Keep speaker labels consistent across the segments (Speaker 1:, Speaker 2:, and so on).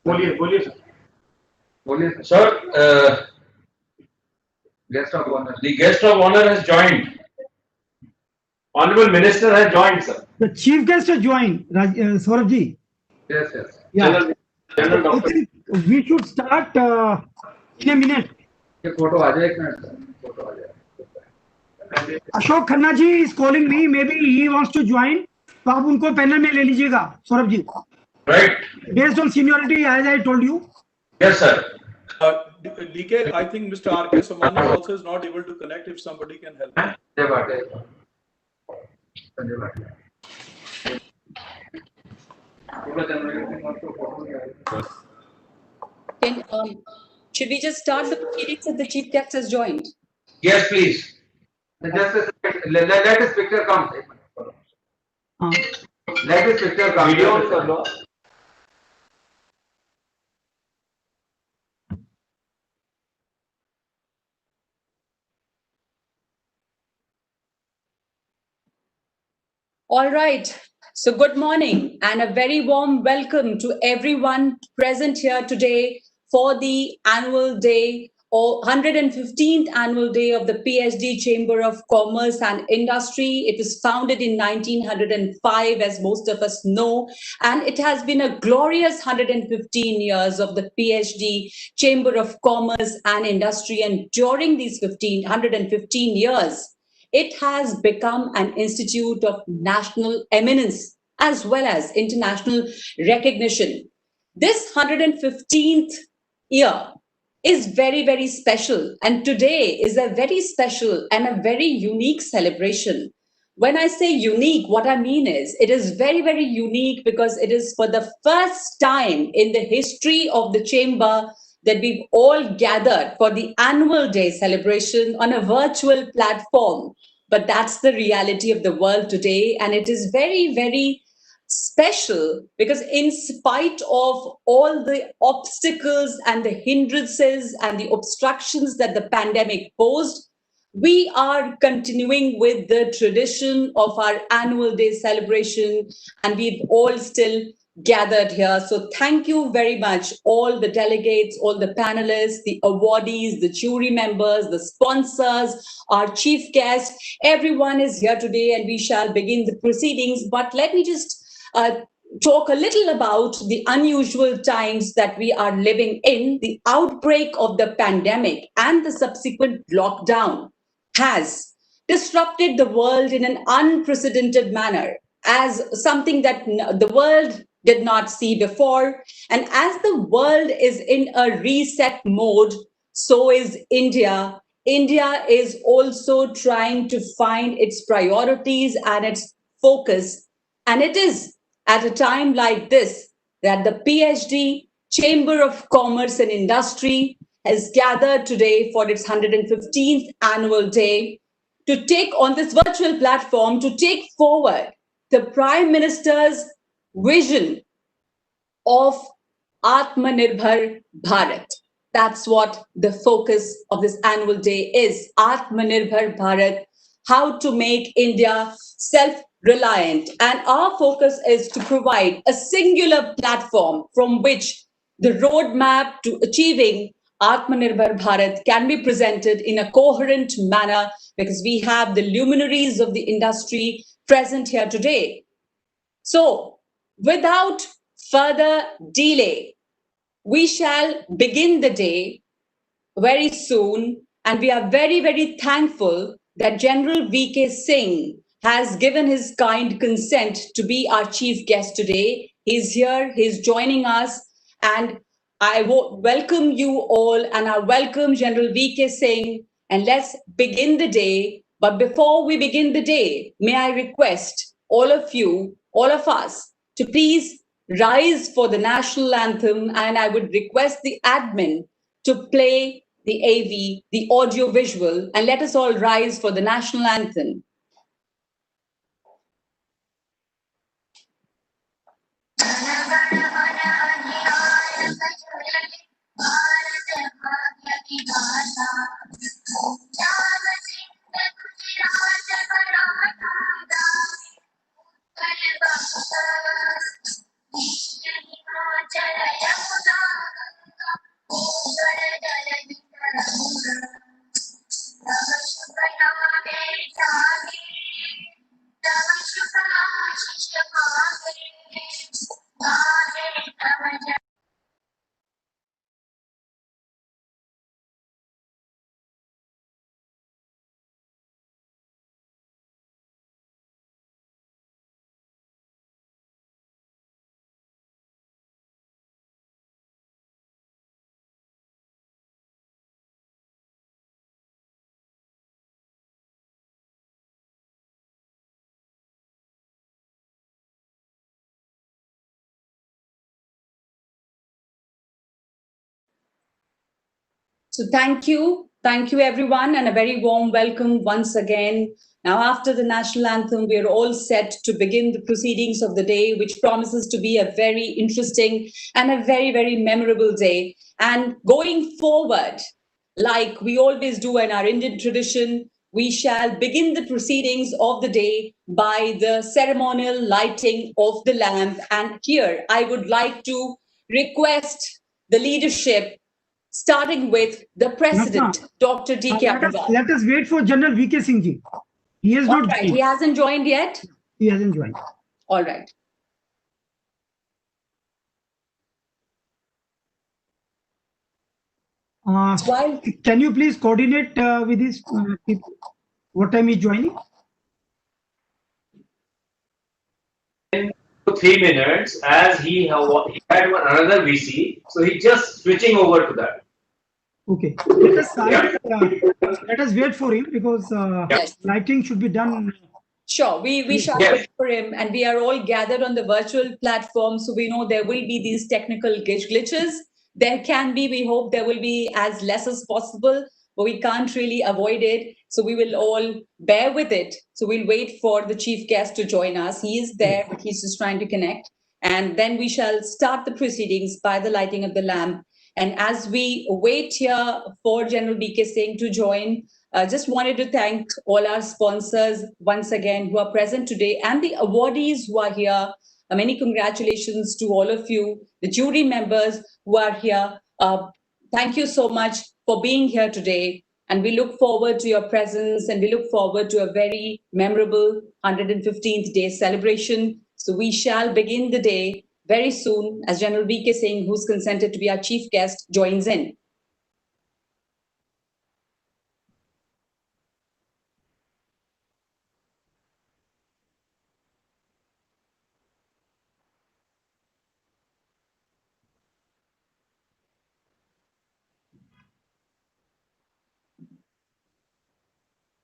Speaker 1: बोलिए बोलिए सर.
Speaker 2: बोलिए
Speaker 3: Sir,
Speaker 2: guest of honour.
Speaker 3: the guest of honor has joined. Honorable Minister has joined, sir.
Speaker 1: The chief guest has joined, Saurabh ji.
Speaker 2: Yes yes.
Speaker 1: Yeah.
Speaker 3: General
Speaker 1: I
Speaker 3: Doctor.
Speaker 1: think we should start in a minute.
Speaker 2: ये photo आ जाए, एक minute photo आ जाए.
Speaker 1: Ashok Khanna ji is calling me. Maybe he wants to join. तो आप उनको panel में ले लीजिएगा, Saurabh ji.
Speaker 3: Right.
Speaker 1: Based on seniority, as I told you.
Speaker 3: Yes, sir.
Speaker 4: DK, I think Mr. R.K. Somani also is not able to connect. If somebody can help.
Speaker 2: Sanjay Bhatia. Sanjay Bhatia. पूरा generating और तो photo नहीं आ रही.
Speaker 5: Should we just start the proceedings if the chief guest has joined?
Speaker 3: Yes, please.
Speaker 2: Just a second. Let his picture come. Let his picture come.
Speaker 3: Video on कर लो.
Speaker 5: All right. So good morning and a very warm welcome to everyone present here today for the annual day or 115th annual day of the PhD Chamber of Commerce and Industry. It was founded in 1905, as most of us know, and it has been a glorious 115 years of the PhD Chamber of Commerce and Industry. And during these 115 years, it has become an institute of national eminence as well as international recognition. This 115th year is very, very special. And today is a very special and a very unique celebration. When I say unique, what I mean is it is very, very unique because it is for the first time in the history of the chamber that we've all gathered for the annual day celebration on a virtual platform. But that's the reality of the world today. And it is very, very special because in spite of all the obstacles and the hindrances and the obstructions that the pandemic posed, we are continuing with the tradition of our annual day celebration, and we've all still gathered here. So thank you very much, all the delegates, all the panelists, the awardees, the jury members, the sponsors, our chief guest. Everyone is here today and we shall begin the proceedings. But let me just talk a little about the unusual times that we are living in. The outbreak of the pandemic and the subsequent lockdown has disrupted the world in an unprecedented manner as something that the world did not see before. And as the world is in a reset mode, so is India. India is also trying to find its priorities and its focus. And it is at a time like this that the PhD Chamber of Commerce and Industry has gathered today for its 115th annual day to take on this virtual platform to take forward the Prime Minister's vision of Atmanirbhar Bharat. That's what the focus of this annual day is. Atmanirbhar Bharat, how to make India self-reliant. And our focus is to provide a singular platform from which the roadmap to achieving Atmanirbhar Bharat can be presented in a coherent manner because we have the luminaries of the industry present here today. So, without further delay, we shall begin the day very soon. And we are very, very thankful that General V.K. Singh has given his kind consent to be our chief guest today. He's here, he's joining us, and I welcome you all, and I welcome General V.K. Singh, and let's begin the day. But before we begin the day, may I request all of you, all of us, to please rise for the national anthem, and I would request the admin to play the AV, the audio visual, and let us all rise for the national anthem. So thank you. Thank you, everyone, and a very warm welcome once again. Now, after the national anthem, we are all set to begin the proceedings of the day, which promises to be a very interesting and a very, very memorable day. And going forward, like we always do in our Indian tradition, we shall begin the proceedings of the day by the ceremonial lighting of the lamp. And here, I would like to request the leadership, starting with the President, Dr. D.K. Agarwal.
Speaker 1: Let us wait for General VK Singh ji. He has
Speaker 5: All
Speaker 1: not
Speaker 5: right,
Speaker 1: joined.
Speaker 5: he hasn't joined yet.
Speaker 1: He hasn't joined.
Speaker 5: All right. While
Speaker 1: Can you please coordinate with these people? What time is joining?
Speaker 3: 3 minutes, as he had another VC, so he's just switching over to that.
Speaker 1: Okay. Let us wait for him because
Speaker 5: Yes.
Speaker 1: lighting should be done.
Speaker 5: Sure, we shall
Speaker 3: Yes.
Speaker 5: wait for him, and we are all gathered on the virtual platform, so we know there will be these technical glitches. There can be, we hope there will be as less as possible, but we can't really avoid it. So we will all bear with it. So we'll wait for the chief guest to join us. He is there, but he's just trying to connect. And then we shall start the proceedings by the lighting of the lamp. And as we wait here for General BK Singh to join, just wanted to thank all our sponsors once again who are present today and the awardees who are here. Many congratulations to all of you, the jury members who are here. Thank you so much for being here today. And we look forward to your presence, and we look forward to a very memorable 115th day celebration. So we shall begin the day very soon as General VK Singh, who's consented to be our chief guest, joins in.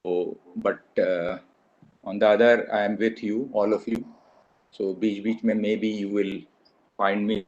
Speaker 6: So, but on the other, I am with you, all of you. So, beach mein maybe you will find me.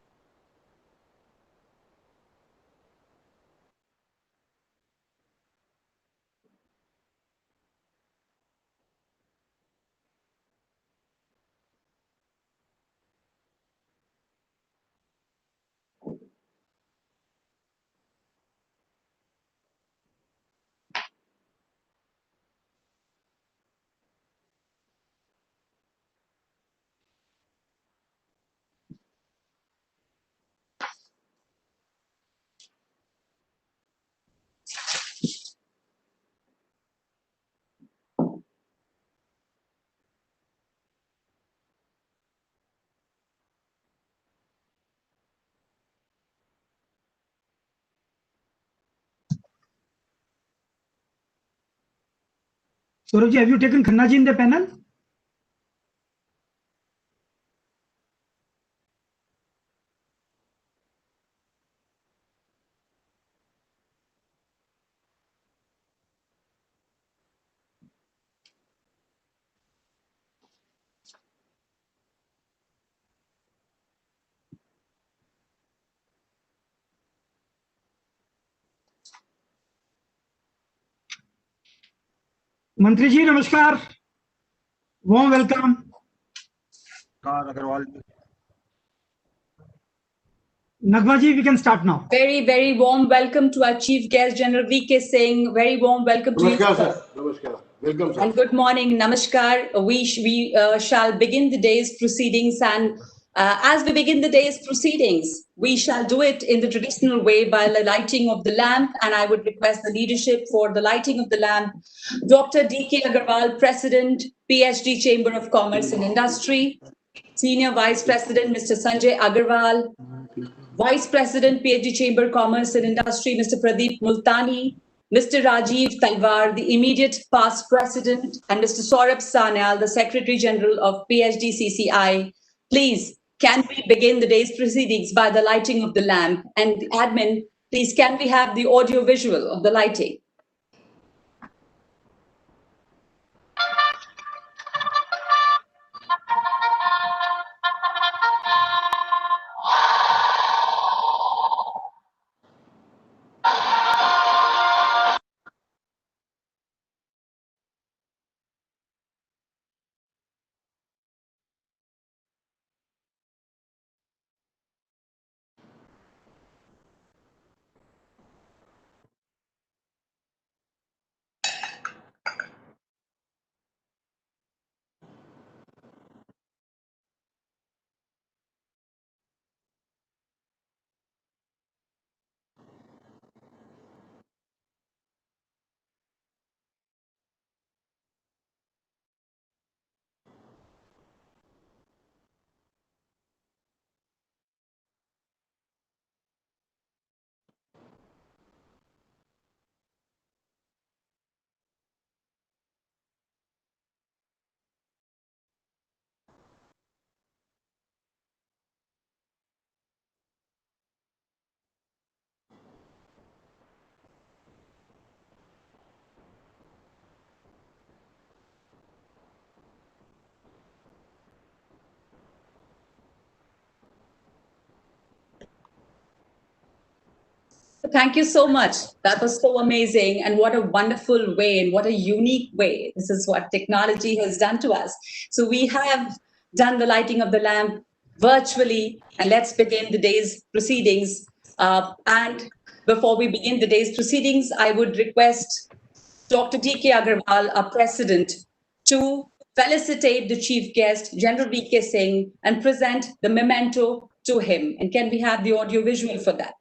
Speaker 1: Saurabh ji, have you taken Khanna ji in the panel? Mantri ji, namaskar. Warm welcome. Nagma ji, we can start now.
Speaker 5: Very, very warm welcome to our chief guest, General VK Singh. Very warm welcome to you.
Speaker 7: Namaskar, sir. Namaskar. Welcome, sir.
Speaker 5: And good morning, Namaskar. We shall begin the day's proceedings, and as we begin the day's proceedings, we shall do it in the traditional way by the lighting of the lamp. And I would request the leadership for the lighting of the lamp, Dr. D.K. Agarwal, President, PhD Chamber of Commerce and Industry, Senior Vice President, Mr. Sanjay Agarwal, Vice President, PhD Chamber, Commerce and Industry, Mr. Pradeep Multani, Mr. Rajiv Talwar, the immediate past president, and Mr. Saurabh Sanyal, the Secretary General of PHDCCI. Please, can we begin the day's proceedings by the lighting of the lamp? And the admin, please, can we have the audio visual of the lighting? Thank you so much. That was so amazing. And what a wonderful way and what a unique way. This is what technology has done to us. So we have done the lighting of the lamp virtually. And let's begin the day's proceedings. And before we begin the day's proceedings, I would request Dr. D.K. Agarwal, our president, to felicitate the chief guest, General V.K. Singh, and present the memento to him. And can we have the audio visual for that?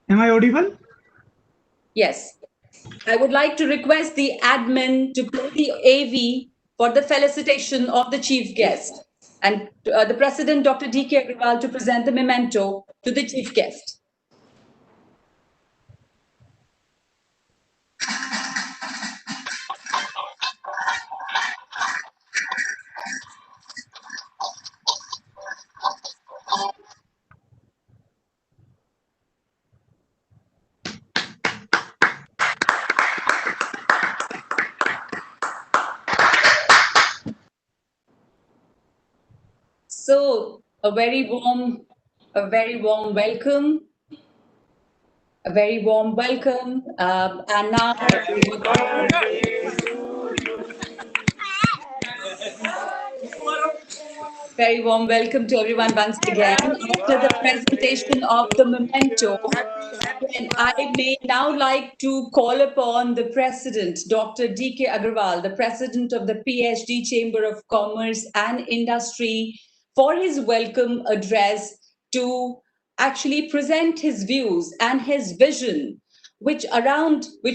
Speaker 1: Am I audible?
Speaker 5: Yes. I would like to request the admin to play the AV for the felicitation of the chief guest and the President, Dr. D.K. Agarwal, to present the memento to the chief guest. So a very warm welcome. A very warm welcome. And now very warm welcome to everyone once again. After the presentation of the memento, and I may now like to call upon the President, Dr. D.K. Agarwal, the President of the PhD Chamber of Commerce and Industry, for his welcome address to actually present his views and his vision, which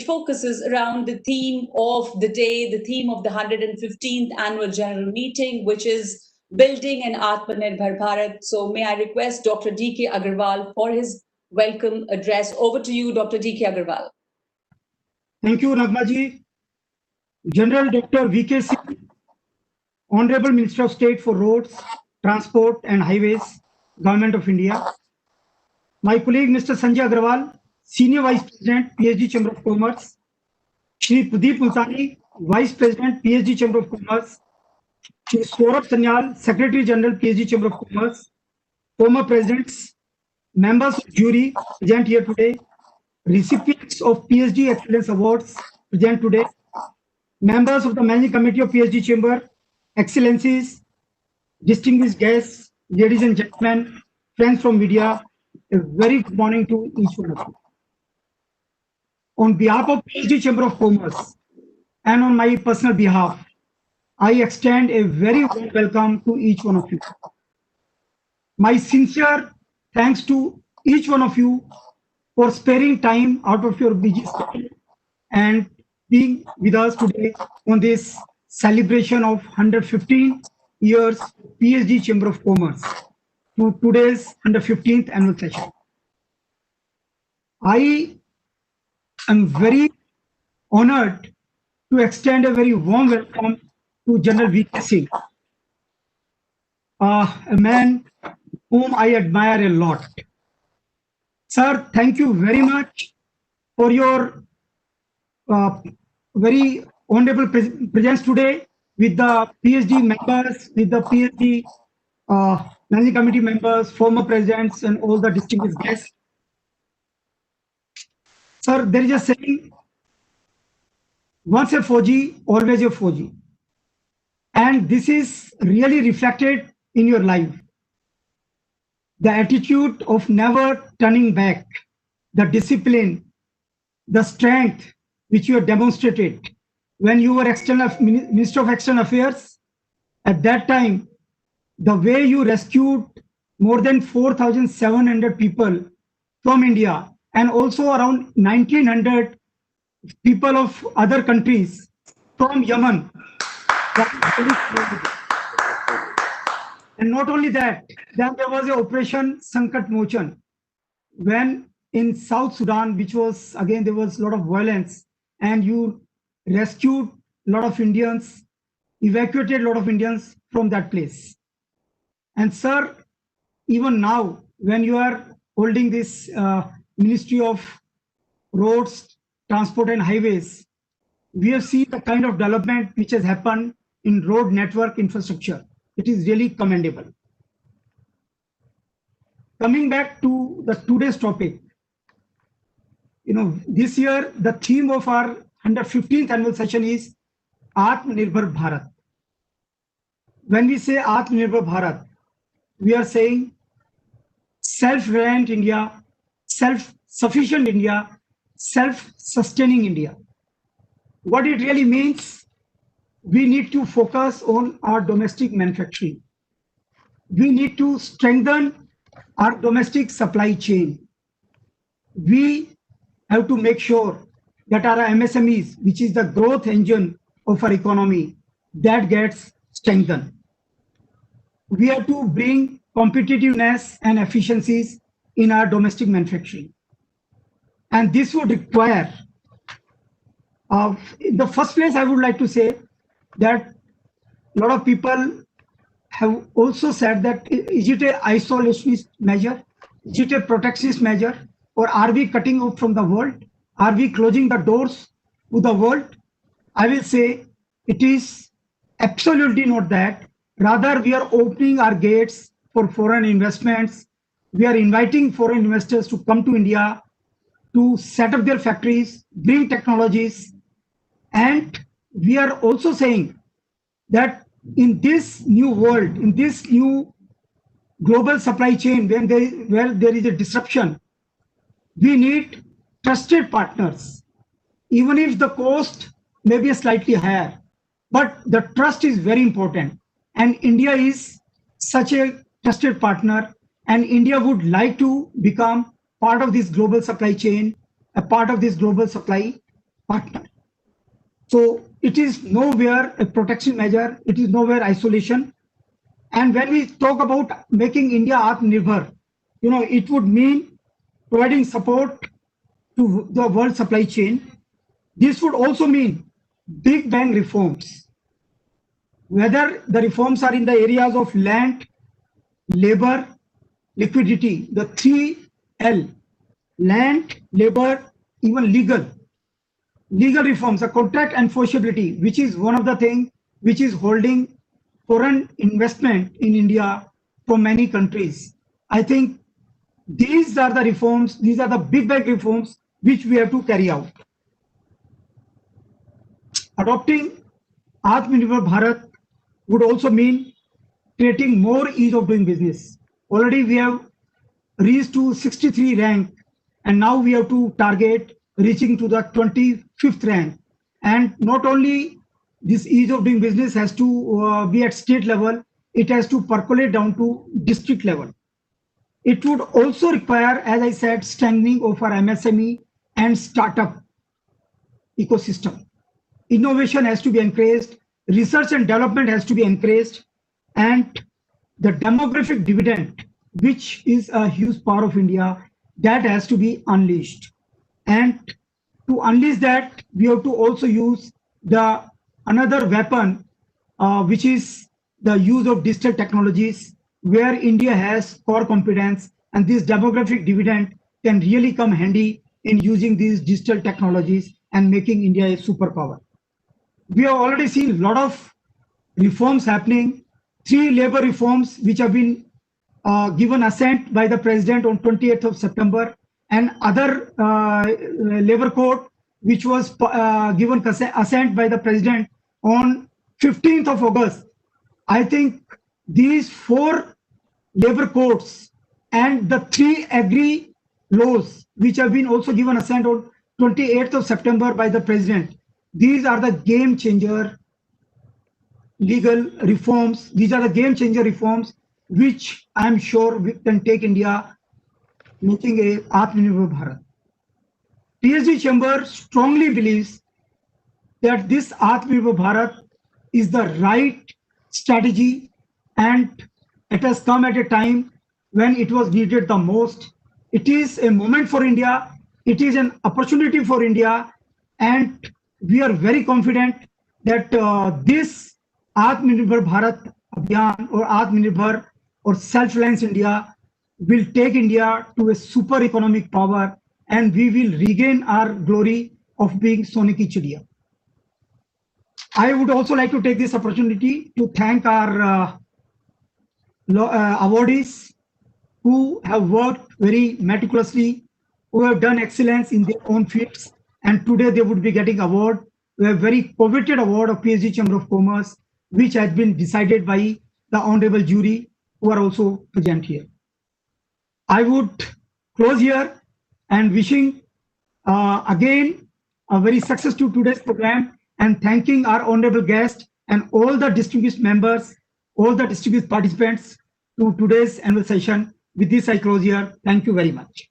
Speaker 5: focuses around the theme of the day, the theme of the 115th annual general meeting, which is building an Atmanirbhar Bharat. So may I request Dr. D.K. Agarwal for his welcome address. Over to you, Dr. D.K. Agarwal.
Speaker 1: Thank you, Nagmaji. General Dr. V.K. Singh, Honorable Minister of State for Roads, Transport and Highways, Government of India. My colleague, Mr. Sanjay Agrawal, Senior Vice President, PhD Chamber of Commerce. Shri Pradeep Multani, Vice President, PhD Chamber of Commerce. Shri Saurabh Sanyal, Secretary General, PhD Chamber of Commerce. Former Presidents, members of jury present here today, recipients of PhD Excellence Awards present today, members of the Managing Committee of PhD Chamber, Excellencies, distinguished guests, ladies and gentlemen, friends from media, a very good morning to each one of you. On behalf of PhD Chamber of Commerce and on my personal behalf, I extend a very warm welcome to each one of you. My sincere thanks to each one of you for sparing time out of your busy schedule and being with us today on this celebration of 115 years PhD Chamber of Commerce to today's 115th annual session. I am very honored to extend a very warm welcome to General V.K. Singh, a man whom I admire a lot. Sir, thank you very much for your very honorable presence today with the PhD members, with the PhD Managing Committee members, former presidents, and all the distinguished guests. Sir, there is a saying, once a Fauji, always a Fauji. And this is really reflected in your life. The attitude of never turning back, the discipline, the strength which you have demonstrated when you were Minister of External Affairs. At that time, the way you rescued more than 4,700 people from India and also around 1,900 people of other countries from Yemen. And not only that, then there was an Operation Sankat Mochan, when in South Sudan, which was, again, there was a lot of violence, and you rescued a lot of Indians, evacuated a lot of Indians from that place. And sir, even now, when you are holding this Ministry of Roads, Transport and Highways, we have seen the kind of development which has happened in road network infrastructure. It is really commendable. Coming back to the today's topic, this year the theme of our 115th annual session is Atmanirbhar Bharat. When we say Atmanirbhar Bharat, we are saying self-reliant India, self-sufficient India, self-sustaining India. What it really means, we need to focus on our domestic manufacturing. We need to strengthen our domestic supply chain. We have to make sure that our MSMEs, which is the growth engine of our economy, that gets strengthened. We have to bring competitiveness and efficiencies in our domestic manufacturing. And this would require, in the first place, I would like to say that a lot of people have also said that is it an isolationist measure? Is it a protectionist measure? Or are we cutting out from the world? Are we closing the doors to the world? I will say it is absolutely not that. Rather, we are opening our gates for foreign investments. We are inviting foreign investors to come to India to set up their factories, bring technologies. And we are also saying that in this new world, in this new global supply chain, where there is a disruption, we need trusted partners. Even if the cost may be slightly higher, but the trust is very important. And India is such a trusted partner, and India would like to become part of this global supply chain, a part of this global supply partner. So it is nowhere a protection measure, it is nowhere isolation. And when we talk about making India Atmanirbhar, it would mean providing support to the world supply chain. This would also mean big bang reforms. Whether the reforms are in the areas of land, labor, liquidity, the 3L, land, labor, even legal reforms, the contract enforceability, which is one of the things which is holding foreign investment in India from many countries. I think these are the reforms, these are the big bang reforms which we have to carry out. Adopting Atmanirbhar Bharat would also mean creating more ease of doing business. Already we have reached to 63 rank, and now we have to target reaching to the 25th rank. And not only this ease of doing business has to be at state level, it has to percolate down to district level. It would also require, as I said, strengthening of our MSME and startup ecosystem. Innovation has to be encouraged, research and development has to be encouraged, and the demographic dividend, which is a huge part of India, that has to be unleashed. And to unleash that, we have to also use the another weapon, which is the use of digital technologies, where India has core competence, and this demographic dividend can really come handy in using these digital technologies and making India a superpower. We have already seen a lot of reforms happening, 3 labor reforms which have been given assent by the president on 28th of September, and other labor code which was given assent by the president on 15th of August. I think these 4 labor codes and the 3 agri laws which have been also given assent on 28th of September by the president, these are the game changer legal reforms. These are the game changer reforms which I am sure we can take India making a Atmanirbhar Bharat. PhD Chamber strongly believes that this Atmanirbhar Bharat is the right strategy, and it has come at a time when it was needed the most. It is a moment for India, it is an opportunity for India, and we are very confident that this Atmanirbhar Bharat Abhiyan or Atmanirbhar or Self-Reliance India will take India to a super economic power, and we will regain our glory of being Sone ki Chidiya. I would also like to take this opportunity to thank our awardees who have worked very meticulously, who have done excellence in their own fields, and today they would be getting award, a very coveted award of PhD Chamber of Commerce, which has been decided by the honorable jury who are also present here. I would close here and wishing again a very success to today's program and thanking our honorable guest and all the distinguished members, all the distinguished participants to today's annual session. With this, I close here. Thank you very much.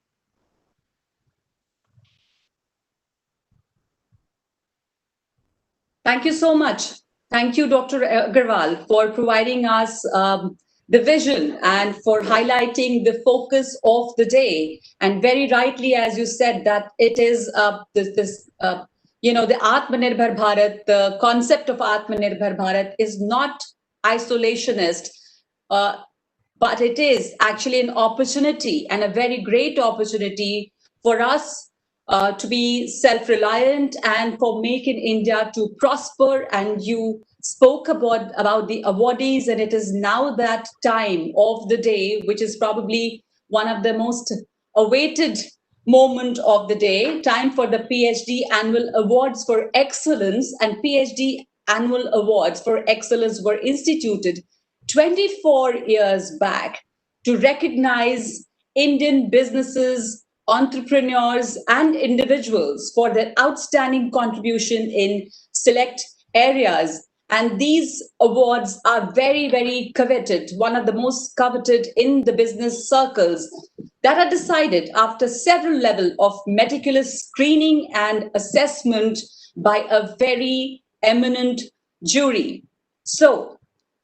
Speaker 5: Thank you so much. Thank you, Dr. Agarwal, for providing us the vision and for highlighting the focus of the day. And very rightly, as you said, that it is the Atmanirbhar Bharat, the concept of Atmanirbhar Bharat is not isolationist, but it is actually an opportunity and a very great opportunity for us to be self-reliant and for Make in India to prosper. And you spoke about the awardees, and it is now that time of the day, which is probably one of the most awaited moment of the day, time for the PhD Annual Awards for Excellence. And PhD Annual Awards for Excellence were instituted 24 years back to recognize Indian businesses, entrepreneurs, and individuals for their outstanding contribution in select areas. And these awards are very, very coveted, one of the most coveted in the business circles, that are decided after several levels of meticulous screening and assessment by a very eminent jury. So,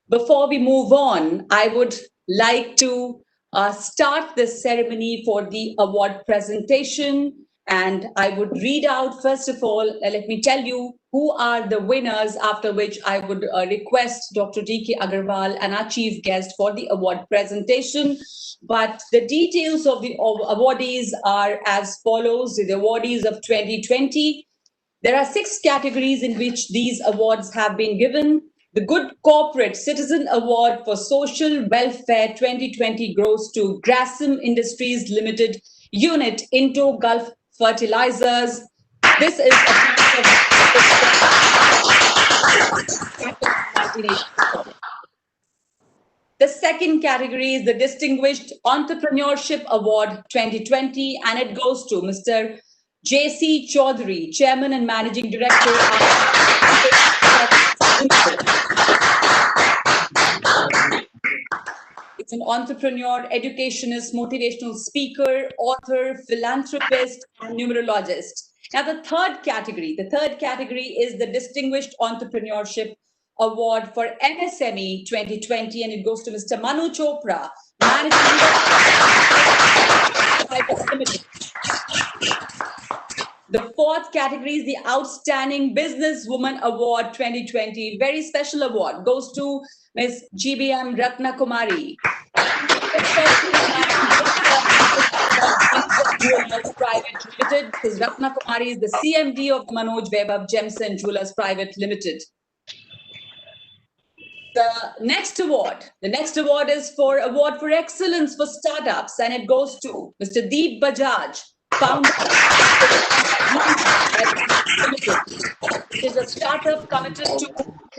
Speaker 5: before we move on, I would like to start this ceremony for the award presentation. And I would read out, first of all, let me tell you who are the winners, after which I would request Dr. D.K. Agarwal and our chief guest for the award presentation. But the details of the awardees are as follows. The awardees of 2020. There are 6 categories in which these awards have been given. The Good Corporate Citizen Award for Social Welfare 2020 goes to Grasim Industries Limited, Unit Into Gulf Fertilizers. This is a The second category is the Distinguished Entrepreneurship Award 2020, and it goes to Mr. J.C. Chaudhary, Chairman and Managing Director It's an entrepreneur, educationist, motivational speaker, author, philanthropist, and numerologist. Now, the third category is the Distinguished Entrepreneurship Award for MSME 2020, and it goes to Mr. Manu Chopra, Managing Director. The fourth category is the Outstanding Businesswoman Award 2020. Very special award goes to Ms. GBM Ratna Kumari. Private Limited. Ms. Ratna Kumari is the CMD of Manoj Vaibhav Gems and Jewelers Private Limited. The next award is for Award for Excellence for Startups, and it goes to Mr. Deep Bajaj, founder. It is a startup committed to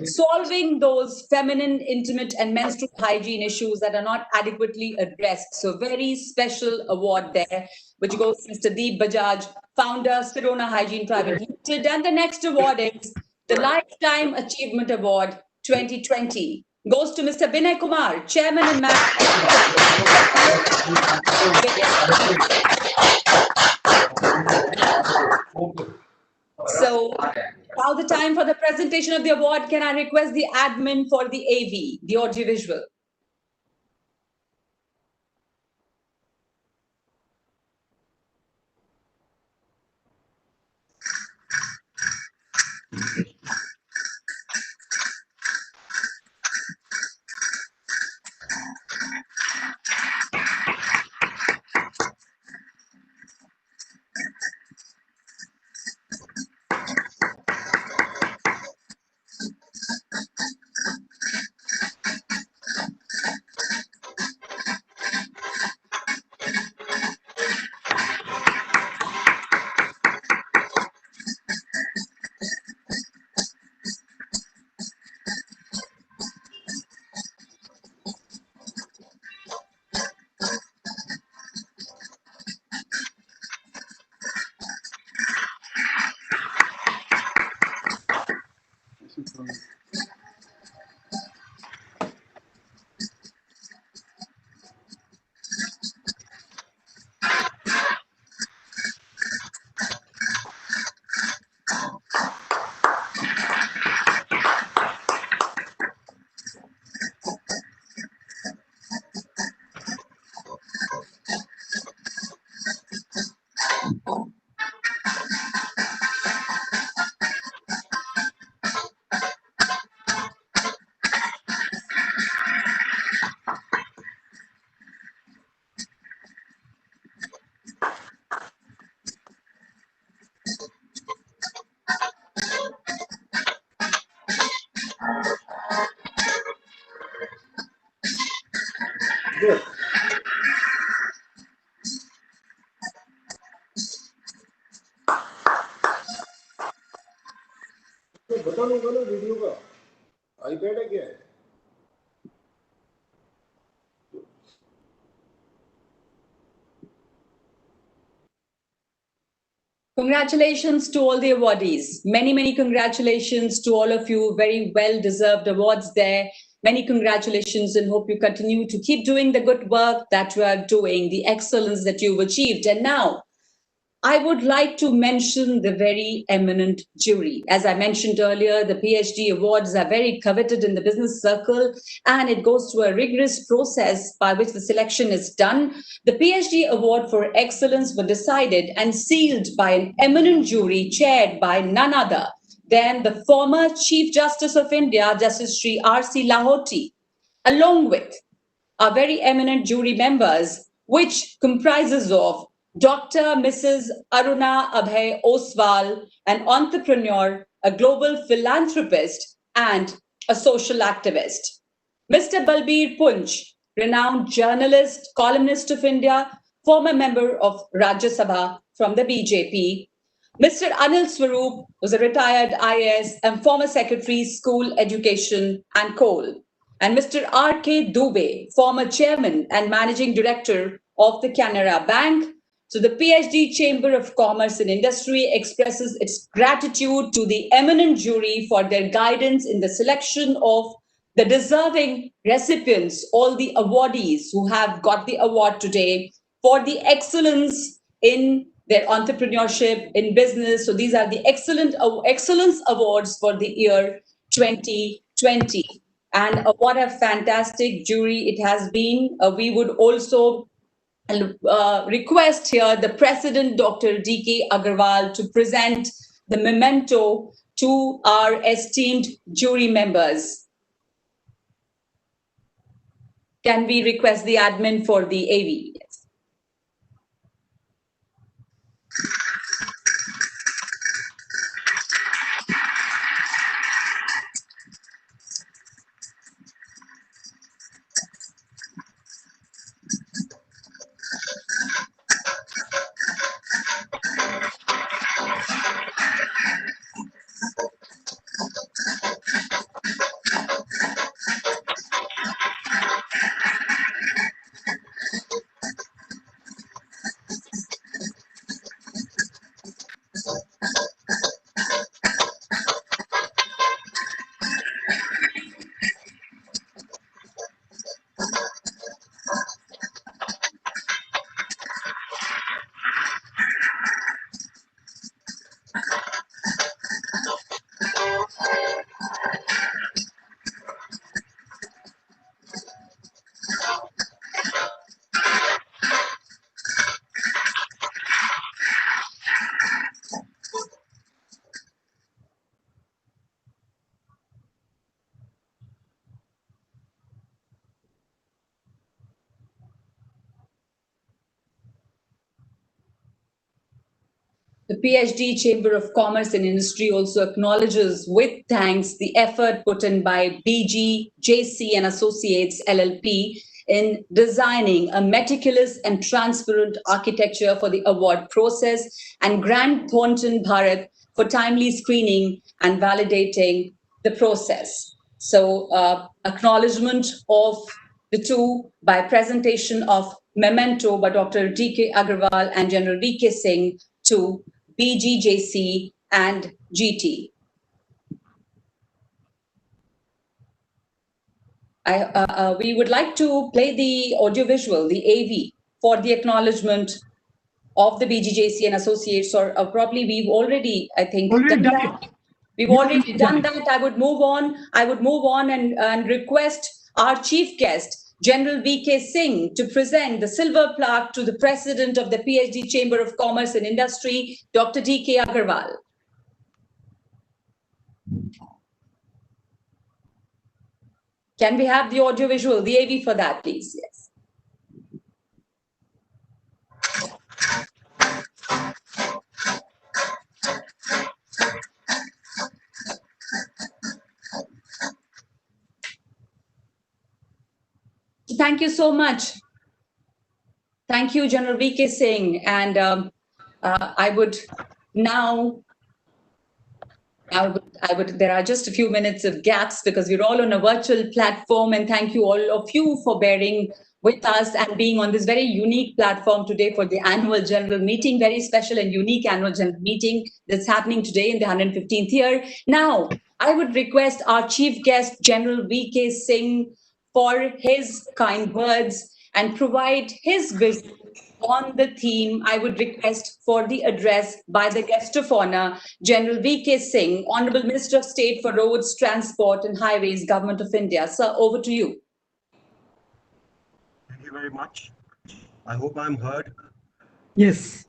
Speaker 5: solving those feminine, intimate, and menstrual hygiene issues that are not adequately addressed. So, very special award there, which goes to Mr. Deep Bajaj, founder, Sirona Hygiene Private Limited. And the next award is the Lifetime Achievement Award 2020. Goes to Mr. Vinay Kumar, Chairman and So, now the time for the presentation of the award. Can I request the admin for the AV, the audiovisual?
Speaker 7: Good. तो button होगा ना video का iPad है क्या है
Speaker 5: Congratulations to all the awardees. Many, many congratulations to all of you. Very well-deserved awards there. Many congratulations and hope you continue to keep doing the good work that you are doing, the excellence that you've achieved. And now, I would like to mention the very eminent jury. As I mentioned earlier, the PhD awards are very coveted in the business circle, and it goes through a rigorous process by which the selection is done. The PhD award for excellence were decided and sealed by an eminent jury chaired by none other than the former Chief Justice of India, Justice Sri R.C. Lahoti, along with our very eminent jury members, which comprises of Dr. Mrs. Aruna Abhay Oswal, an entrepreneur, a global philanthropist, and a social activist. Mr. Balbir Punj, renowned journalist, columnist of India, former member of Rajya Sabha from the BJP. Mr. Anil Swaroop was a retired IAS and former Secretary, School Education and Coal. And Mr. R.K. Dubey, former Chairman and Managing Director of the Canara Bank. So the PhD Chamber of Commerce and Industry expresses its gratitude to the eminent jury for their guidance in the selection of the deserving recipients, all the awardees who have got the award today for the excellence in their entrepreneurship in business. So these are the excellence awards for the year 2020. And what a fantastic jury it has been. We would also request here the President, Dr. D.K. Agarwal, to present the memento to our esteemed jury members. Can we request the admin for the AV? Yes. The PhD Chamber of Commerce and Industry also acknowledges with thanks the effort put in by BGJC and Associates LLP in designing a meticulous and transparent architecture for the award process, and Grant Thornton Bharat for timely screening and validating the process. So acknowledgement of the two by presentation of memento by Dr. D.K. Agarwal and General V.K. Singh to BGJC and GT. We would like to play the audiovisual, the AV, for the acknowledgement of the BGJC and Associates, or probably we've already, I think,
Speaker 1: Already done
Speaker 5: that.
Speaker 1: it.
Speaker 5: We've already done that. I would move on and request our chief guest, General V.K. Singh, to present the silver plaque to the President of the PhD Chamber of Commerce and Industry, Dr. D.K. Agarwal. Can we have the audiovisual, the AV for that, please? Yes. thank you so much. Thank you, General V.K. Singh. And I would now, there are just a few minutes of gaps because we're all on a virtual platform. And thank you all of you for bearing with us and being on this very unique platform today for the annual general meeting, very special and unique annual general meeting that's happening today in the 115th year. Now, I would request our chief guest, General V.K. Singh, for his kind words and provide his vision on the theme. I would request for the address by the guest of honor, General V.K. Singh, Honorable Minister of State for Roads, Transport and Highways, Government of India. Sir, over to you.
Speaker 8: Thank you very much. I hope I'm heard.
Speaker 1: Yes.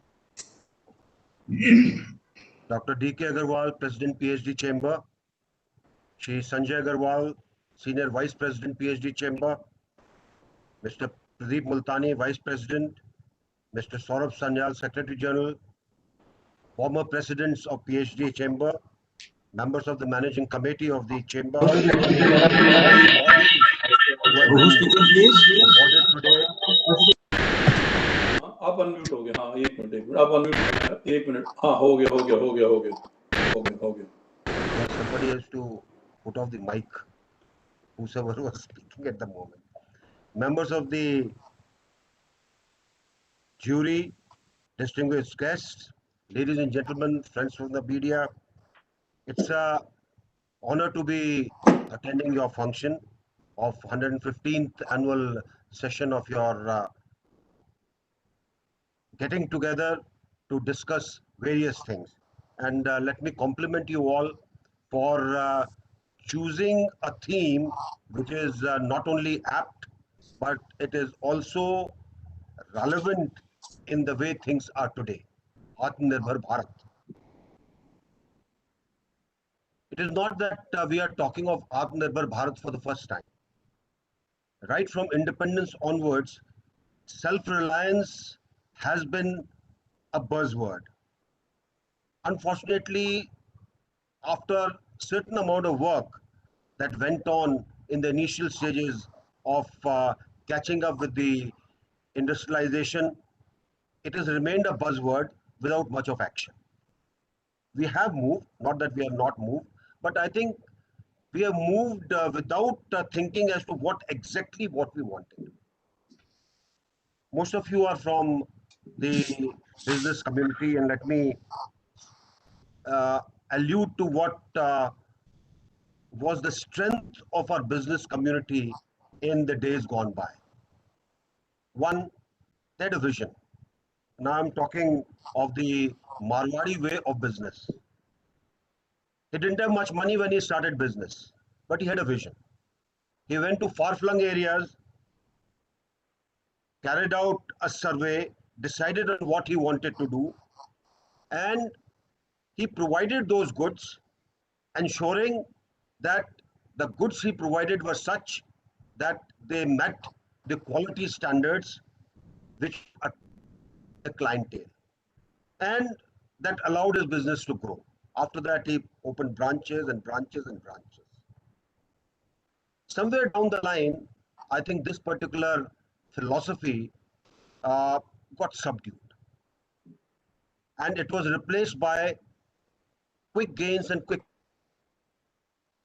Speaker 8: Dr. D.K. Agarwal, President, PhD Chamber. Shri Sanjay Agarwal, Senior Vice President, PhD Chamber. Mr. Pradeep Multani, Vice President. Mr. Saurabh Sanyal, Secretary General. Former Presidents of PhD Chamber. Members of the Managing Committee of the Chamber. All the bodies who have been awarded today.
Speaker 4: आप unmute हो गए हाँ एक minute आप unmute एक minute हाँ हो गया
Speaker 8: Somebody has to put off the mic, whosoever was speaking at the moment. Members of the jury, distinguished guests, ladies and gentlemen, friends from the media, it's an honor to be attending your function of 115th annual session of your getting together to discuss various things. And let me compliment you all for choosing a theme which is not only apt, but it is also relevant in the way things are today. Atmanirbhar Bharat. It is not that we are talking of Atmanirbhar Bharat for the first time. Right from independence onwards, self-reliance has been a buzzword. Unfortunately, after certain amount of work that went on in the initial stages of catching up with the industrialization, it has remained a buzzword without much of action. We have moved, not that we have not moved, but I think we have moved without thinking as to what exactly what we wanted. Most of you are from the business community, and let me allude to what was the strength of our business community in the days gone by. One, they had a vision. Now I'm talking of the Marwari way of business. He didn't have much money when he started business, but he had a vision. He went to far-flung areas, carried out a survey, decided on what he wanted to do, and he provided those goods, ensuring that the goods he provided were such that they met the quality standards which are the clientele, and that allowed his business to grow. After that, he opened branches and branches and branches. Somewhere down the line, I think this particular philosophy got subdued, and it was replaced by quick gains and quick.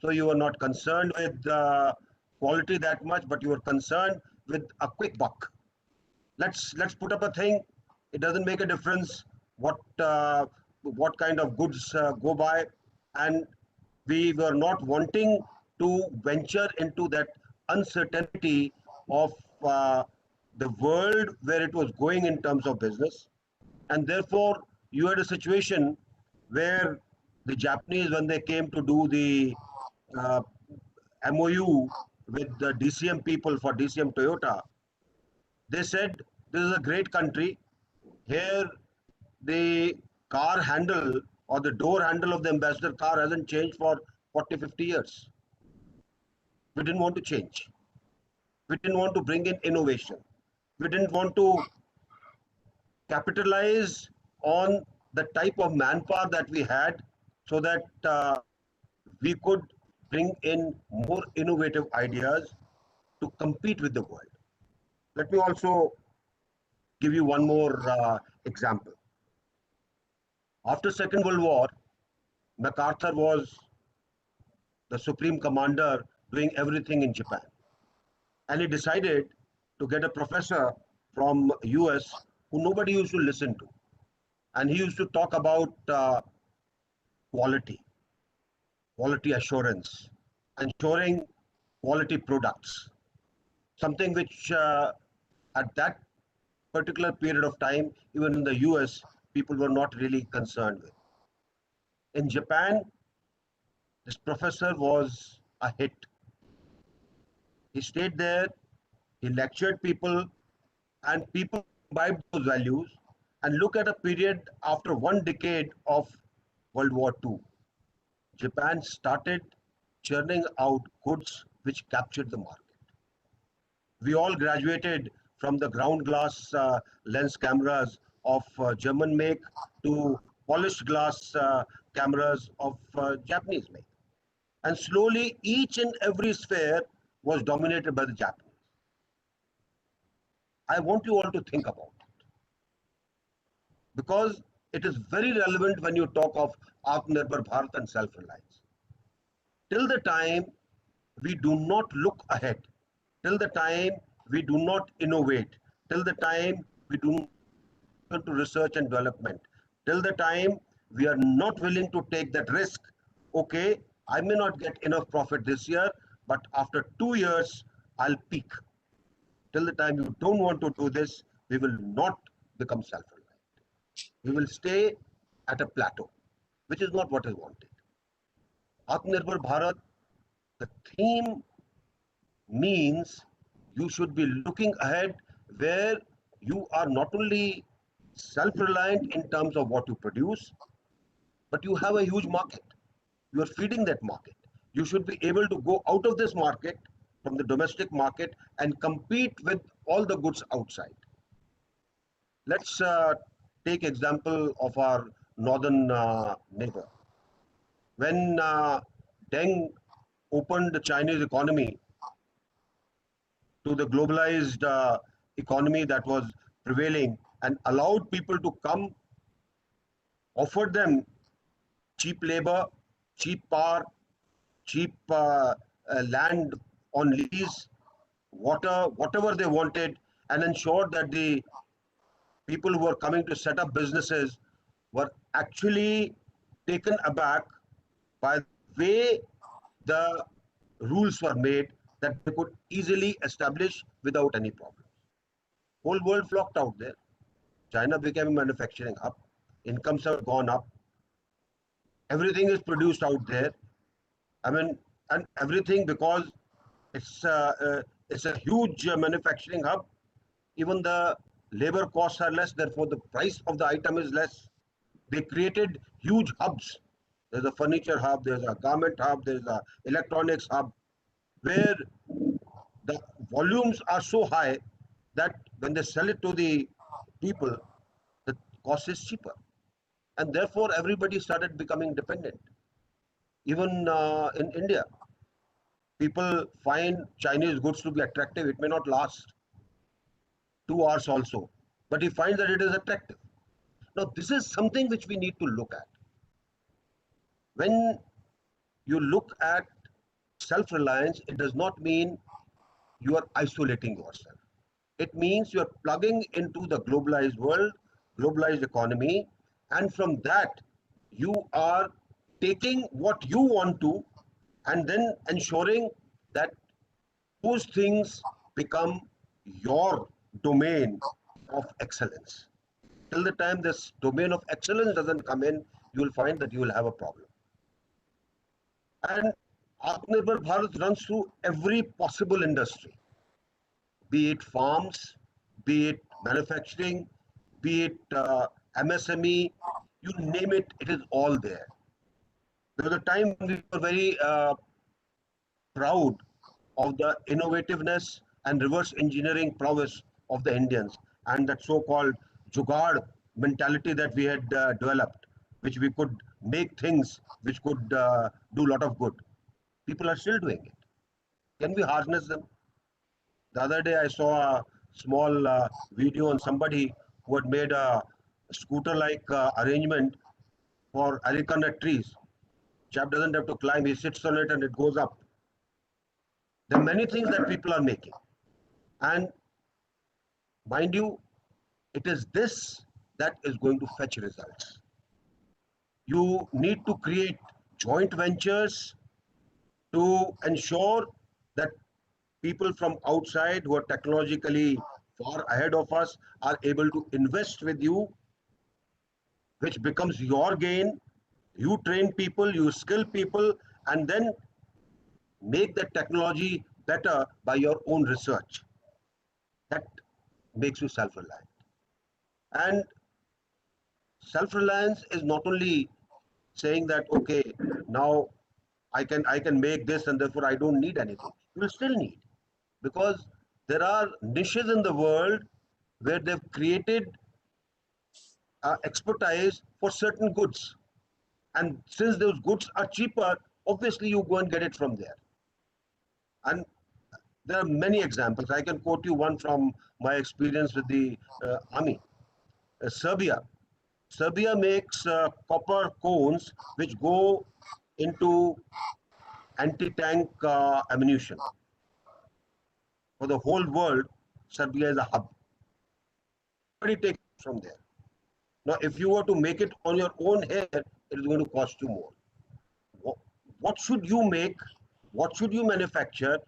Speaker 8: So you were not concerned with quality that much, but you were concerned with a quick buck. Let's put up a thing. It doesn't make a difference what kind of goods go by, and we were not wanting to venture into that uncertainty of the world where it was going in terms of business. And therefore, you had a situation where the Japanese, when they came to do the MOU with the DCM people for DCM Toyota, they said, this is a great country. Here, the car handle or the door handle of the ambassador car hasn't changed for 40, 50 years. We didn't want to change. We didn't want to bring in innovation. We didn't want to capitalize on the type of manpower that we had so that we could bring in more innovative ideas to compete with the world. Let me also give you one more example. After Second World War, MacArthur was the supreme commander doing everything in Japan. And he decided to get a professor from US who nobody used to listen to. And he used to talk about quality, quality assurance, ensuring quality products, something which at that particular period of time, even in the US, people were not really concerned with. In Japan, this professor was a hit. He stayed there, he lectured people, and people imbibed those values. And look at a period after 1 decade of World War II. Japan started churning out goods which captured the market. We all graduated from the ground glass lens cameras of German make to polished glass cameras of Japanese make. And slowly each and every sphere was dominated by the Japanese. I want you all to think about it, because it is very relevant when you talk of Atmanirbhar Bharat and self-reliance. Till the time we do not look ahead, till the time we do not innovate, till the time we do not go to research and development, till the time we are not willing to take that risk, okay, I may not get enough profit this year, but after 2 years, I'll peak. Till the time you don't want to do this, we will not become self-reliant. We will stay at a plateau, which is not what is wanted. Atmanirbhar Bharat, the theme means you should be looking ahead where you are not only self-reliant in terms of what you produce, but you have a huge market. You are feeding that market. You should be able to go out of this market, from the domestic market, and compete with all the goods outside. Let's take example of our northern neighbor. When Deng opened the Chinese economy to the globalized economy that was prevailing and allowed people to come, offered them cheap labor, cheap power, cheap land on lease, water, whatever they wanted, and ensured that the people who were coming to set up businesses were actually taken aback by the way the rules were made, that they could easily establish without any problems. Whole world flocked out there. China became a manufacturing hub. Incomes have gone up. Everything is produced out there. I mean, and everything, because it's a huge manufacturing hub. Even the labor costs are less, therefore the price of the item is less. They created huge hubs. There's a furniture hub, there's a garment hub, there's a electronics hub, where the volumes are so high that when they sell it to the people, the cost is cheaper. And therefore everybody started becoming dependent. Even in India, people find Chinese goods to be attractive. It may not last 2 hours also, but he finds that it is attractive. Now, this is something which we need to look at. When you look at self-reliance, it does not mean you are isolating yourself. It means you are plugging into the globalized world, globalized economy, and from that, you are taking what you want to and then ensuring that those things become your domain of excellence. Till the time this domain of excellence doesn't come in, you will find that you will have a problem. And Atmanirbhar Bharat runs through every possible industry, be it farms, be it manufacturing, be it MSME, you name it, it is all there. There was a time when we were very proud of the innovativeness and reverse engineering prowess of the Indians, and that so-called jugaad mentality that we had developed, which we could make things which could do a lot of good. People are still doing it. Can we harness them? The other day I saw a small video on somebody who had made a scooter-like arrangement for arecanut trees. Chap doesn't have to climb, he sits on it and it goes up. There are many things that people are making. And mind you, it is this that is going to fetch results. You need to create joint ventures to ensure that people from outside who are technologically far ahead of us are able to invest with you, which becomes your gain. You train people, you skill people, and then make the technology better by your own research. That makes you self-reliant. And self-reliance is not only saying that, okay, now I can make this and therefore I don't need anything. You will still need, because there are niches in the world where they've created expertise for certain goods. And since those goods are cheaper, obviously you go and get it from there. And there are many examples. I can quote you one from my experience with the army. Serbia. Serbia makes copper cones which go into anti-tank ammunition. For the whole world, Serbia is a hub. Everybody takes it from there. Now, if you were to make it on your own hair, it is going to cost you more. What should you make? What should you manufacture?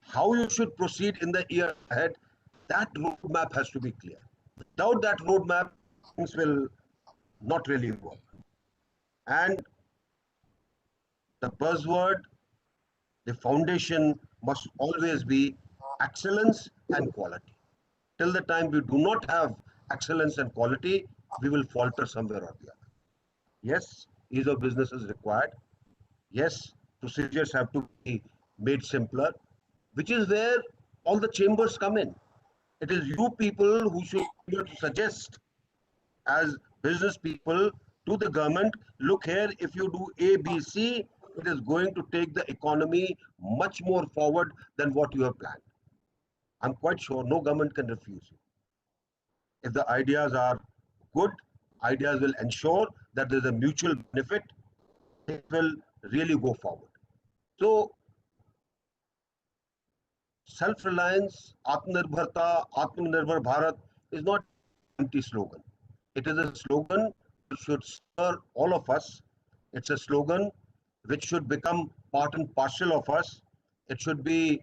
Speaker 8: How you should proceed in the year ahead? That roadmap has to be clear. Without that roadmap, things will not really work. And the buzzword, the foundation must always be excellence and quality. Till the time we do not have excellence and quality, we will falter somewhere or the other. Yes, ease of business is required. Yes, procedures have to be made simpler, which is where all the chambers come in. It is you people who should be able to suggest as business people to the government, look here, if you do A, B, C, it is going to take the economy much more forward than what you have planned. I'm quite sure no government can refuse you. If the ideas are good, ideas will ensure that there's a mutual benefit, it will really go forward. So, self-reliance, Atmanirbharta, Atmanirbhar Bharat is not an empty slogan. It is a slogan which should stir all of us. It's a slogan which should become part and parcel of us. It should be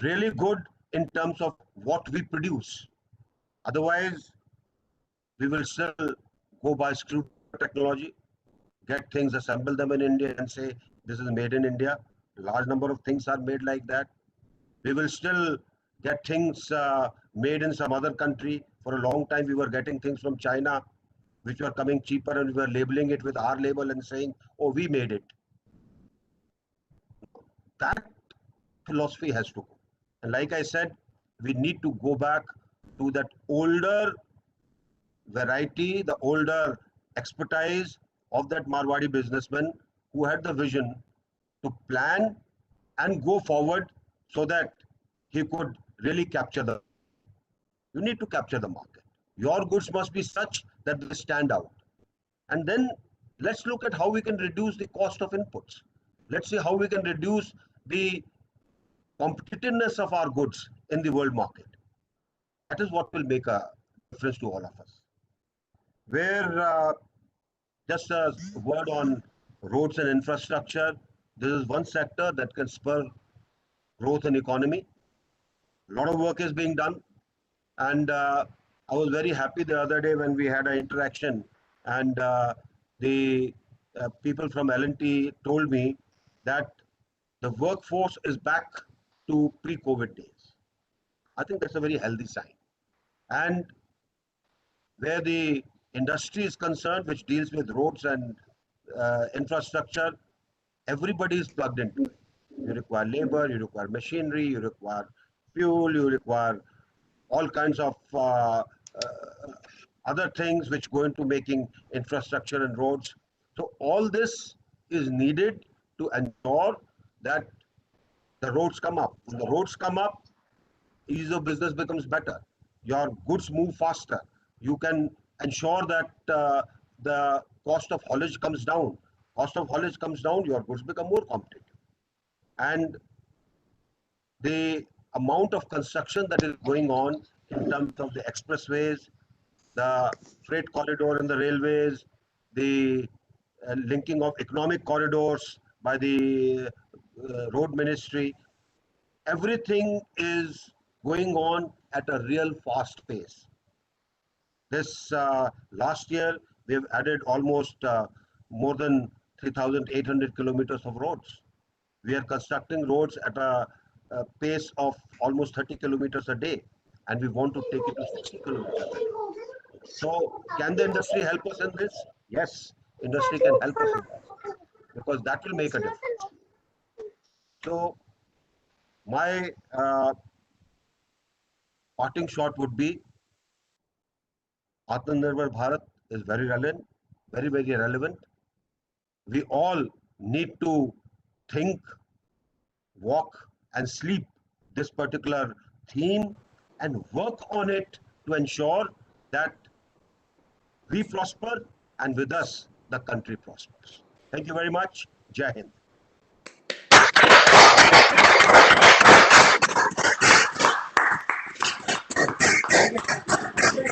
Speaker 8: really good in terms of what we produce. Otherwise, we will still go by screw technology, get things, assemble them in India and say this is made in India. Large number of things are made like that. We will still get things made in some other country. For a long time, we were getting things from China, which were coming cheaper, and we were labeling it with our label and saying, oh, we made it. That philosophy has to go. And like I said, we need to go back to that older variety, the older expertise of that Marwadi businessman who had the vision to plan and go forward so that he could really capture the. You need to capture the market. Your goods must be such that they stand out. And then let's look at how we can reduce the cost of inputs. Let's see how we can reduce the competitiveness of our goods in the world market. That is what will make a difference to all of us. Where just a word on roads and infrastructure, this is one sector that can spur growth and economy. A lot of work is being done. And I was very happy the other day when we had an interaction and the people from L&T told me that the workforce is back to pre-COVID days. I think that's a very healthy sign. And where the industry is concerned, which deals with roads and infrastructure, everybody is plugged into it. You require labor, you require machinery, you require fuel, you require all kinds of other things which go into making infrastructure and roads. So all this is needed to ensure that the roads come up. When the roads come up, ease of business becomes better. Your goods move faster. You can ensure that the cost of haulage comes down. Cost of haulage comes down, your goods become more competitive. And the amount of construction that is going on in terms of the expressways, the freight corridor and the railways, the linking of economic corridors by the road ministry, everything is going on at a real fast pace. This last year, we've added almost more than 3,800 kilometers of roads. We are constructing roads at a pace of almost 30 kilometers a day, and we want to take it to 60 kilometers a day. So, can the industry help us in this? Yes, industry can help us in this because that will make a difference. So, my parting shot would be Atmanirbhar Bharat is very relevant, very relevant. We all need to think, walk, and sleep this particular theme and work on it to ensure that we prosper and with us the country prospers. Thank you very much. Jai Hind.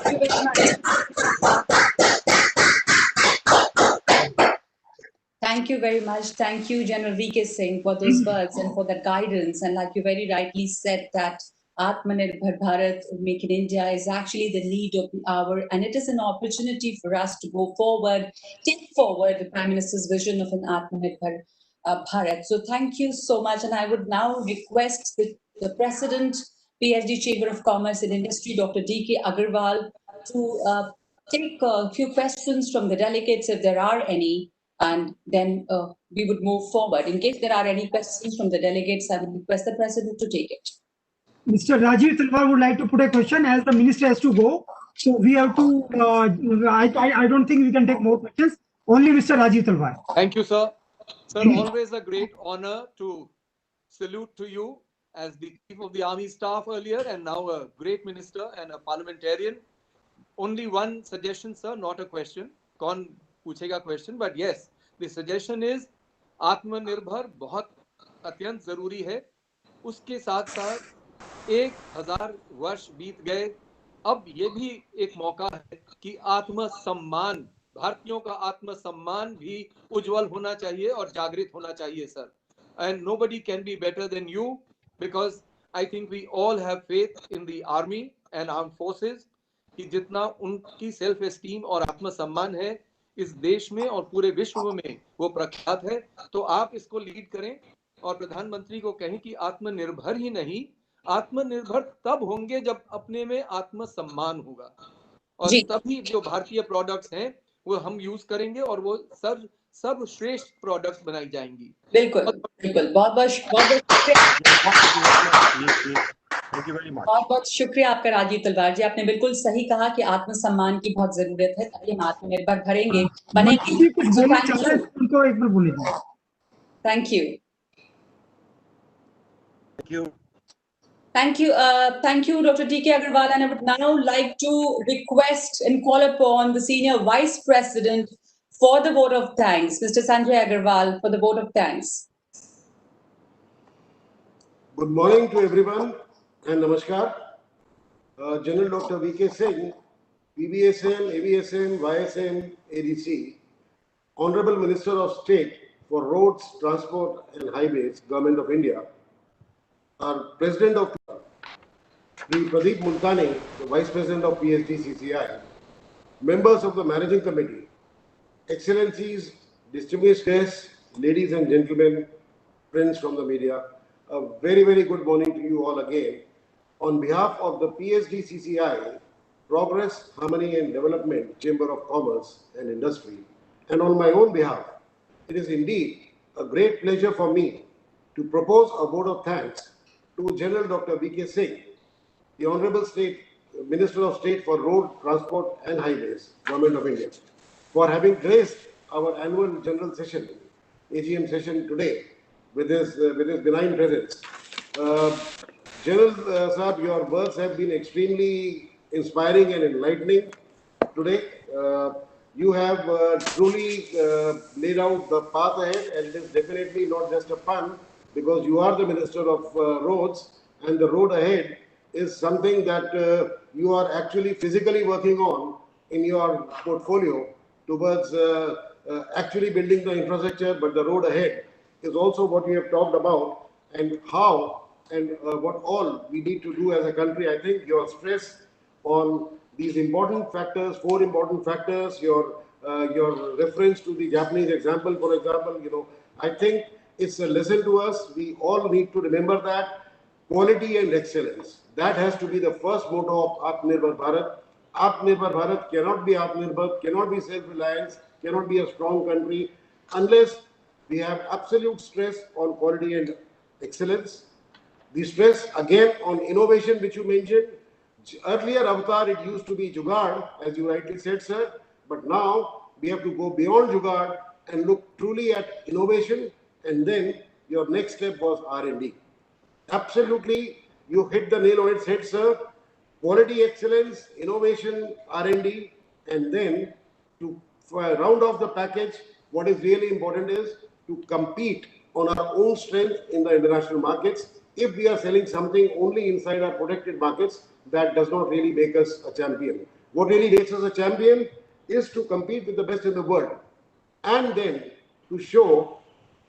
Speaker 5: Thank you very much. Thank you very much. Thank you, General V.K. Singh, for those words and for the guidance. And like you very rightly said, that Atmanirbhar Bharat, Make in India, is actually the need of the hour. And it is an opportunity for us to go forward, take forward the Prime Minister's vision of an Atmanirbhar Bharat. So thank you so much. And I would now request the President, PhD Chamber of Commerce and Industry, Dr. D.K. Agarwal, to take a few questions from the delegates, if there are any, and then we would move forward. In case there are any questions from the delegates, I would request the President to take it.
Speaker 1: Mr. Rajiv Talwar would like to put a question as the minister has to go. So we have to, I don't think we can take more questions. Only Mr. Rajiv Talwar.
Speaker 9: Thank you, sir. Sir, always a great honor to salute to you as the Chief of the Army Staff earlier and now a great minister and a parliamentarian. Only one suggestion, sir, not a question. Kaun पूछेगा question, but yes, the suggestion is आत्मनिर्भर बहुत अत्यंत जरूरी है. उसके साथ साथ 1000 वर्ष बीत गए. अब ये भी एक मौका है कि आत्मसम्मान, भारतीयों का आत्मसम्मान भी उज्जवल होना चाहिए और जागृत होना चाहिए, sir. And nobody can be better than you, because I think we all have faith in the army and armed forces कि जितना उनकी सेल्फ एस्टीम और आत्मसम्मान है इस देश में और पूरे विश्व में वो प्रख्यात है. तो आप इसको लीड करें और प्रधानमंत्री को कहें कि आत्मनिर्भर ही नहीं, आत्मनिर्भर तब होंगे जब अपने में आत्मसम्मान होगा, और तभी जो भारतीय प्रोडक्ट्स हैं वो हम यूज करेंगे और वो सर्वश्रेष्ठ प्रोडक्ट्स बनाई जाएंगी.
Speaker 5: बिल्कुल बिल्कुल. बहुत बहुत शुक्रिया आपका राजीव तलवार जी. आपने बिल्कुल सही कहा कि आत्मसम्मान की बहुत जरूरत है, तभी हम आत्मनिर्भर बनेंगे. Thank you. Thank you, Dr. D.K. Agarwal. And I would now like to request and call upon the Senior Vice President for the vote of thanks, Mr. Sanjay Agarwal, for the vote of thanks.
Speaker 7: Good morning to everyone and namaskar. General Dr. V.K. Singh, PBSM, ABSM, YSM, ADC, Honorable Minister of State for Roads, Transport and Highways, Government of India, our President of Sri Pradeep Multani, the Vice President of PHDCCI, members of the Managing Committee, Excellencies, distinguished guests, ladies and gentlemen, friends from the media, a very good morning to you all again. On behalf of the PHDCCI, Progress, Harmony and Development Chamber of Commerce and Industry, and on my own behalf, it is indeed a great pleasure for me to propose a vote of thanks to General Dr. V.K. Singh, the Honorable Minister of State for Road, Transport and Highways, Government of India, for having graced our annual general session, AGM session today with his benign presence. General Saab, your words have been extremely inspiring and enlightening today. You have truly laid out the path ahead, and it is definitely not just a pun, because you are the Minister of Roads, and the road ahead is something that you are actually physically working on in your portfolio towards actually building the infrastructure, but the road ahead is also what you have talked about, and how and what all we need to do as a country. I think your stress on these important factors, 4 important factors, your reference to the Japanese example, for example, I think it's a lesson to us. We all need to remember that quality and excellence. That has to be the first motto of Atmanirbhar Bharat. Atmanirbhar Bharat cannot be Atmanirbhar, cannot be self-reliance, cannot be a strong country unless we have absolute stress on quality and excellence. The stress again on innovation, which you mentioned. Earlier avatar, it used to be Jugaad, as you rightly said, sir. But now we have to go beyond Jugaad and look truly at innovation. And then your next step was R&D. Absolutely, you hit the nail on its head, sir. Quality excellence, innovation, R&D, and then to round off the package, what is really important is to compete on our own strength in the international markets. If we are selling something only inside our protected markets, that does not really make us a champion. What really makes us a champion is to compete with the best in the world, and then to show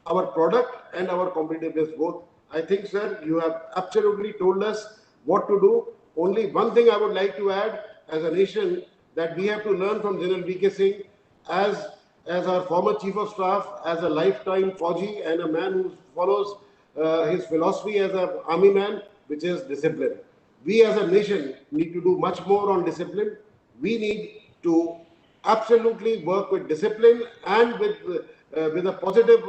Speaker 7: our product and our competitiveness both. I think, sir, you have absolutely told us what to do. Only one thing I would like to add as a nation, that we have to learn from General VK Singh as our former Chief of Staff, as a lifetime Fauji and a man who follows his philosophy as an army man, which is discipline. We as a nation need to do much more on discipline. We need to absolutely work with discipline and with a positive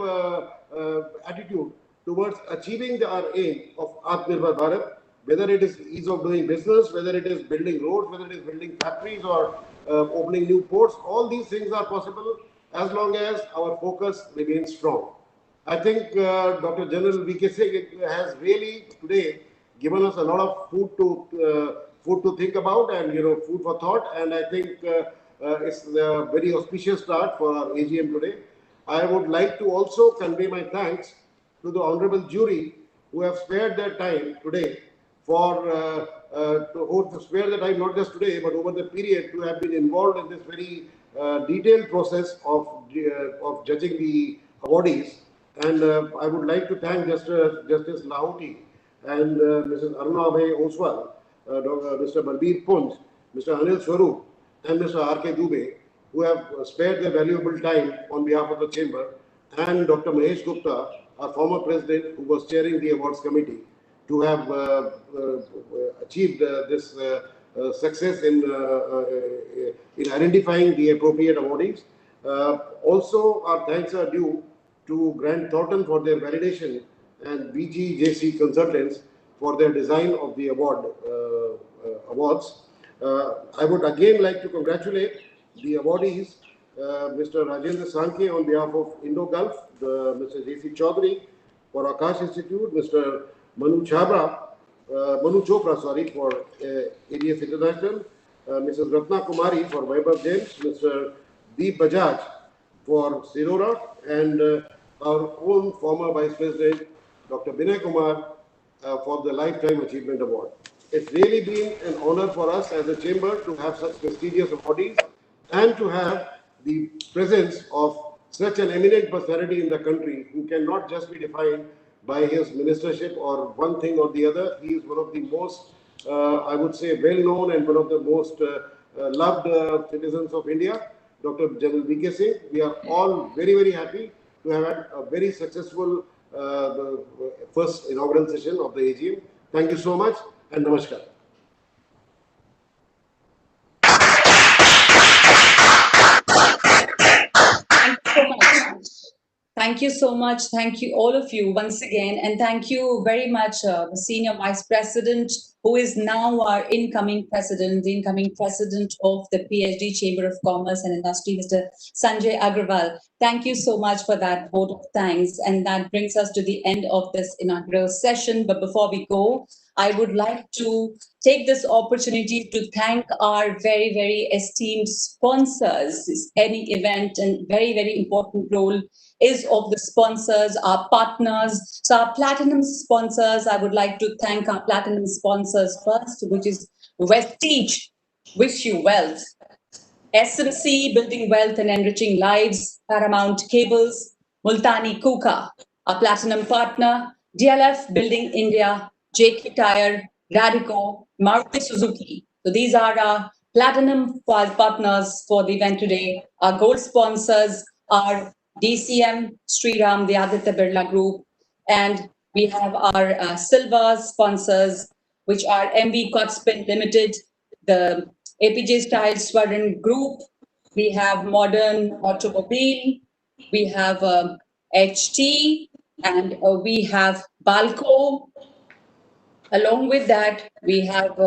Speaker 7: attitude towards achieving our aim of Atmanirbhar Bharat, whether it is ease of doing business, whether it is building roads, whether it is building factories or opening new ports. All these things are possible as long as our focus remains strong. I think Dr. General VK Singh has really today given us a lot of food to think about, and food for thought. And I think it's a very auspicious start for our AGM today. I would like to also convey my thanks to the honorable jury who have spared their time today to spare the time not just today but over the period, to have been involved in this very detailed process of judging the awardees. And I would like to thank Justice Lahoti and Mrs. Aruna Abhay Oswal, Mr. Balbir Punj, Mr. Anil Swarup, and Mr. R.K. Dubey, who have spared their valuable time on behalf of the Chamber, and Dr. Mahesh Gupta, our former President, who was chairing the Awards Committee, to have achieved this success in identifying the appropriate awardees. Also, our thanks are due to Grant Thornton for their validation and BGJC Consultants for their design of the awards. I would again like to congratulate the awardees, Mr. Rajendra Sankhe on behalf of Indo-Gulf, Mr. J.C. Chaudhary for Akash Institute, Mr. Manu Chopra, for ADS International, Mrs. Ratna Kumari for Vaibhav James, Mr. Deep Bajaj for Sirora, and our own former Vice President, Dr. Binay Kumar, for the Lifetime Achievement Award. It's really been an honor for us as a chamber to have such prestigious awardees and to have the presence of such an eminent personality in the country who cannot just be defined by his ministership or one thing or the other. He is one of the most, I would say, well-known and one of the most loved citizens of India, Dr. General VK Singh. We are all very, very happy to have had a very successful first inaugural session of the AGM. Thank you so much, and namaskar.
Speaker 5: Thank you so much. Thank you all of you once again. And thank you very much, the Senior Vice President who is now our incoming president, the incoming president of the PhD Chamber of Commerce and Industry, Mr. Sanjay Agrawal. Thank you so much for that vote of thanks. And that brings us to the end of this inaugural session. But before we go, I would like to take this opportunity to thank our very, very esteemed sponsors. Any event and very, very important role is of the sponsors, our partners. So our platinum sponsors, I would like to thank our platinum sponsors first, which is Vestige, Wish You Wealth, SMC, Building Wealth and Enriching Lives, Paramount Cables, Multani Kuka, our platinum partner, DLF, Building India, JK Tire, Radico, Maruti Suzuki. So these are our platinum partners for the event today. Our gold sponsors are DCM, Sriram, the Aditya Birla Group, and we have our silver sponsors, which are MV Cotspin Limited, the APJ Style Swaran Group, we have Modern Automobile, we have HT, and we have Balco. Along with that, we have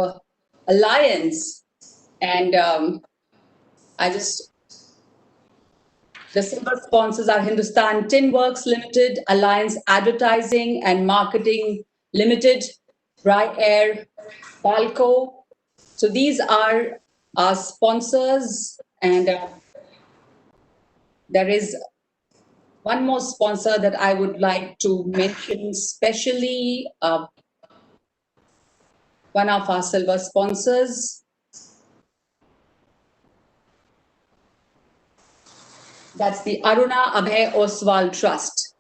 Speaker 5: Alliance, and the silver sponsors are Hindustan Tin Works Limited, Alliance Advertising and Marketing Limited, Dry Air, Balco. So these are our sponsors, and there is one more sponsor that I would like to mention, especially one of our silver sponsors. That's the Aruna Abhay Oswal Trust.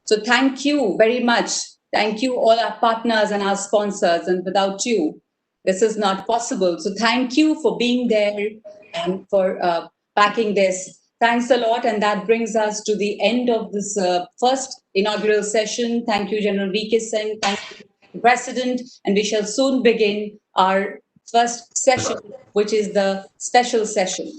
Speaker 5: So thank you very much. Thank you all our partners and our sponsors. And without you, this is not possible. So thank you for being there and for backing this. Thanks a lot. And that brings us to the end of this first inaugural session. Thank you, General V.K. Singh. Thank you, President. And we shall soon begin our first session, which is the special session.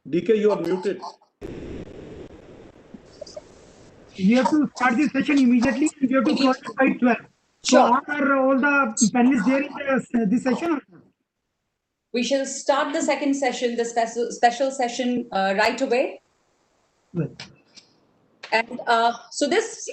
Speaker 4: DK, you are muted.
Speaker 1: We have to start this session immediately and we have to close it by 12. So
Speaker 5: Sure.
Speaker 1: are all the panelists there in this session?
Speaker 5: We shall start the second session, the special session right away.
Speaker 1: Well.
Speaker 5: And so this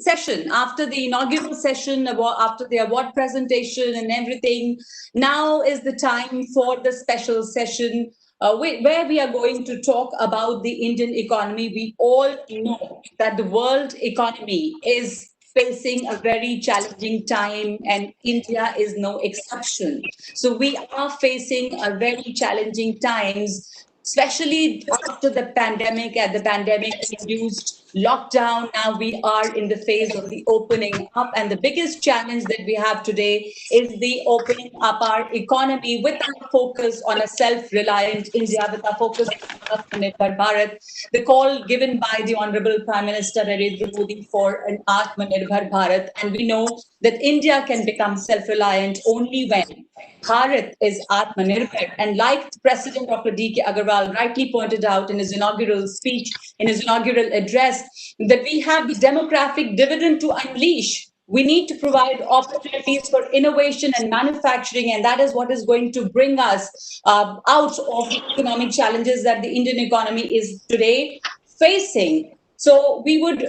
Speaker 5: session, after the inaugural session, after the award presentation and everything, now is the time for the special session where we are going to talk about the Indian economy. We all know that the world economy is facing a very challenging time, and India is no exception. So we are facing a very challenging times, especially after the pandemic and the pandemic-induced lockdown. Now we are in the phase of the opening up, and the biggest challenge that we have today is the opening up our economy with our focus on a self-reliant India, with our focus on Atmanirbhar Bharat. The call given by the Honorable Prime Minister Narendra Modi for an Atmanirbhar Bharat, and we know that India can become self-reliant only when Bharat is Atmanirbhar. And like President Dr. D.K. Agarwal rightly pointed out in his inaugural speech, in his inaugural address, that we have the demographic dividend to unleash. We need to provide opportunities for innovation and manufacturing, and that is what is going to bring us out of the economic challenges that the Indian economy is today facing. So we would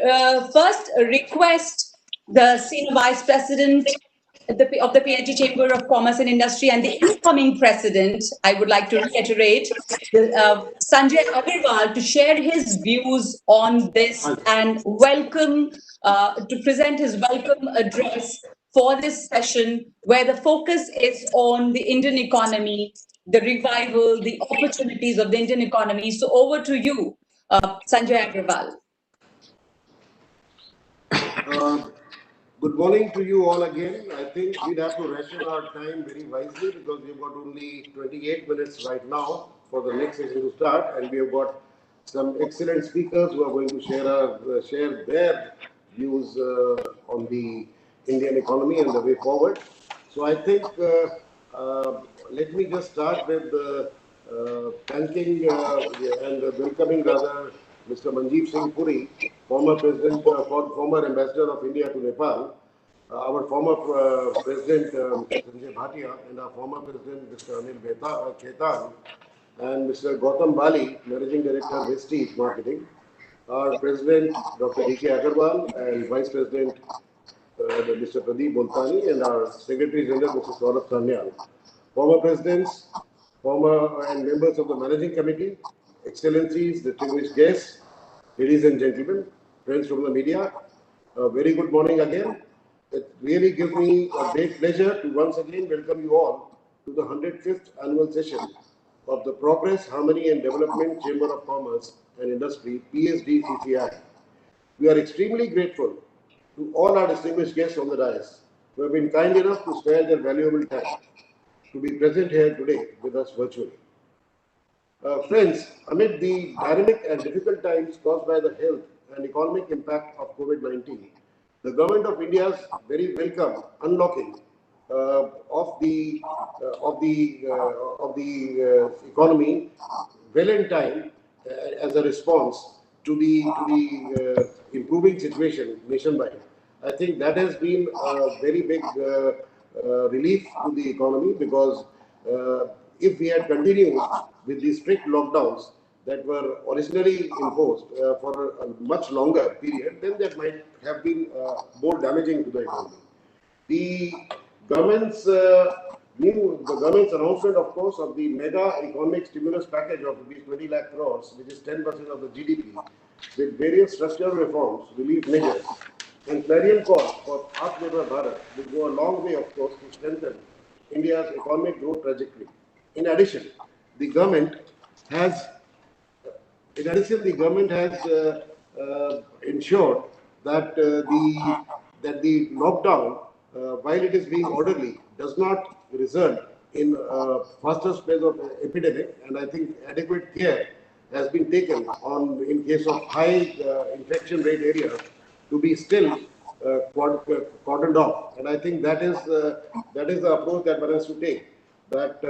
Speaker 5: first request the Senior Vice President of the PHD Chamber of Commerce and Industry and the incoming president, I would like to reiterate, Sanjay Agrawal, to share his views on this and welcome, to present his welcome address for this session, where the focus is on the Indian economy, the revival, the opportunities of the Indian economy. So over to you, Sanjay Agrawal.
Speaker 7: Good morning to you all again. I think we'd have to ration our time very wisely because we've got only 28 minutes right now for the next session to start, and we have got some excellent speakers who are going to share their views on the Indian economy and the way forward. So I think let me just start with thanking and welcoming rather Mr. Manjeev Singh Puri, former president, former ambassador of India to Nepal, our former president Mr. Sanjay Bhatia, and our former president Mr. Anil Khaitan, and Mr. Gautam Bali, managing director Vestige Marketing, our president Dr. D.K. Agarwal, and vice president Mr. Pradeep Multani, and our Secretary General, Mr. Saurabh Sanyal. Former presidents, former and members of the managing committee, excellencies, distinguished guests, ladies and gentlemen, friends from the media, a very good morning again. It really gives me a great pleasure to once again welcome you all to the 105th annual session of the Progress, Harmony and Development Chamber of Commerce and Industry, PHDCCI. We are extremely grateful to all our distinguished guests on the dais who have been kind enough to spare their valuable time to be present here today with us virtually. Friends, amid the dynamic and difficult times caused by the health and economic impact of COVID-19, the Government of India's very welcome unlocking of the economy well in time as a response to the improving situation nationwide. I think that has been a very big relief to the economy, because if we had continued with the strict lockdowns that were originally imposed for a much longer period, then that might have been more damaging to the economy. The government's announcement, of course, of the mega economic stimulus package of 20 lakh crores, which is 10% of the GDP, with various structural reforms, relief measures, and clarion call for Atmanirbhar Bharat will go a long way, of course, to strengthen India's economic growth trajectory. In addition, the government has ensured that the lockdown, while it is being orderly, does not result in faster spread of epidemic, and I think adequate care has been taken in case of high infection rate areas to be still cordoned off, and I think that is the approach that one has to take. That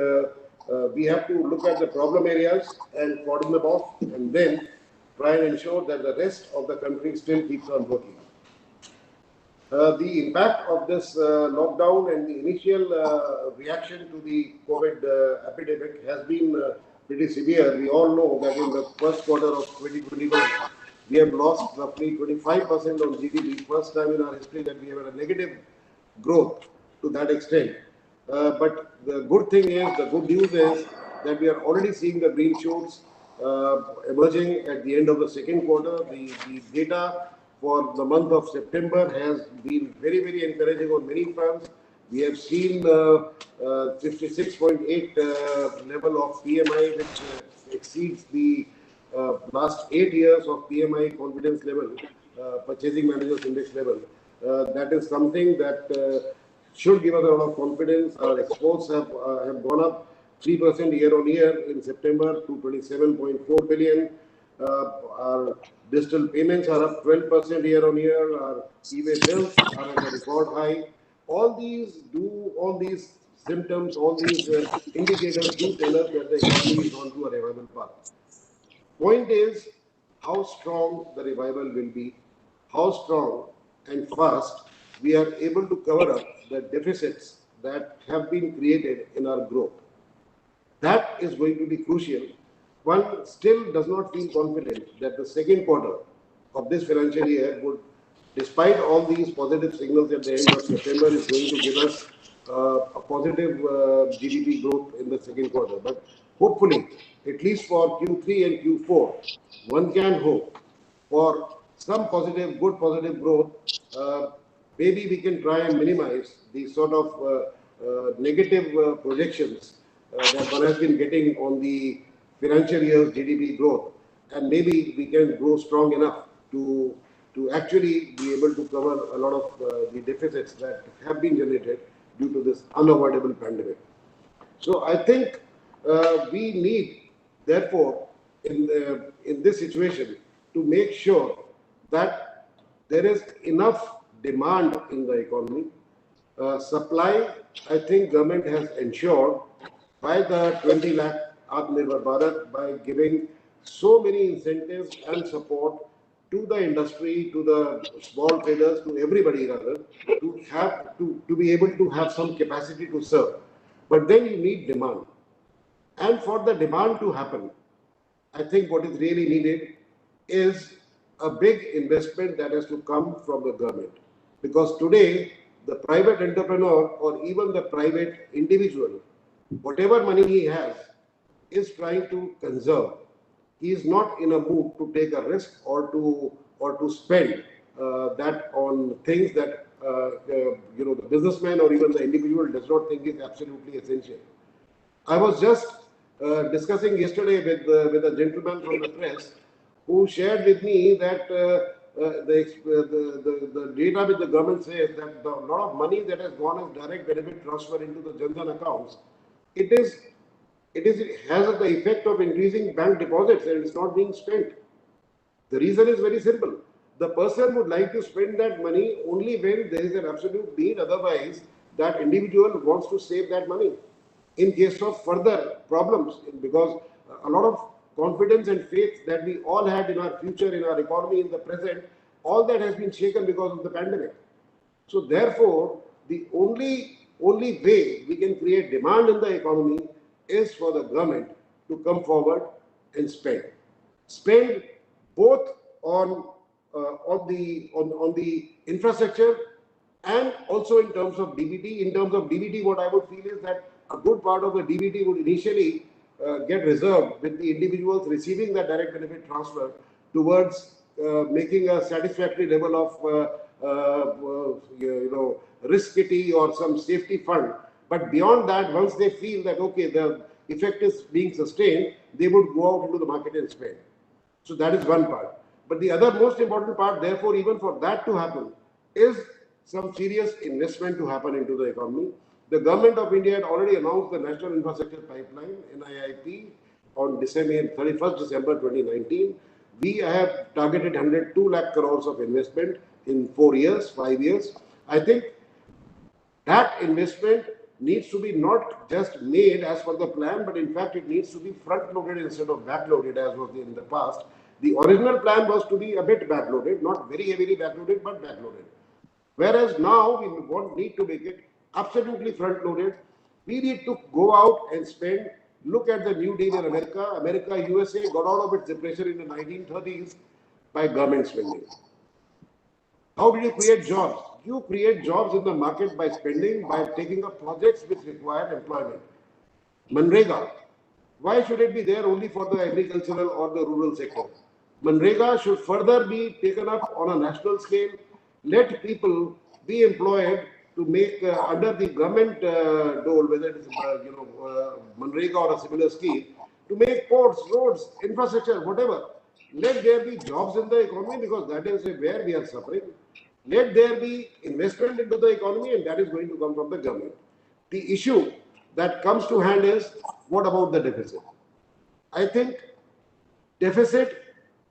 Speaker 7: we have to look at the problem areas and cordon them off, and then try and ensure that the rest of the country still keeps on working. The impact of this lockdown and the initial reaction to the COVID epidemic has been pretty severe. We all know that in the first quarter of 2021, we have lost roughly 25% on GDP, first time in our history that we have a negative growth to that extent. But the good news is that we are already seeing the green shoots emerging at the end of the second quarter. The data for the month of September has been very, very encouraging on many fronts. We have seen 56.8 level of PMI, which exceeds the last 8 years of PMI confidence level, purchasing managers index level. That is something that should give us a lot of confidence. Our exports have gone up 3% year on year in September to 27.4 billion. Our digital payments are up 12% year on year. Our e-way bills are at a record high. All these symptoms, all these indicators do tell us that the economy is on to a revival path. Point is how strong the revival will be, how strong and fast we are able to cover up the deficits that have been created in our growth. That is going to be crucial. One still does not feel confident that the second quarter of this financial year would, despite all these positive signals at the end of September, is going to give us a positive GDP growth in the second quarter. But hopefully, at least for Q3 and Q4, one can hope for some good positive growth. Maybe we can try and minimize the sort of negative projections that one has been getting on the financial year's GDP growth, and maybe we can grow strong enough to actually be able to cover a lot of the deficits that have been generated due to this unavoidable pandemic. So I think we need, therefore, in this situation, to make sure that there is enough demand in the economy, Supply, I think government has ensured by the 20 lakh Atmanirbhar Bharat by giving so many incentives and support to the industry, to the small traders, to everybody rather, to be able to have some capacity to serve. But then you need demand. And for the demand to happen, I think what is really needed is a big investment that has to come from the government. Because today, the private entrepreneur or even the private individual, whatever money he has, is trying to conserve. He is not in a mood to take a risk or to spend that on things that the businessman or even the individual does not think is absolutely essential. I was just discussing yesterday with a gentleman from the press who shared with me that the data with the government says that the lot of money that has gone as direct benefit transfer into the Jan Dhan accounts, it has the effect of increasing bank deposits and it's not being spent. The reason is very simple. The person would like to spend that money only when there is an absolute need. Otherwise, that individual wants to save that money in case of further problems, because a lot of confidence and faith that we all had in our future, in our economy, in the present, all that has been shaken because of the pandemic. So therefore, the only way we can create demand in the economy is for the government to come forward and spend. Spend both on the infrastructure and also in terms of DBT. In terms of DBT, what I would feel is that a good part of the DBT would initially get reserved with the individuals receiving that direct benefit transfer towards making a satisfactory level of risk kitty or some safety fund. But beyond that, once they feel that okay, the effect is being sustained, they would go out into the market and spend. So that is one part. But the other most important part, therefore, even for that to happen, is some serious investment to happen into the economy. The government of India had already announced the National Infrastructure Pipeline, NIIP, on 31st December 2019. We have targeted 102 lakh crores of investment in 4 years, 5 years. I think that investment needs to be not just made as per the plan, but in fact it needs to be front-loaded instead of back-loaded as was in the past. The original plan was to be a bit back-loaded, not very heavily back-loaded, but back-loaded. Whereas now we need to make it absolutely front-loaded. We need to go out and spend. Look at the New Deal in America. USA got out of its depression in the 1930s by government spending. How did you create jobs? You create jobs in the market by spending, by taking up projects which require employment. Manrega. Why should it be there only for the agricultural or the rural sector? Manrega should further be taken up on a national scale. Let people be employed to make under the government dole, whether it is Manrega or a similar scheme, to make ports, roads, infrastructure, whatever. Let there be jobs in the economy because that is where we are suffering. Let there be investment into the economy and that is going to come from the government. The issue that comes to hand is, what about the deficit? I think deficit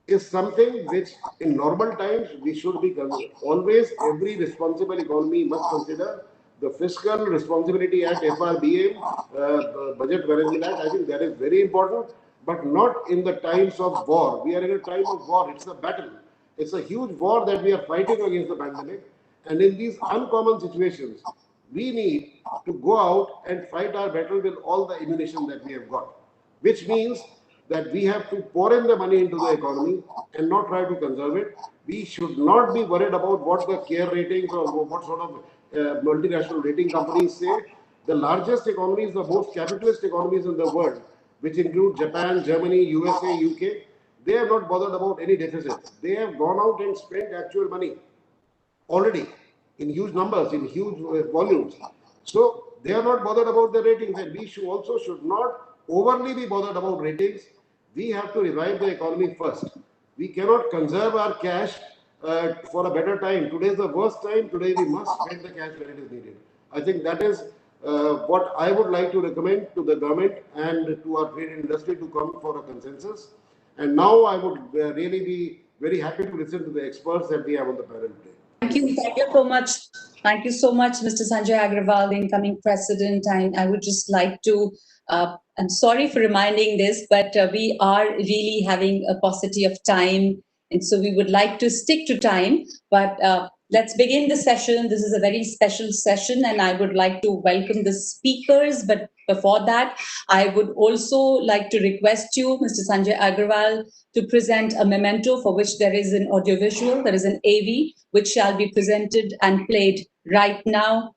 Speaker 7: is something which in normal times we should be always, every responsible economy must consider the Fiscal Responsibility Act, FRBA, Budget Management Act. I think that is very important, but not in the times of war. We are in a time of war. It's a battle. It's a huge war that we are fighting against the pandemic. And in these uncommon situations, we need to go out and fight our battle with all the ammunition that we have got, which means that we have to pour in the money into the economy and not try to conserve it. We should not be worried about what the CARE ratings or what sort of multinational rating companies say. The largest economies, the most capitalist economies in the world, which include Japan, Germany, USA, UK, they have not bothered about any deficits. They have gone out and spent actual money already in huge numbers, in huge volumes. So they are not bothered about the ratings, and we should not overly be bothered about ratings. We have to revive the economy first. We cannot conserve our cash for a better time. Today is the worst time. Today we must spend the cash when it is needed. I think that is what I would like to recommend to the government and to our trade industry to come for a consensus. And now I would really be very happy to listen to the experts that we have on the panel today.
Speaker 5: Thank you so much. Thank you so much, Mr. Sanjay Agrawal, the incoming president. And I would just like to, I'm sorry for reminding this, but we are really having a paucity of time. And so we would like to stick to time. But let's begin the session. This is a very special session, and I would like to welcome the speakers. But before that, I would also like to request you, Mr. Sanjay Agrawal, to present a memento for which there is an audiovisual, there is an AV, which shall be presented and played right now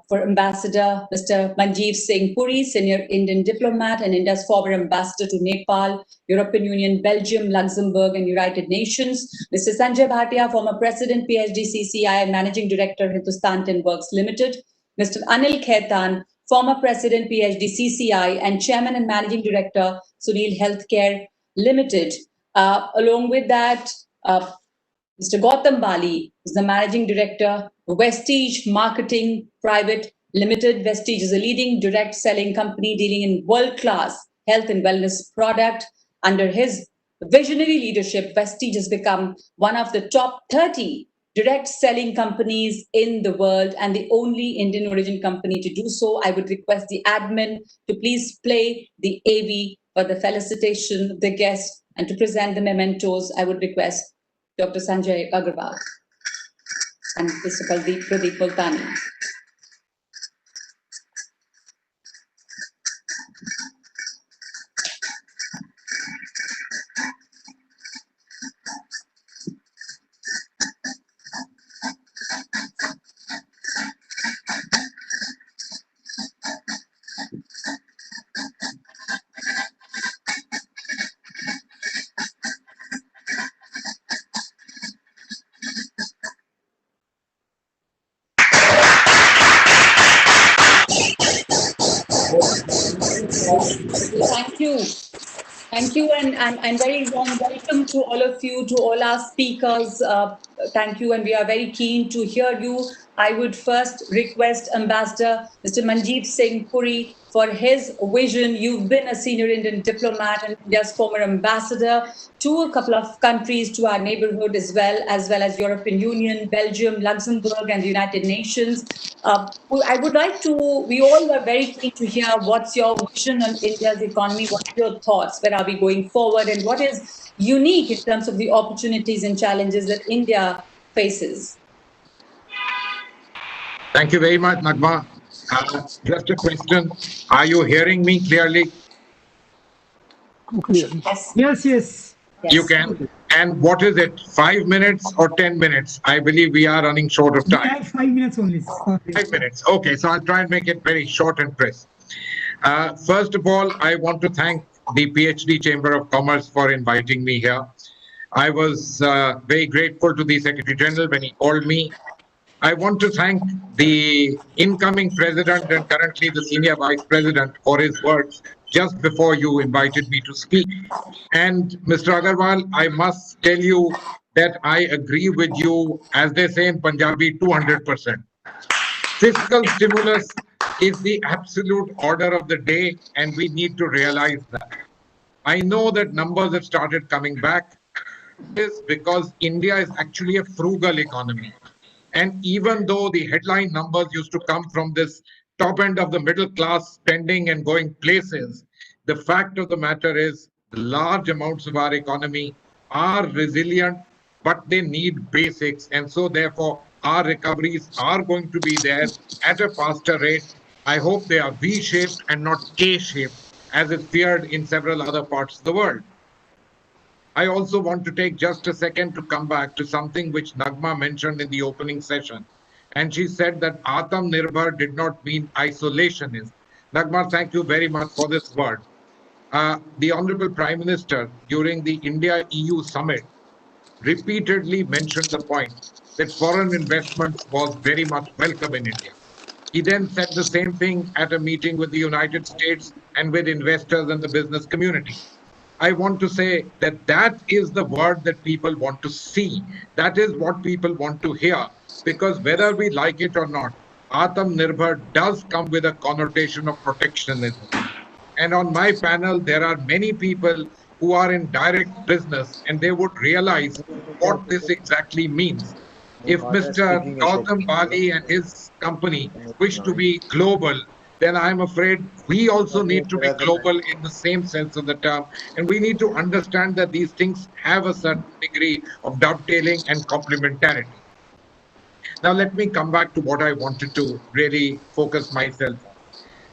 Speaker 5: for Ambassador Mr. Manjeev Singh Puri, Senior Indian Diplomat and India's former Ambassador to Nepal, European Union, Belgium, Luxembourg, and United Nations. Mr. Sanjay Bhatia, former President, PHDCCI, and Managing Director, Hindustan Tin Works Limited. Mr. Anil Khaitan, former President, PHDCCI, and Chairman and Managing Director, Sunil Healthcare Limited. Along with that, Mr. Gautam Bali is the Managing Director, Vestige Marketing Private Limited. Vestige is a leading direct selling company dealing in world-class health and wellness product. Under his visionary leadership, Vestige has become one of the top 30 direct selling companies in the world and the only Indian origin company to do so. I would request the admin to please play the AV for the felicitation of the guests and to present the mementos. I would request Dr. Sanjay Agrawal and Mr. Pradeep Multani. Thank you. Thank you, and very warm welcome to all of you, to all our speakers. Thank you, and we are very keen to hear you. I would first request Ambassador Mr. Manjeev Singh Puri for his vision. You've been a senior Indian diplomat and India's former ambassador to a couple of countries, to our neighborhood as well as European Union, Belgium, Luxembourg, and the United Nations. I would like to, we all are very keen to hear what's your vision on India's economy, what are your thoughts, where are we going forward, and what is unique in terms of the opportunities and challenges that India faces.
Speaker 10: Thank you very much, Nagma. Just a question. Are you hearing me clearly?
Speaker 1: Yes.
Speaker 10: You can. And what is it, 5 minutes or 10 minutes? I believe we are running short of time.
Speaker 1: We have 5 minutes only.
Speaker 10: 5 minutes. Okay, so I'll try and make it very short and crisp. First of all, I want to thank the PhD Chamber of Commerce for inviting me here. I was very grateful to the Secretary General when he called me. I want to thank the incoming president and currently the senior vice president for his words just before you invited me to speak. And Mr. Agarwal, I must tell you that I agree with you, as they say in Punjabi, 200%. Fiscal stimulus is the absolute order of the day, and we need to realize that. I know that numbers have started coming back. This is because India is actually a frugal economy. And even though the headline numbers used to come from this top end of the middle class spending and going places, the fact of the matter is large amounts of our economy are resilient, but they need basics. And so therefore, our recoveries are going to be there at a faster rate. I hope they are V-shaped and not K-shaped, as is feared in several other parts of the world. I also want to take just a second to come back to something which Nagma mentioned in the opening session. And she said that Atam Nirbhar did not mean isolationist. Nagma, thank you very much for this word. The Honorable Prime Minister, during the India-EU summit, repeatedly mentioned the point that foreign investments was very much welcome in India. He then said the same thing at a meeting with the United States and with investors and the business community. I want to say that that is the word that people want to see. That is what people want to hear. Because whether we like it or not, Atam Nirbhar does come with a connotation of protectionism. And on my panel, there are many people who are in direct business and they would realize what this exactly means. If Mr. Gautam Bali and his company wish to be global, then I'm afraid we also need to be global in the same sense of the term. And we need to understand that these things have a certain degree of dovetailing and complementarity. Now, let me come back to what I wanted to really focus myself on.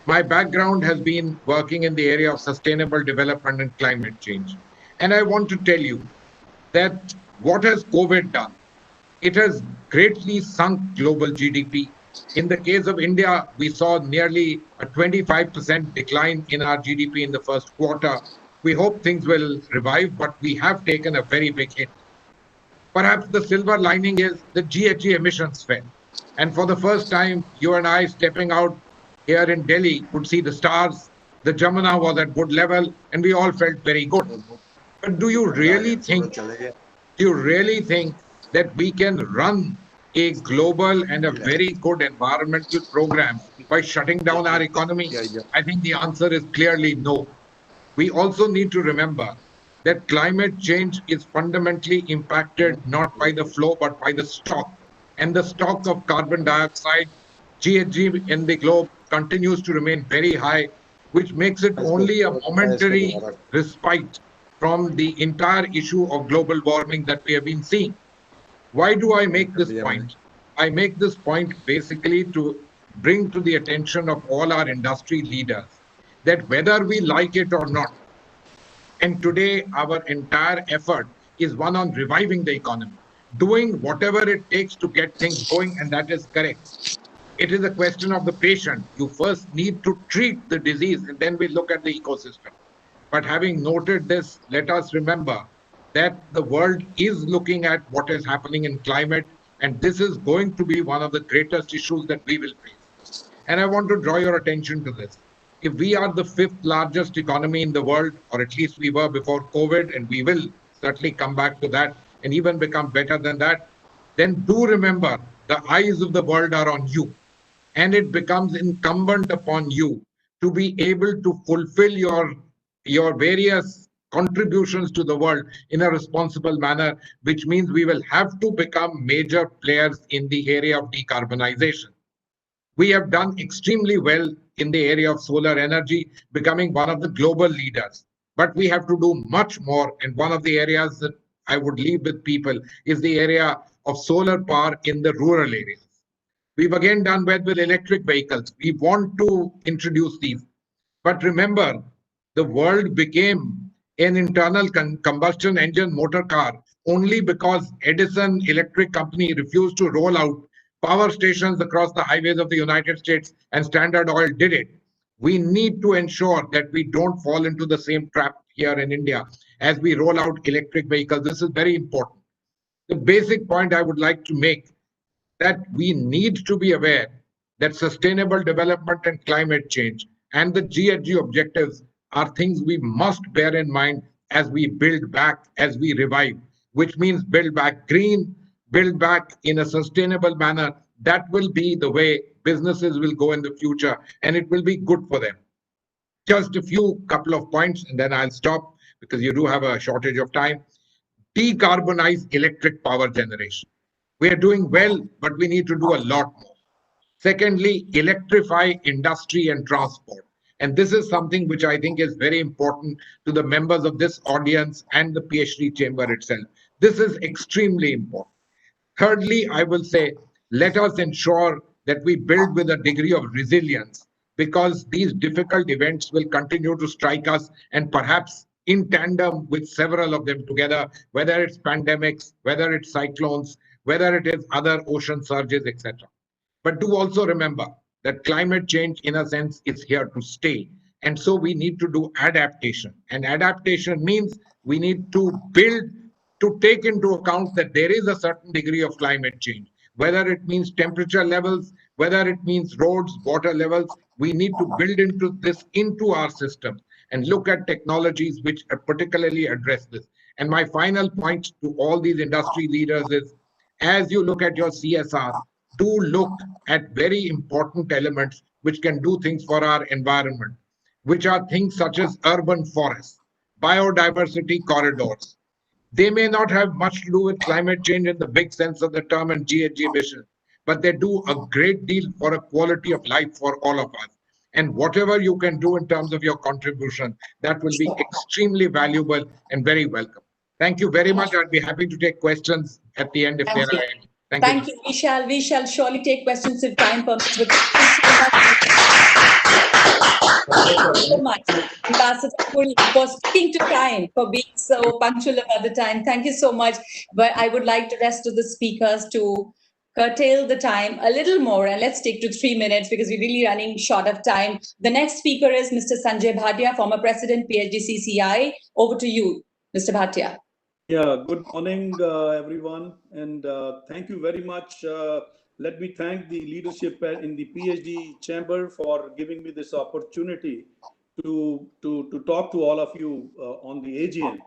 Speaker 10: My background has been working in the area of sustainable development and climate change. And I want to tell you that what has COVID done? It has greatly sunk global GDP. In the case of India, we saw nearly a 25% decline in our GDP in the first quarter. We hope things will revive, but we have taken a very big hit. Perhaps the silver lining is the GHG emissions fell. And for the first time, you and I stepping out here in Delhi could see the stars. The Jamuna was at good level, and we all felt very good. But do you really think that we can run a global and a very good environmental program by shutting down our economy? I think the answer is clearly no. We also need to remember that climate change is fundamentally impacted not by the flow but by the stock. And the stock of carbon dioxide, GHG in the globe continues to remain very high, which makes it only a momentary respite from the entire issue of global warming that we have been seeing. Why do I make this point? I make this point basically to bring to the attention of all our industry leaders that whether we like it or not, and today our entire effort is one on reviving the economy, doing whatever it takes to get things going, and that is correct. It is a question of the patient. You first need to treat the disease, and then we look at the ecosystem. But having noted this, let us remember that the world is looking at what is happening in climate, and this is going to be one of the greatest issues that we will face. And I want to draw your attention to this. If we are the fifth largest economy in the world, or at least we were before COVID, and we will certainly come back to that and even become better than that, then do remember the eyes of the world are on you. And it becomes incumbent upon you to be able to fulfill your various contributions to the world in a responsible manner, which means we will have to become major players in the area of decarbonization. We have done extremely well in the area of solar energy, becoming one of the global leaders. But we have to do much more. And one of the areas that I would leave with people is the area of solar power in the rural areas. We've again done well with electric vehicles. We want to introduce these. But remember, the world became an internal combustion engine motor car only because Edison Electric Company refused to roll out power stations across the highways of the United States, and Standard Oil did it. We need to ensure that we don't fall into the same trap here in India as we roll out electric vehicles. This is very important. The basic point I would like to make that we need to be aware that sustainable development and climate change and the GHG objectives are things we must bear in mind as we build back, as we revive, which means build back green, build back in a sustainable manner. That will be the way businesses will go in the future, and it will be good for them. Just a couple of points, and then I'll stop because you do have a shortage of time. Decarbonize electric power generation. We are doing well, but we need to do a lot more. Secondly, electrify industry and transport. And this is something which I think is very important to the members of this audience and the PhD chamber itself. This is extremely important. Thirdly, I will say, let us ensure that we build with a degree of resilience, because these difficult events will continue to strike us, and perhaps in tandem with several of them together, whether it's pandemics, whether it's cyclones, whether it is other ocean surges, etc. But do also remember that climate change, in a sense, is here to stay. And so we need to do adaptation. And adaptation means we need to build to take into account that there is a certain degree of climate change, whether it means temperature levels, whether it means roads, water levels. We need to build into this into our system and look at technologies which particularly address this. And my final point to all these industry leaders is, as you look at your CSR, do look at very important elements which can do things for our environment, which are things such as urban forests, biodiversity corridors, They may not have much to do with climate change in the big sense of the term and GHG emission, but they do a great deal for a quality of life for all of us. And whatever you can do in terms of your contribution, that will be extremely valuable and very welcome. Thank you very much. I'd be happy to take questions at the end if there are any.
Speaker 5: Thank you. We shall surely take questions if time permits. But thank you so much, Ambassador Puri, for sticking to time, for being so punctual about the time. Thank you so much. But I would like the rest of the speakers to curtail the time a little more, and let's stick to 3 minutes because we're really running short of time. The next speaker is Mr. Sanjay Bhatia, former President, PHDCCI. Over to you, Mr. Bhatia.
Speaker 4: Yeah, good morning, everyone, and thank you very much. Let me thank the leadership in the PhD chamber for giving me this opportunity to talk to all of you on the AGM,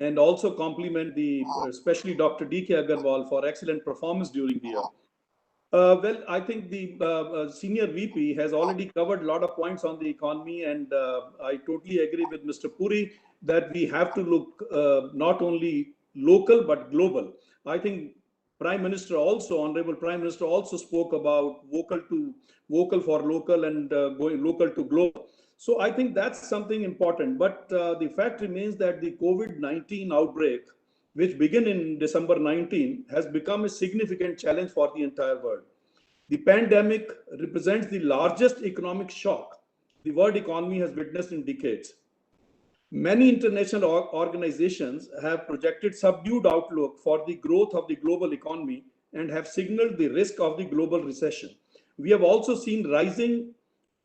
Speaker 4: and also compliment especially Dr. D.K. Agarwal for excellent performance during the year. Well, I think the senior VP has already covered a lot of points on the economy, and I totally agree with Mr. Puri that we have to look not only local but global. I think Prime Minister also, Honorable Prime Minister also spoke about vocal for local and going local to global. So I think that's something important. But the fact remains that the COVID-19 outbreak, which began in December 19, has become a significant challenge for the entire world. The pandemic represents the largest economic shock the world economy has witnessed in decades. Many international organizations have projected subdued outlook for the growth of the global economy and have signaled the risk of the global recession. We have also seen rising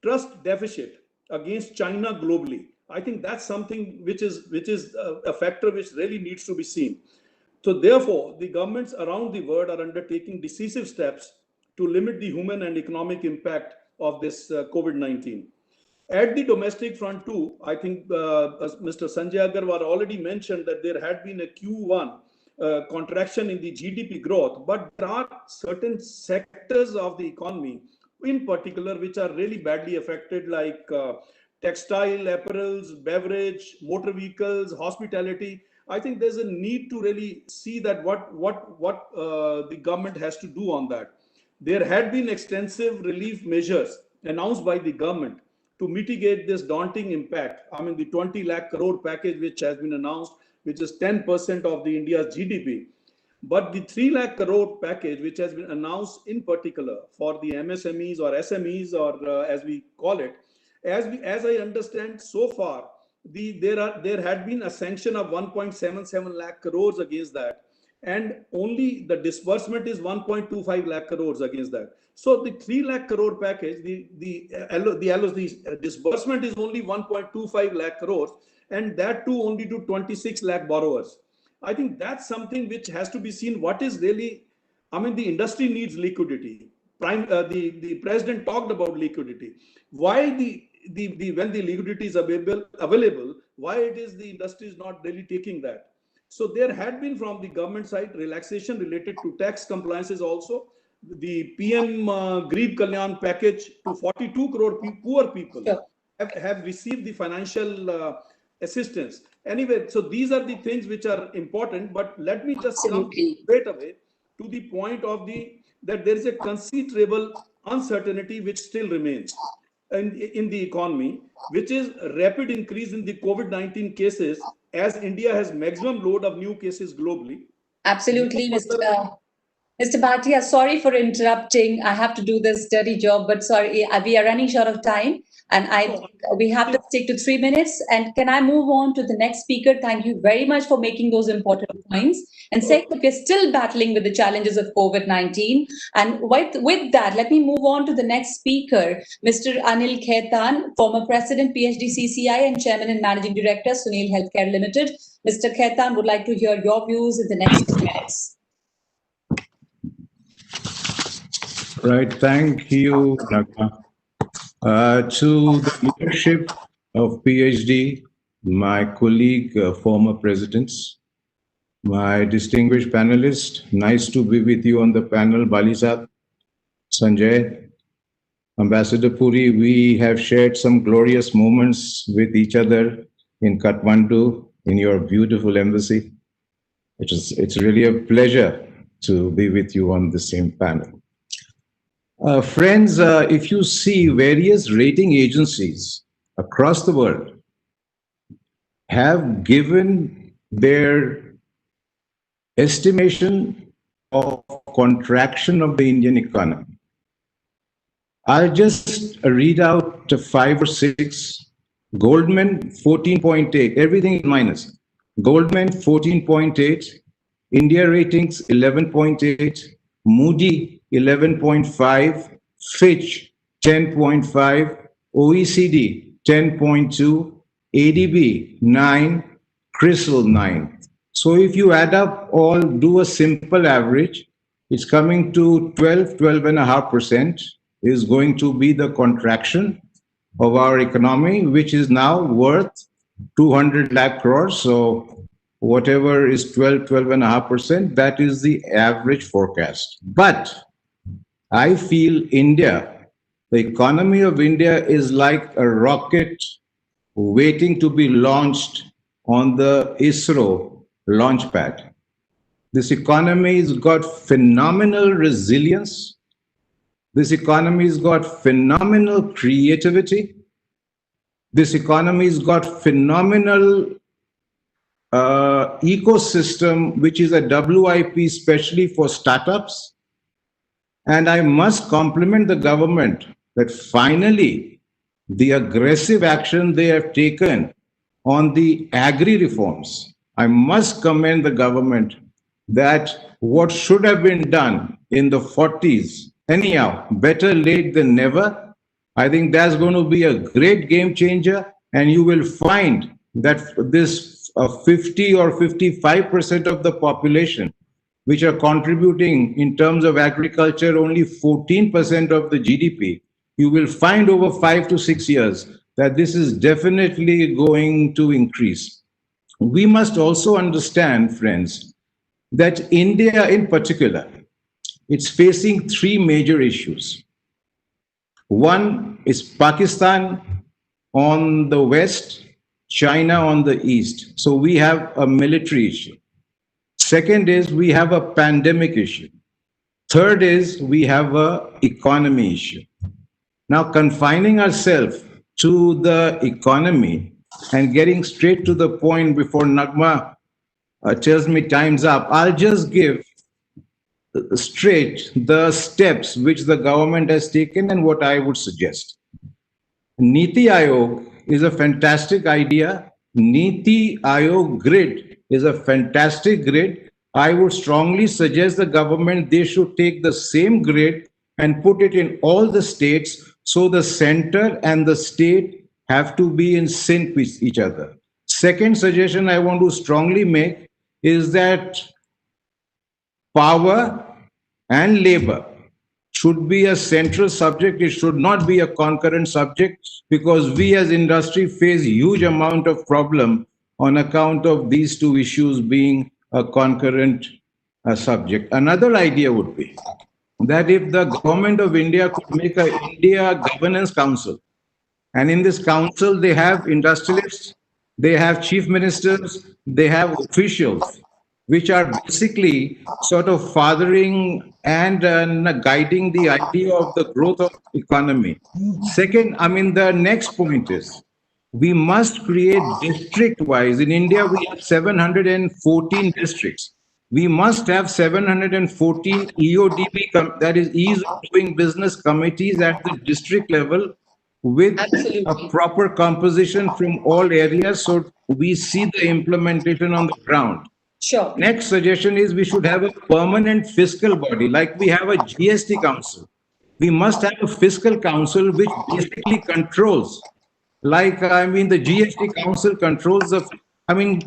Speaker 4: trust deficit against China globally. I think that's something which is a factor which really needs to be seen. So therefore, the governments around the world are undertaking decisive steps to limit the human and economic impact of this COVID-19. At the domestic front too, I think as Mr. Sanjay Agarwal already mentioned that there had been a Q1 contraction in the GDP growth, but there are certain sectors of the economy in particular which are really badly affected, like textile, apparels, beverage, motor vehicles, hospitality. I think there's a need to really see that what the government has to do on that. There had been extensive relief measures announced by the government to mitigate this daunting impact. I mean, the 20 lakh crore package which has been announced, which is 10% of the India's GDP. But the 3 lakh crore package, which has been announced in particular for the MSMEs or SMEs, or as we call it, as I understand so far, there had been a sanction of 1.77 lakh crores against that, and only the disbursement is 1.25 lakh crores against that. So the 3 lakh crore package, the disbursement is only 1.25 lakh crores, and that too only to 26 lakh borrowers. I think that's something which has to be seen. What is really, I mean, the industry needs liquidity. The president talked about liquidity. Why when the liquidity is available, why it is the industry is not really taking that? So there had been from the government side relaxation related to tax compliances also. The PM Garib Kalyan package to 42 crore poor people have received the financial assistance. Anyway, so these are the things which are important, but let me just come straight away to the point of that there is a considerable uncertainty which still remains in the economy, which is rapid increase in the COVID-19 cases as India has maximum load of new cases globally.
Speaker 5: Absolutely, Mr. Bhatia, sorry for interrupting. I have to do this dirty job, but sorry, we are running short of time, and we have to stick to 3 minutes. And can I move on to the next speaker? Thank you very much for making those important points. And second, we're still battling with the challenges of COVID-19. And with that, let me move on to the next speaker, Mr. Anil Khaitan, former President, PHDCCI, and Chairman and Managing Director, Sunil Healthcare Limited. Mr. Khaitan, would like to hear your views in the next 2 minutes.
Speaker 11: Right, thank you, Nagma. To the leadership of PhD, my colleague, former presidents, my distinguished panelists, nice to be with you on the panel, Balisat, Sanjay, Ambassador Puri. We have shared some glorious moments with each other in Kathmandu, in your beautiful embassy. It's really a pleasure to be with you on the same panel. Friends, if you see various rating agencies across the world have given their estimation of contraction of the Indian economy. I'll just read out 5 or 6. Goldman 14.8, everything is minus. Goldman 14.8, India ratings 11.8, Moody 11.5, Fitch 10.5, OECD 10.2, ADB 9, CRISIL 9. So if you add up all, do a simple average, it's coming to 12.5% is going to be the contraction of our economy, which is now worth 200 lakh crores. So whatever is 12.5%, that is the average forecast. But I feel India, the economy of India is like a rocket waiting to be launched on the ISRO launch pad. This economy has got phenomenal resilience. This economy has got phenomenal creativity. This economy has got phenomenal ecosystem, which is a WIP, especially for startups. And I must compliment the government that finally the aggressive action they have taken on the agri reforms. I must commend the government that what should have been done in the 40s, anyhow, better late than never. I think that's going to be a great game changer, and you will find that this 50 or 55% of the population, which are contributing in terms of agriculture only 14% of the GDP, you will find over 5 to 6 years that this is definitely going to increase. We must also understand, friends, that India in particular, it's facing 3 major issues. One is Pakistan on the west, China on the east. So we have a military issue. Second is we have a pandemic issue. Third is we have a economy issue. Now, confining ourselves to the economy and getting straight to the point before Nagma tells me time's up, I'll just give straight the steps which the government has taken and what I would suggest. Niti Aayog is a fantastic idea. Niti Aayog grid is a fantastic grid. I would strongly suggest the government, they should take the same grid and put it in all the states, so the center and the state have to be in sync with each other. Second suggestion I want to strongly make is that power and labor should be a central subject. It should not be a concurrent subject, because we as industry face huge amount of problem on account of these 2 issues being a concurrent subject. Another idea would be that if the government of India could make an India Governance Council, and in this council they have industrialists, they have chief ministers, they have officials, which are basically sort of fathering and guiding the idea of the growth of economy. Second, the next point is, we must create district-wise. In India, we have 714 districts. We must have 714 EODB, that is ease of doing business committees at the district level, with a proper composition from all areas, so we see the implementation on the ground.
Speaker 5: Sure.
Speaker 11: Next suggestion is we should have a permanent fiscal body, like we have a GST council. We must have a fiscal council which basically controls, like, the GST council controls the,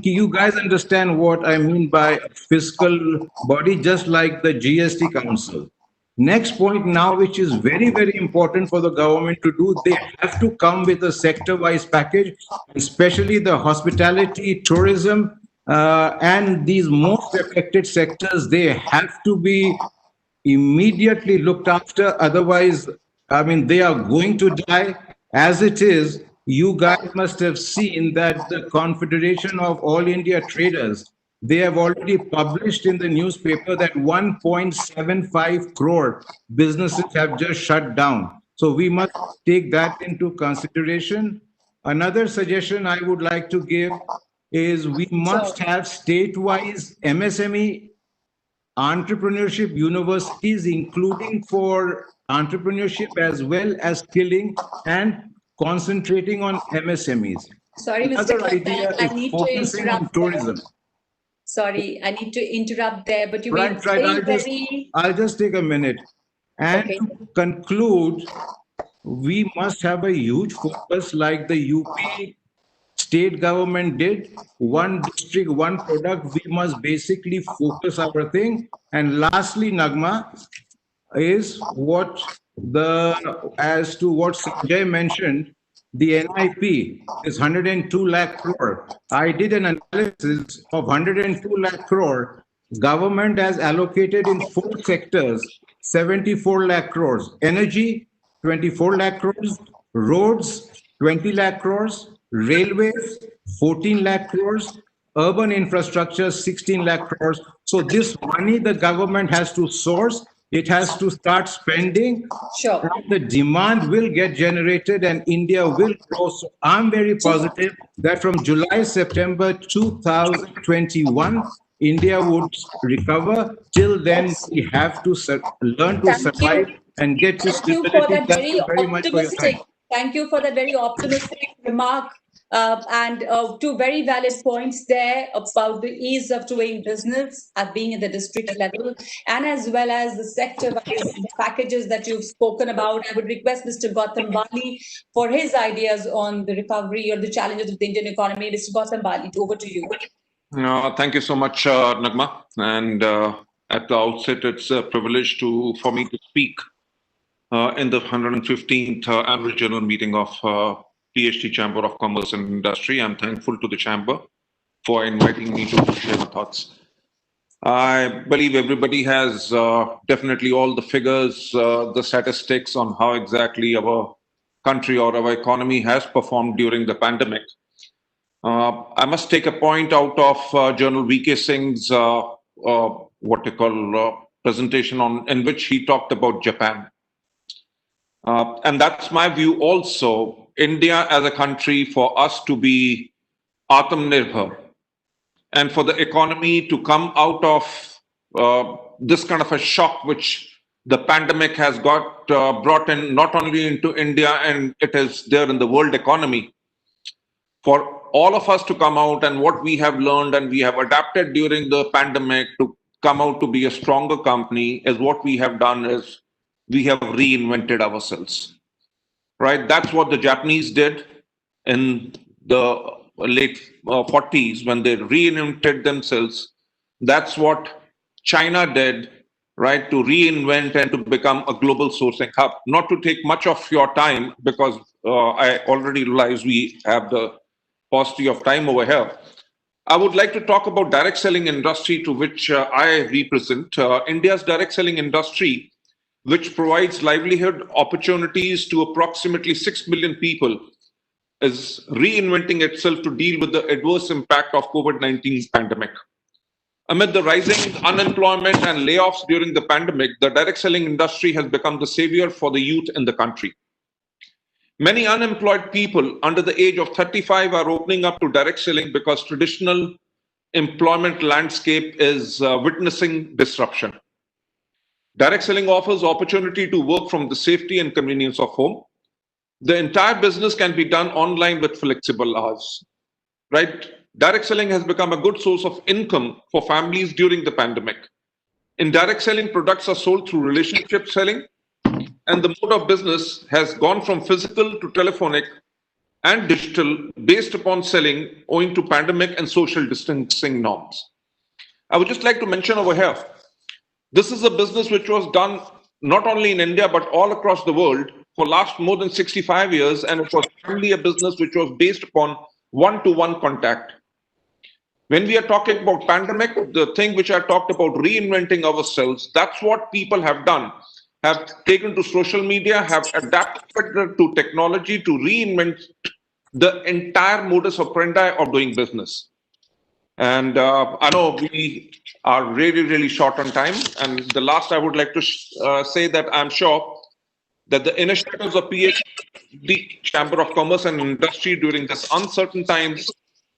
Speaker 11: you guys understand what I mean by a fiscal body, just like the GST council. Next point now, which is very, very important for the government to do, they have to come with a sector-wise package, especially the hospitality, tourism, and these most affected sectors, they have to be immediately looked after. Otherwise, they are going to die. As it is, you guys must have seen that the Confederation of All India Traders They have already published in the newspaper that 1.75 crore businesses have just shut down. So we must take that into consideration. Another suggestion I would like to give is we must have state-wise MSME entrepreneurship universities, including for entrepreneurship as well as skilling and concentrating on MSMEs.
Speaker 5: Sorry, Mr.
Speaker 11: Another
Speaker 5: Khattak,
Speaker 11: idea
Speaker 5: I
Speaker 11: is
Speaker 5: need to
Speaker 11: focusing on
Speaker 5: interrupt there.
Speaker 11: tourism.
Speaker 5: Sorry, I need to interrupt there, but you've been
Speaker 11: Right.
Speaker 5: very.
Speaker 11: I'll just take a minute. And
Speaker 5: Okay.
Speaker 11: to conclude, we must have a huge focus like the UP state government did. One district, one product. We must basically focus our thing. And lastly, Nagma, is what as to what Sanjay mentioned, the NIP is 102 lakh crore. I did an analysis of 102 lakh crore. Government has allocated in 4 sectors 74 lakh crores. Energy, 24 lakh crores. Roads, 20 lakh crores. Railways, 14 lakh crores. Urban infrastructure, 16 lakh crores. So this money the government has to source, it has to start spending.
Speaker 5: Sure.
Speaker 11: And the demand will get generated and India will grow. So I'm very positive that from July, September 2021, India would recover. Till then, we have to learn to
Speaker 5: Thank
Speaker 11: survive
Speaker 5: you.
Speaker 11: and get to
Speaker 5: Thank you for
Speaker 11: stability.
Speaker 5: that
Speaker 11: Thank
Speaker 5: very
Speaker 11: you very much for your time.
Speaker 5: optimistic. Thank you for that very optimistic remark. And two very valid points there about the ease of doing business at being at the district level, and as well as the sector-wise packages that you've spoken about. I would request Mr. Gautam Bali for his ideas on the recovery or the challenges of the Indian economy. Mr. Gautam Bali, over to you.
Speaker 12: Thank you so much, Nagma. And at the outset, it's a privilege for me to speak in the 115th annual general meeting of PHD Chamber of Commerce and Industry. I'm thankful to the Chamber for inviting me to share my thoughts. I believe everybody has definitely all the figures, the statistics on how exactly our country or our economy has performed during the pandemic. I must take a point out of Journal VK Singh's presentation in which he talked about Japan. And that's my view also. India as a country, for us to be Atmanirbhar and for the economy to come out of this kind of a shock which the pandemic has brought in not only into India and it is there in the world economy. For all of us to come out and what we have learned and we have adapted during the pandemic to come out to be a stronger company is what we have done is we have reinvented ourselves, right? That's what the Japanese did in the late 40s when they reinvented themselves. That's what China did, right, to reinvent and to become a global sourcing hub. Not to take much of your time because I already realize we have the paucity of time over here. I would like to talk about direct selling industry to which I represent. India's direct selling industry, which provides livelihood opportunities to approximately 6 million people, is reinventing itself to deal with the adverse impact of COVID-19 pandemic. Amid the rising unemployment and layoffs during the pandemic, the direct selling industry has become the savior for the youth in the country. Many unemployed people under the age of 35 are opening up to direct selling because traditional employment landscape is witnessing disruption. Direct selling offers opportunity to work from the safety and convenience of home. The entire business can be done online with flexible hours, right? Direct selling has become a good source of income for families during the pandemic. In direct selling, products are sold through relationship selling, and the mode of business has gone from physical to telephonic and digital based upon selling owing to pandemic and social distancing norms. I would just like to mention over here, this is a business which was done not only in India, but all across the world for last more than 65 years. And it was only a business which was based upon one-to-one contact. When we are talking about pandemic, the thing which I talked about reinventing ourselves, that's what people have done, have taken to social media, have adapted to technology to reinvent the entire modus operandi of doing business. And I know we are really, really short on time. And the last I would like to say that I'm sure that the initiatives of PHD Chamber of Commerce and Industry during this uncertain times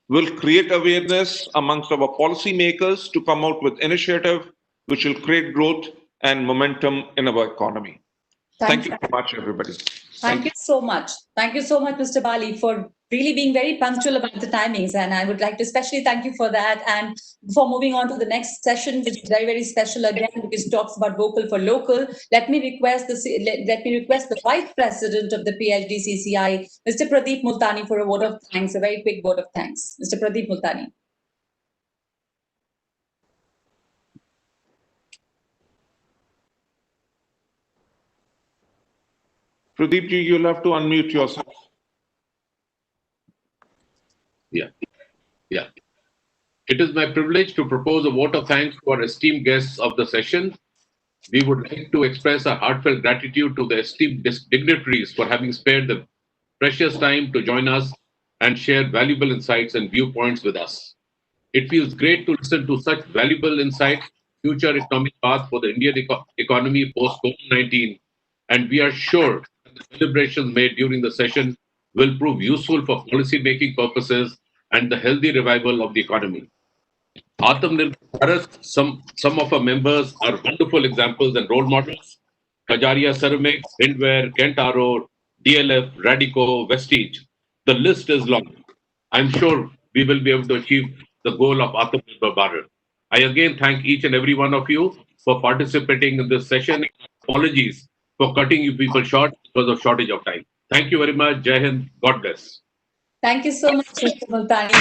Speaker 12: will create awareness amongst our policymakers to come out with initiative which will create growth and momentum in our economy. Thank you very much, everybody.
Speaker 5: Thank you so much. Thank you so much, Mr. Bali, for really being very punctual about the timings. And I would like to especially thank you for that. And before moving on to the next session, which is very, very special again, because it talks about vocal for local, let me request the Vice President of the PHDCCI, Mr. Pradeep Multani, for a vote of thanks, a very quick vote of thanks. Mr. Pradeep Multani.
Speaker 12: Pradeep ji, you'll have to unmute yourself.
Speaker 13: Yeah. It is my privilege to propose a vote of thanks to our esteemed guests of the session. We would like to express our heartfelt gratitude to the esteemed dignitaries for having spared the precious time to join us and share valuable insights and viewpoints with us. It feels great to listen to such valuable insights, future economic path for the Indian economy post-COVID-19, and we are sure that the deliberations made during the session will prove useful for policy-making purposes and the healthy revival of the economy. Atmanirbhar Bharat, some of our members are wonderful examples and role models. Kajaria Ceramics, Hindware, Kentaro, DLF, Radico, Vestige. The list is long. I'm sure we will be able to achieve the goal of Atmanirbhar Bharat. I again thank each and every one of you for participating in this session. Apologies for cutting you people short because of shortage of time. Thank you very much. Jai Hind. God bless.
Speaker 5: Thank you so much, Mr. Multani.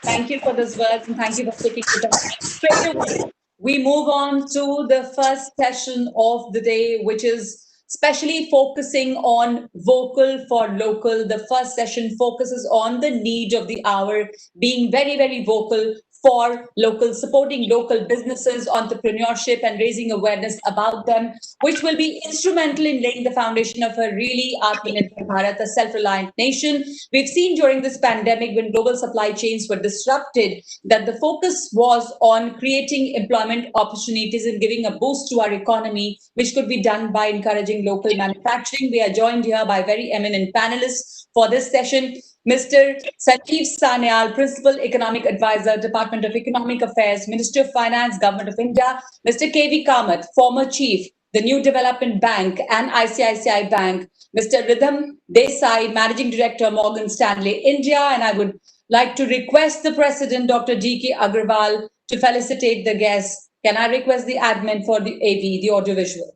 Speaker 5: Thank you for those words and thank you for taking the time. Straight away, we move on to the first session of the day, which is especially focusing on vocal for local. The first session focuses on the need of the hour, being very, very vocal for local, supporting local businesses, entrepreneurship, and raising awareness about them, which will be instrumental in laying the foundation of a really Atmanirbhar Bharat, a self-reliant nation. We've seen during this pandemic, when global supply chains were disrupted, that the focus was on creating employment opportunities and giving a boost to our economy, which could be done by encouraging local manufacturing. We are joined here by very eminent panelists for this session. Mr. Sanjeev Sanyal, Principal Economic Advisor, Department of Economic Affairs, Ministry of Finance, Government of India. Mr. K.V. Kamath, former Chief, the New Development Bank and ICICI Bank. Mr. Ridham Desai, Managing Director, Morgan Stanley, India. And I would like to request the President, Dr. D.K. Agarwal, to felicitate the guests. Can I request the admin for the AV, the audiovisual?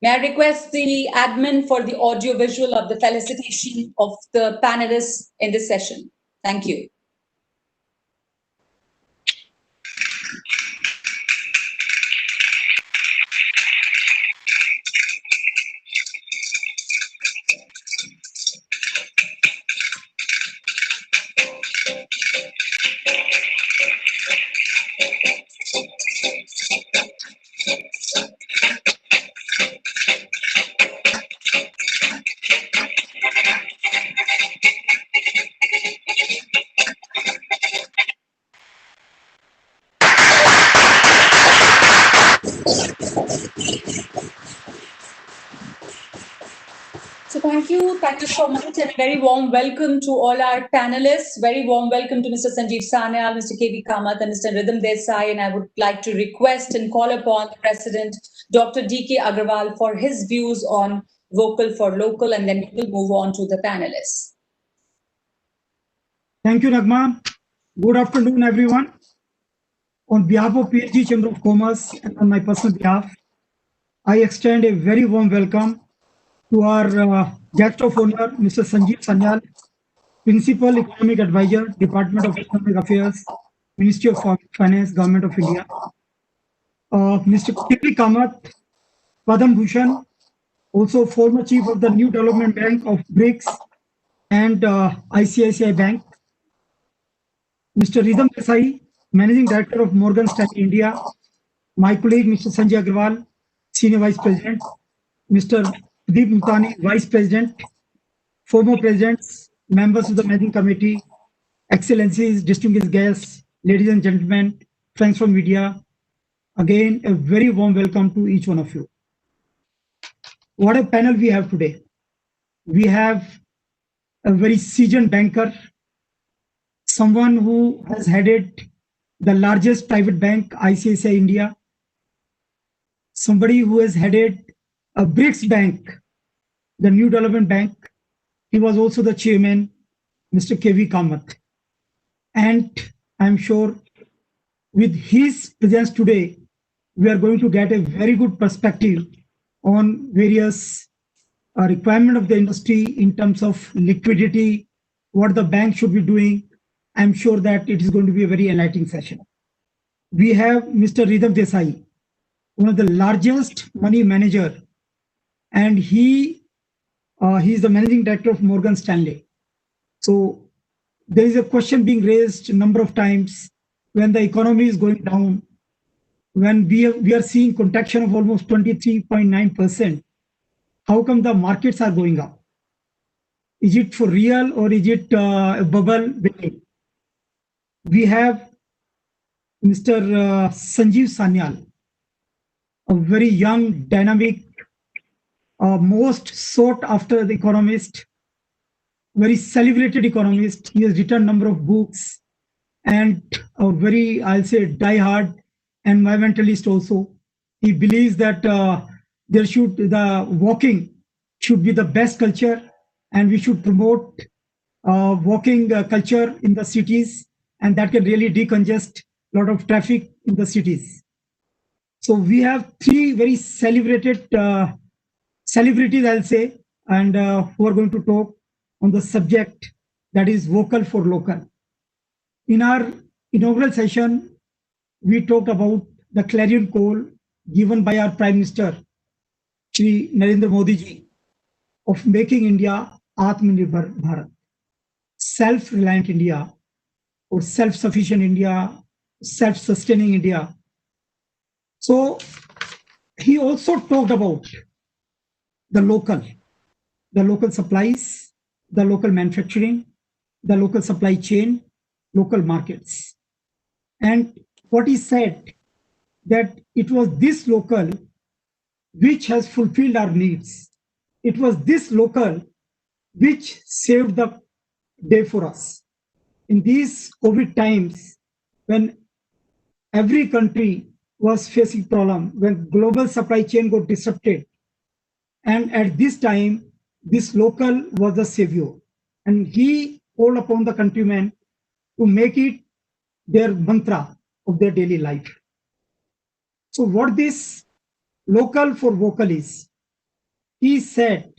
Speaker 5: May I request the admin for the audio visual of the felicitation of the panelists in this session? Thank you. So thank you so much, and a very warm welcome to all our panelists. Very warm welcome to Mr. Sanjeev Sanyal, Mr. K.V. Kamath, and Mr. Ridham Desai. And I would like to request and call upon the President, Dr. D.K. Agarwal, for his views on vocal for local, and then we will move on to the panelists.
Speaker 1: Thank you, Nagma. Good afternoon, everyone. On behalf of PHD Chamber of Commerce and on my personal behalf, I extend a very warm welcome to our guest of honor, Mr. Sanjeev Sanyal, Principal Economic Advisor, Department of Economic Affairs, Ministry of Finance, Government of India. Mr. K.V. Kamath, Padam Bhushan, also former Chief of the New Development Bank of BRICS and ICICI Bank. Mr. Ridham Desai, Managing Director of Morgan Stanley India. my colleague Mr. Sanjay Agrawal, Senior Vice President, Mr. Deep Mutani, Vice President, former presidents, members of the managing committee, excellencies, distinguished guests, ladies and gentlemen, friends from media, again, a very warm welcome to each one of you. What a panel we have today. We have a very seasoned banker, someone who has headed the largest private bank, ICICI India, somebody who has headed a BRICS bank, the New Development Bank. He was also the chairman, Mr. KV Kamath. And I'm sure with his presence today, we are going to get a very good perspective on various requirement of the industry in terms of liquidity, what the bank should be doing. I'm sure that it is going to be a very enlightening session. We have Mr. Ridhav Desai, one of the largest money manager, and he is the managing director of Morgan Stanley. So there is a question being raised a number of times when the economy is going down, when we are seeing contraction of almost 23.9%. How come the markets are going up? Is it for real or is it a bubble building? We have Mr. Sanjeev Sanyal, a very young, dynamic, most sought after the economist, very celebrated economist. He has written a number of books and a very, I'll say, diehard environmentalist also. He believes that the walking should be the best culture, and we should promote walking culture in the cities, and that can really decongest a lot of traffic in the cities. So we have three very celebrated celebrities, I'll say, and who are going to talk on the subject that is vocal for local. In our inaugural session, we talked about the clarion call given by our Prime Minister, Shri Narendra Modi ji, of making India Atmanirbhar Bharat, self-reliant India, or self-sufficient India, self-sustaining India. So he also talked about the local supplies, the local manufacturing, the local supply chain, local markets. And what he said, that it was this local which has fulfilled our needs. It was this local which saved the day for us. In these COVID times, when every country was facing problem, when global supply chain got disrupted, and at this time, this local was the savior. And he called upon the countrymen to make it their mantra of their daily life. So what this local for vocal is, he said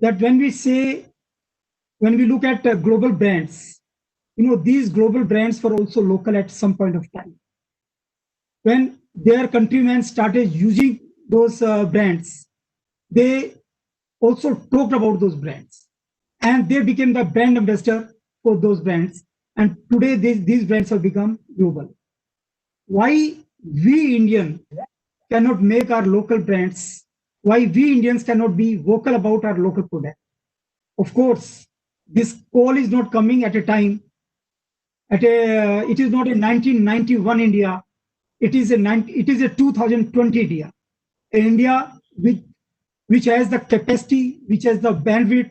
Speaker 1: that when we look at global brands, these global brands were also local at some point of time. When their countrymen started using those brands, they also talked about those brands, and they became the brand ambassador for those brands. And today these brands have become global. Why we Indians cannot make our local brands? Why we Indians cannot be vocal about our local product? Of course, this call is not coming at a time. It is not a 1991 India. It is a 2020 India. An India which has the capacity, which has the bandwidth,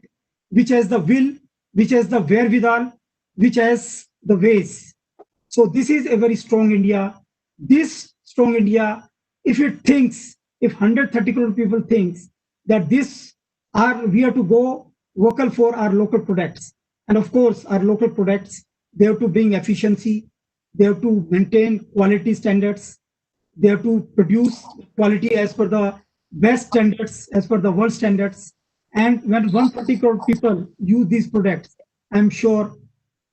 Speaker 1: which has the will, which has the wherewithal, which has the ways. So this is a very strong India. This strong India, if 130 crore people thinks that we have to go vocal for our local products. And of course, our local products, they have to bring efficiency, they have to maintain quality standards, they have to produce quality as per the best standards, as per the world standards. And when 130 crore people use these products, I'm sure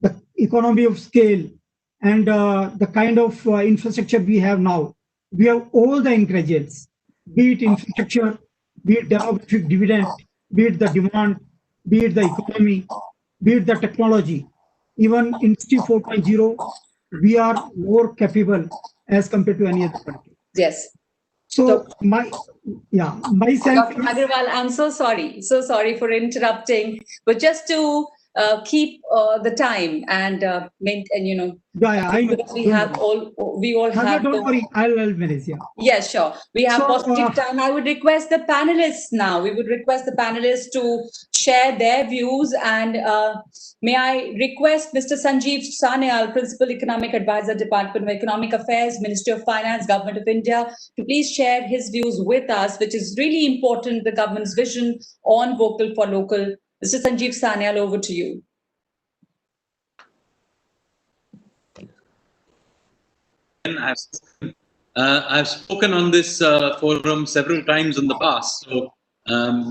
Speaker 1: the economy of scale and the kind of infrastructure we have now, we have all the ingredients, be it infrastructure, be it demographic dividend, be it the demand, be it the economy, be it the technology. Even Industry 4.0, we are more capable as compared to any other country.
Speaker 5: Yes.
Speaker 1: So myself.
Speaker 5: Dr. Agarwal, I'm so sorry for interrupting, but just to keep the time and because we all have.
Speaker 1: Don't worry, I'll manage. Yeah.
Speaker 5: Yes, sure. We have
Speaker 1: So,
Speaker 5: positive time. I would request the panelists now. We would request the panelists to share their views. And may I request Mr. Sanjeev Sanyal, Principal Economic Advisor, Department of Economic Affairs, Ministry of Finance, Government of India, to please share his views with us, which is really important, the government's vision on vocal for local. Mr. Sanjeev Sanyal, over to you.
Speaker 14: I've spoken on this forum several times in the past, so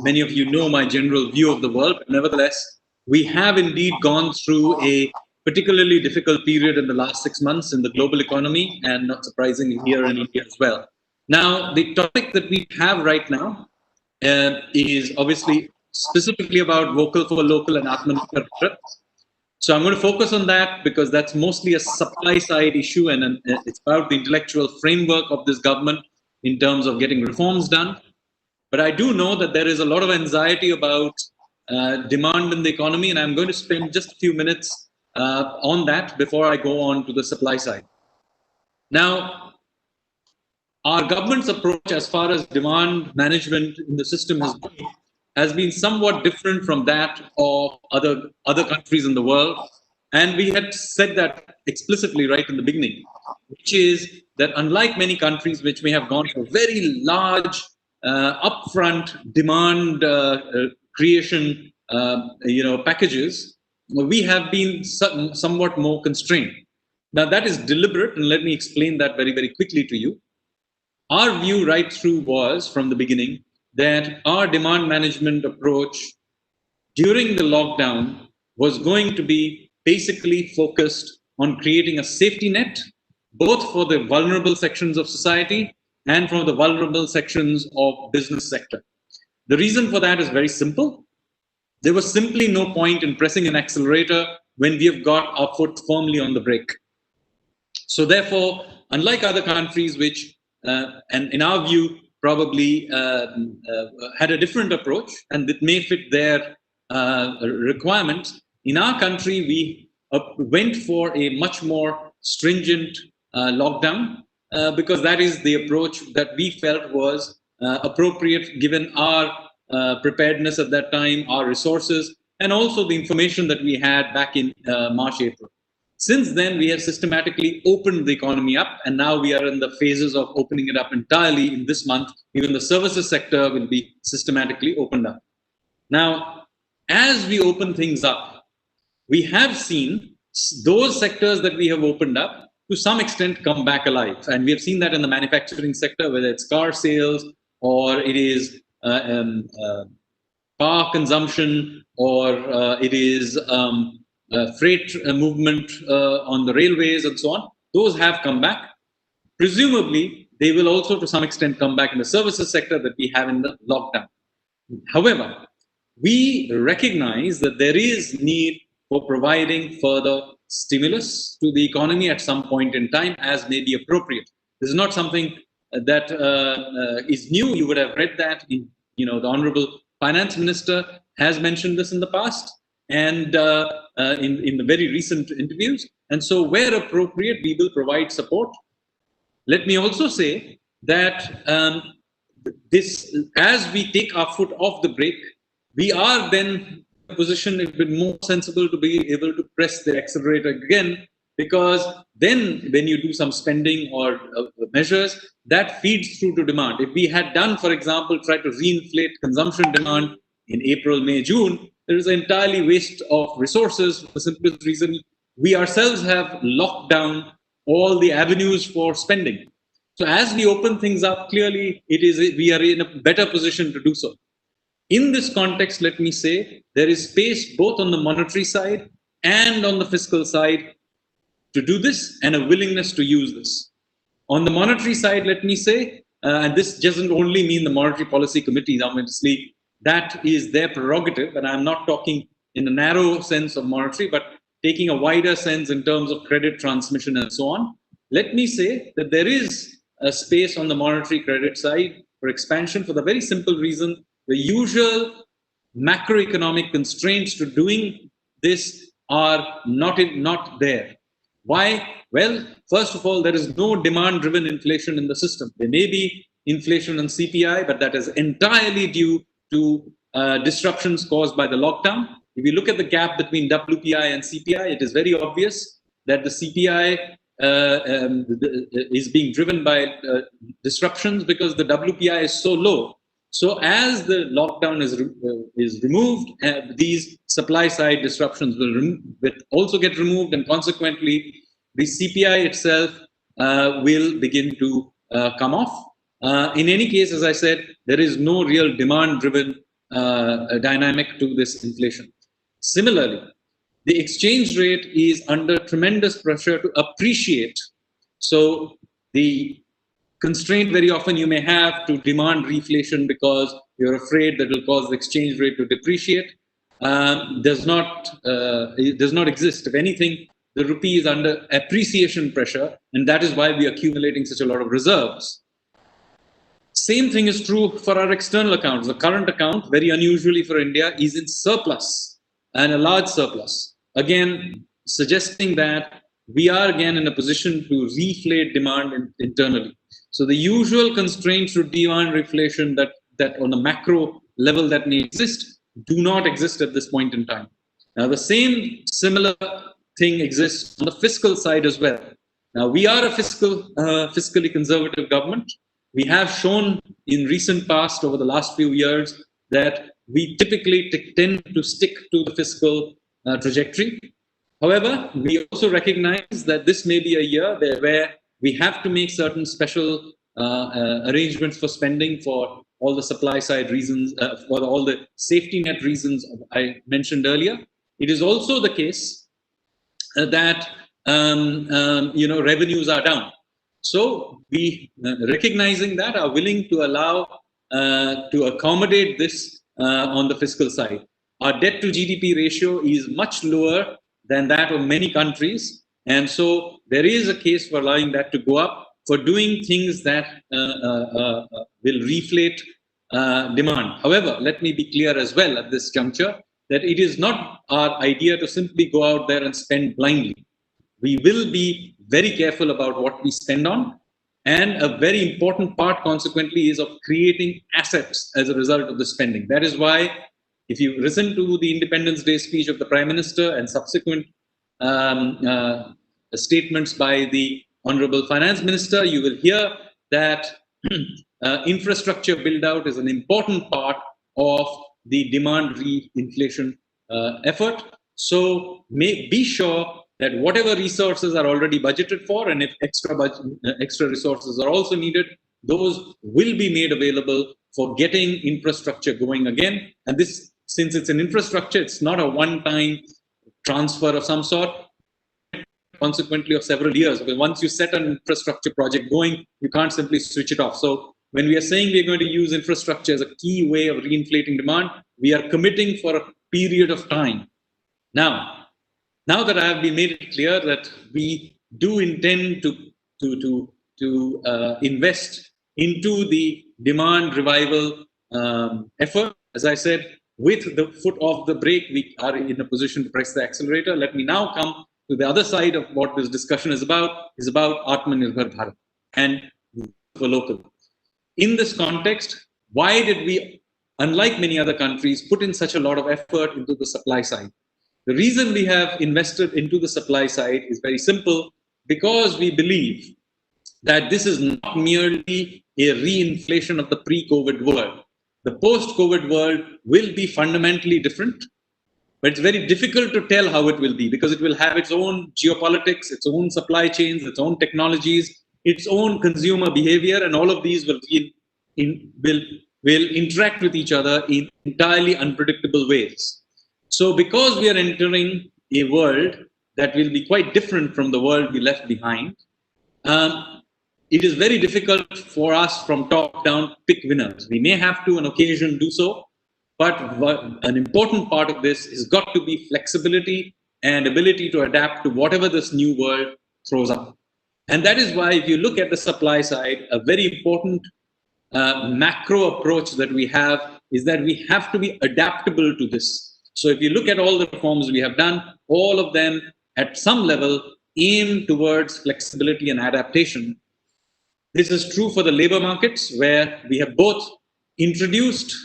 Speaker 14: many of you know my general view of the world. But nevertheless, we have indeed gone through a particularly difficult period in the last 6 months in the global economy, and not surprisingly here in India as well. Now, the topic that we have right now is obviously specifically about vocal for local and Atmanirbhar Bharat. So I'm going to focus on that because that's mostly a supply side issue, and it's about the intellectual framework of this government in terms of getting reforms done. But I do know that there is a lot of anxiety about demand in the economy, and I'm going to spend just a few minutes on that before I go on to the supply side. Now, our government's approach as far as demand management in the system has been somewhat different from that of other countries in the world. And we had said that explicitly right in the beginning, which is that unlike many countries which may have gone for very large upfront demand creation packages, we have been somewhat more constrained. Now that is deliberate, and let me explain that very, very quickly to you. Our view right through was, from the beginning, that our demand management approach during the lockdown was going to be basically focused on creating a safety net, both for the vulnerable sections of society and for the vulnerable sections of business sector. The reason for that is very simple. There was simply no point in pressing an accelerator when we have got our foot firmly on the brake. So therefore, unlike other countries which, and in our view, probably had a different approach, and it may fit their requirements. In our country, we went for a much more stringent lockdown because that is the approach that we felt was appropriate given our preparedness at that time, our resources, and also the information that we had back in March, April. Since then, we have systematically opened the economy up, and now we are in the phases of opening it up entirely in this month. Even the services sector will be systematically opened up. Now, as we open things up, we have seen those sectors that we have opened up to some extent come back alive. And we have seen that in the manufacturing sector, whether it's car sales or it is car consumption or it is freight movement on the railways and so on. Those have come back. Presumably, they will also to some extent come back in the services sector that we have in the lockdown. However, we recognize that there is need for providing further stimulus to the economy at some point in time as may be appropriate. This is not something that is new. You would have read that in, the Honorable Finance Minister has mentioned this in the past and in the very recent interviews. And so where appropriate, we will provide support. Let me also say that as we take our foot off the brake, we are then in a position it would be more sensible to be able to press the accelerator again, because then when you do some spending or measures, that feeds through to demand. If we had done, for example, try to reinflate consumption demand in April, May, June, there is an entirely waste of resources for the simplest reason we ourselves have locked down all the avenues for spending. So as we open things up, clearly we are in a better position to do so. In this context, let me say, there is space both on the monetary side and on the fiscal side to do this and a willingness to use this. On the monetary side, let me say, and this doesn't only mean the Monetary Policy Committee, obviously, that is their prerogative, and I'm not talking in a narrow sense of monetary, but taking a wider sense in terms of credit transmission and so on. Let me say that there is space on the monetary credit side for expansion for the very simple reason the usual macroeconomic constraints to doing this are not there. Why? Well, first of all, there is no demand-driven inflation in the system. There may be inflation on CPI, but that is entirely due to disruptions caused by the lockdown. If you look at the gap between WPI and CPI, it is very obvious that the CPI is being driven by disruptions because the WPI is so low. So as the lockdown is removed, these supply side disruptions will also get removed, and consequently, the CPI itself will begin to come off. In any case, as I said, there is no real demand-driven dynamic to this inflation. Similarly, the exchange rate is under tremendous pressure to appreciate. So the constraint very often you may have to demand reflation because you're afraid that it will cause the exchange rate to depreciate does not exist. If anything, the rupee is under appreciation pressure, and that is why we are accumulating such a lot of reserves. Same thing is true for our external accounts. The current account, very unusually for India, is in surplus, and a large surplus. Again, suggesting that we are again in a position to reflate demand internally. So the usual constraints to demand reflation that on a macro level that may exist do not exist at this point in time. Now the similar thing exists on the fiscal side as well. Now we are a fiscally conservative government. We have shown in recent past over the last few years that we typically tend to stick to the fiscal trajectory. However, we also recognize that this may be a year where we have to make certain special arrangements for spending for all the supply side reasons, for all the safety net reasons I mentioned earlier. It is also the case that revenues are down. So we, recognizing that, are willing to allow to accommodate this on the fiscal side. Our debt to GDP ratio is much lower than that of many countries, and so there is a case for allowing that to go up for doing things that will reflate demand. However, let me be clear as well at this juncture that it is not our idea to simply go out there and spend blindly. We will be very careful about what we spend on, and a very important part consequently is of creating assets as a result of the spending. That is why if you listen to the Independence Day speech of the Prime Minister and subsequent statements by the Honorable Finance Minister, you will hear that infrastructure build-out is an important part of the demand re-inflation effort. So be sure that whatever resources are already budgeted for, and if extra resources are also needed, those will be made available for getting infrastructure going again. And this, since it's an infrastructure, it's not a one-time transfer of some sort, consequently of several years. Because once you set an infrastructure project going, you can't simply switch it off. So when we are saying we're going to use infrastructure as a key way of reinflating demand, we are committing for a period of time. Now that I have been made it clear that we do intend to invest into the demand revival effort, as I said, with the foot off the brake, we are in a position to press the accelerator. Let me now come to the other side of what this discussion is about Atmanirbhar Bharat and for local. In this context, why did we, unlike many other countries, put in such a lot of effort into the supply side? The reason we have invested into the supply side is very simple, because we believe that this is not merely a reinflation of the pre-COVID world. The post-COVID world will be fundamentally different, but it's very difficult to tell how it will be, because it will have its own geopolitics, its own supply chains, its own technologies, its own consumer behavior, and all of these will interact with each other in entirely unpredictable ways. So because we are entering a world that will be quite different from the world we left behind, it is very difficult for us from top down to pick winners. We may have to on occasion do so, but an important part of this has got to be flexibility and ability to adapt to whatever this new world throws up. And that is why, if you look at the supply side, a very important macro approach that we have is that we have to be adaptable to this. So if you look at all the reforms we have done, all of them at some level aim towards flexibility and adaptation. This is true for the labor markets, where we have both introduced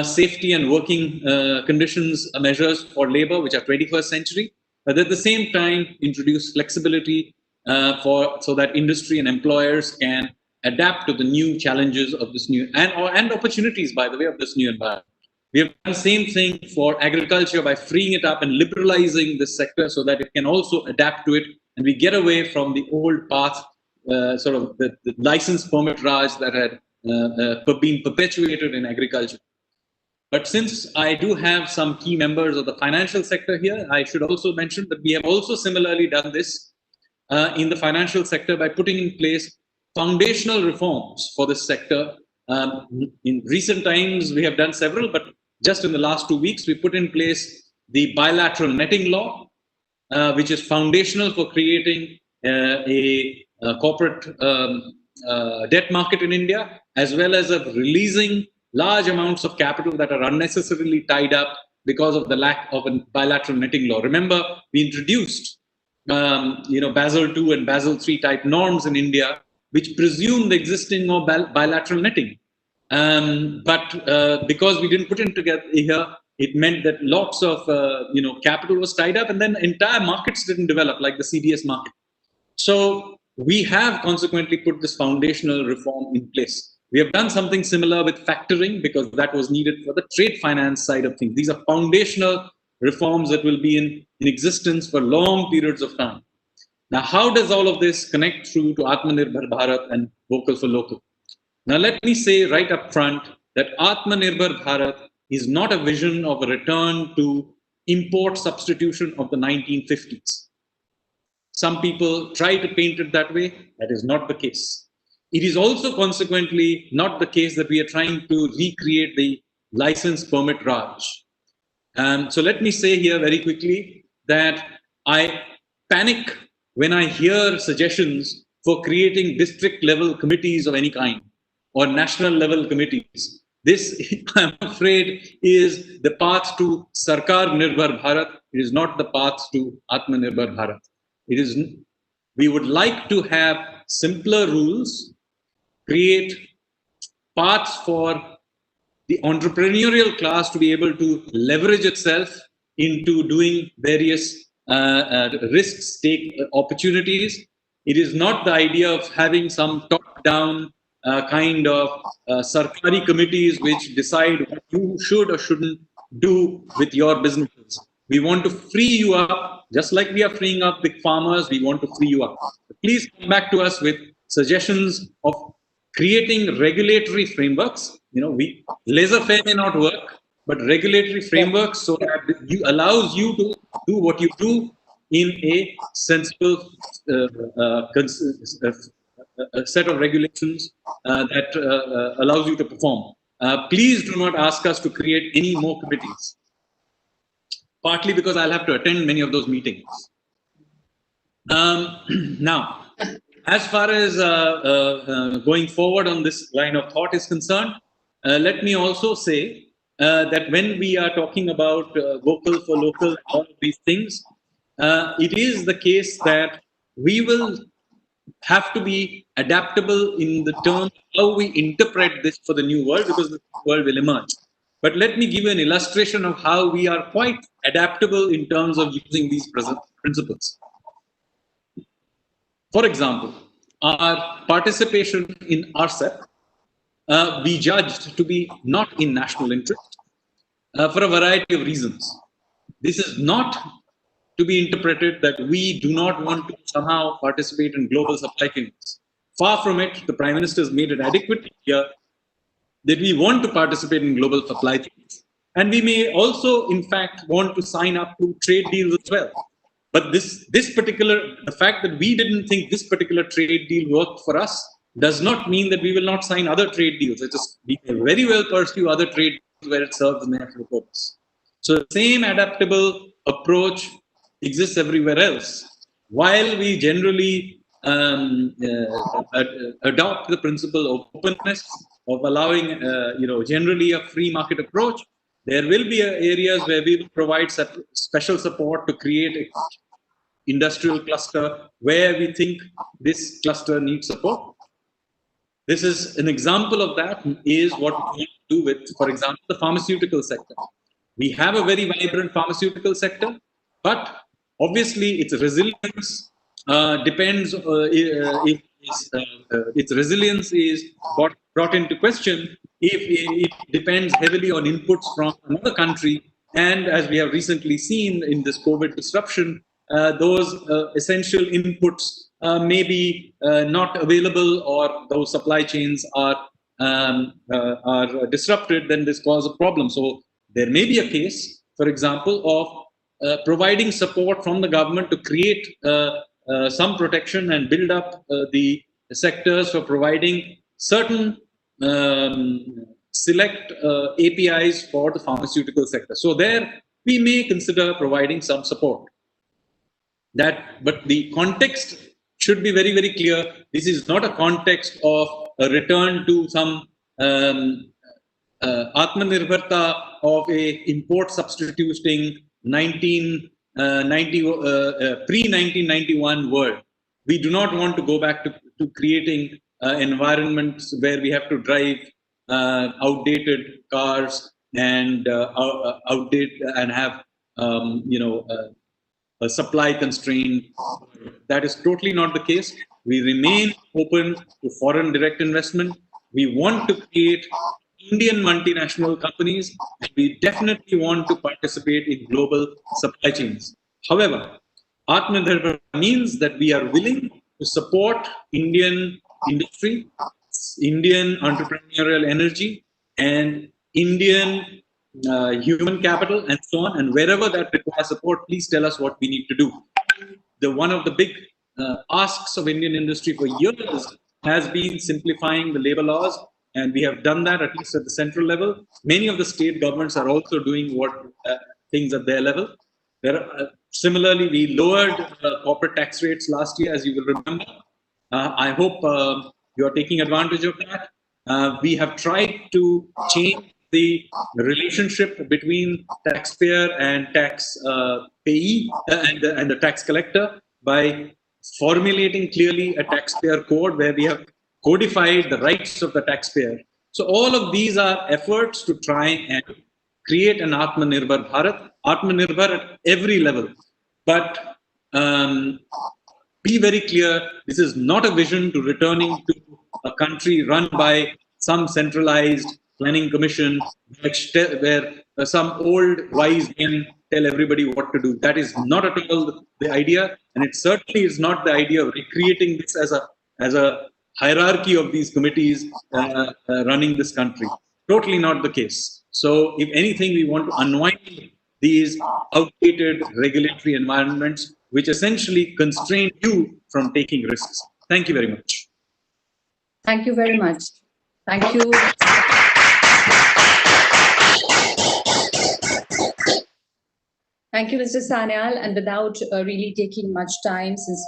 Speaker 14: safety and working conditions measures for labor, which are 21st century, but at the same time introduce flexibility so that industry and employers can adapt to the new challenges of this new and opportunities, by the way, of this new environment. We have done the same thing for agriculture by freeing it up and liberalizing this sector so that it can also adapt to it, and we get away from the old path, sort of the license permit Raj that had been perpetuated in agriculture. But since I do have some key members of the financial sector here, I should also mention that we have also similarly done this in the financial sector by putting in place foundational reforms for this sector. In recent times, we have done several, but just in the last 2 weeks, we put in place the bilateral netting law, which is foundational for creating a corporate debt market in India, as well as of releasing large amounts of capital that are unnecessarily tied up because of the lack of a bilateral netting law. Remember, we introduced Basel II and Basel III type norms in India, which presume the existing of bilateral netting. But because we didn't put it together here, it meant that lots of capital was tied up, and then entire markets didn't develop, like the CDS market. So we have consequently put this foundational reform in place. We have done something similar with factoring, because that was needed for the trade finance side of things. These are foundational reforms that will be in existence for long periods of time. Now, how does all of this connect through to Atmanirbhar Bharat and Vocal for Local? Now, let me say right up front that Atmanirbhar Bharat is not a vision of a return to import substitution of the 1950s. Some people try to paint it that way. That is not the case. It is also consequently not the case that we are trying to recreate the license permit Raj. So let me say here very quickly that I panic when I hear suggestions for creating district level committees of any kind or national level committees. This, I'm afraid, is the path to Sarkar Nirbhar Bharat. It is not the path to Atmanirbhar Bharat. It is, we would like to have simpler rules, create paths for the entrepreneurial class to be able to leverage itself into doing various risks, take opportunities. It is not the idea of having some top-down kind of Sarkari committees which decide what you should or shouldn't do with your businesses. We want to free you up, just like we are freeing up big farmers, we want to free you up. Please come back to us with suggestions of creating regulatory frameworks. Laissez-faire may not work, but regulatory frameworks so that it allows you to do what you do in a sensible set of regulations that allows you to perform. Please do not ask us to create any more committees, partly because I'll have to attend many of those meetings. Now, as far as going forward on this line of thought is concerned, let me also say that when we are talking about vocal for local, all of these things, it is the case that we will have to be adaptable in the terms how we interpret this for the new world, because the world will emerge. But let me give you an illustration of how we are quite adaptable in terms of using these principles. For example, our participation in RCEP, we judged to be not in national interest for a variety of reasons. This is not to be interpreted that we do not want to somehow participate in global supply chains. Far from it, the Prime Minister has made it adequately clear that we want to participate in global supply chains. And we may also, in fact, want to sign up to trade deals as well. But the fact that we didn't think this particular trade deal worked for us does not mean that we will not sign other trade deals. We can very well pursue other trade deals where it serves the national purpose. So the same adaptable approach exists everywhere else. While we generally adopt the principle of openness, of allowing, generally a free market approach. There will be areas where we will provide special support to create a industrial cluster where we think this cluster needs support. This is an example of that is what we want to do with, for example, the pharmaceutical sector. We have a very vibrant pharmaceutical sector, but obviously its resilience depends, its resilience is brought into question if it depends heavily on inputs from another country. And as we have recently seen in this COVID disruption, those essential inputs may be not available, or those supply chains are disrupted, then this causes a problem. So there may be a case, for example, of providing support from the government to create some protection and build up the sectors for providing certain select APIs for the pharmaceutical sector. So there we may consider providing some support. But the context should be very, very clear. This is not a context of a return to some Atmanirbharta of a import substituting pre-1991 world. We do not want to go back to creating environments where we have to drive outdated cars and have a supply constraint. That is totally not the case. We remain open to foreign direct investment. We want to create Indian multinational companies, and we definitely want to participate in global supply chains. However, Atmanirbhar means that we are willing to support Indian industry, Indian entrepreneurial energy, and Indian human capital, and so on. And wherever that requires support, please tell us what we need to do. One of the big asks of Indian industry for years has been simplifying the labor laws, and we have done that at least at the central level. Many of the state governments are also doing things at their level. Similarly, we lowered corporate tax rates last year, as you will remember. I hope you are taking advantage of that. We have tried to change the relationship between taxpayer and tax payee and the tax collector by formulating clearly a taxpayer code where we have codified the rights of the taxpayer. So all of these are efforts to try and create an Atmanirbhar Bharat, Atmanirbhar at every level. But be very clear, this is not a vision to returning to a country run by some centralized planning commission where some old wise men tell everybody what to do. That is not at all the idea, and it certainly is not the idea of recreating this as a hierarchy of these committees running this country. Totally not the case. So if anything, we want to unwind these outdated regulatory environments which essentially constrain you from taking risks. Thank you very much.
Speaker 5: Thank you very much. Thank you. Thank you, Mr. Sanyal. And without really taking much time, since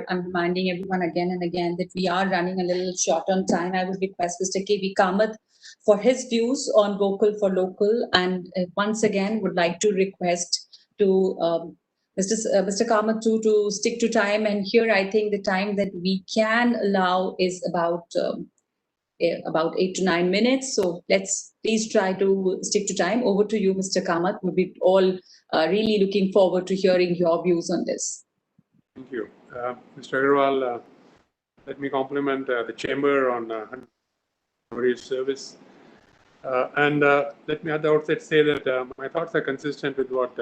Speaker 5: I'm reminding everyone again and again that we are running a little short on time, I would request Mr. K.V. Kamath for his views on vocal for local. And once again, would like to request to Mr. Kamath to stick to time. And here, I think the time that we can allow is about 8 to 9 minutes. So let's please try to stick to time. Over to you, Mr. Kamath. We'll be all really looking forward to hearing your views on this.
Speaker 2: Thank you. Mr. Agarwal, let me compliment the Chamber on its service. And let me at the outset say that my thoughts are consistent with what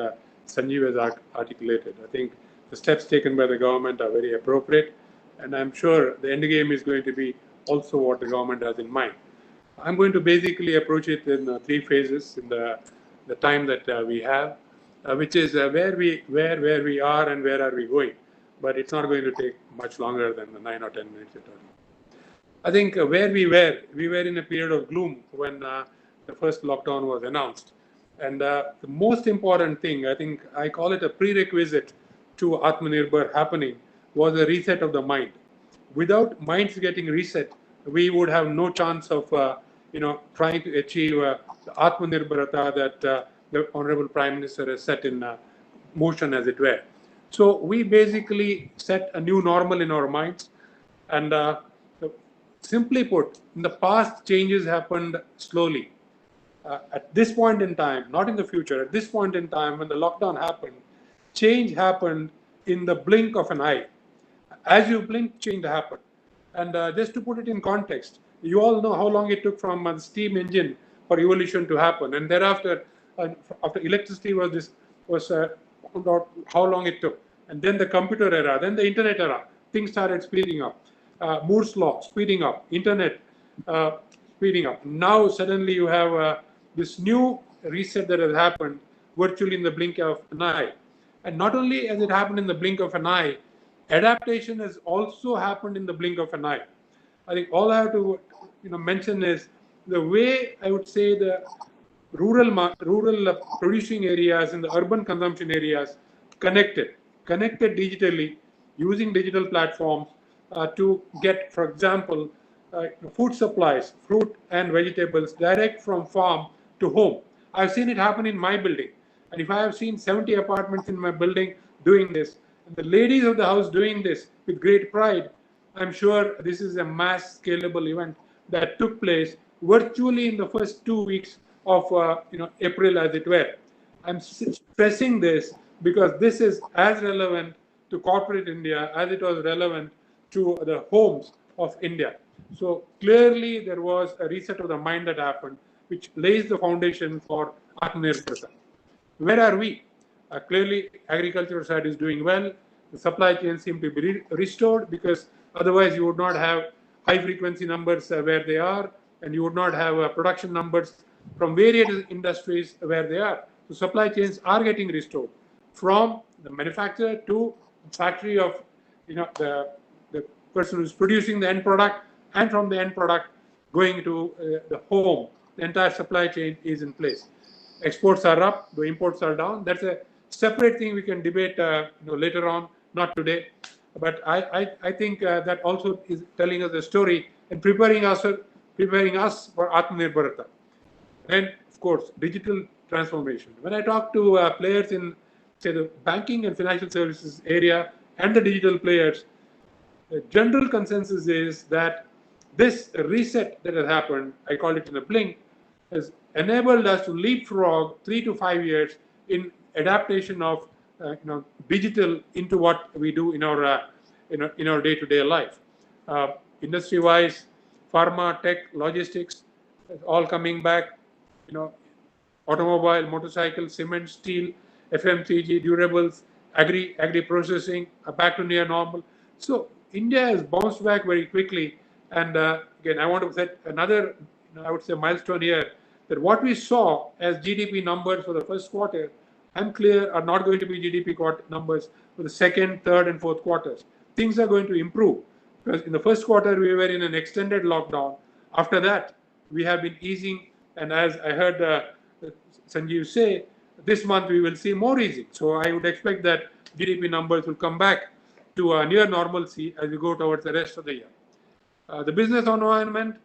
Speaker 2: Sanjeev has articulated. I think the steps taken by the government are very appropriate, and I'm sure the end game is going to be also what the government has in mind. I'm going to basically approach it in 3 phases in the time that we have, which is where we are and where are we going. But it's not going to take much longer than the 9 or 10 minutes you're talking. I think where we were in a period of gloom when the first lockdown was announced. And the most important thing, I think I call it a prerequisite to Atmanirbhar happening, was a reset of the mind. without minds getting reset, we would have no chance of trying to achieve the Atmanirbharata that the Honorable Prime Minister has set in motion, as it were. So we basically set a new normal in our minds, and simply put, in the past, changes happened slowly. At this point in time, not in the future, at this point in time, when the lockdown happened, change happened in the blink of an eye. As you blink, change happened. And just to put it in context, you all know how long it took from the steam engine for evolution to happen, and thereafter, after electricity was found out how long it took, and then the computer era, then the internet era, things started speeding up. Moore's law, speeding up, internet, speeding up. Now suddenly you have this new reset that has happened virtually in the blink of an eye. And not only has it happened in the blink of an eye, adaptation has also happened in the blink of an eye. I think all I have to mention is the way I would say the rural producing areas and the urban consumption areas connected digitally using digital platforms to get, for example, food supplies, fruit and vegetables direct from farm to home. I've seen it happen in my building. And if I have seen 70 apartments in my building doing this, and the ladies of the house doing this with great pride, I'm sure this is a mass scalable event that took place virtually in the first 2 weeks of April, as it were. I'm stressing this because this is as relevant to corporate India as it was relevant to the homes of India. So clearly there was a reset of the mind that happened, which lays the foundation for Atmanirbharata. Where are we? Clearly, agricultural side is doing well. The supply chains seem to be restored, because otherwise you would not have high frequency numbers where they are, and you would not have production numbers from various industries where they are. So supply chains are getting restored from the manufacturer to the factory of the person who's producing the end product, and from the end product going to the home. The entire supply chain is in place. Exports are up, the imports are down. That's a separate thing we can debate later on, not today. But I think that also is telling us the story and preparing us for Atmanirbharata. And of course, digital transformation. When I talk to players in, say, the banking and financial services area and the digital players, the general consensus is that this reset that has happened, I call it in a blink, has enabled us to leapfrog 3 to 5 years in adaptation of digital into what we do in our day-to-day life. Industry-wise, pharma, tech, logistics, all coming back. Automobile, motorcycle, cement, steel, FMCG, durables, agri processing, back to near normal. So India has bounced back very quickly. And again, I want to set another, I would say, milestone here, that what we saw as GDP numbers for the first quarter, I'm clear, are not going to be GDP numbers for the second, third, and fourth quarters. Things are going to improve, because in the first quarter, we were in an extended lockdown. After that, we have been easing. And as I heard Sanjeev say, this month we will see more easing. So I would expect that GDP numbers will come back to a near normalcy as we go towards the rest of the year. The business environment,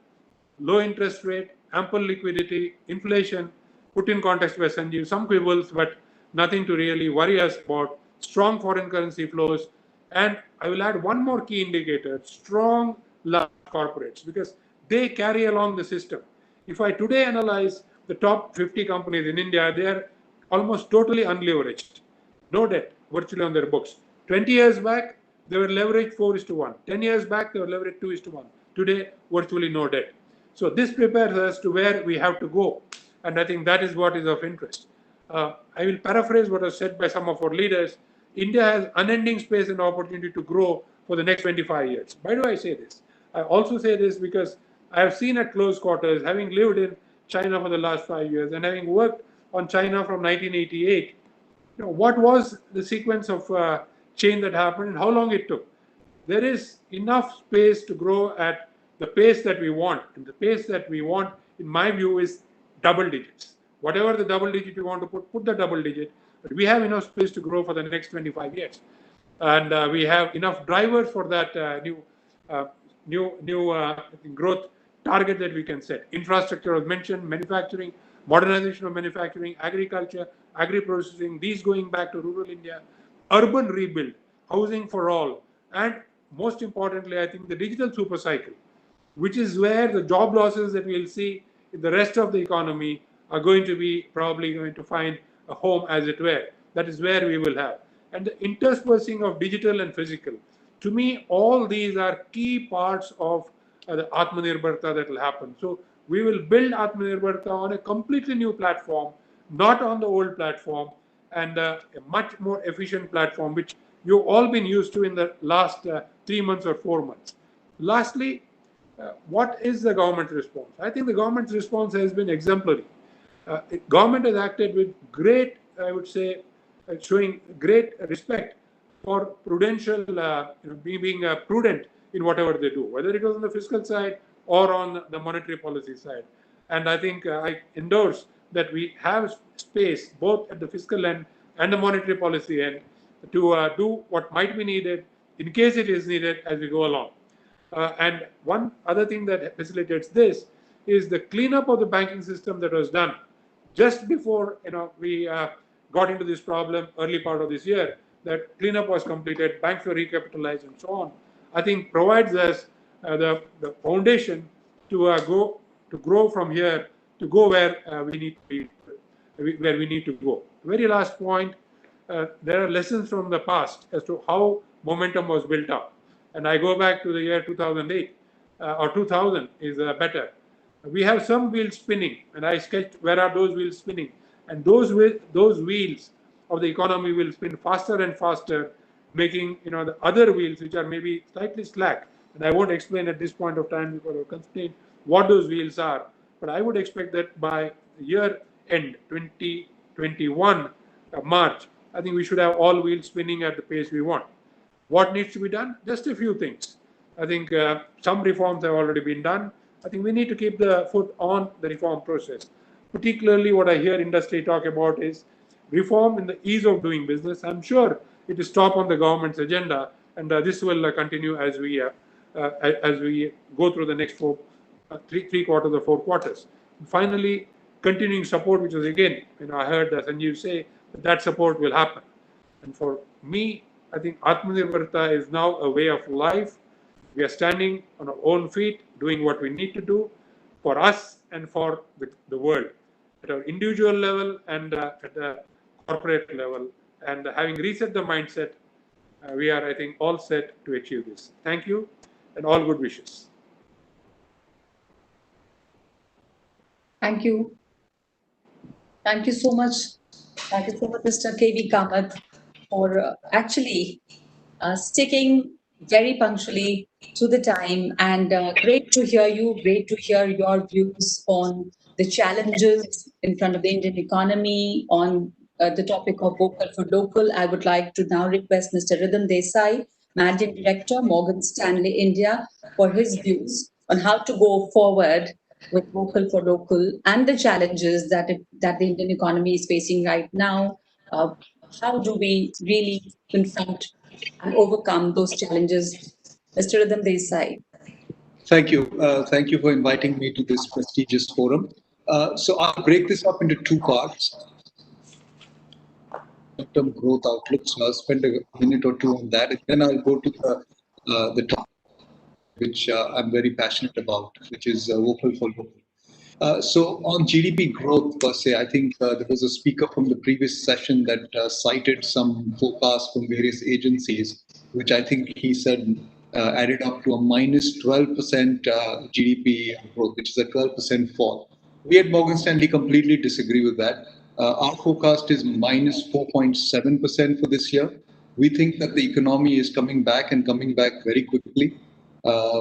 Speaker 2: low interest rate, ample liquidity, inflation, put in context by Sanjeev, some quibbles, but nothing to really worry us about. Strong foreign currency flows. And I will add one more key indicator, strong large corporates, because they carry along the system. If I today analyze the top 50 companies in India, they are almost totally unleveraged. No debt, virtually on their books. 20 years back, they were leveraged 4:1. 10 years back, they were leveraged 2:1. Today, virtually no debt. So this prepares us to where we have to go. And I think that is what is of interest. I will paraphrase what was said by some of our leaders. India has unending space and opportunity to grow for the next 25 years. Why do I say this? I also say this because I have seen at close quarters, having lived in China for the last 5 years and having worked on China from 1988, what was the sequence of change that happened and how long it took. There is enough space to grow at the pace that we want. And the pace that we want, in my view, is double digits. Whatever the double digit you want to put the double digit. But we have enough space to grow for the next 25 years. And we have enough drivers for that new growth target that we can set. Infrastructure was mentioned, manufacturing, modernization of manufacturing, agriculture, agri-processing, these going back to rural India, urban rebuild, housing for all, and most importantly, I think the digital super cycle, which is where the job losses that we'll see in the rest of the economy are going to be probably going to find a home, as it were. That is where we will have. And the interspersing of digital and physical. To me, all these are key parts of the Atmanirbharta that will happen. So we will build Atmanirbharta on a completely new platform, not on the old platform, and a much more efficient platform, which you've all been used to in the last 3 months or 4 months. Lastly, what is the government's response? I think the government's response has been exemplary. Government has acted with great, I would say, showing great respect for prudential, being prudent in whatever they do, whether it was on the fiscal side or on the monetary policy side. And I think I endorse that we have space both at the fiscal end and the monetary policy end to do what might be needed in case it is needed as we go along. And one other thing that facilitates this is the cleanup of the banking system that was done just before we got into this problem early part of this year. That cleanup was completed, banks were recapitalized, and so on. I think provides us the foundation to grow from here to go where we need to be, where we need to go. Very last point. There are lessons from the past as to how momentum was built up. And I go back to the year 2008 or 2000 is better. We have some wheels spinning, and I sketched where are those wheels spinning. And those wheels of the economy will spin faster and faster, making the other wheels, which are maybe slightly slack. And I won't explain at this point of time because of constraint what those wheels are. But I would expect that by year end 2021 March, I think we should have all wheels spinning at the pace we want. What needs to be done? Just a few things. I think some reforms have already been done. I think we need to keep the foot on the reform process. Particularly what I hear industry talk about is reform in the ease of doing business. I'm sure it is top on the government's agenda, and this will continue as we go through the next three quarters or 4 quarters. Finally, continuing support, which is again, I heard Sanjeev say that support will happen. And for me, I think Atmanirbharta is now a way of life. We are standing on our own feet, doing what we need to do for us and for the world, at our individual level and at the corporate level. And having reset the mindset, we are, I think, all set to achieve this. Thank you, and all good wishes.
Speaker 5: Thank you. Thank you so much. Thank you so much, Mr. K.V. Kamath, for actually sticking very punctually to the time, and great to hear you, great to hear your views on the challenges in front of the Indian economy, on the topic of vocal for local. I would like to now request Mr. Rhythm Desai, Managing Director, Morgan Stanley India, for his views on how to go forward with vocal for local and the challenges that the Indian economy is facing right now. How do we really confront and overcome those challenges? Mr. Rhythm Desai.
Speaker 14: Thank you. Thank you for inviting me to this prestigious forum. So I'll break this up into 2 parts. Long-term growth outlook. So I'll spend a minute or 2 on that, and then I'll go to the topic which I'm very passionate about, which is vocal for local. So on GDP growth per se, I think there was a speaker from the previous session that cited some forecasts from various agencies, which I think he said added up to a minus 12% GDP growth, which is a 12% fall. We at Morgan Stanley completely disagree with that. Our forecast is minus 4.7% for this year. We think that the economy is coming back and coming back very quickly.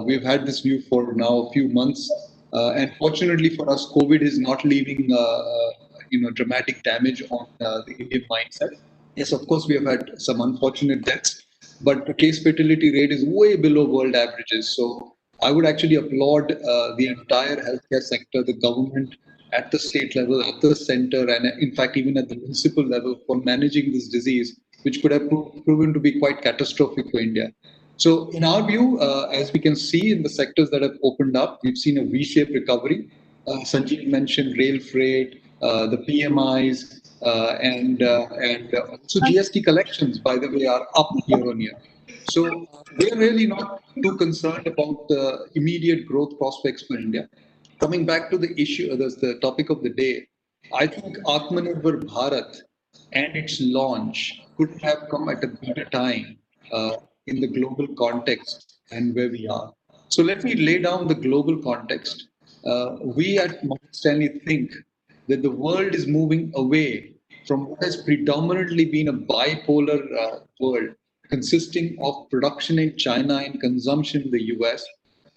Speaker 14: We've had this view for now a few months. And fortunately for us, COVID is not leaving dramatic damage on the Indian mindset. Yes, of course, we have had some unfortunate deaths, but the case fatality rate is way below world averages. So I would actually applaud the entire healthcare sector, the government at the state level, at the center, and in fact, even at the municipal level for managing this disease, which could have proven to be quite catastrophic for India.
Speaker 15: So in our view, as we can see in the sectors that have opened up, we've seen a V-shaped recovery. Sanjeev mentioned rail freight, the PMIs, and also GST collections, by the way, are up year on year. So we are really not too concerned about the immediate growth prospects for India. Coming back to the issue, that's the topic of the day, I think Atmanirbhar Bharat and its launch could have come at a better time in the global context and where we are. So let me lay down the global context. We at Morgan Stanley think that the world is moving away from what has predominantly been a bipolar world consisting of production in China and consumption in the US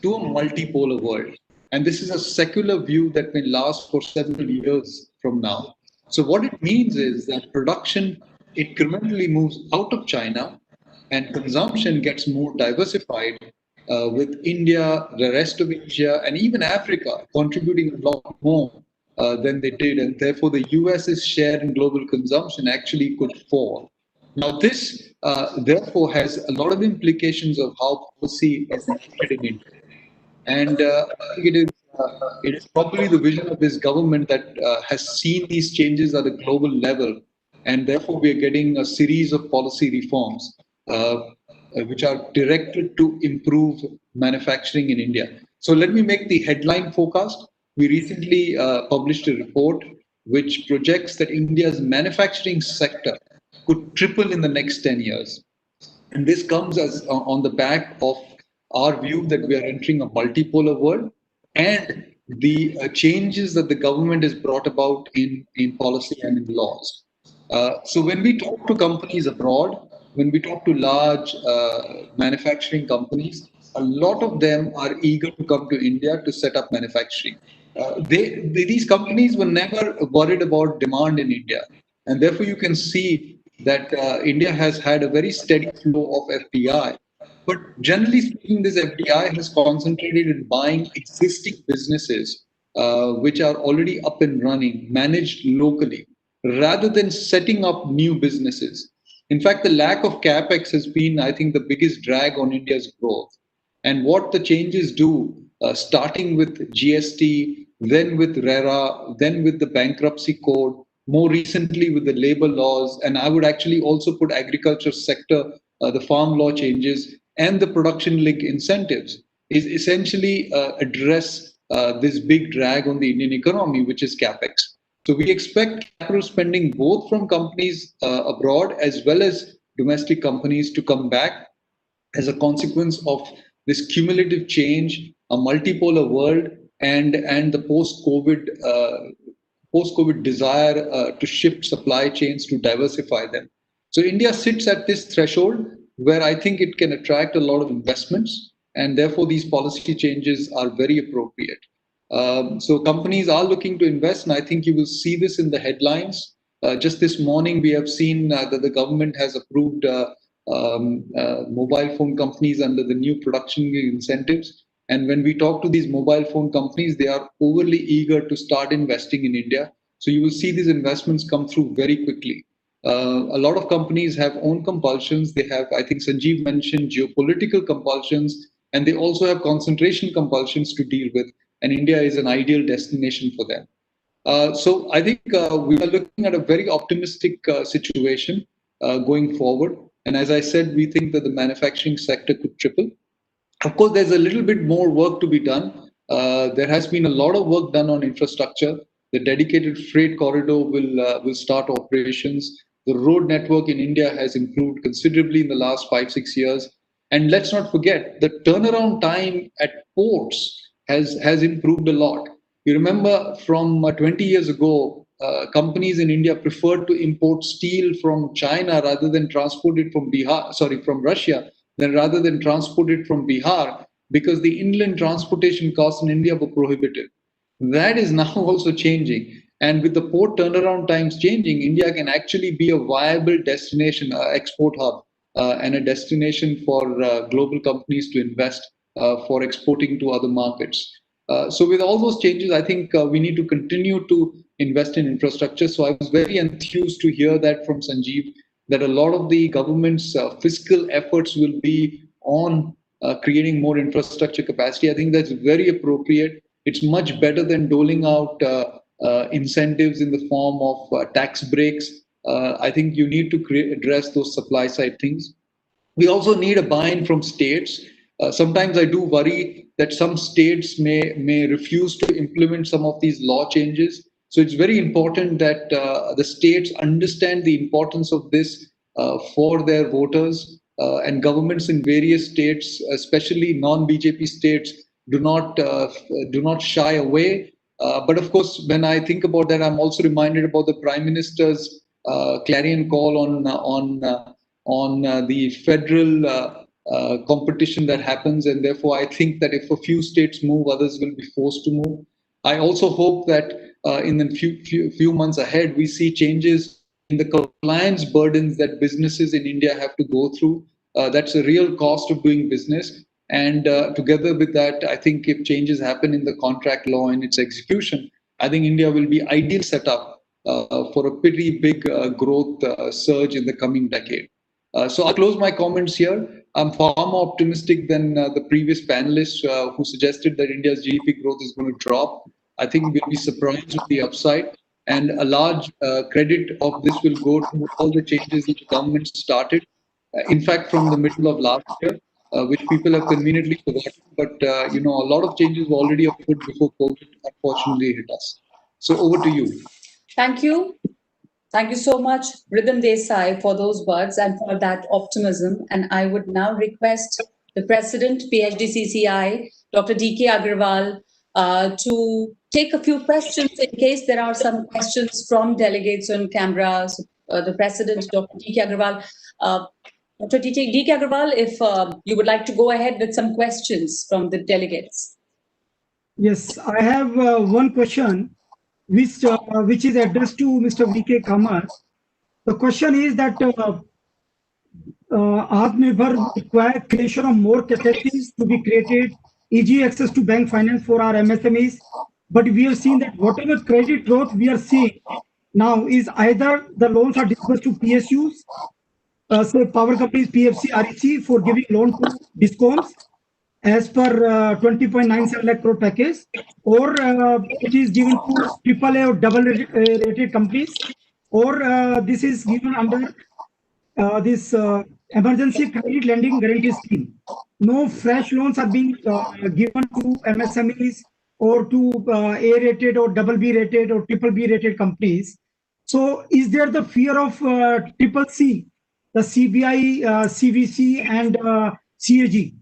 Speaker 15: to a multipolar world. And this is a secular view that may last for several years from now. So what it means is that production incrementally moves out of China and consumption gets more diversified with India, the rest of Asia, and even Africa contributing a lot more than they did. And therefore, the US's share in global consumption actually could fall. Now, this therefore has a lot of implications of how policy is enacted in India. And I think it is probably the vision of this government that has seen these changes at a global level. And therefore, we are getting a series of policy reforms which are directed to improve manufacturing in India. So let me make the headline forecast. We recently published a report which projects that India's manufacturing sector could triple in the next 10 years. And this comes as on the back of our view that we are entering a multipolar world and the changes that the government has brought about in policy and in laws. So when we talk to companies abroad, when we talk to large manufacturing companies, a lot of them are eager to come to India to set up manufacturing. These companies were never worried about demand in India. And therefore, you can see that India has had a very steady flow of FDI. But generally speaking, this FDI has concentrated in buying existing businesses which are already up and running, managed locally, rather than setting up new businesses. In fact, the lack of capex has been, I think, the biggest drag on India's growth. And what the changes do, starting with GST, then with RERA, then with the bankruptcy code, more recently with the labor laws, and I would actually also put agriculture sector, the farm law changes, and the production link incentives, is essentially address this big drag on the Indian economy, which is capex. So we expect capital spending both from companies abroad as well as domestic companies to come back as a consequence of this cumulative change, a multipolar world, and the post-COVID desire to shift supply chains to diversify them. So India sits at this threshold where I think it can attract a lot of investments, and therefore these policy changes are very appropriate. So companies are looking to invest, and I think you will see this in the headlines. Just this morning, we have seen that the government has approved mobile phone companies under the new production incentives. And when we talk to these mobile phone companies, they are overly eager to start investing in India. So you will see these investments come through very quickly. A lot of companies have own compulsions. They have, I think Sanjeev mentioned, geopolitical compulsions, and they also have concentration compulsions to deal with. And India is an ideal destination for them. So I think we are looking at a very optimistic situation going forward. And as I said, we think that the manufacturing sector could triple. Of course, there's a little bit more work to be done. There has been a lot of work done on infrastructure. The dedicated freight corridor will start operations. The road network in India has improved considerably in the last 5-6 years. And let's not forget, the turnaround time at ports has improved a lot. You remember from 20 years ago, companies in India preferred to import steel from China rather than transport it from from Russia, rather than transport it from Bihar, because the inland transportation costs in India were prohibitive. That is now also changing. And with the port turnaround times changing, India can actually be a viable destination, export hub, and a destination for global companies to invest for exporting to other markets. So with all those changes, I think we need to continue to invest in infrastructure. So I was very enthused to hear that from Sanjeev, that a lot of the government's fiscal efforts will be on creating more infrastructure capacity. I think that's very appropriate. It's much better than doling out incentives in the form of tax breaks. I think you need to address those supply side things. We also need a buy-in from states. Sometimes I do worry that some states may refuse to implement some of these law changes. So it's very important that the states understand the importance of this for their voters, and governments in various states, especially non-BJP states, do not shy away. But of course, when I think about that, I'm also reminded about the Prime Minister's clarion call on the federal competition that happens, and therefore I think that if a few states move, others will be forced to move. I also hope that in the few months ahead, we see changes in the compliance burdens that businesses in India have to go through. That's a real cost of doing business. And together with that, I think if changes happen in the contract law and its execution, I think India will be ideal setup for a pretty big growth surge in the coming decade. So I'll close my comments here. I'm far more optimistic than the previous panelists who suggested that India's GDP growth is going to drop. I think we'll be surprised with the upside, and a large credit of this will go to all the changes that the government started. In fact, from the middle of last year, which people have conveniently forgotten. But a lot of changes were already afoot before COVID unfortunately hit us. So over to you.
Speaker 5: Thank you. Thank you so much, Rhythm Desai, for those words and for that optimism. And I would now request the President, PHDCCI, Dr. D.K. Agarwal, to take a few questions in case there are some questions from delegates on camera. So, the President, Dr. D.K. Agarwal. Dr. D.K. Agarwal, if you would like to go ahead with some questions from the delegates.
Speaker 1: Yes, I have one question which is addressed to Mr. V.K. Kamar. The question is that Atmanirbhar will require creation of more capacities to be created, easy access to bank finance for our MSMEs. But we have seen that whatever credit growth we are seeing now is either the loans are disbursed to PSUs, say power companies, PFC, REC, for giving loan to discoms as per 20.97 lakh crore package, or it is given to AAA or double rated companies, or this is given under this emergency credit lending guarantee scheme. No fresh loans are being given to MSMEs or to A-rated or double B rated or triple B rated companies. So is there the fear of triple C, the CBI, CVC and CAG?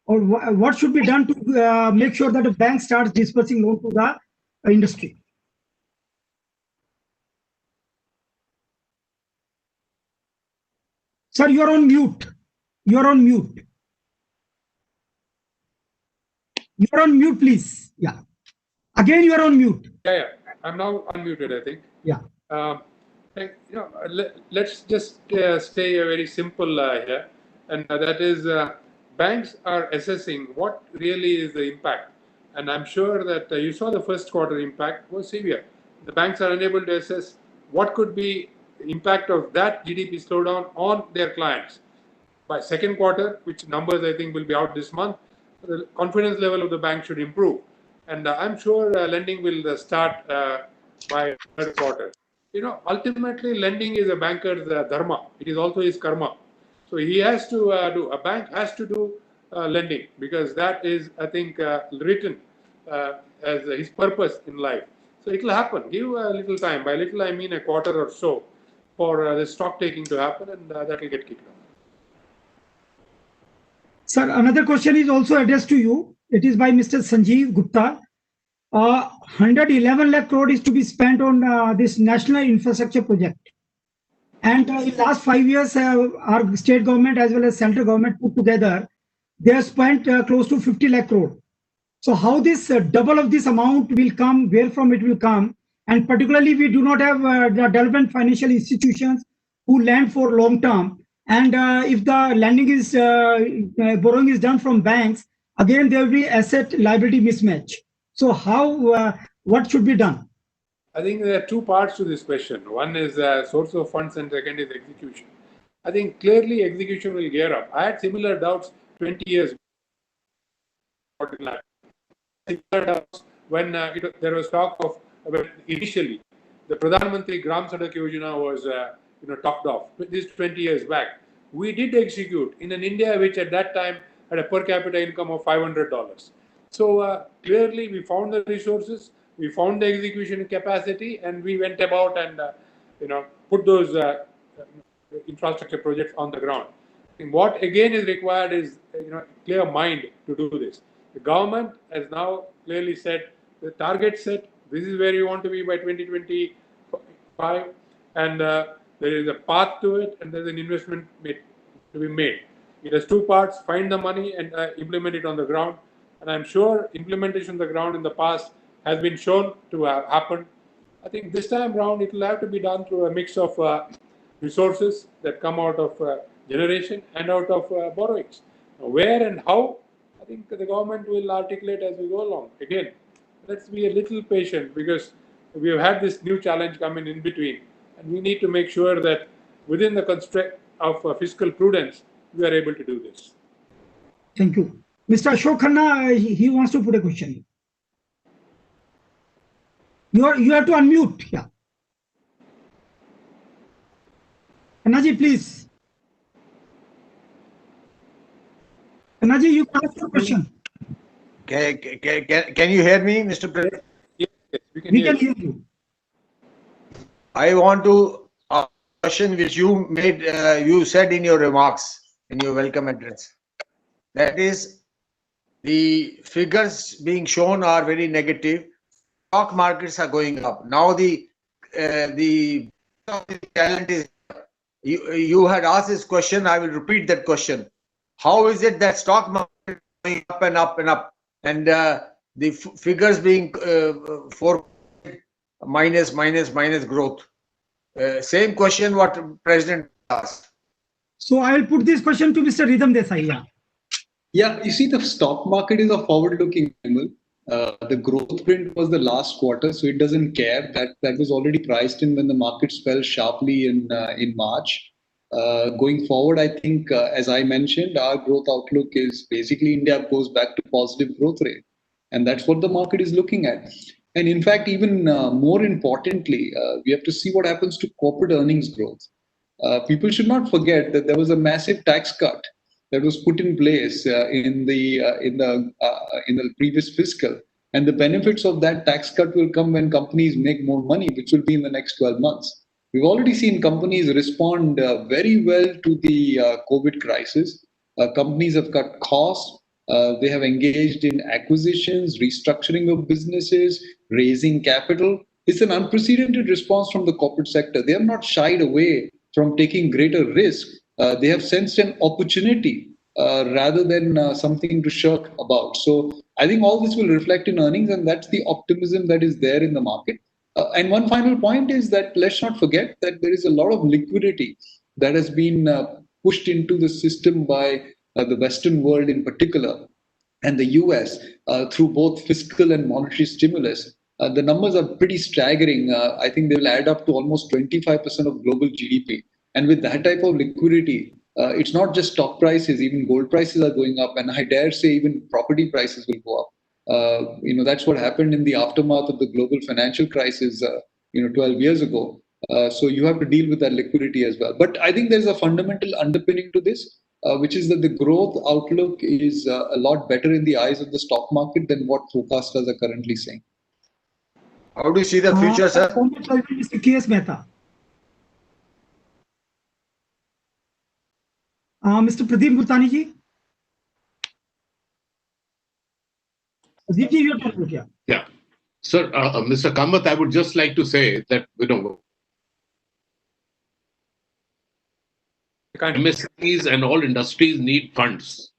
Speaker 1: Or what should be done to make sure that a bank starts dispersing loan to the industry? Sir, you're on mute. You're on mute. You're on mute, please. Yeah. Again, you're on mute.
Speaker 2: Yeah. I'm now unmuted, I think.
Speaker 1: Yeah.
Speaker 2: Let's just stay very simple here, and that is banks are assessing what really is the impact. And I'm sure that you saw the first quarter impact was severe. The banks are unable to assess what could be the impact of that GDP slowdown on their clients. By second quarter, which numbers I think will be out this month, the confidence level of the bank should improve. And I'm sure lending will start by third quarter. Ultimately, lending is a banker's dharma. It is also his karma. So he has to a bank has to do lending, because that is, I think, written as his purpose in life. So it will happen. Give a little time. By little, I mean a quarter or so for the stock taking to happen, and that will get kicked off.
Speaker 1: Sir, another question is also addressed to you. It is by Mr. Sanjeev Gupta. 111 lakh crore is to be spent on this national infrastructure project. And in last 5 years, our state government as well as central government put together, they have spent close to 50 lakh crore. So how this double of this amount will come, where from it will come, and particularly we do not have the development financial institutions who lend for long term. And if the lending is borrowing is done from banks, again there will be asset liability mismatch. So how what should be done?
Speaker 2: I think there are two parts to this question. One is source of funds, and second is execution. I think clearly execution will gear up. I had similar doubts 20 years when there was talk of when initially the Pradhan Mantri Gram Sadak Yojana was topped off. This is 20 years back. We did execute in an India which at that time had a per capita income of $500. So clearly we found the resources, we found the execution capacity, and we went about and put those infrastructure projects on the ground. And what again is required is clear mind to do this. The government has now clearly said the target set. This is where you want to be by 2025, and there is a path to it, and there's an investment to be made. It has two parts: find the money and implement it on the ground. And I'm sure implementation on the ground in the past has been shown to have happened. I think this time around it will have to be done through a mix of resources that come out of generation and out of borrowings. Now, where and how, I think the government will articulate as we go along. Again, let's be a little patient because we have had this new challenge coming in between, and we need to make sure that within the constraint of fiscal prudence, we are able to do this.
Speaker 1: Thank you. Mr. Ashok Khanna, he wants to put a question. You have to unmute. Yeah. Khannaji, please. Khannaji, you can ask your question.
Speaker 16: Can you hear me, Mr. President?
Speaker 2: Yes, we can
Speaker 1: hear you.
Speaker 16: I want to ask a question which you made, you said in your remarks, in your welcome address. That is, the figures being shown are very negative. Stock markets are going up. Now the talent is. You had asked this question. I will repeat that question. How is it that stock market is going up and up and up, and the figures being for minus growth? Same question what President asked.
Speaker 1: So I will put this question to Mr. Ridham Desai.
Speaker 15: Yeah, you see, the stock market is a forward-looking animal. The growth print was the last quarter, so it doesn't care. That was already priced in when the markets fell sharply in March. Going forward, I think, as I mentioned, our growth outlook is basically India goes back to positive growth rate, and that's what the market is looking at. And in fact, even more importantly, we have to see what happens to corporate earnings growth. People should not forget that there was a massive tax cut that was put in place in the previous fiscal, and the benefits of that tax cut will come when companies make more money, which will be in the next 12 months. We've already seen companies respond very well to the COVID crisis. Companies have cut costs. They have engaged in acquisitions, restructuring of businesses, raising capital. It's an unprecedented response from the corporate sector. They have not shied away from taking greater risk. They have sensed an opportunity rather than something to shirk about. So I think all this will reflect in earnings, and that's the optimism that is there in the market. And one final point is that let's not forget that there is a lot of liquidity that has been pushed into the system by the Western world in particular, and the US through both fiscal and monetary stimulus. The numbers are pretty staggering. I think they will add up to almost 25% of global GDP. And with that type of liquidity, it's not just stock prices, even gold prices are going up. And I dare say even property prices will go up. That's what happened in the aftermath of the global financial crisis, 12 years ago. So you have to deal with that liquidity as well. But I think there's a fundamental underpinning to this, which is that the growth outlook is a lot better in the eyes of the stock market than what forecasters are currently saying.
Speaker 16: How do you see the future, sir?
Speaker 1: Mr. K.S. Mehta. Mr. Pradeep Gultani ji.
Speaker 13: Yeah. Sir, Mr. Kamath, I would just like to say that, MSMEs and all industries need funds.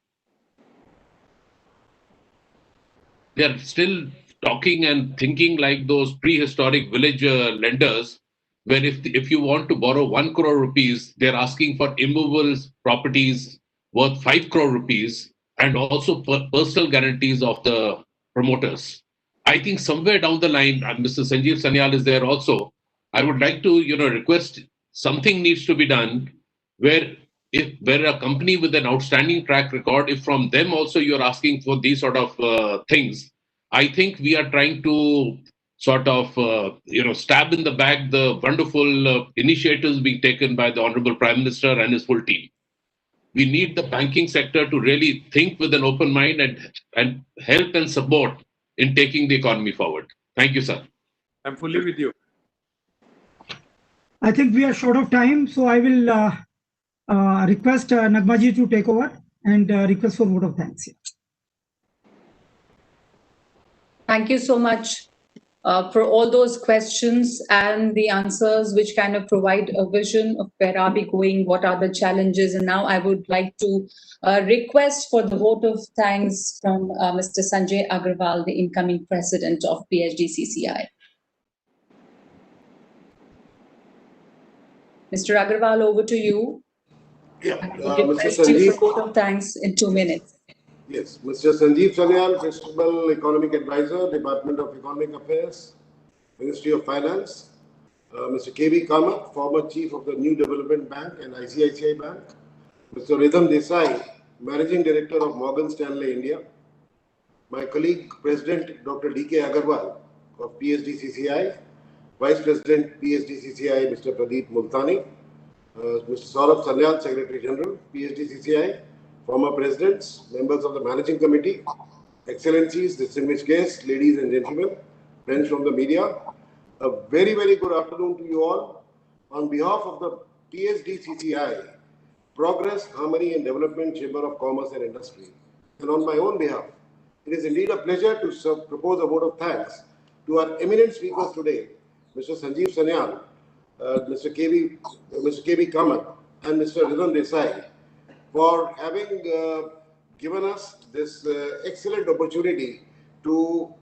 Speaker 13: They are still talking and thinking like those prehistoric village lenders, where if you want to borrow 1 crore rupees, they're asking for immovable properties worth 5 crore rupees and also personal guarantees of the promoters. I think somewhere down the line, and Mr. Sanjeev Sanyal is there also, I would like to request something needs to be done where if we're a company with an outstanding track record, if from them also you're asking for these sort of things, I think we are trying to sort of, stab in the back the wonderful initiatives being taken by the Honorable Prime Minister and his full team. We need the banking sector to really think with an open mind and help and support in taking the economy forward. Thank you, sir.
Speaker 2: I'm fully with you.
Speaker 1: I think we are short of time, so I will request Nagmaji to take over and request for vote of thanks.
Speaker 5: Thank you so much for all those questions and the answers, which kind of provide a vision of where are we going, what are the challenges. And now I would like to request for the vote of thanks from Mr. Sanjay Agrawal, the incoming president of PHDCCI. Mr. Agrawal, over to you.
Speaker 7: Yeah,
Speaker 5: Mr.
Speaker 7: Mr. Sanjeev.
Speaker 5: For vote of thanks in 2 minutes.
Speaker 7: Yes, Mr. Sanjeev Sanyal, Principal Economic Advisor, Department of Economic Affairs, Ministry of Finance. Mr. K.V. Kamath, former Chief of the New Development Bank and ICICI Bank. Mr. Ridham Desai, Managing Director of Morgan Stanley India. My colleague, President Dr. D.K. Agarwal of PHDCCI. Vice President PHDCCI, Mr. Pradeep Multani. Mr. Saurabh Sanyal, Secretary General, PHDCCI. Former presidents, members of the managing committee, excellencies, distinguished guests, ladies and gentlemen, friends from the media, a very, very good afternoon to you all. On behalf of the PHDCCI, Progress, Harmony and Development Chamber of Commerce and Industry, and on my own behalf, it is indeed a pleasure to propose a vote of thanks to our eminent speakers today, Mr. Sanjeev Sanyal, Mr. K.V. Kamath, and Mr. Ridham Desai, for having given us this excellent opportunity to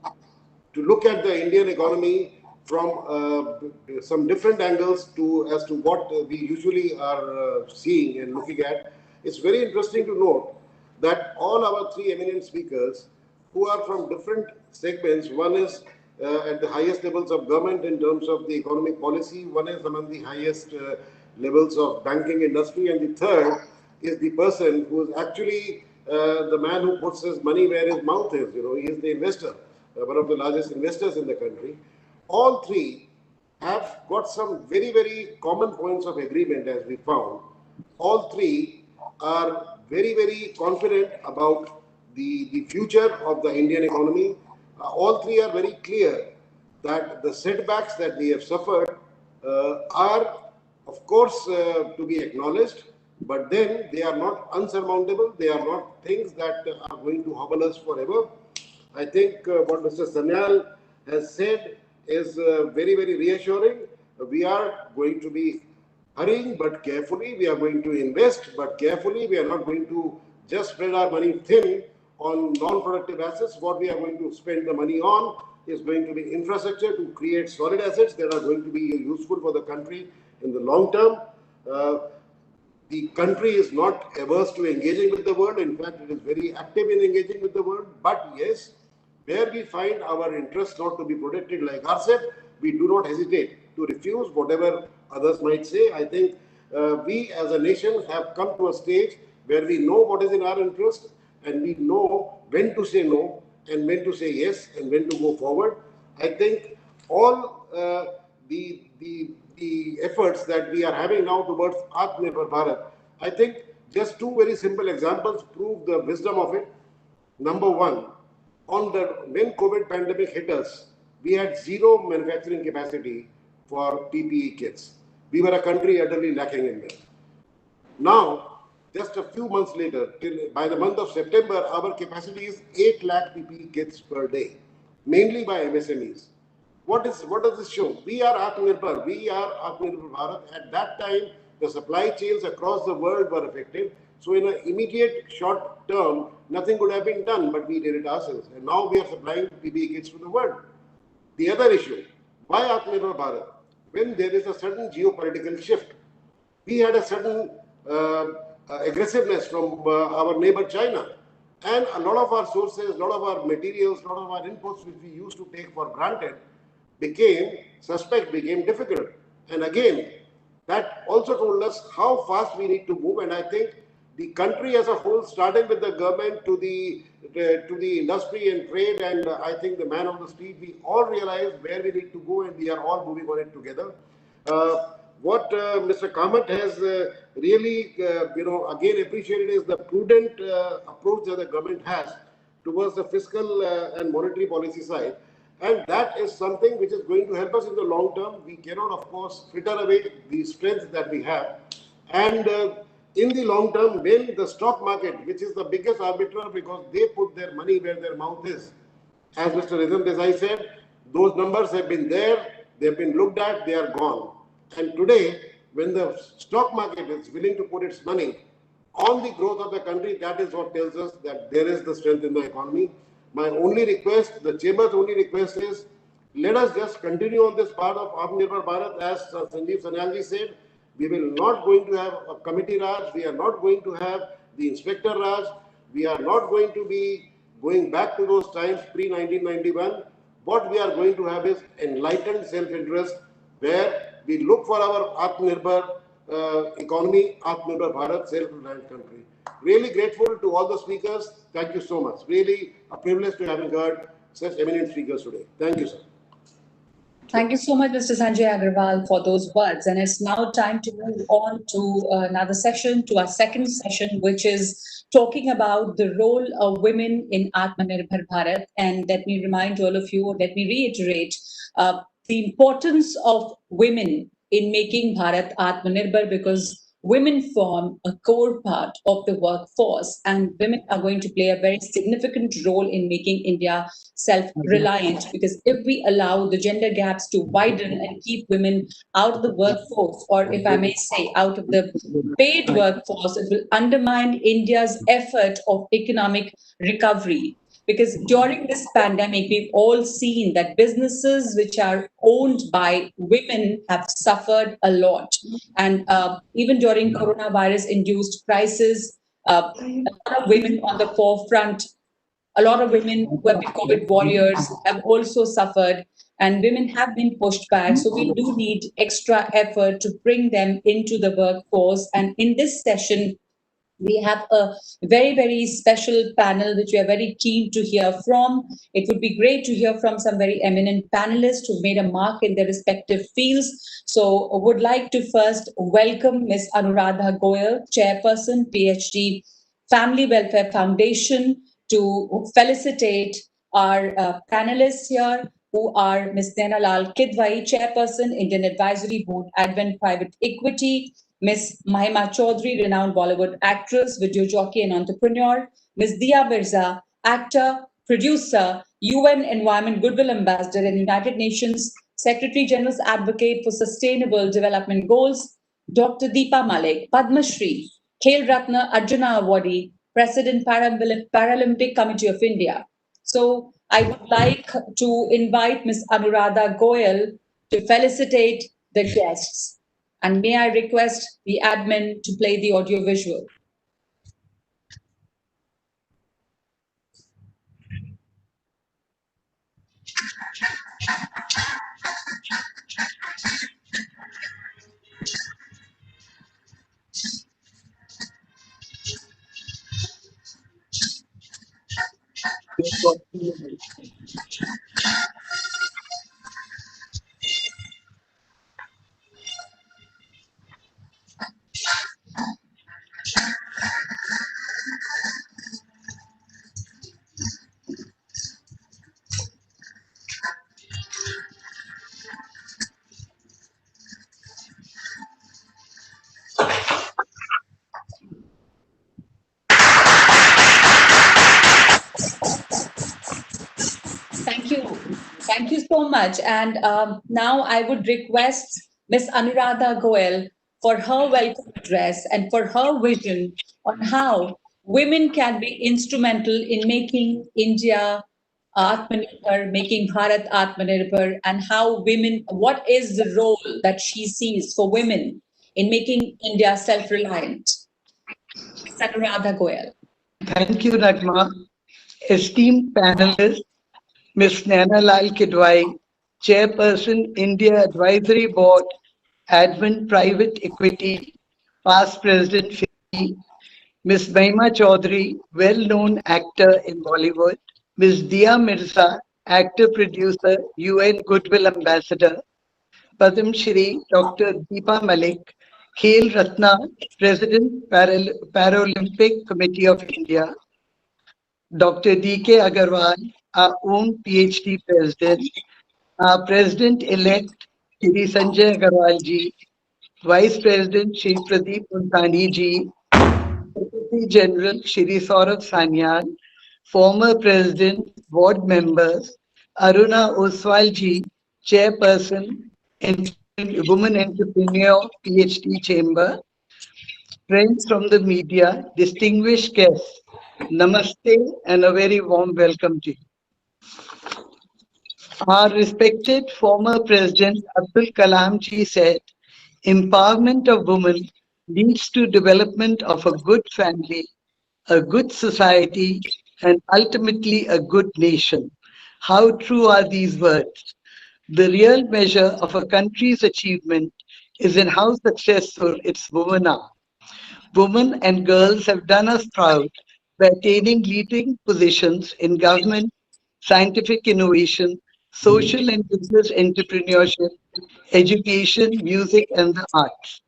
Speaker 7: look at the Indian economy from some different angles as to what we usually are seeing and looking at. It's very interesting to note that all our three eminent speakers, who are from different segments, one is at the highest levels of government in terms of the economic policy, one is among the highest levels of banking industry, and the third is the person who is actually the man who puts his money where his mouth is. He is the investor, one of the largest investors in the country. All three have got some very, very common points of agreement, as we found. All three are very, very confident about the future of the Indian economy. All three are very clear that the setbacks that we have suffered are, of course, to be acknowledged, but then they are not unsurmountable. They are not things that are going to hobble us forever. I think what Mr. Sanyal has said is very, very reassuring. We are going to be hurrying, but carefully. We are going to invest, but carefully. We are not going to just spread our money thin on non-productive assets. What we are going to spend the money on is going to be infrastructure to create solid assets that are going to be useful for the country in the long term. The country is not averse to engaging with the world. In fact, it is very active in engaging with the world. But yes, where we find our interests not to be protected like RCEP, we do not hesitate to refuse whatever others might say. I think we as a nation have come to a stage where we know what is in our interest, and we know when to say no and when to say yes and when to go forward. I think all the efforts that we are having now towards Atmanirbhar Bharat, I think just two very simple examples prove the wisdom of it. Number one, when COVID pandemic hit us, we had zero manufacturing capacity for PPE kits. We were a country utterly lacking in them. Now, just a few months later, by the month of September, our capacity is 8 lakh PPE kits per day, mainly by MSMEs. What does this show? We are Atmanirbhar. We are Atmanirbhar Bharat. At that time, the supply chains across the world were affected. So in an immediate short term, nothing could have been done, but we did it ourselves. And now we are supplying PPE kits to the world. The other issue, why Atmanirbhar Bharat? When there is a certain geopolitical shift, we had a certain aggressiveness from our neighbor China. And a lot of our sources, a lot of our materials, a lot of our inputs, which we used to take for granted, became difficult. And again, that also told us how fast we need to move. And I think the country as a whole, starting with the government to the industry and trade, and I think the man on the street, we all realize where we need to go, and we are all moving on it together. What Mr. Kamath has really, again appreciated is the prudent approach that the government has towards the fiscal and monetary policy side. And that is something which is going to help us in the long term. We cannot, of course, fritter away the strengths that we have. And in the long term, when the stock market, which is the biggest arbiter because they put their money where their mouth is, as Mr. Ridham Desai said, those numbers have been there, they've been looked at, they are gone. And today, when the stock market is willing to put its money on the growth of the country, that is what tells us that there is the strength in the economy. My only request, the Chamber's only request is, let us just continue on this part of Atmanirbhar Bharat. As Sanjeev Sanyalji said, we will not going to have a committee Raj, we are not going to have the inspector Raj, we are not going to be going back to those times pre-1991. What we are going to have is enlightened self-interest, where we look for our Atmanirbhar economy, Atmanirbhar Bharat, self-reliant country. Really grateful to all the speakers. Thank you so much. Really a privilege to having heard such eminent speakers today. Thank you, sir.
Speaker 5: Thank you so much, Mr. Sanjay Agrawal, for those words. And it's now time to move on to another session, to our second session, which is talking about the role of women in Atmanirbhar Bharat. And let me remind all of you, let me reiterate the importance of women in making Bharat Atmanirbhar, because women form a core part of the workforce, and women are going to play a very significant role in making India self-reliant, because if we allow the gender gaps to widen and keep women out of the workforce, or if I may say out of the paid workforce, it will undermine India's effort of economic recovery. Because during this pandemic, we've all seen that businesses which are owned by women have suffered a lot. And even during coronavirus-induced crisis, a lot of women on the forefront, a lot of women who have been COVID warriors have also suffered, and women have been pushed back. So we do need extra effort to bring them into the workforce. And in this session, we have a very, very special panel, which we are very keen to hear from. It would be great to hear from some very eminent panelists who've made a mark in their respective fields. So I would like to first welcome Ms. Anuradha Goyal, Chairperson, PhD Family Welfare Foundation, to felicitate our panelists here, who are Ms. Naina Lal Kidwai, Chairperson, Indian Advisory Board, Advent Private Equity, Ms. Mahima Chaudhary, renowned Bollywood actress, video jockey and entrepreneur, Ms. Dia Mirza, actor, producer, UN Environment Goodwill Ambassador and United Nations Secretary General's Advocate for Sustainable Development Goals, Dr. Deepa Malik, Padma Shri, Khel Ratna Arjuna Awardee, President Paralympic Committee of India. So I would like to invite Ms. Anuradha Goyal to felicitate the guests. And may I request the admin to play the audio visual. Thank you. Thank you so much. And now I would request Ms. Anuradha Goyal for her welcome address and for her vision on how women can be instrumental in making India Atmanirbhar, making Bharat Atmanirbhar, and how women, what is the role that she sees for women in making India self-reliant? Ms. Anuradha Goyal.
Speaker 17: Thank you, Nagma. Esteemed panelists, Ms. Naina Lal Kidwai, Chairperson, India Advisory Board, Advent Private Equity, past President, Ms. Mahima Chaudhary, well-known actor in Bollywood, Ms. Dia Mirza, actor-producer, UN Goodwill Ambassador, Padam Shri Dr. Deepa Malik, Khel Ratna, President, Paralympic Committee of India, Dr. D.K. Agarwal, our own PhD President, our President-elect, Shri Sanjay Agarwal ji, Vice President, Shri Pradeep Untani ji, Secretary General, Shri Saurabh Sanyal, former President, board members, Aruna Oswal ji, Chairperson, Women Entrepreneur, PhD Chamber, friends from the media, distinguished guests, Namaste and a very warm welcome to you. Our respected former President Abdul Kalam ji said, empowerment of women leads to development of a good family, a good society, and ultimately a good nation. How true are these words? The real measure of a country's achievement is in how successful its women are. Women and girls have done us proud by attaining leading positions in government, scientific innovation, social and business entrepreneurship, education, music, and the arts.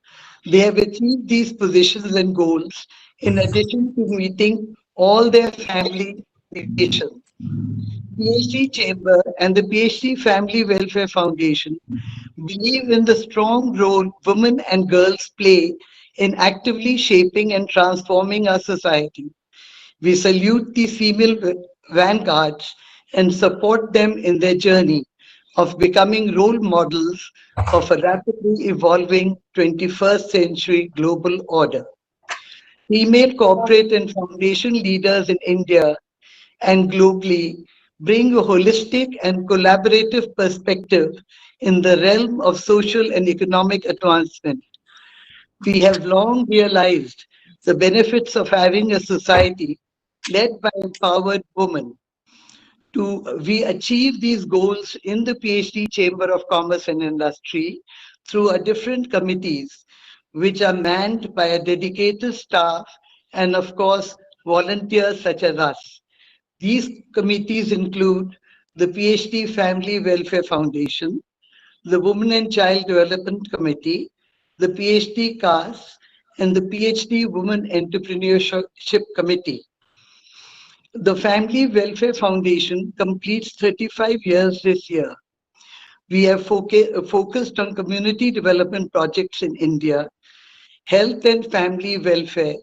Speaker 17: They have achieved these positions and goals in addition to meeting all their family obligations. PhD Chamber and the PhD Family Welfare Foundation believe in the strong role women and girls play in actively shaping and transforming our society. We salute these female vanguards and support them in their journey of becoming role models of a rapidly evolving 21st century global order. Female corporate and foundation leaders in India and globally bring a holistic and collaborative perspective in the realm of social and economic advancement. We have long realized the benefits of having a society led by empowered women. We achieve these goals in the PhD Chamber of Commerce and Industry through our different committees, which are manned by a dedicated staff and, of course, volunteers such as us. These committees include the PhD Family Welfare Foundation, the Women and Child Development Committee, the PhD CAS, and the PhD Women Entrepreneurship Committee. The Family Welfare Foundation completes 35 years this year. We have focused on community development projects in India, health and family welfare,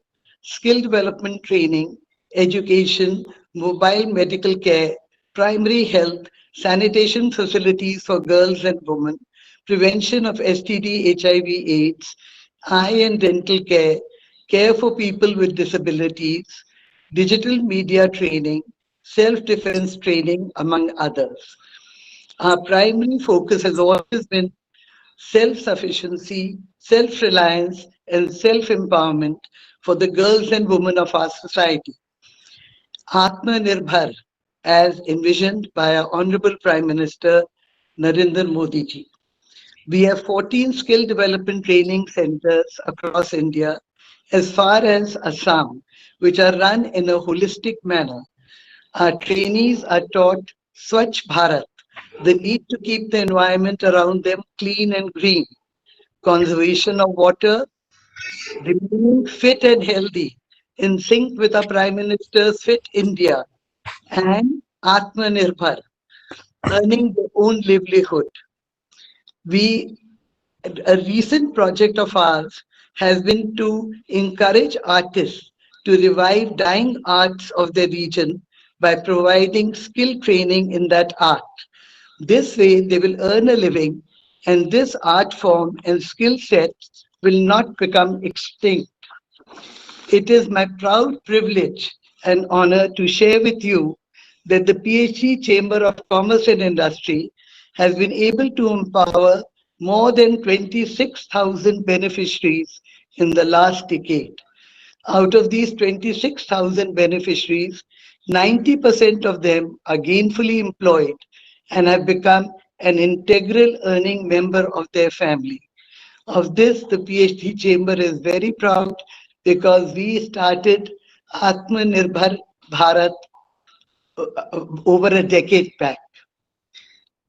Speaker 17: skill development training, education, mobile medical care, primary health, sanitation facilities for girls and women, prevention of STD, HIV/AIDS, eye and dental care, care for people with disabilities, digital media training, self-defense training, among others. Our primary focus has always been self-sufficiency, self-reliance, and self-empowerment for the girls and women of our society. Atmanirbhar, as envisioned by our Honorable Prime Minister Narendra Modi ji. We have 14 skill development training centers across India as far as Assam, which are run in a holistic manner. Our trainees are taught Swachh Bharat, the need to keep the environment around them clean and green, conservation of water, remaining fit and healthy, in sync with our Prime Minister's Fit India, and Atmanirbhar, earning their own livelihood. A recent project of ours has been to encourage artists to revive dying arts of their region by providing skill training in that art. This way, they will earn a living, and this art form and skill set will not become extinct. It is my proud privilege and honor to share with you that the PhD Chamber of Commerce and Industry has been able to empower more than 26,000 beneficiaries in the last decade. Out of these 26,000 beneficiaries, 90% of them are gainfully employed and have become an integral earning member of their family. Of this, the PhD chamber is very proud because we started Atmanirbhar Bharat over a decade back.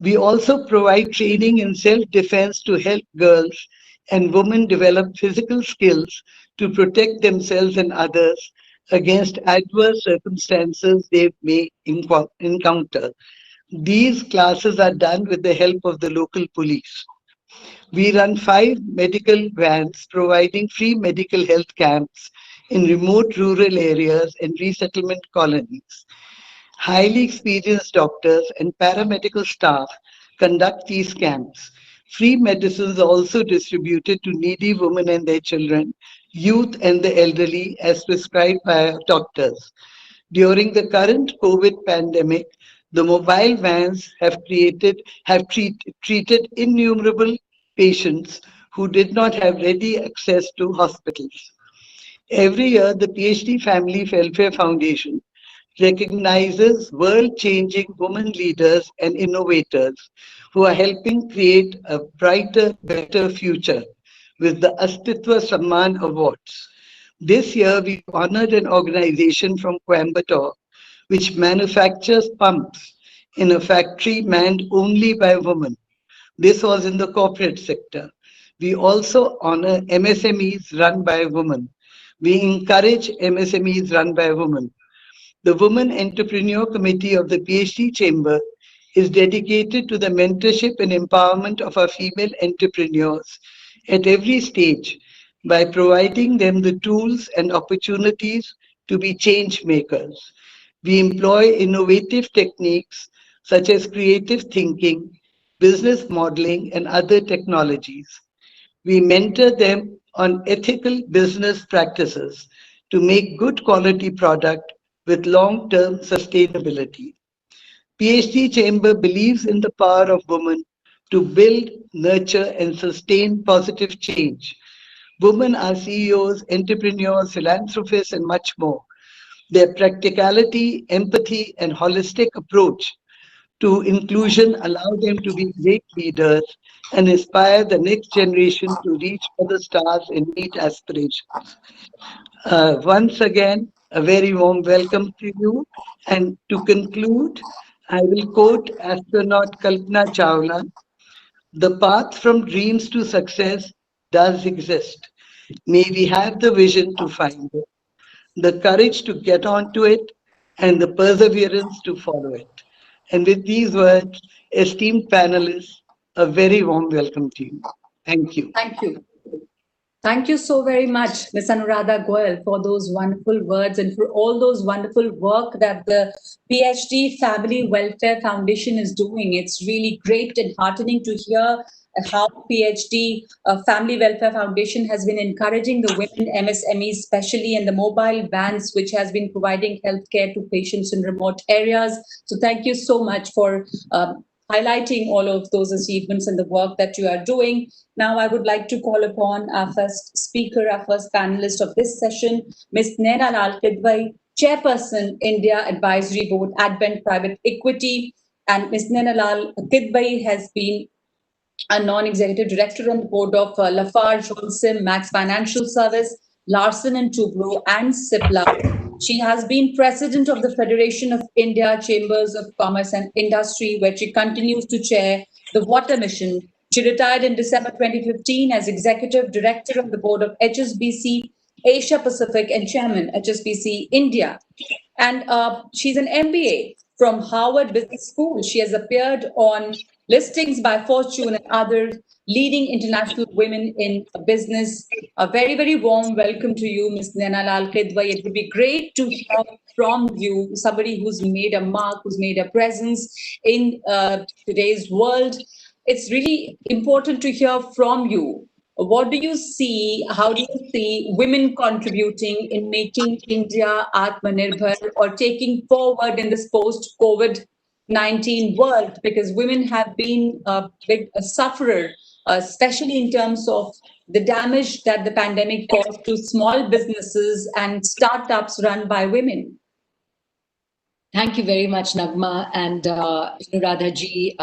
Speaker 17: We also provide training in self-defense to help girls and women develop physical skills to protect themselves and others against adverse circumstances they may encounter. These classes are done with the help of the local police. We run 5 medical vans providing free medical health camps in remote rural areas and resettlement colonies. Highly experienced doctors and paramedical staff conduct these camps. Free medicines are also distributed to needy women and their children, youth and the elderly as prescribed by our doctors. During the current COVID pandemic, the mobile vans have treated innumerable patients who did not have ready access to hospitals. Every year, the PhD Family Welfare Foundation recognizes world-changing women leaders and innovators who are helping create a brighter, better future with the Astitva Samman Awards. This year, we honored an organization from Coimbatore which manufactures pumps in a factory manned only by women. This was in the corporate sector. We also honor MSMEs run by women. We encourage MSMEs run by women. The Women Entrepreneur Committee of the PhD Chamber is dedicated to the mentorship and empowerment of our female entrepreneurs at every stage by providing them the tools and opportunities to be change makers. We employ innovative techniques such as creative thinking, business modeling, and other technologies. We mentor them on ethical business practices to make good quality product with long-term sustainability. PhD Chamber believes in the power of women to build, nurture, and sustain positive change. Women are CEOs, entrepreneurs, philanthropists, and much more. Their practicality, empathy, and holistic approach to inclusion allow them to be great leaders and inspire the next generation to reach for the stars and meet aspirations. Once again, a very warm welcome to you. And to conclude, I will quote astronaut Kalpana Chawla: "The path from dreams to success does exist. May we have the vision to find it, the courage to get onto it, and the perseverance to follow it." And with these words, esteemed panelists, a very warm welcome to you. Thank you.
Speaker 5: Thank you. Thank you so very much, Ms. Anuradha Goyal, for those wonderful words and for all those wonderful work that the PhD Family Welfare Foundation is doing. It's really great and heartening to hear how PhD Family Welfare Foundation has been encouraging the women MSMEs, especially in the mobile vans, which has been providing healthcare to patients in remote areas. So thank you so much for highlighting all of those achievements and the work that you are doing. Now, I would like to call upon our first speaker, our first panelist of this session, Ms. Naina Lal Kidwai, Chairperson, India Advisory Board, Advent Private Equity. And Ms. Naina Lal Kidwai has been a non-executive director on the board of Lafarge Holcim, Max Financial Service, Larsen & Toubro, and Cipla. She has been president of the Federation of India Chambers of Commerce and Industry, where she continues to chair the Water Mission. She retired in December 2015 as executive director of the board of HSBC Asia Pacific and chairman HSBC India. And she's an MBA from Harvard Business School. She has appeared on listings by Fortune and other leading international women in business. A very, very warm welcome to you, Ms. Naina Lal Kidwai. It would be great to hear from you, somebody who's made a mark, who's made a presence in today's world. It's really important to hear from you. What do you see? How do you see women contributing in making India Atmanirbhar or taking forward in this post-COVID-19 world? Because women have been a big sufferer, especially in terms of the damage that the pandemic caused to small businesses and startups run by women.
Speaker 18: Thank you very much, Nagma and Anuradha ji.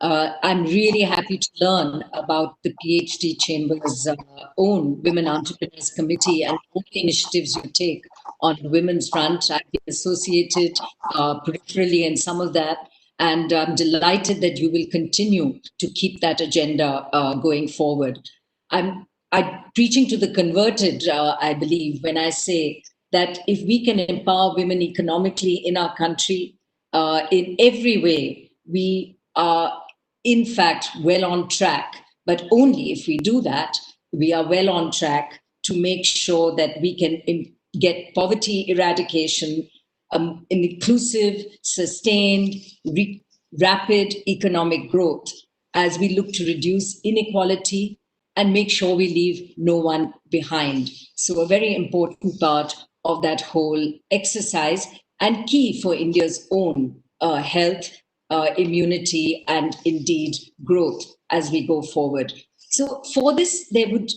Speaker 5: I'm really happy to learn about the PhD Chamber's own Women Entrepreneurs Committee and all the initiatives you take on the women's front. I've been associated peripherally in some of that, and I'm delighted that you will continue to keep that agenda going forward. I'm preaching to the converted, I believe, when I say that if we can empower women economically in our country, in every way, we are in fact well on track. But only if we do that, we are well on track to make sure that we can get poverty eradication, an inclusive, sustained, rapid economic growth as we look to reduce inequality and make sure we leave no one behind. So a very important part of that whole exercise and key for India's own health, immunity, and indeed growth as we go forward. So for this, there would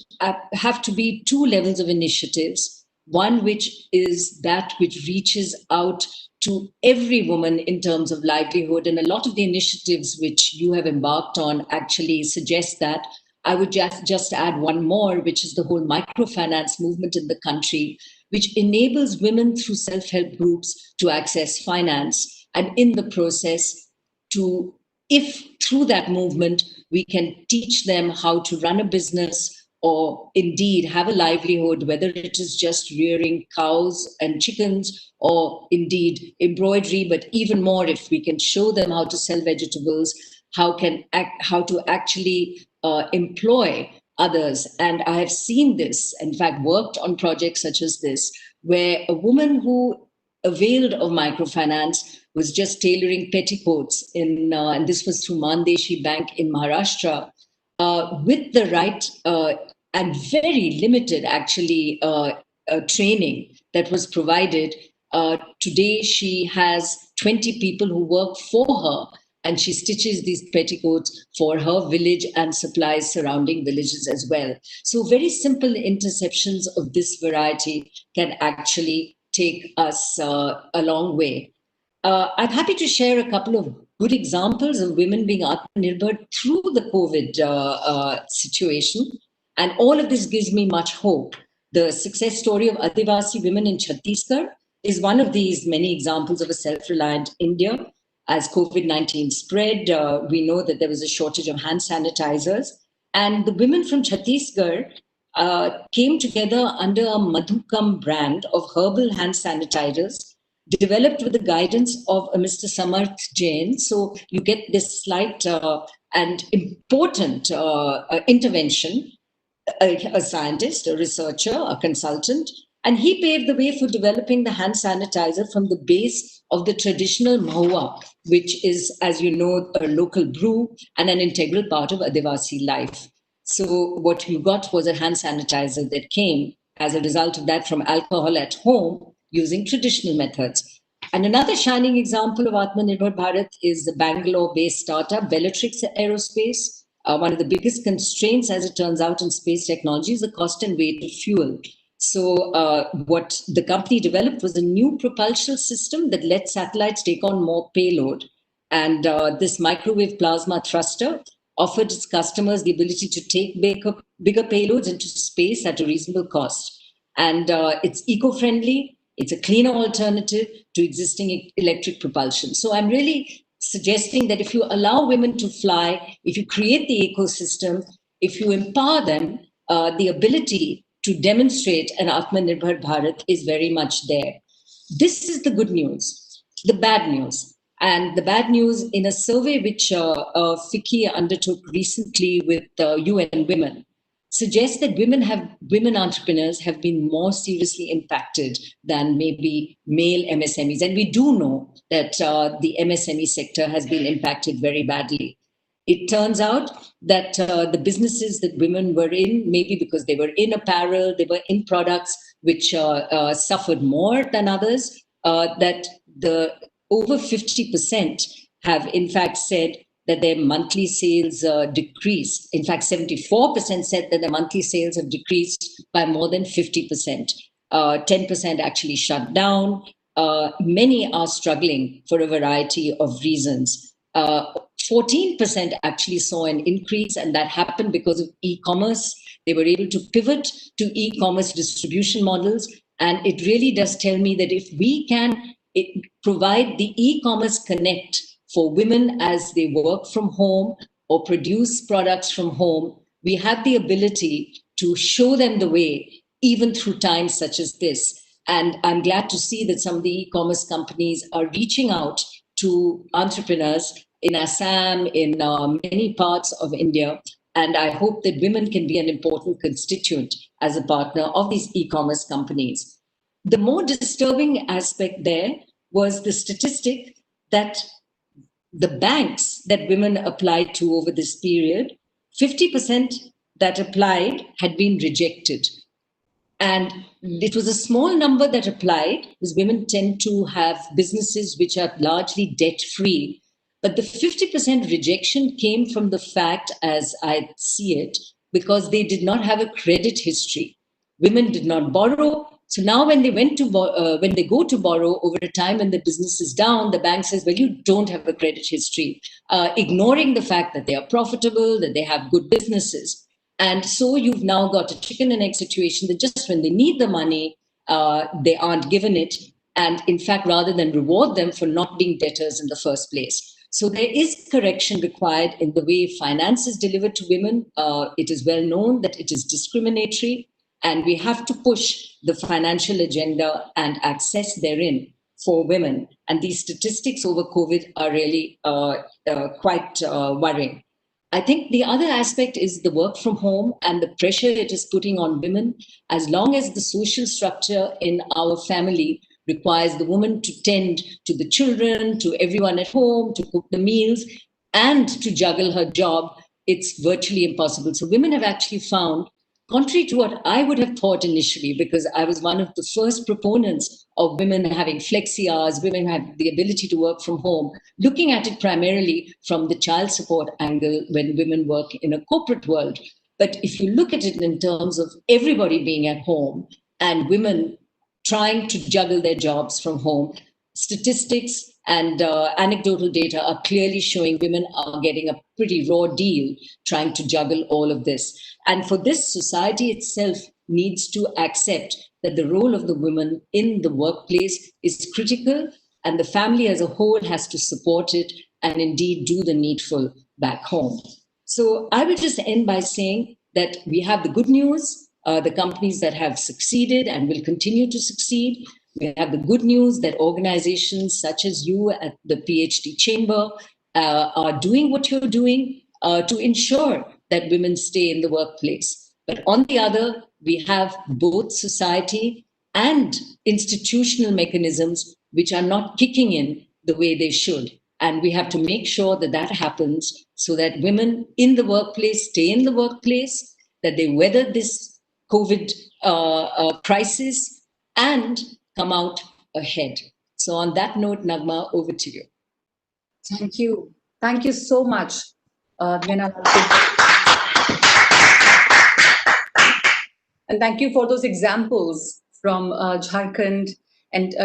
Speaker 5: have to be two levels of initiatives. One which is that which reaches out to every woman in terms of livelihood. And a lot of the initiatives which you have embarked on actually suggest that. I would just add one more, which is the whole microfinance movement in the country, which enables women through self-help groups to access finance. And in the process, if through that movement, we can teach them how to run a business or indeed have a livelihood, whether it is just rearing cows and chickens or indeed embroidery, but even more if we can show them how to sell vegetables, how to actually employ others. And I have seen this, in fact, worked on projects such as this, where a woman who availed of microfinance was just tailoring petticoats and this was through Mandeshi Bank in Maharashtra, with the right and very limited, actually, training that was provided. Today, she has 20 people who work for her, and she stitches these petticoats for her village and supplies surrounding villages as well. So very simple interceptions of this variety can actually take us a long way. I'm happy to share a couple of good examples of women being Atmanirbhar through the COVID situation. And all of this gives me much hope. The success story of Adivasi women in Chhattisgarh is one of these many examples of a self-reliant India. As COVID-19 spread, we know that there was a shortage of hand sanitizers. And the women from Chhattisgarh came together under a Madhukam brand of herbal hand sanitizers, developed with the guidance of a Mr. Samarth Jain. So you get this slight and important intervention, a scientist, a researcher, a consultant, and he paved the way for developing the hand sanitizer from the base of the traditional mahua, which is, as you know, a local brew and an integral part of Adivasi life. So what you got was a hand sanitizer that came as a result of that from alcohol at home using traditional methods. And another shining example of Atmanirbhar Bharat is the Bangalore-based startup Bellatrix Aerospace. One of the biggest constraints, as it turns out, in space technology is the cost and weight of fuel. So what the company developed was a new propulsion system that let satellites take on more payload. And this microwave plasma thruster offered its customers the ability to take bigger payloads into space at a reasonable cost. And it's eco-friendly. It's a cleaner alternative to existing electric propulsion. So I'm really suggesting that if you allow women to fly, if you create the ecosystem, if you empower them, the ability to demonstrate an Atmanirbhar Bharat is very much there. This is the good news. The bad news. And the bad news, in a survey which FICCI undertook recently with UN Women, suggests that women entrepreneurs have been more seriously impacted than maybe male MSMEs. And we do know that the MSME sector has been impacted very badly. It turns out that the businesses that women were in, maybe because they were in apparel, they were in products which suffered more than others, that the over 50% have in fact said that their monthly sales decreased. In fact, 74% said that their monthly sales have decreased by more than 50%. 10% actually shut down. Many are struggling for a variety of reasons.
Speaker 18: 14% actually saw an increase, and that happened because of e-commerce. They were able to pivot to e-commerce distribution models. And it really does tell me that if we can provide the e-commerce connect for women as they work from home or produce products from home, we have the ability to show them the way, even through times such as this. And I'm glad to see that some of the e-commerce companies are reaching out to entrepreneurs in Assam, in many parts of India. And I hope that women can be an important constituent as a partner of these e-commerce companies. The more disturbing aspect there was the statistic that the banks that women applied to over this period, 50% that applied had been rejected. And it was a small number that applied, because women tend to have businesses which are largely debt-free. But the 50% rejection came from the fact, as I see it, because they did not have a credit history. Women did not borrow. So now when they go to borrow over a time when the business is down, the bank says, well, you don't have a credit history, ignoring the fact that they are profitable, that they have good businesses. And so you've now got a chicken and egg situation that just when they need the money, they aren't given it. And in fact, rather than reward them for not being debtors in the first place. So there is correction required in the way finance is delivered to women. It is well known that it is discriminatory, and we have to push the financial agenda and access therein for women. And these statistics over COVID are really quite worrying. I think the other aspect is the work from home and the pressure it is putting on women. As long as the social structure in our family requires the woman to tend to the children, to everyone at home, to cook the meals, and to juggle her job, it's virtually impossible. So women have actually found, contrary to what I would have thought initially, because I was one of the first proponents of women having flexi hours, women have the ability to work from home, looking at it primarily from the child support angle when women work in a corporate world. But if you look at it in terms of everybody being at home and women trying to juggle their jobs from home, statistics and anecdotal data are clearly showing women are getting a pretty raw deal trying to juggle all of this. And for this, society itself needs to accept that the role of the woman in the workplace is critical, and the family as a whole has to support it and indeed do the needful back home. So I will just end by saying that we have the good news, the companies that have succeeded and will continue to succeed. We have the good news that organizations such as you at the PhD Chamber are doing what you're doing to ensure that women stay in the workplace. But on the other, we have both society and institutional mechanisms which are not kicking in the way they should. And we have to make sure that that happens so that women in the workplace stay in the workplace, that they weather this COVID crisis and come out ahead. So on that note, Nagma, over to you.
Speaker 5: Thank you. Thank you so much, Nena. And thank you for those examples from Jharkhand and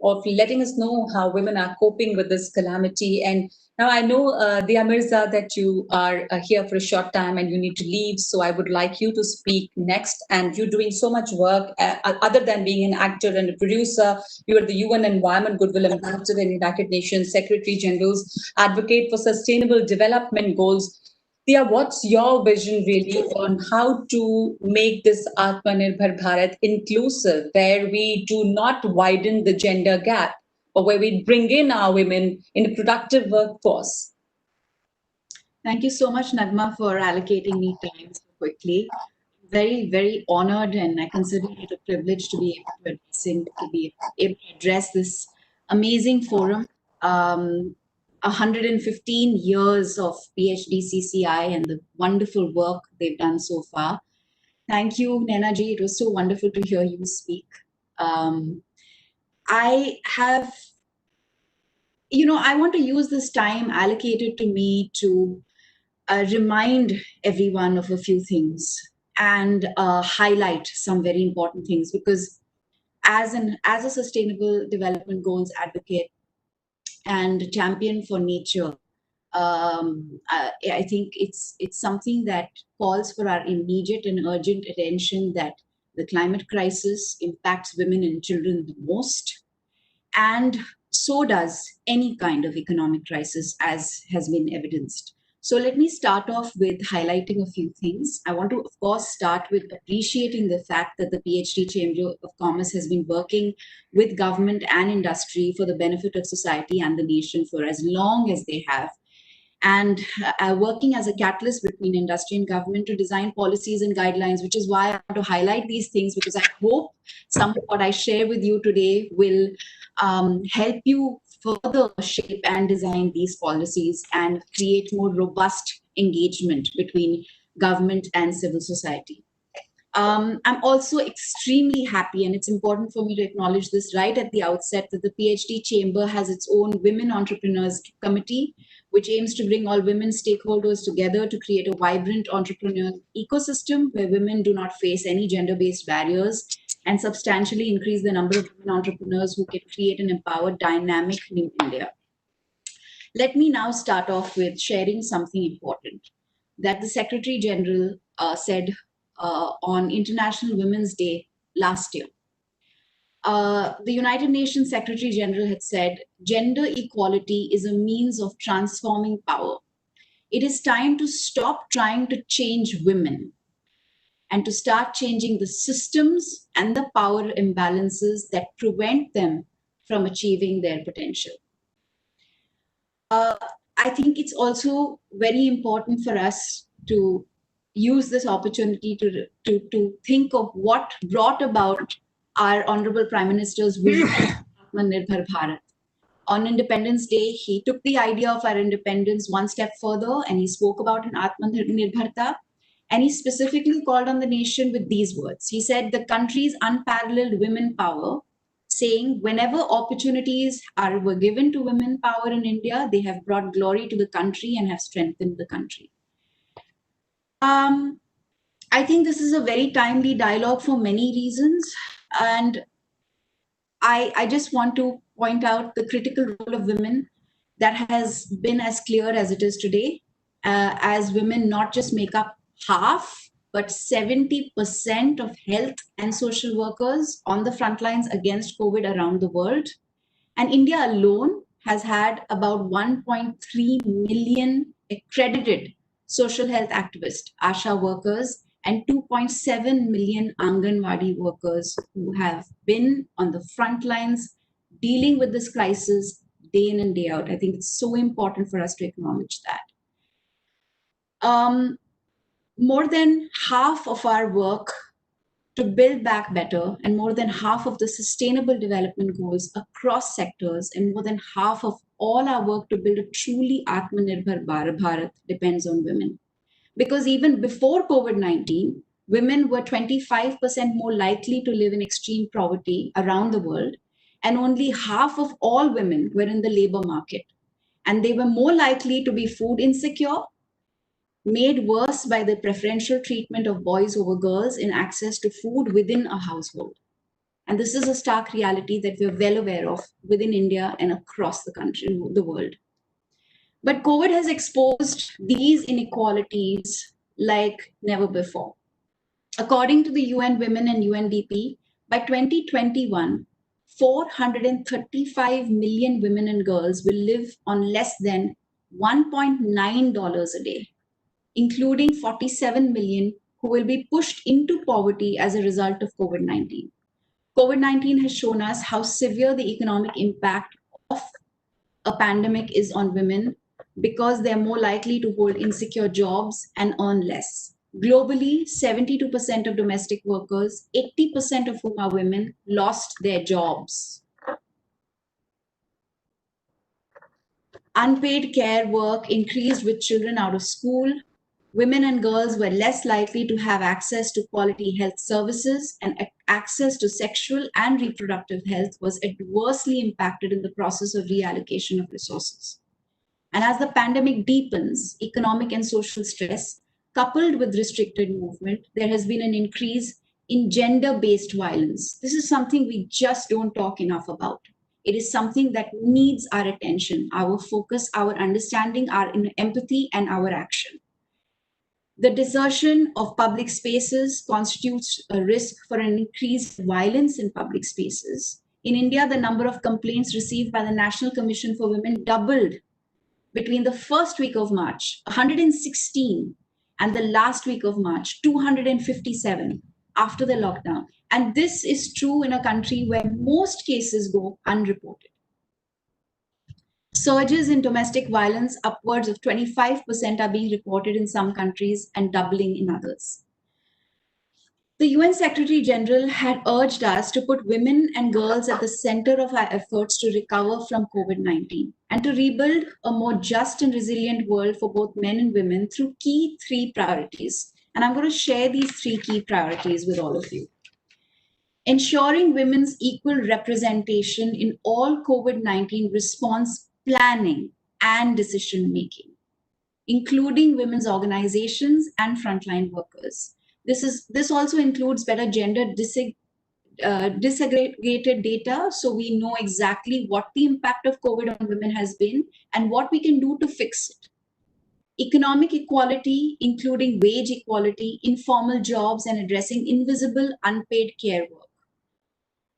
Speaker 5: of letting us know how women are coping with this calamity. And now I know, Dia Mirza, that you are here for a short time and you need to leave. So I would like you to speak next. And you're doing so much work, other than being an actor and a producer. You are the UN Environment Goodwill Ambassador and United Nations Secretary General's Advocate for Sustainable Development Goals. Dia, what's your vision really on how to make this Atmanirbhar Bharat inclusive, where we do not widen the gender gap, or where we bring in our women in a productive workforce?
Speaker 19: Thank you so much, Nagma, for allocating me time so quickly. Very, very honored, and I consider it a privilege to be able to address this amazing forum. 115 years of PHDCCI and the wonderful work they've done so far. Thank you, Nena ji. It was so wonderful to hear you speak. I want to use this time allocated to me to remind everyone of a few things and highlight some very important things, because as a sustainable development goals advocate and champion for nature, I think it's something that calls for our immediate and urgent attention, that the climate crisis impacts women and children the most, and so does any kind of economic crisis, as has been evidenced. So let me start off with highlighting a few things. I want to, of course, start with appreciating the fact that the PhD Chamber of Commerce has been working with government and industry for the benefit of society and the nation for as long as they have, and working as a catalyst between industry and government to design policies and guidelines, which is why I want to highlight these things, because I hope some of what I share with you today will help you further shape and design these policies and create more robust engagement between government and civil society. I'm also extremely happy, and it's important for me to acknowledge this right at the outset, that the PhD Chamber has its own Women Entrepreneurs Committee, which aims to bring all women stakeholders together to create a vibrant entrepreneurial ecosystem where women do not face any gender-based barriers and substantially increase the number of women entrepreneurs who can create an empowered, dynamic new India. Let me now start off with sharing something important that the Secretary General said on International Women's Day last year. The United Nations Secretary General had said, gender equality is a means of transforming power. It is time to stop trying to change women and to start changing the systems and the power imbalances that prevent them from achieving their potential. I think it's also very important for us to use this opportunity to think of what brought about our Honorable Prime Minister's vision of Atmanirbhar Bharat. On Independence Day, he took the idea of our independence one step further, and he spoke about an Atmanirbharta, and he specifically called on the nation with these words. He said, the country's unparalleled women power, saying whenever opportunities were given to women power in India, they have brought glory to the country and have strengthened the country. I think this is a very timely dialogue for many reasons, and I just want to point out the critical role of women that has been as clear as it is today, as women not just make up half, but 70% of health and social workers on the front lines against COVID around the world. And India alone has had about 1.3 million accredited social health activists, ASHA workers, and 2.7 million Anganwadi workers who have been on the front lines dealing with this crisis day in and day out. I think it's so important for us to acknowledge that. More than half of our work to build back better, and more than half of the sustainable development goals across sectors, and more than half of all our work to build a truly Atmanirbhar Bharat depends on women. Because even before COVID-19, women were 25% more likely to live in extreme poverty around the world, and only half of all women were in the labor market. And they were more likely to be food insecure, made worse by the preferential treatment of boys over girls in access to food within a household. And this is a stark reality that we're well aware of within India and across the country, the world. But COVID has exposed these inequalities like never before. According to the UN Women and UNDP, by 2021, 435 million women and girls will live on less than $1.9 a day, including 47 million who will be pushed into poverty as a result of COVID-19. COVID-19 has shown us how severe the economic impact of a pandemic is on women, because they're more likely to hold insecure jobs and earn less. Globally, 72% of domestic workers, 80% of whom are women, lost their jobs. Unpaid care work increased with children out of school. Women and girls were less likely to have access to quality health services, and access to sexual and reproductive health was adversely impacted in the process of reallocation of resources. And as the pandemic deepens, economic and social stress, coupled with restricted movement, there has been an increase in gender-based violence. This is something we just don't talk enough about. It is something that needs our attention, our focus, our understanding, our empathy, and our action. The desertion of public spaces constitutes a risk for an increased violence in public spaces. In India, the number of complaints received by the National Commission for Women doubled between the first week of March, 116, and the last week of March, 257 after the lockdown. And this is true in a country where most cases go unreported. Surges in domestic violence, upwards of 25%, are being reported in some countries and doubling in others. The UN Secretary General had urged us to put women and girls at the center of our efforts to recover from COVID-19 and to rebuild a more just and resilient world for both men and women through key 3 priorities. And I'm going to share these 3 key priorities with all of you. Ensuring women's equal representation in all COVID-19 response planning and decision-making, including women's organizations and frontline workers. This also includes better gender disaggregated data, so we know exactly what the impact of COVID on women has been and what we can do to fix it. Economic equality, including wage equality, informal jobs, and addressing invisible unpaid care work.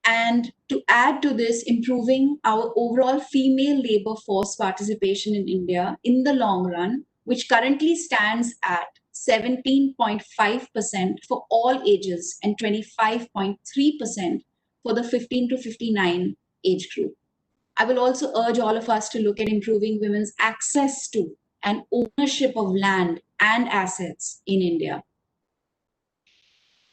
Speaker 19: And to add to this, improving our overall female labor force participation in India in the long run, which currently stands at 17.5% for all ages and 25.3% for the 15 to 59 age group. I will also urge all of us to look at improving women's access to and ownership of land and assets in India.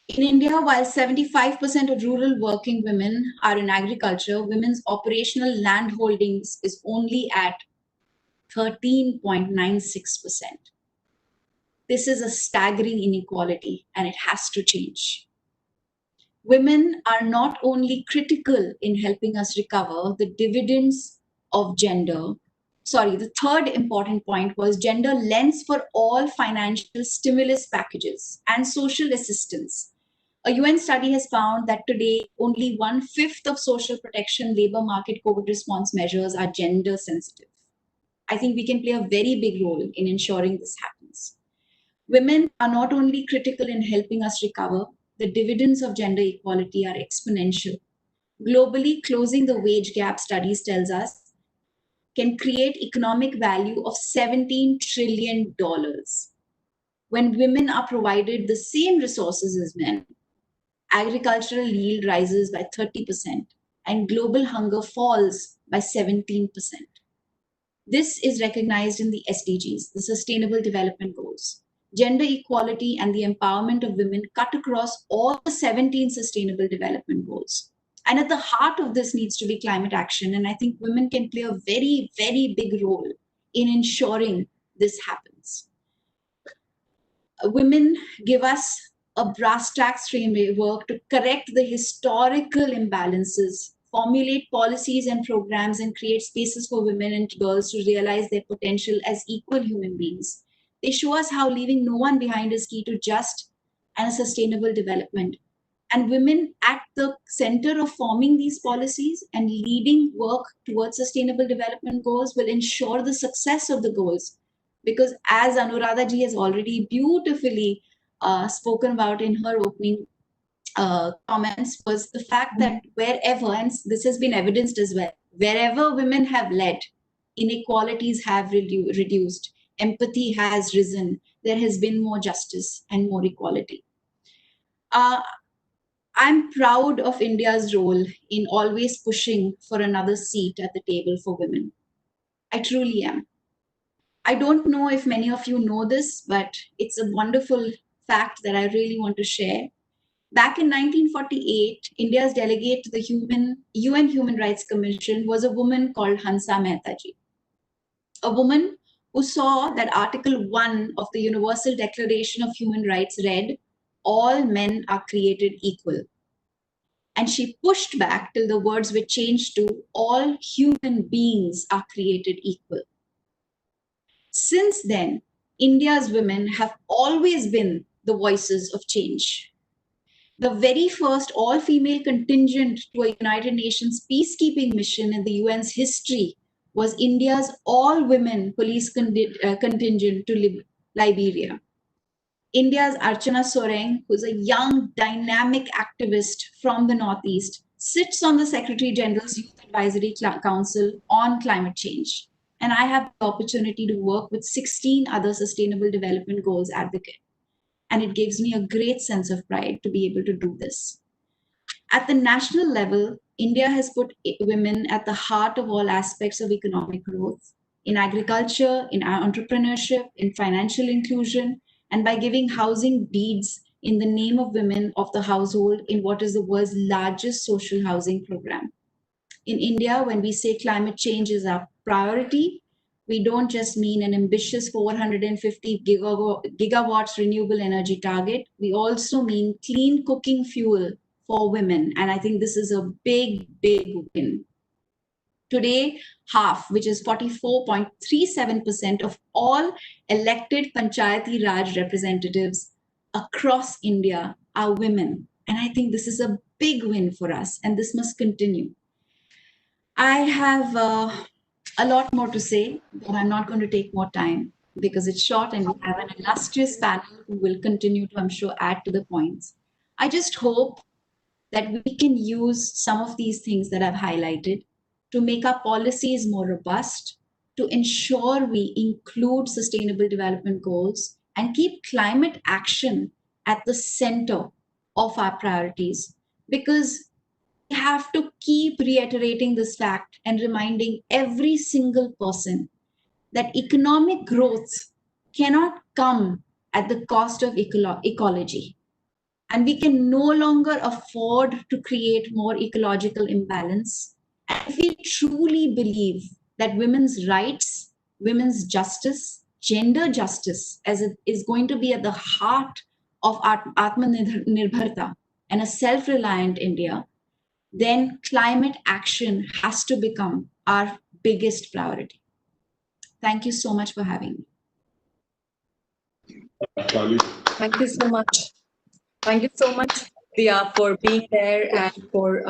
Speaker 19: In India, while 75% of rural working women are in agriculture, women's operational land holdings is only at 13.96%. This is a staggering inequality and it has to change. Women are not only critical in helping us recover the dividends of gender. The third important point was gender lends for all financial stimulus packages and social assistance. A UN study has found that today only 1/5 of social protection labor market COVID response measures are gender sensitive. I think we can play a very big role in ensuring this happens. Women are not only critical in helping us recover, the dividends of gender equality are exponential. Globally, closing the wage gap, studies tells us, can create economic value of $17 trillion. When women are provided the same resources as men, agricultural yield rises by 30% and global hunger falls by 17%. This is recognized in the SDGs, the Sustainable Development Goals. Gender equality and the empowerment of women cut across all the 17 Sustainable Development Goals. And at the heart of this needs to be climate action. And I think women can play a very, very big role in ensuring this happens. Women give us a brass tacks framework to correct the historical imbalances, formulate policies and programs, and create spaces for women and girls to realize their potential as equal human beings. They show us how leaving no one behind is key to just and sustainable development. And women at the center of forming these policies and leading work towards sustainable development goals will ensure the success of the goals. Because as Anuradha ji has already beautifully spoken about in her opening comments, was the fact that wherever, and this has been evidenced as well, wherever women have led, inequalities have reduced, empathy has risen, there has been more justice and more equality. I'm proud of India's role in always pushing for another seat at the table for women. I truly am. I don't know if many of you know this, but it's a wonderful fact that I really want to share. Back in 1948, India's delegate to the UN Human Rights Commission was a woman called Hansa Mehta ji. A woman who saw that Article 1 of the Universal Declaration of Human Rights read, "All men are created equal." And she pushed back till the words were changed to, "All human beings are created equal." Since then, India's women have always been the voices of change. The very first all-female contingent to a United Nations peacekeeping mission in the UN's history was India's all-women police contingent to Liberia. India's Archana Soreng, who's a young, dynamic activist from the Northeast, sits on the Secretary General's Youth Advisory Council on climate change. And I have the opportunity to work with 16 other Sustainable Development Goals advocates. And it gives me a great sense of pride to be able to do this. At the national level, India has put women at the heart of all aspects of economic growth, in agriculture, in entrepreneurship, in financial inclusion, and by giving housing deeds in the name of women of the household in what is the world's largest social housing program. In India, when we say climate change is our priority, we don't just mean an ambitious 450 gigawatts renewable energy target. We also mean clean cooking fuel for women. And I think this is a big, big win. Today, half, which is 44.37% of all elected Panchayati Raj representatives across India are women. And I think this is a big win for us, and this must continue. I have a lot more to say, but I'm not going to take more time because it's short and we have an illustrious panel who will continue to, I'm sure, add to the points. I just hope that we can use some of these things that I've highlighted to make our policies more robust, to ensure we include sustainable development goals and keep climate action at the center of our priorities, because we have to keep reiterating this fact and reminding every single person that economic growth cannot come at the cost of ecology. And we can no longer afford to create more ecological imbalance. And if we truly believe that women's rights, women's justice, gender justice is going to be at the heart of Atmanirbharta and a self-reliant India, then climate action has to become our biggest priority. Thank you so much for having me.
Speaker 5: Thank you so much. Thank you so much, Priya, for being there and for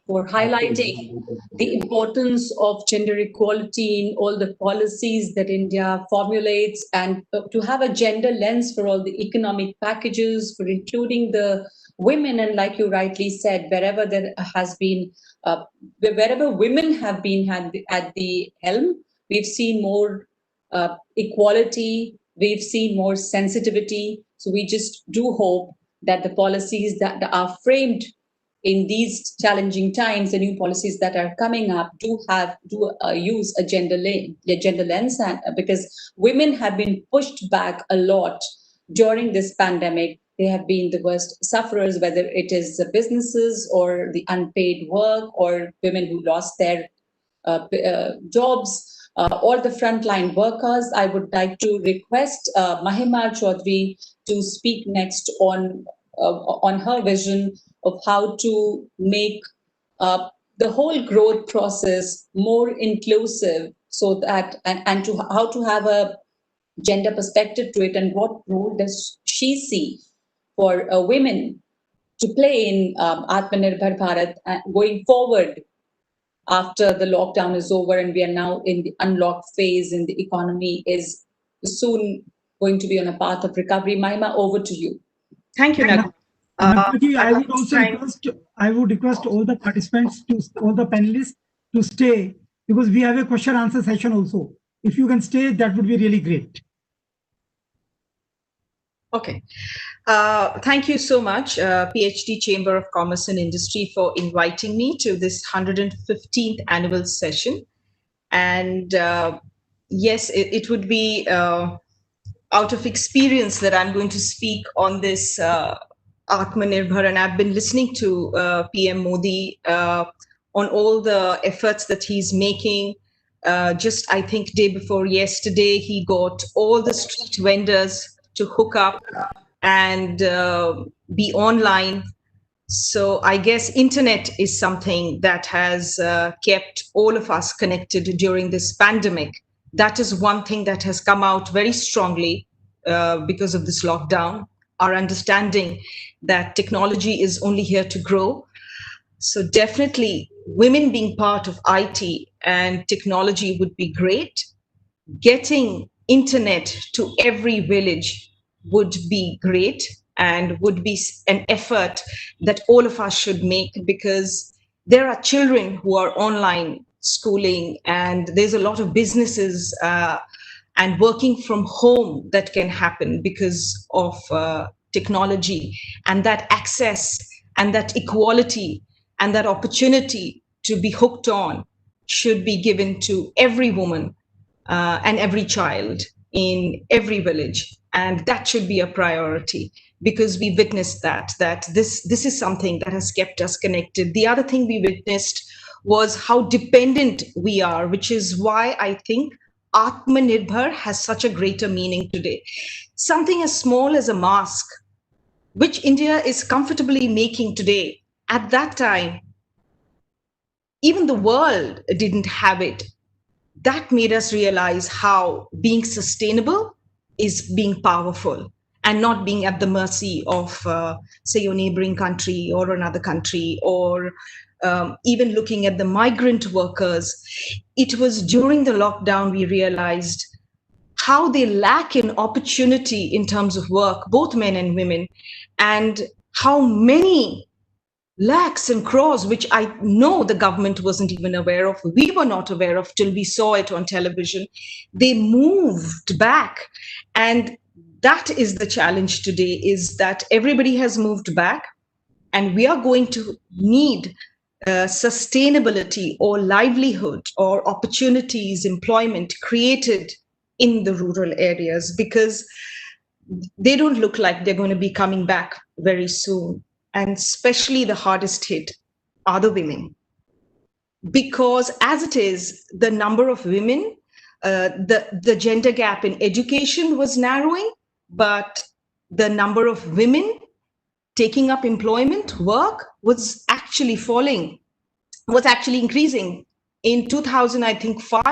Speaker 5: highlighting the importance of gender equality in all the policies that India formulates, and to have a gender lens for all the economic packages, for including the women. And like you rightly said, wherever there has been, wherever women have been at the helm, we've seen more equality, we've seen more sensitivity. So we just do hope that the policies that are framed in these challenging times, the new policies that are coming up, do use a gender lens, and because women have been pushed back a lot during this pandemic. They have been the worst sufferers, whether it is the businesses or the unpaid work, or women who lost their jobs, or the frontline workers. I would like to request Mahima Chaudhary to speak next on her vision of how to make the whole growth process more inclusive, so that and to how to have a gender perspective to it, and what role does she see for women to play in Atmanirbhar Bharat going forward after the lockdown is over and we are now in the unlocked phase and the economy is soon going to be on a path of recovery. Mahima, over to you.
Speaker 1: Thank you, Nagma. I would request all the participants, all the panelists to stay, because we have a question answer session also. If you can stay, that would be really great.
Speaker 20: Okay. Thank you so much, PhD Chamber of Commerce and Industry, for inviting me to this 115th annual session. And yes, it would be out of experience that I'm going to speak on this Atmanirbhar, and I've been listening to PM Modi on all the efforts that he's making. Just, I think, day before yesterday, he got all the street vendors to hook up and be online. So I guess internet is something that has kept all of us connected during this pandemic. That is one thing that has come out very strongly because of this lockdown. our understanding that technology is only here to grow. So definitely women being part of IT and technology would be great. Getting internet to every village would be great and would be an effort that all of us should make, because there are children who are online schooling and there's a lot of businesses and working from home that can happen because of technology, and that access and that equality and that opportunity to be hooked on should be given to every woman and every child in every village. And that should be a priority, because we witnessed that this is something that has kept us connected. The other thing we witnessed was how dependent we are, which is why I think Atmanirbhar has such a greater meaning today. Something as small as a mask, which India is comfortably making today, at that time, even the world didn't have it. That made us realize how being sustainable is being powerful and not being at the mercy of, say, your neighboring country or another country, or even looking at the migrant workers. It was during the lockdown we realized how they lack in opportunity in terms of work, both men and women, and how many lakhs and crores, which I know the government wasn't even aware of, we were not aware of till we saw it on television, they moved back. And that is the challenge today, is that everybody has moved back, and we are going to need sustainability or livelihood or opportunities, employment created in the rural areas, because they don't look like they're going to be coming back very soon. And especially the hardest hit are the women, because as it is, the number of women, the gender gap in education was narrowing, but the number of women taking up employment, work, was actually falling, was actually increasing. In 2000, I think 5,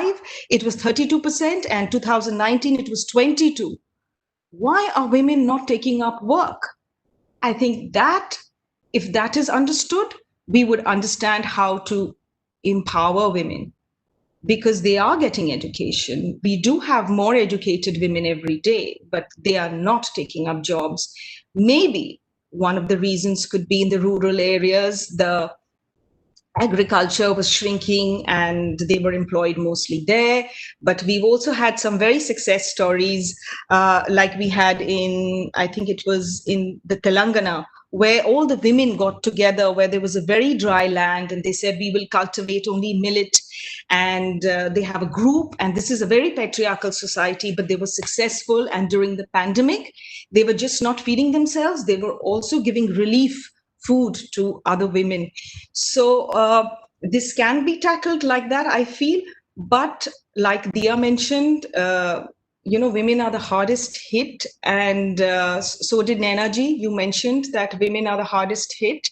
Speaker 20: it was 32%, and 2019, it was 22. Why are women not taking up work? I think that if that is understood, we would understand how to empower women, because they are getting education. We do have more educated women every day, but they are not taking up jobs. Maybe one of the reasons could be in the rural areas, the agriculture was shrinking and they were employed mostly there. But we've also had some very success stories, like we had in, I think it was in the Telangana, where all the women got together, where there was a very dry land, and they said, we will cultivate only millet. And they have a group, and this is a very patriarchal society, but they were successful. And during the pandemic, they were just not feeding themselves, they were also giving relief food to other women. So this can be tackled like that, I feel. But like Dia mentioned, women are the hardest hit. And so did Nainaji. You mentioned that women are the hardest hit.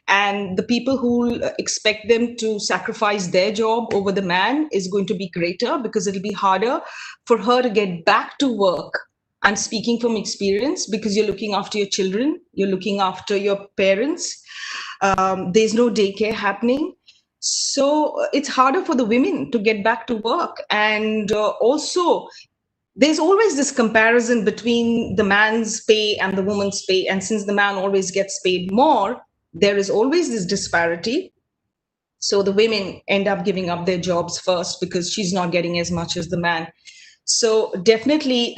Speaker 20: And the people who expect them to sacrifice their job over the man is going to be greater, because it'll be harder for her to get back to work. I'm speaking from experience, because you're looking after your children, you're looking after your parents. There's no daycare happening. So it's harder for the women to get back to work. And also, there's always this comparison between the man's pay and the woman's pay. And since the man always gets paid more, there is always this disparity. So the women end up giving up their jobs first, because she's not getting as much as the man. So definitely,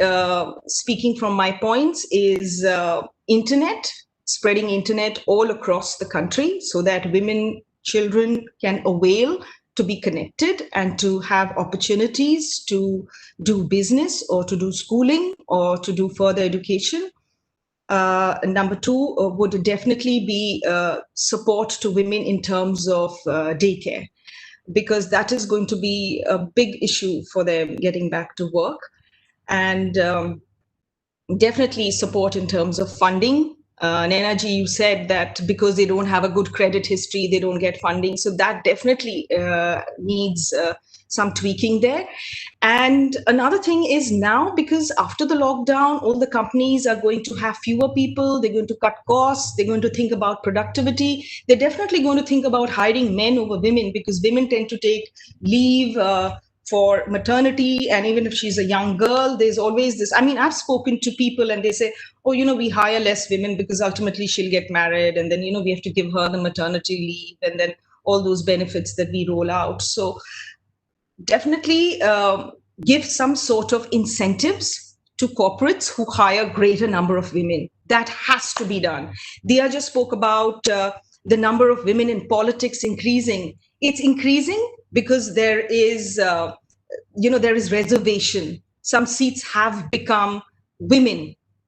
Speaker 20: speaking from my points, is internet, spreading internet all across the country, so that women, children can avail to be connected and to have opportunities to do business or to do schooling or to do further education. Number 2 would definitely be support to women in terms of daycare, because that is going to be a big issue for them getting back to work. And definitely support in terms of funding. Nainaji, you said that because they don't have a good credit history, they don't get funding. So that definitely needs some tweaking there. And another thing is now, because after the lockdown, all the companies are going to have fewer people, they're going to cut costs, they're going to think about productivity. They're definitely going to think about hiring men over women, because women tend to take leave for maternity. And even if she's a young girl, there's always this. I mean, I've spoken to people and they say, oh, we hire less women because ultimately she'll get married. And then, we have to give her the maternity leave and then all those benefits that we roll out. So definitely give some sort of incentives to corporates who hire greater number of women. That has to be done. Dia just spoke about the number of women in politics increasing. It's increasing because there is, there is reservation. Some seats have become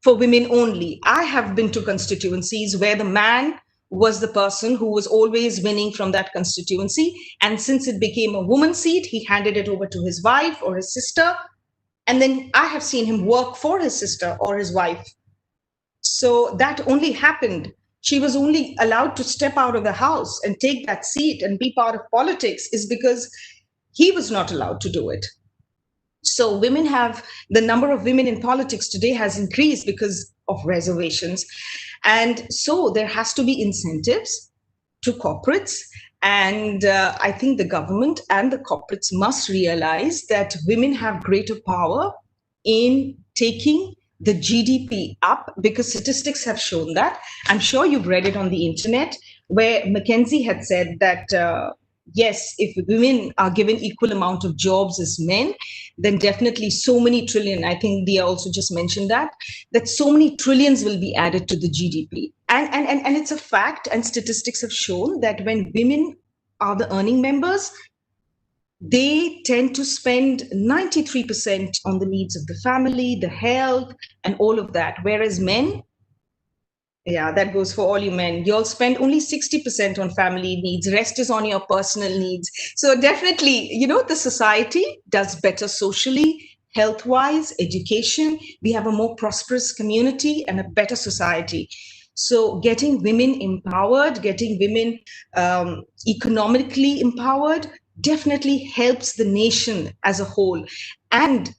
Speaker 20: for women only. I have been to constituencies where the man was the person who was always winning from that constituency. And since it became a woman's seat, he handed it over to his wife or his sister. And then I have seen him work for his sister or his wife. So that only happened. She was only allowed to step out of the house and take that seat and be part of politics is because he was not allowed to do it. So the number of women in politics today has increased because of reservations. And so there has to be incentives to corporates. And I think the government and the corporates must realize that women have greater power in taking the GDP up, because statistics have shown that. I'm sure you've read it on the internet, where McKinsey had said that, yes, if women are given equal amount of jobs as men, then definitely so many trillion, I think Dia also just mentioned that so many trillions will be added to the GDP. And it's a fact, and statistics have shown that when women are the earning members, they tend to spend 93% on the needs of the family, the health, and all of that. Whereas men, yeah, that goes for all you men. You'll spend only 60% on family needs. Rest is on your personal needs. So definitely, the society does better socially, health-wise, education. We have a more prosperous community and a better society. So getting women empowered, getting women economically empowered definitely helps the nation as a whole. And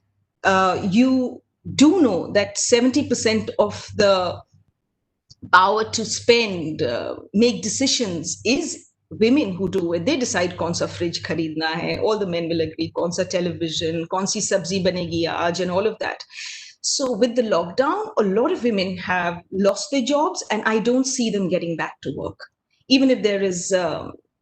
Speaker 20: you do know that 70% of the power to spend, make decisions is women who do it. They decide kaun sa fridge kharidna hai. All the men will agree, kaun sa television, kaun si sabzi banegi aaj, and all of that. So with the lockdown, a lot of women have lost their jobs, and I don't see them getting back to work. Even if there is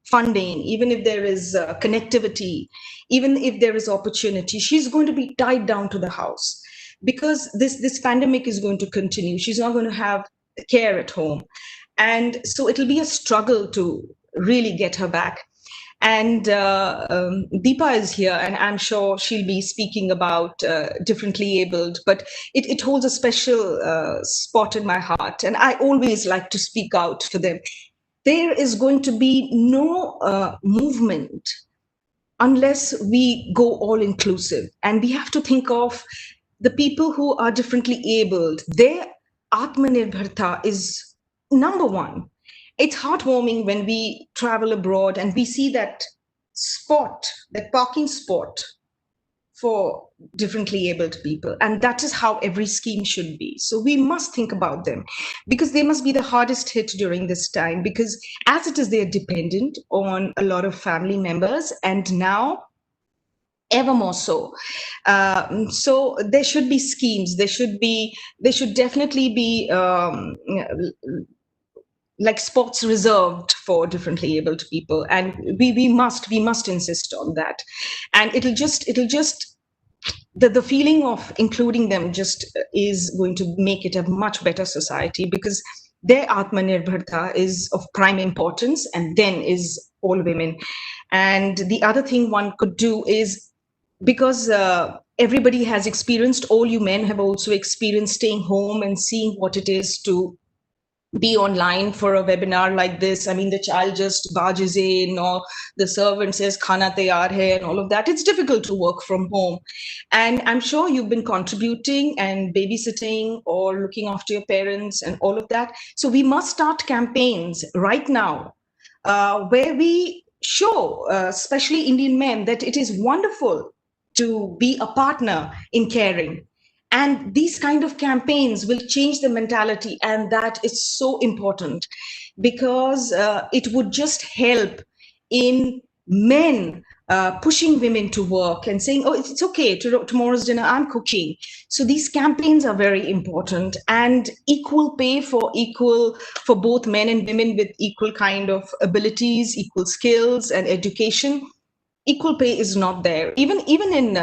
Speaker 20: funding, even if there is connectivity, even if there is opportunity, she's going to be tied down to the house because this pandemic is going to continue. She's not going to have care at home. And so it'll be a struggle to really get her back. And Deepa is here, and I'm sure she'll be speaking about differently abled, but it holds a special spot in my heart. And I always like to speak out for them. There is going to be no movement unless we go all inclusive. And we have to think of the people who are differently abled. Their Atmanirbharta is number one. It's heartwarming when we travel abroad and we see that parking spot for differently abled people. And that is how every scheme should be. So we must think about them because they must be the hardest hit during this time, because as it is, they're dependent on a lot of family members, and now ever more so. So there should be schemes. There should definitely be like spots reserved for differently abled people, and we must insist on that. And it'll just the feeling of including them just is going to make it a much better society, because their Atmanirbharta is of prime importance, and then is all women. And the other thing one could do is, because everybody has experienced, all you men have also experienced staying home and seeing what it is to be online for a webinar like this. I mean, the child just barges in, or the servant says khana taiyar hai, and all of that. It's difficult to work from home. And I'm sure you've been contributing and babysitting or looking after your parents and all of that. So we must start campaigns right now where we show, especially Indian men, that it is wonderful to be a partner in caring. And these kind of campaigns will change the mentality, and that is so important, because it would just help in men pushing women to work and saying, oh, it's okay, tomorrow's dinner I'm cooking. So these campaigns are very important, and equal pay for both men and women with equal kind of abilities, equal skills and education. Equal pay is not there, even in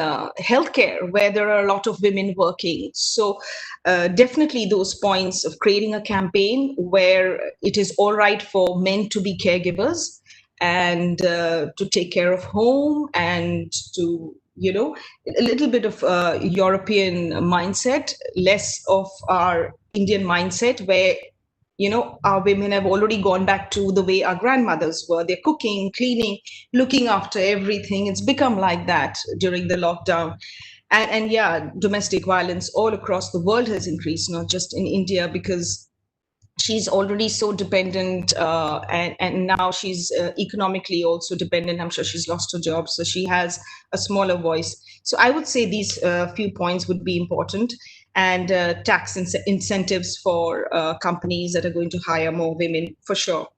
Speaker 20: healthcare, where there are a lot of women working. So definitely those points of creating a campaign where it is all right for men to be caregivers and to take care of home, and to, you know, a little bit of European mindset, less of our Indian mindset, where, you know, our women have already gone back to the way our grandmothers were. They're cooking, cleaning, looking after everything. It's become like that during the lockdown. And yeah, domestic violence all across the world has increased, not just in India, because she's already so dependent, and now she's economically also dependent. I'm sure she's lost her job, so she has a smaller voice. So I would say these few points would be important, and tax incentives for companies that are going to hire more women, for sure.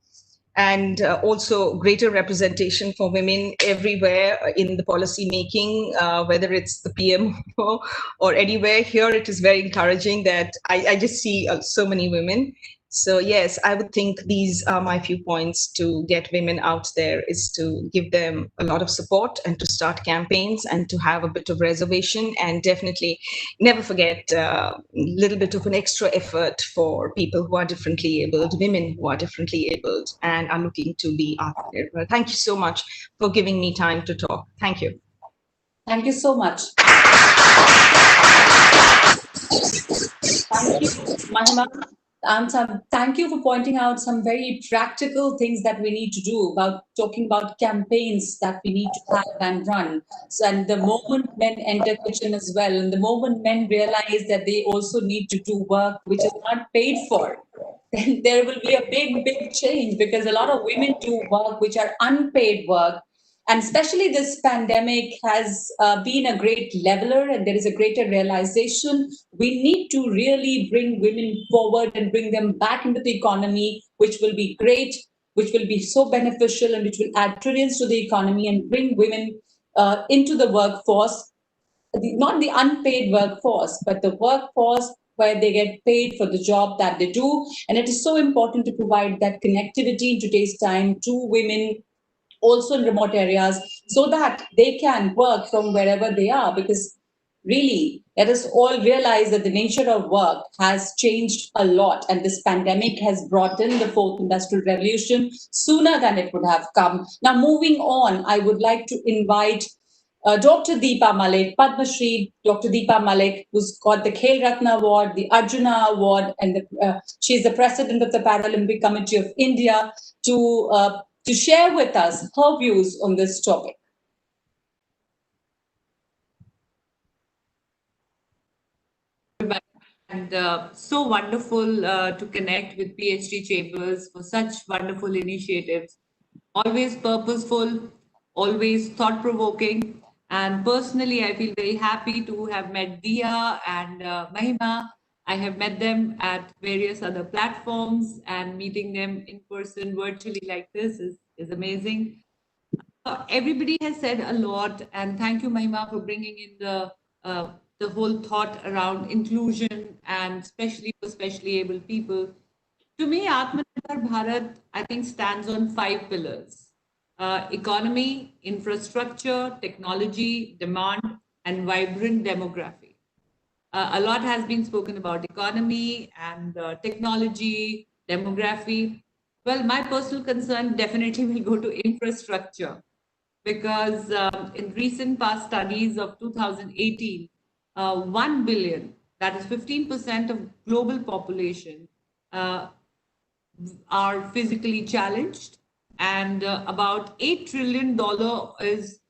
Speaker 20: And also greater representation for women everywhere in the policy making, whether it's the PM or anywhere. Here it is very encouraging that I just see so many women. So yes, I would think these are my few points to get women out there, is to give them a lot of support and to start campaigns and to have a bit of reservation, and definitely never forget a little bit of an extra effort for people who are differently abled, women who are differently abled and are looking to be Atmanirbhar. Thank you so much for giving me time to talk. Thank you.
Speaker 5: Thank you so much. Thank you, Mahima. Thank you for pointing out some very practical things that we need to do, about talking about campaigns that we need to have and run. So, and the moment men enter kitchen as well, and the moment men realize that they also need to do work which is not paid for, then there will be a big change, because a lot of women do work which are unpaid work. And especially this pandemic has been a great leveler, and there is a greater realization. We need to really bring women forward and bring them back into the economy, which will be great, which will be so beneficial, and which will add trillions to the economy and bring women into the workforce. Not the unpaid workforce, but the workforce where they get paid for the job that they do. And it is so important to provide that connectivity in today's time to women, also in remote areas, so that they can work from wherever they are. Because really, let us all realize that the nature of work has changed a lot, and this pandemic has brought in the fourth industrial revolution sooner than it would have come. Now, moving on, I would like to invite Dr. Deepa Malik, Padma Shri Dr. Deepa Malik, who's got the Khel Ratna Award, the Arjuna Award, and she's the president of the Paralympic Committee of India, to share with us her views on this topic.
Speaker 21: And so wonderful to connect with PhD Chambers for such wonderful initiatives. Always purposeful, always thought-provoking. And personally, I feel very happy to have met Dia and Mahima. I have met them at various other platforms, and meeting them in person virtually like this is amazing. Everybody has said a lot, and thank you, Mahima, for bringing in the whole thought around inclusion, and especially for specially able people. To me, Atmanirbhar Bharat, I think, stands on 5 pillars: economy, infrastructure, technology, demand, and vibrant demography. A lot has been spoken about economy and technology, demography. Well, my personal concern definitely will go to infrastructure, because in recent past studies of 2018, 1 billion, that is 15% of global population, are physically challenged, and about $8 trillion is,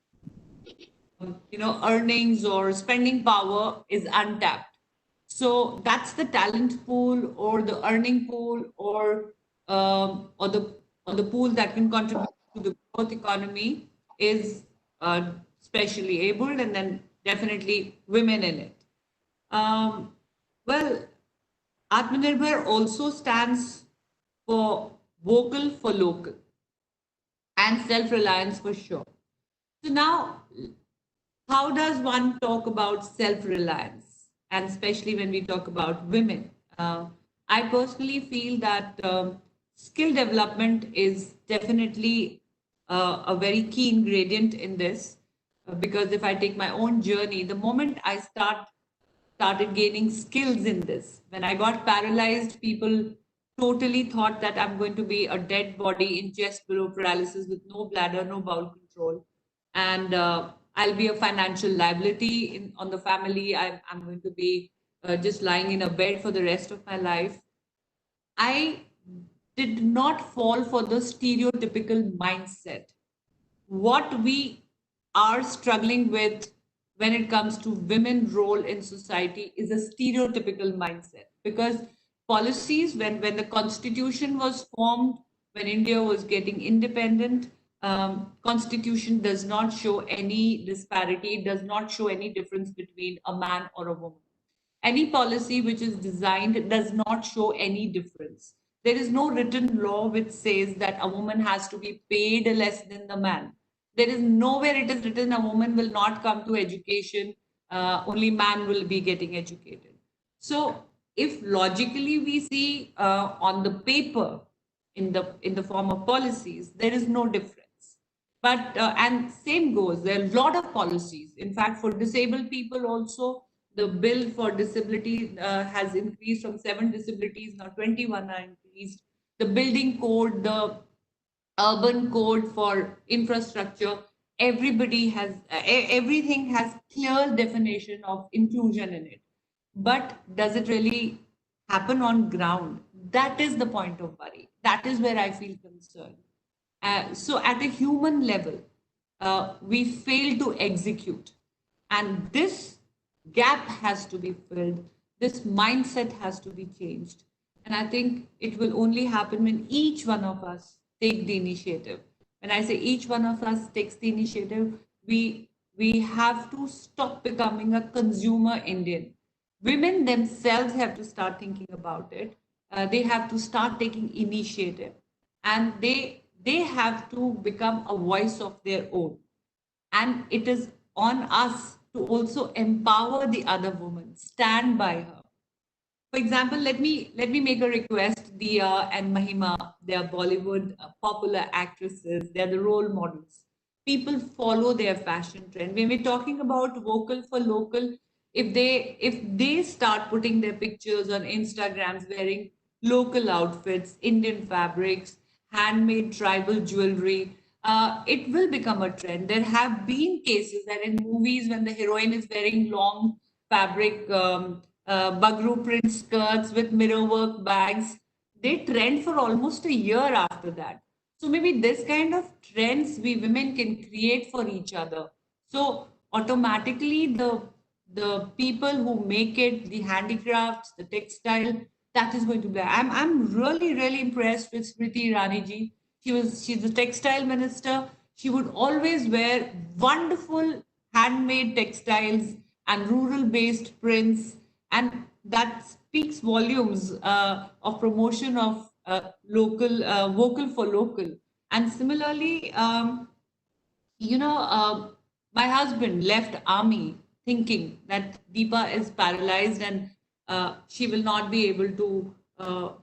Speaker 21: earnings or spending power is untapped. So that's the talent pool, or the earning pool, or the pool that can contribute to the growth economy is specially abled, and then definitely women in it. Well, Atmanirbhar also stands for vocal for local and self-reliance for sure. So now, how does one talk about self-reliance, and especially when we talk about women? I personally feel that skill development is definitely a very key ingredient in this, because if I take my own journey, the moment I started gaining skills in this, when I got paralyzed, people totally thought that I'm going to be a dead body in chest below paralysis with no bladder, no bowel control, and I'll be a financial liability on the family. I'm going to be just lying in a bed for the rest of my life. I did not fall for the stereotypical mindset. What we are struggling with when it comes to women role in society is a stereotypical mindset, because policies, when the constitution was formed, when India was getting independent, constitution does not show any disparity, it does not show any difference between a man or a woman. Any policy which is designed does not show any difference. There is no written law which says that a woman has to be paid less than the man. There is nowhere it is written a woman will not come to education, only man will be getting educated. So if logically we see on the paper, in the form of policies, there is no difference. But and same goes, there are a lot of policies. In fact, for disabled people also, the bill for disability has increased from 7 disabilities, now 21 are increased. The building code, the urban code for infrastructure, everybody has everything has clear definition of inclusion in it. But does it really happen on ground? That is the point of worry. That is where I feel concerned. So at a human level, we fail to execute, and this gap has to be filled. This mindset has to be changed, and I think it will only happen when each one of us take the initiative. When I say each one of us takes the initiative, we have to stop becoming a consumer Indian. Women themselves have to start thinking about it. They have to start taking initiative, and they have to become a voice of their own. And it is on us to also empower the other woman, stand by her. For example, let me make a request. Dia and Mahima, they are Bollywood popular actresses. They are the role models. People follow their fashion trend. When we're talking about vocal for local, if they start putting their pictures on Instagrams wearing local outfits, Indian fabrics, handmade tribal jewelry, it will become a trend. There have been cases that in movies when the heroine is wearing long fabric bugru print skirts with mirror work bags, they trend for almost a year after that. So maybe this kind of trends we women can create for each other. So automatically the people who make it, the handicrafts, the textile, that is going to be. I'm really impressed with Smriti Irani ji. She's the textile minister. She would always wear wonderful handmade textiles and rural based prints, and that speaks volumes of promotion of local vocal for local. And similarly, my husband left army thinking that Deepa is paralyzed and she will not be able to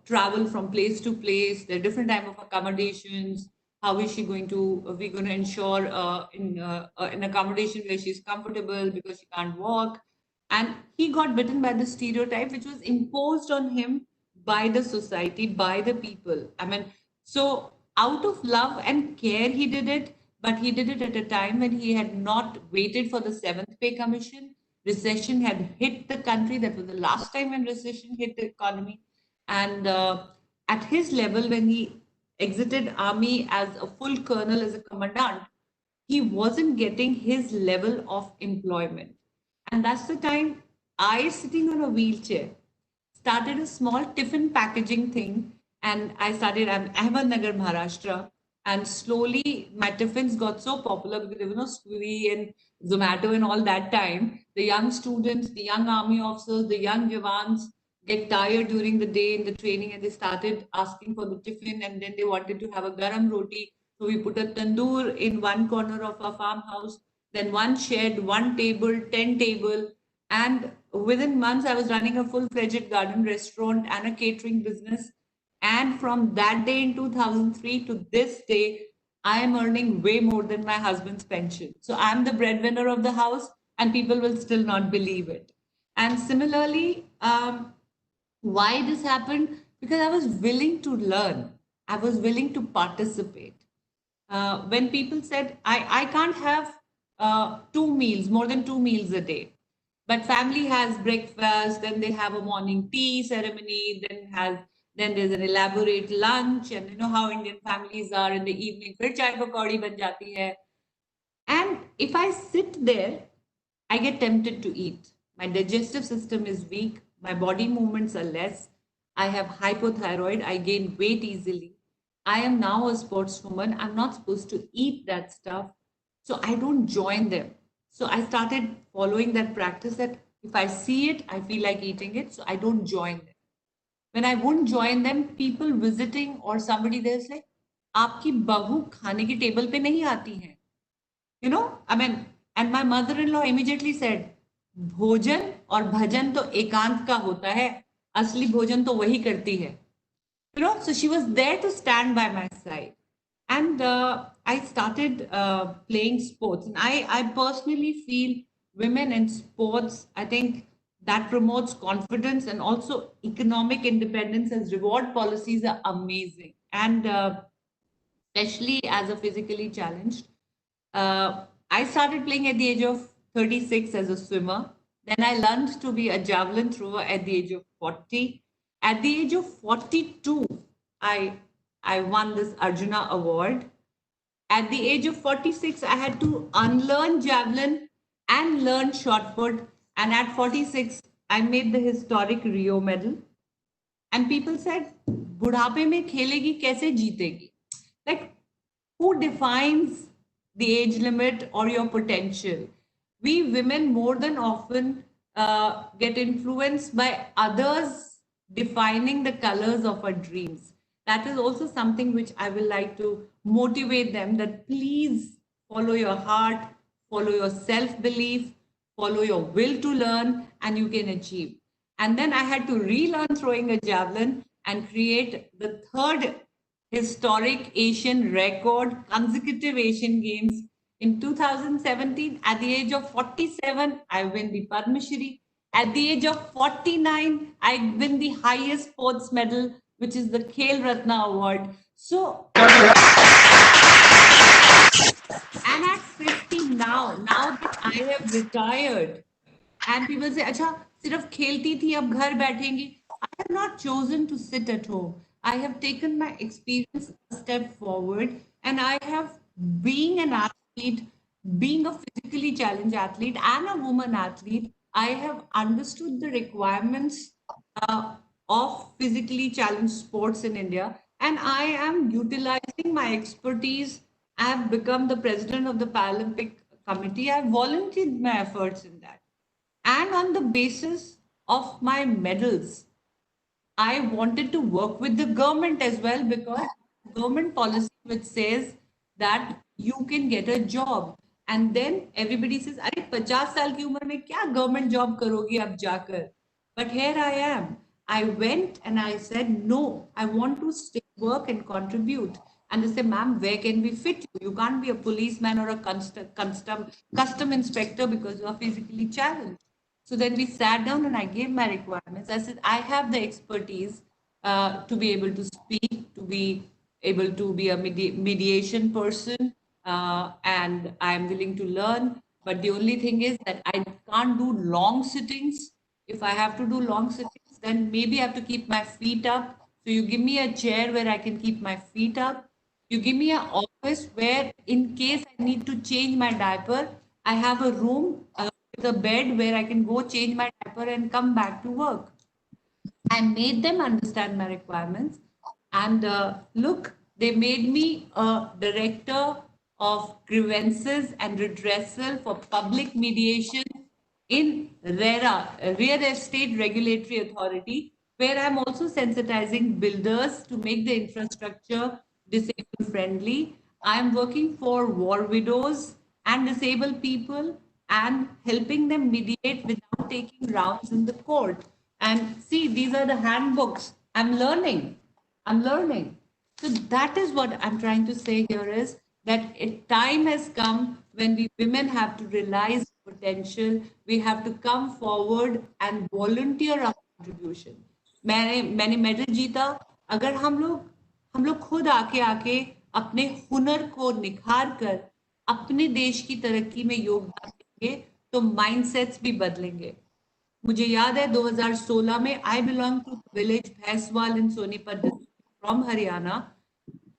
Speaker 21: travel from place to place. There are different type of accommodations. How is she going to? We're going to ensure in an accommodation where she's comfortable because she can't walk. And he got bitten by the stereotype which was imposed on him by the society, by the people. I mean, so out of love and care, he did it, but he did it at a time when he had not waited for the seventh pay commission. Recession had hit the country. That was the last time when recession hit the economy. And at his level, when he exited army as a full colonel, as a commandant, he wasn't getting his level of employment. And that's the time I, sitting on a wheelchair, started a small tiffin packaging thing. And I started, I'm Ahmednagar, Maharashtra. And slowly, my tiffins got so popular because there was no Swiggy and Zomato and all that time. The young students, the young army officers, the young Javans get tired during the day in the training and they started asking for the tiffin, and then they wanted to have a garam roti. So we put a tandoor in one corner of our farmhouse, then one shed, one table, 10 table. And within months, I was running a full-fledged garden restaurant and a catering business. And from that day in 2003 to this day, I am earning way more than my husband's pension. So I'm the breadwinner of the house, and people will still not believe it. And similarly, why this happened? Because I was willing to learn, I was willing to participate. When people said, I can't have two meals, more than two meals a day. But family has breakfast, then they have a morning tea ceremony, then there's an elaborate lunch, and you know how Indian families are in the evening, फिर चाय पकौड़ी बन जाती है. And if I sit there, I get tempted to eat. My digestive system is weak, my body movements are less, I have hypothyroid, I gain weight easily. I am now a sportswoman. I'm not supposed to eat that stuff. So I don't join them. So I started following that practice that if I see it, I feel like eating it. So I don't join them. When I wouldn't join them, people visiting or somebody there's like, आपकी बहू खाने की table पे नहीं आती हैं. You know, I mean, and my mother-in-law immediately said, भोजन और भजन तो एकांत का होता है, असली भोजन तो वही करती है. You know, so she was there to stand by my side. And I started playing sports. And I personally feel women in sports, I think that promotes confidence and also economic independence, as reward policies are amazing. And especially as a physically challenged. I started playing at the age of 36 as a swimmer. Then I learned to be a javelin thrower at the age of 40. At the age of 42, I won this Arjuna Award. At the age of 46, I had to unlearn javelin and learn shot put. And at 46, I made the historic Rio medal. And people said, बुढ़ापे में खेलेगी कैसे जीतेगी? Like, who defines the age limit or your potential? We women more than often get influenced by others defining the colors of our dreams. That is also something which I will like to motivate them, that please follow your heart, follow your self-belief, follow your will to learn, and you can achieve. And then I had to relearn throwing a javelin and create the third historic Asian record, consecutive Asian Games. In 2017, at the age of 47, I win the Padma Shri. At the age of 49, I win the highest sports medal, which is the Khel Ratna Award. So, and at 50 now that I have retired, and people say, अच्छा, सिर्फ खेलती थी, अब घर बैठेंगी. I have not chosen to sit at home. I have taken my experience a step forward, and I have, being an athlete, being a physically challenged athlete and a woman athlete, I have understood the requirements of physically challenged sports in India, and I am utilizing my expertise. I have become the president of the Paralympic Committee. I have volunteered my efforts in that. And on the basis of my medals, I wanted to work with the government as well, because government policy which says that you can get a job. And then everybody says, अरे 50 साल की उम्र में क्या government job करोगी अब जाकर? But here I am. I went and I said, no, I want to stay, work and contribute. And they say, ma'am, where can we fit you? You can't be a policeman or a custom inspector because you are physically challenged. So then we sat down and I gave my requirements. I said, I have the expertise to be able to speak, to be able to be a mediation person, and I am willing to learn. But the only thing is that I can't do long sittings. If I have to do long sittings, then maybe I have to keep my feet up. So you give me a chair where I can keep my feet up. You give me an office where, in case I need to change my diaper, I have a room with a bed where I can go change my diaper and come back to work. I made them understand my requirements. And look, They made me a director of grievances and redressal for public mediation in RERA, Real Estate Regulatory Authority, where I'm also sensitizing builders to make the infrastructure disabled friendly. I'm working for war widows and disabled people and helping them mediate without taking rounds in the court. And see, these are the handbooks. I'm learning. I'm learning. So that is what I'm trying to say here is that a time has come when we women have to realize potential. We have to come forward and volunteer our contribution. मैंने medal जीता. अगर हम लोग खुद आके आके अपने हुनर को निखार कर अपने देश की तरक्की में योगदान देंगे तो माइंडसेट्स भी बदलेंगे. मुझे याद है 2016 में I belong to village Bhainswal in Sonipat district from Haryana.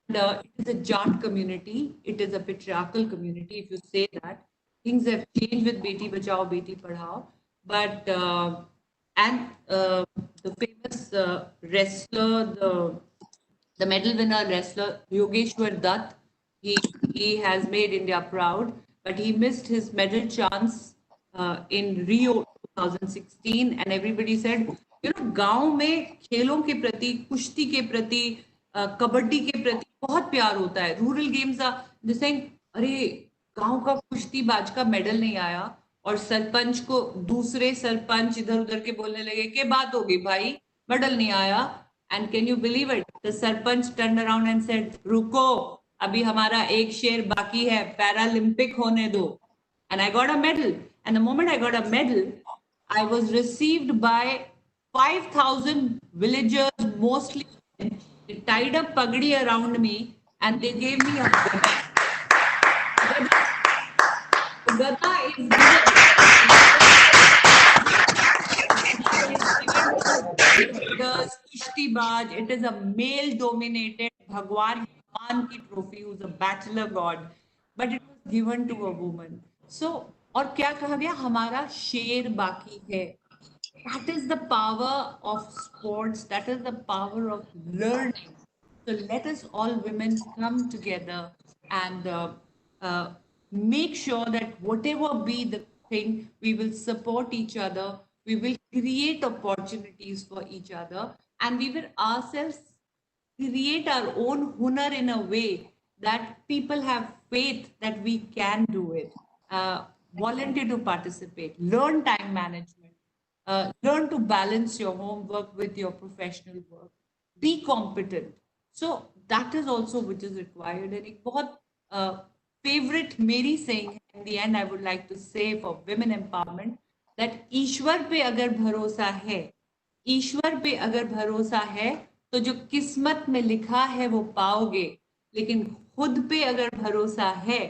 Speaker 21: And, it is a Jat community. It is a patriarchal community. If you say that, things have changed with Beti Bachao, Beti Padhao. But the famous wrestler, the medal winner wrestler Yogeshwar Dutt, he has made India proud, but he missed his medal chance in Rio 2016, and everybody said, गांव में खेलों के प्रति, कुश्ती के प्रति, कबड्डी के प्रति बहुत प्यार होता है. रूरल गेम्स जैसे अरे गांव का कुश्तीबाज का मेडल नहीं आया और सरपंच को दूसरे सरपंच इधर उधर के बोलने लगे कि बात होगी भाई, मेडल नहीं आया. And can you believe it? The sarpanch turned around and said, "रुको, अभी हमारा एक शेर बाकी है, पैरालंपिक होने दो." And I got a medal. And the moment I got a medal, I was received by 5,000 villagers, mostly. They tied a pagdi around me and they gave me a gada. Gada is Kushtibaj. It is a male-dominated Bhagwan Hanuman ki trophy, who's a bachelor god, but it was given to a woman. So, और क्या कहा गया? हमारा शेर बाकी है. That is the power of sports. That is the power of learning. So let us all women come together and make sure that whatever be the thing, we will support each other. We will create opportunities for each other, and we will ourselves create our own hunar in a way that people have faith that we can do it. Volunteer to participate, learn time management, learn to balance your homework with your professional work, be competent. So that is also which is required. And एक बहुत favorite मेरी saying है, in the end I would like to say for women empowerment, that ईश्वर पे अगर भरोसा है, ईश्वर पे अगर भरोसा है तो जो किस्मत में लिखा है वो पाओगे, लेकिन खुद पे अगर भरोसा है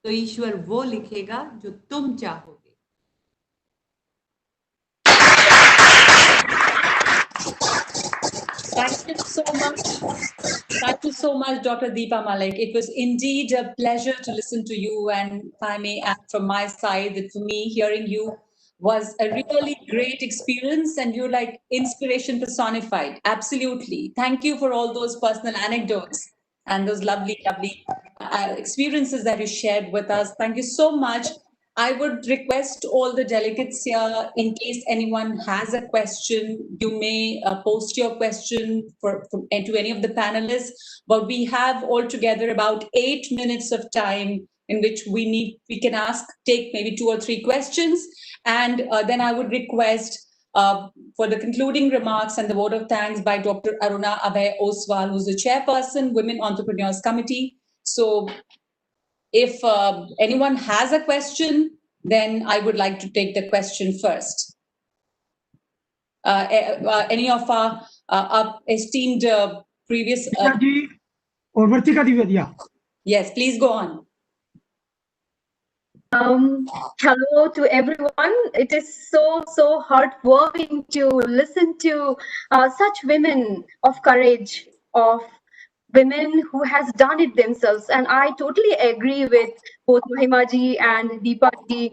Speaker 21: तो ईश्वर वो लिखेगा जो तुम चाहोगे.
Speaker 5: Thank you so much. Thank you so much, Dr. Deepa Malik. It was indeed a pleasure to listen to you. And if I may add from my side, that for me, hearing you was a really great experience, and you're like inspiration personified. Absolutely. Thank you for all those personal anecdotes and those lovely, lovely experiences that you shared with us. Thank you so much. I would request all the delegates here, in case anyone has a question, you may post your question to any of the panelists. But we have altogether about 8 minutes of time in which we can take maybe 2 or 3 questions. And then I would request for the concluding remarks and the vote of thanks by Dr. Aruna Abhay Oswal, who's the chairperson, Women Entrepreneurs Committee. So if anyone has a question, then I would like to take the question first. Any of our esteemed previous...
Speaker 1: or Vartika Divya.
Speaker 5: Yes, please go on.
Speaker 3: Hello to everyone. It is so heartwarming to listen to such women of courage, of women who has done it themselves. And I totally agree with both Mahima ji and Deepa ji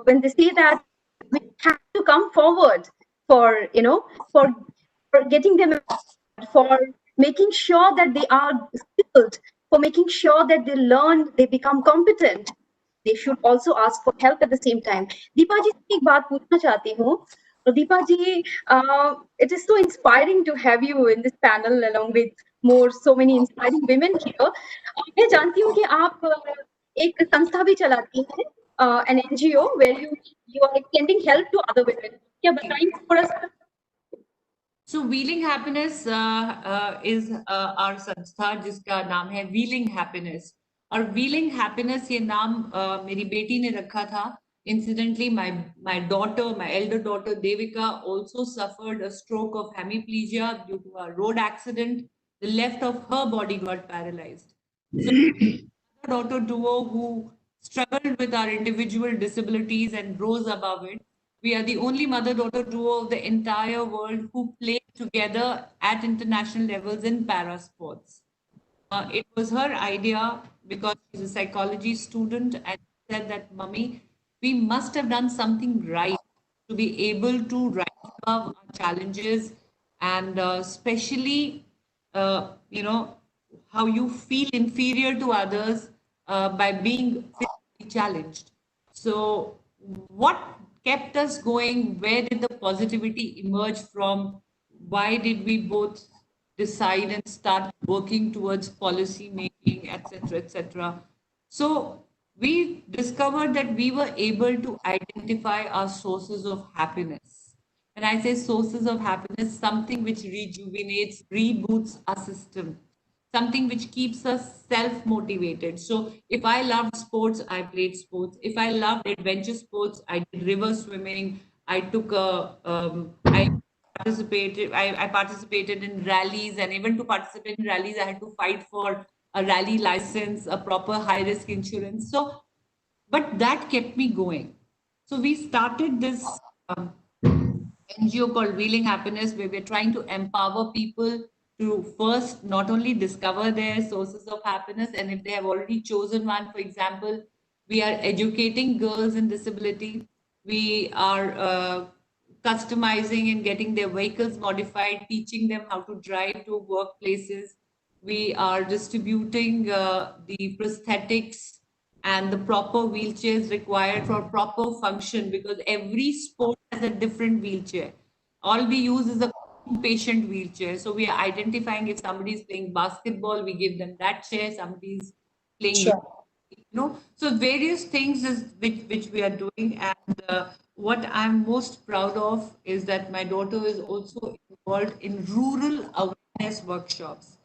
Speaker 3: when they say that we have to come forward for getting them, for making sure that they are for making sure that they learn, they become competent. They should also ask for help at the same time. Deepa ji से एक बात पूछना चाहती हूँ. Deepa ji, it is so inspiring to have you in this panel along with so many inspiring women here. मैं जानती हूँ कि आप एक संस्था भी चलाती हैं, an NGO where you are extending help to other women. क्या बताएंगे थोड़ा सा?
Speaker 21: So Wheeling Happiness is our संस्था जिसका नाम है Wheeling Happiness. और Wheeling Happiness ये नाम मेरी बेटी ने रखा था. Incidentally, my daughter, my elder daughter Devika, also suffered a stroke of hemiplegia due to a road accident. The left of her body got paralyzed. So daughter duo who struggled with our individual disabilities and rose above it. We are the only mother-daughter duo of the entire world who play together at international levels in para sports. It was her idea because she's a psychology student and said that, Mummy, we must have done something right to be able to rise above our challenges and especially, how you feel inferior to others by being physically challenged. So what kept us going? Where did the positivity emerge from? Why did we both decide and start working towards policy making, etc., etc.? So we discovered that we were able to identify our sources of happiness. When I say sources of happiness, something which rejuvenates, reboots our system, something which keeps us self-motivated. So if I loved sports, I played sports. If I loved adventure sports, I did river swimming. I took I participated in rallies, and even to participate in rallies, I had to fight for a rally license, a proper high-risk insurance. So, but that kept me going. So we started this NGO called Wheeling Happiness, where we're trying to empower people to first not only discover their sources of happiness, and if they have already chosen one, for example, we are educating girls in disability. We are customizing and getting their vehicles modified, teaching them how to drive to workplaces. We are distributing the prosthetics and the proper wheelchairs required for proper function, because every sport has a different wheelchair. All we use is a patient wheelchair. So we are identifying if somebody is playing basketball, we give them that chair. Somebody is playing, so various things which we are doing. And what I'm most proud of is that my daughter is also involved in rural awareness workshops,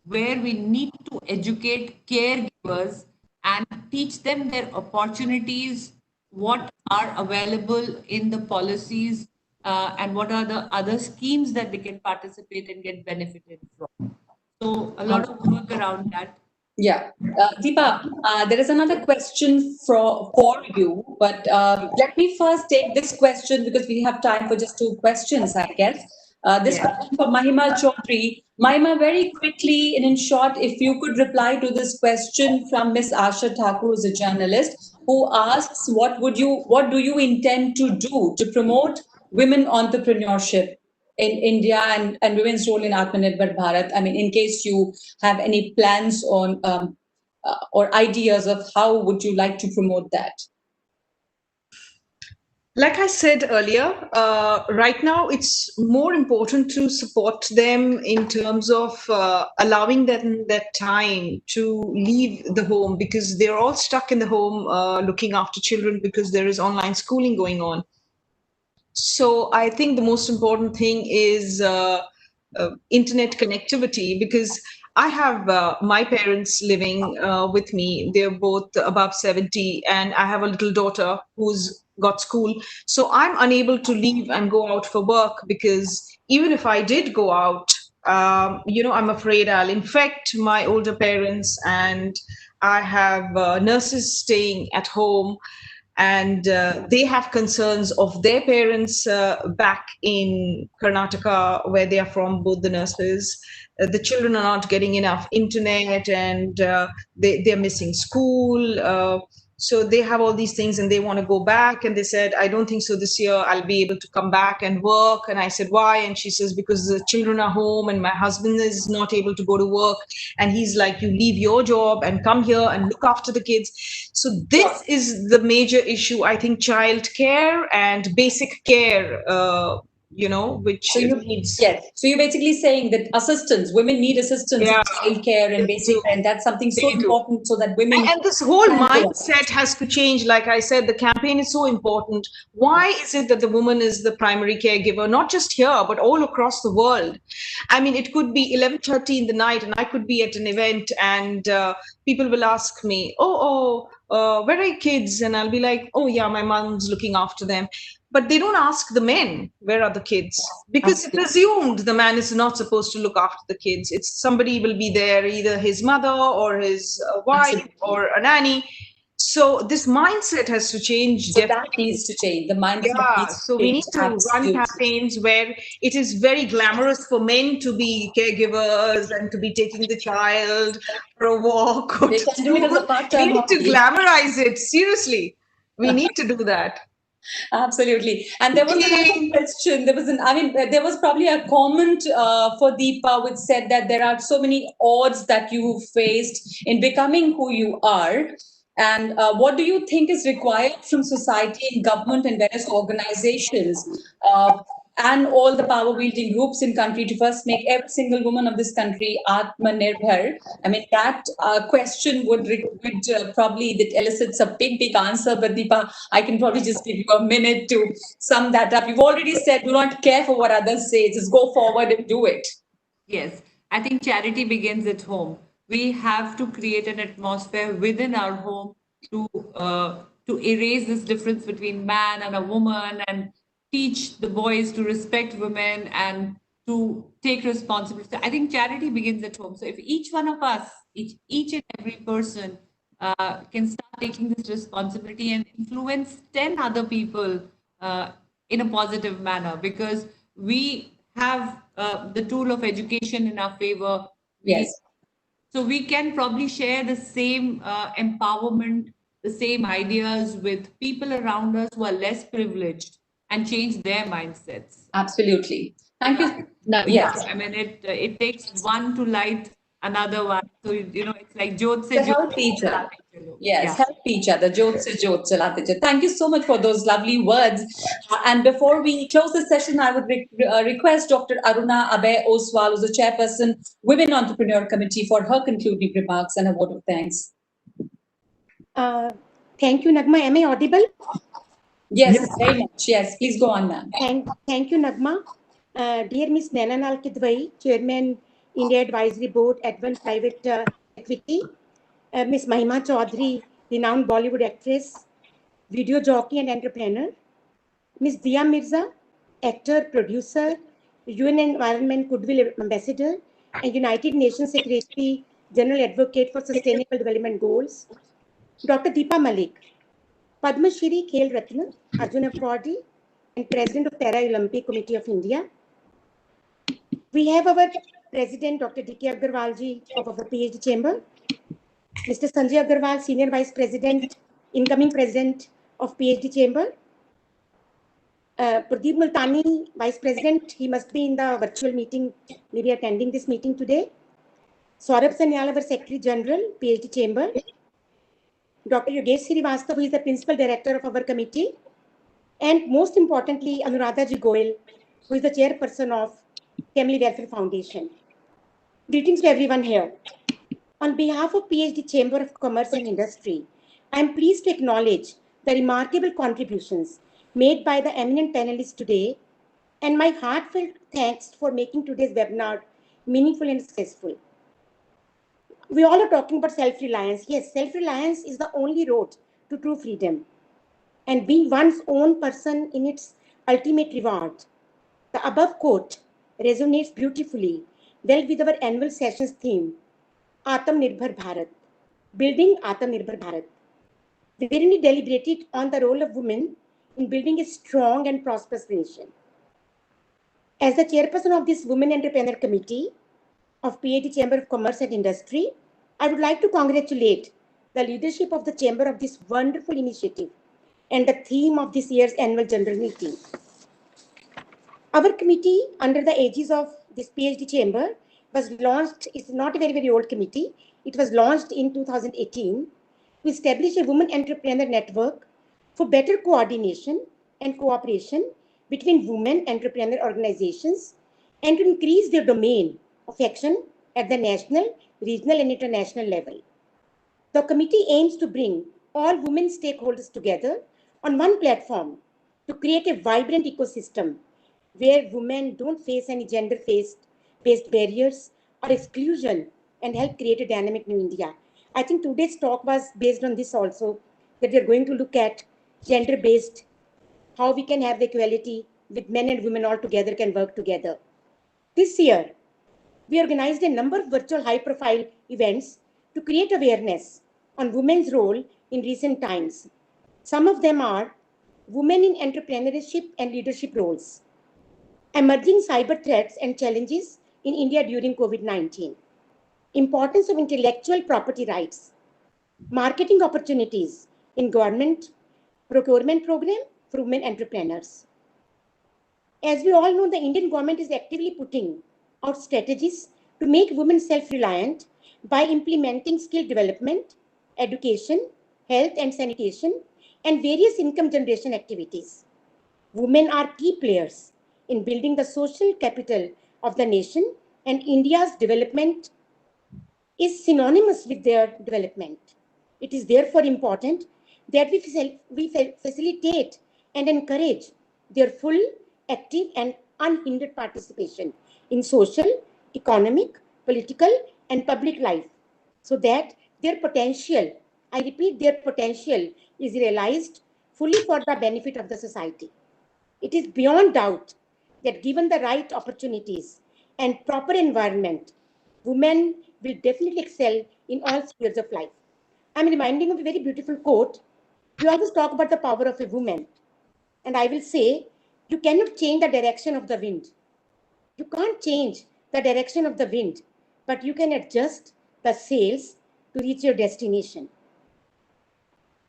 Speaker 21: where we need to educate caregivers and teach them their opportunities, what are available in the policies, and what are the other schemes that they can participate and get benefited from. So a lot of work around that.
Speaker 5: Yeah. Deepa, there is another question for you, but let me first take this question because we have time for just 2 questions, I guess. This question for Mahima Chaudhary. Mahima, very quickly and in short, if you could reply to this question from Miss Asha Thakur, who's a journalist, who asks, what do you intend to do to promote women entrepreneurship in India and women's role in Atmanirbhar Bharat? I mean, in case you have any plans on or ideas of how would you like to promote that?
Speaker 20: Like I said earlier, right now it's more important to support them in terms of allowing them that time to leave the home, because they're all stuck in the home looking after children because there is online schooling going on. So I think the most important thing is internet connectivity, because I have my parents living with me. They're both above 70, and I have a little daughter who's got school. So I'm unable to leave and go out for work, because even if I did go out, I'm afraid I'll infect my older parents, and I have nurses staying at home, and they have concerns of their parents back in Karnataka, where they are from, both the nurses. The children are not getting enough internet, and they're missing school. So they have all these things and they want to go back. And they said, I don't think so this year I'll be able to come back and work. And I said, why? And she says, because the children are home and my husband is not able to go to work. And he's like, you leave your job and come here and look after the kids. So this is the major issue. I think child care and basic care, which
Speaker 5: So
Speaker 20: needs.
Speaker 5: yes. So you're basically saying that women need assistance
Speaker 20: Yeah,
Speaker 5: in childcare and basic, and that's something so important so that women.
Speaker 20: And this whole
Speaker 5: can go on.
Speaker 20: mindset has to change. Like I said, the campaign is so important. Why is it that the woman is the primary caregiver, not just here, but all across the world? I mean, it could be 11:30 in the night and I could be at an event and people will ask me, where are your kids? And I'll be like, oh yeah, my mom's looking after them. But they don't ask the men, where are the kids? Because it's assumed the man is not supposed to look after the kids. It's somebody will be there, either his mother or his wife or a nanny. So this mindset has to change.
Speaker 5: So that needs to change. The mindset
Speaker 20: Yeah,
Speaker 5: needs to
Speaker 20: so we need
Speaker 5: change.
Speaker 20: to run campaigns where it is very glamorous for men to be caregivers and to be taking the child for a walk. Or
Speaker 5: They
Speaker 20: to
Speaker 5: can do it as a
Speaker 20: school.
Speaker 5: part-time
Speaker 20: We need to
Speaker 5: hobby.
Speaker 20: glamorize it. Seriously, we need to do that.
Speaker 5: Absolutely. And there was another question. There was probably a comment for Deepa which said that there are so many odds that you faced in becoming who you are. And what do you think is required from society and government and various organizations and all the power wielding groups in country to first make every single woman of this country Atmanirbhar? I mean, that question would probably that elicits a big answer. But Deepa, I can probably just give you a minute to sum that up. You've already said do not care for what others say. Just go forward and do it.
Speaker 21: Yes, I think charity begins at home. We have to create an atmosphere within our home to erase this difference between man and a woman and teach the boys to respect women and to take responsibility. I think charity begins at home. So if each one of us, each and every person can start taking this responsibility and influence 10 other people in a positive manner, because we have the tool of education in our favor.
Speaker 5: Yes.
Speaker 21: So we can probably share the same empowerment, the same ideas with people around us who are less privileged and change their mindsets.
Speaker 5: Absolutely. Thank you. No,
Speaker 21: Yeah,
Speaker 5: yes.
Speaker 21: I mean, it takes one to light another one. So, it's like Jyot se
Speaker 5: To
Speaker 21: Jyot
Speaker 5: help each other. Yes,
Speaker 21: Yeah.
Speaker 5: help each other. Jyot se jyot jalate jayet. Thank you so much for those lovely words. And before we close the session, I would request Dr. Aruna Abe Oswal, who's the chairperson, Women Entrepreneur Committee, for her concluding remarks and a vote of thanks.
Speaker 6: Thank you, Nagma. Am I audible?
Speaker 5: Yes, very much. Yes, please go on, ma'am.
Speaker 6: Thank you, Nagma. Dear Ms. Nainal Kidwai, Chairman, India Advisory Board, Advent Private Equity, Ms. Mahima Chaudhary, renowned Bollywood actress, video jockey and entrepreneur, Ms. Dia Mirza, actor, producer, UN Environment Goodwill Ambassador, and United Nations Secretary General Advocate for Sustainable Development Goals, Dr. Deepa Malik, Padma Shri Khel Ratna, Arjuna Awardee, and President of Para-Olympic Committee of India. We have our President, Dr. D.K. Agarwalji of our PhD chamber, Mr. Sanjay Agarwal, Senior Vice President, incoming President of PhD chamber, Pradeep Multani, Vice President, he must be in the virtual meeting, maybe attending this meeting today, Saurabh Sanyal, our Secretary General, PhD chamber, Dr. Yogesh Srivastava, who is the Principal Director of our committee, and most importantly, Anuradha Ji Goyal, who is the Chairperson of Family Welfare Foundation. Greetings to everyone here. On behalf of PhD Chamber of Commerce and Industry, I am pleased to acknowledge the remarkable contributions made by the eminent panelists today, and my heartfelt thanks for making today's webinar meaningful and successful. We all are talking about self-reliance. Yes, self-reliance is the only road to true freedom. And being one's own person in its ultimate reward. The above quote resonates beautifully well with our annual session's theme, Atmanirbhar Bharat, building Atmanirbhar Bharat, wherein we deliberated on the role of women in building a strong and prosperous nation. As the chairperson of this Women Entrepreneur Committee of PhD Chamber of Commerce and Industry, I would like to congratulate the leadership of the Chamber of this wonderful initiative and the theme of this year's annual general meeting. Our committee, under the aegis of this PhD Chamber, was launched. It's not a very, very old committee. It was launched in 2018 to establish a women entrepreneur network for better coordination and cooperation between women entrepreneur organizations and to increase their domain of action at the national, regional, and international level. The committee aims to bring all women stakeholders together on one platform to create a vibrant ecosystem where women don't face any gender-based barriers or exclusion and help create a dynamic new India. I think today's talk was based on this also, that we are going to look at gender-based, how we can have equality with men and women all together can work together. This year, we organized a number of virtual high-profile events to create awareness on women's role in recent times. Some of them are women in entrepreneurship and leadership roles, emerging cyber threats and challenges in India during COVID-19, importance of intellectual property rights, marketing opportunities in government procurement program for women entrepreneurs. As we all know, the Indian government is actively putting out strategies to make women self-reliant by implementing skill development, education, health and sanitation, and various income generation activities. Women are key players in building the social capital of the nation, and India's development is synonymous with their development. It is therefore important that we facilitate and encourage their full, active, and unhindered participation in social, economic, political, and public life so that their potential, I repeat, their potential is realized fully for the benefit of the society. It is beyond doubt that given the right opportunities and proper environment, women will definitely excel in all spheres of life. I'm reminding of a very beautiful quote. We always talk about the power of a woman. And I will say, you cannot change the direction of the wind. You can't change the direction of the wind, but you can adjust the sails to reach your destination.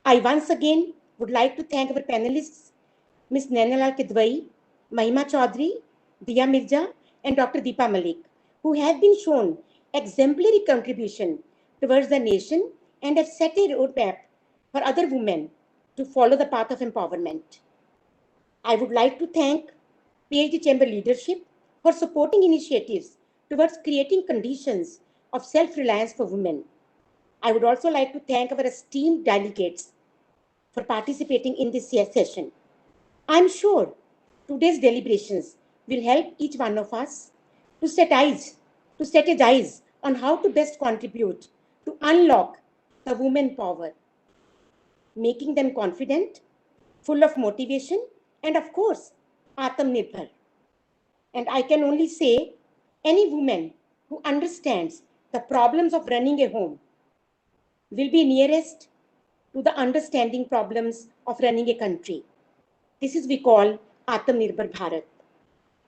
Speaker 6: I once again would like to thank our panelists, Ms. Nainalal Kidwai, Mahima Chaudhary, Diya Mirza, and Dr. Deepa Malik, who have been shown exemplary contribution towards the nation and have set a roadmap for other women to follow the path of empowerment. I would like to thank PhD Chamber leadership for supporting initiatives towards creating conditions of self-reliance for women. I would also like to thank our esteemed delegates for participating in this session. I'm sure today's deliberations will help each one of us to strategize on how to best contribute to unlock the women power, making them confident, full of motivation, and of course, Atmanirbhar. And I can only say, any woman who understands the problems of running a home will be nearest to the understanding problems of running a country. This is we call Atmanirbhar Bharat.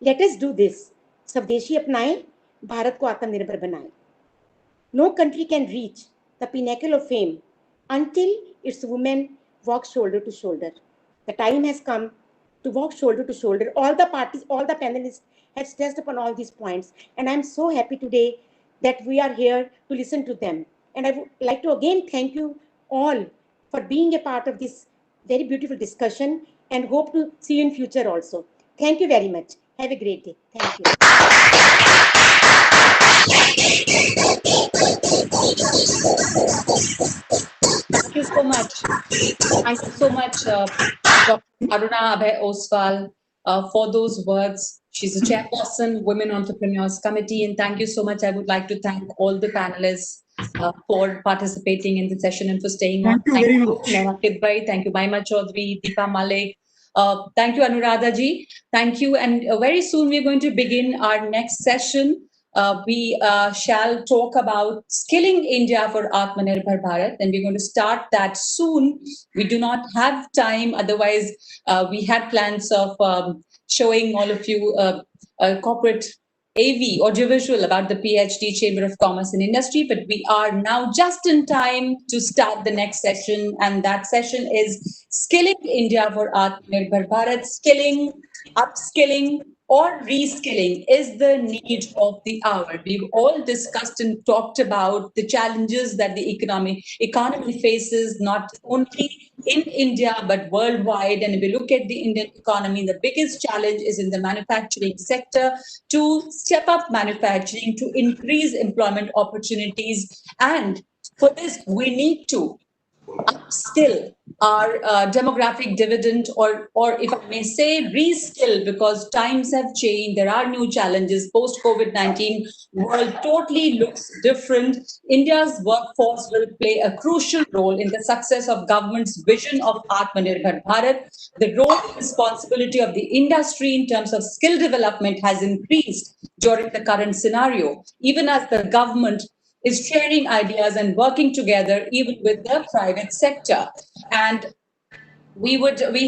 Speaker 6: Let us do this. Swdeshi apnaye, Bharat ko Atmanirbhar banaye. No country can reach the pinnacle of fame until its women walk shoulder to shoulder. The time has come to walk shoulder to shoulder. All the parties, all the panelists have stressed upon all these points. And I'm so happy today that we are here to listen to them. And I would like to again thank you all for being a part of this very beautiful discussion and hope to see you in future also. Thank you very much. Have a great day. Thank you.
Speaker 5: Thank you so much. Thank you so much, Dr. Aruna Abhay Oswal, for those words. She's a chairperson, Women Entrepreneurs Committee, and thank you so much. I would like to thank all the panelists for participating in the session and for staying on.
Speaker 1: Thank you very much.
Speaker 5: Naina Kidwai, thank you, Mahima Chaudhary, Deepa Malik. Thank you, Anuradha ji. Thank you. And very soon we're going to begin our next session. We shall talk about skilling India for Atmanirbhar Bharat, and we're going to start that soon. We do not have time, otherwise we had plans of showing all of you a corporate AV, audiovisual, about the PhD Chamber of Commerce and Industry, but we are now just in time to start the next session, and that session is Skilling India for Atmanirbhar Bharat. Skilling, upskilling, or reskilling is the need of the hour. We've all discussed and talked about the challenges that the economy faces, not only in India but worldwide. And if we look at the Indian economy, the biggest challenge is in the manufacturing sector, to step up manufacturing, to increase employment opportunities. And for this, we need to upskill our demographic dividend, or if I may say, reskill, because times have changed. There are new challenges. Post COVID-19 world totally looks different. India's workforce will play a crucial role in the success of government's vision of Atmanirbhar Bharat. The role and responsibility of the industry in terms of skill development has increased during the current scenario, even as the government is sharing ideas and working together even with the private sector. And we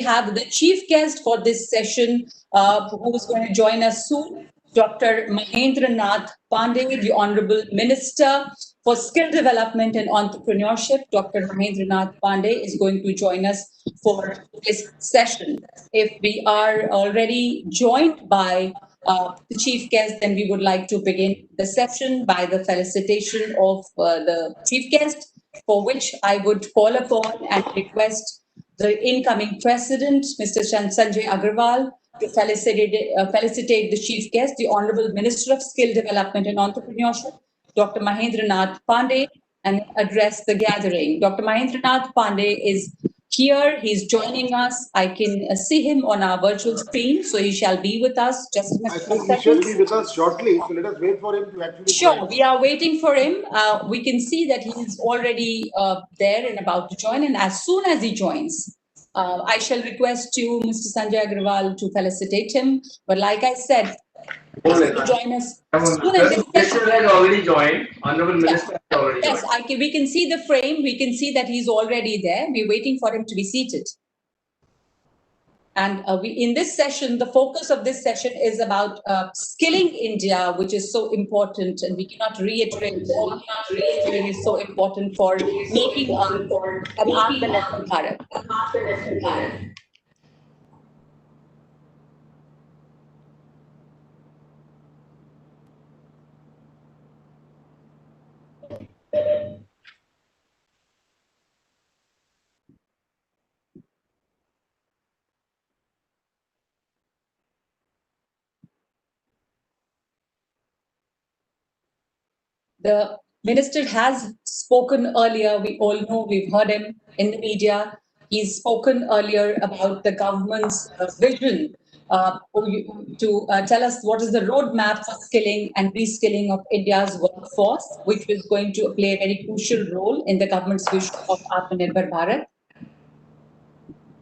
Speaker 5: have the chief guest for this session, who is going to join us soon, Dr. Mahendra Nath Pandey, the Honorable Minister for Skill Development and Entrepreneurship. Dr. Mahendra Nath Pandey is going to join us for this session. If we are already joined by the chief guest, then we would like to begin the session by the felicitation of the chief guest, for which I would call upon and request the incoming president, Mr. Sanjay Agarwal, to felicitate the chief guest, the Honorable Minister of Skill Development and Entrepreneurship, Dr. Mahendra Nath Pandey, and address the gathering. Dr. Mahendra Nath Pandey is here. He's joining us. I can see him on our virtual screen, so he shall be with us just in a few seconds.
Speaker 7: I think he should be with us shortly, so let us wait for him to actually
Speaker 5: Sure,
Speaker 7: join.
Speaker 5: we are waiting for him. We can see that he's already there and about to join, and as soon as he joins, I shall request you, Mr. Sanjay Agarwal, to felicitate him. But like I said, he's going to join us soon as this session
Speaker 8: has already joined. Honorable Minister has already
Speaker 5: Yes,
Speaker 8: joined.
Speaker 5: we can see the frame. We can see that he's already there. We're waiting for him to be seated. And in this session, the focus of this session is about skilling India, which is so important, and we cannot reiterate how skilling is so important for making an Atmanirbhar Bharat. The minister has spoken earlier. We all know, we've heard him in the media. He's spoken earlier about the government's vision to tell us what is the roadmap for skilling and reskilling of India's workforce, which is going to play a very crucial role in the government's vision of Atmanirbhar Bharat.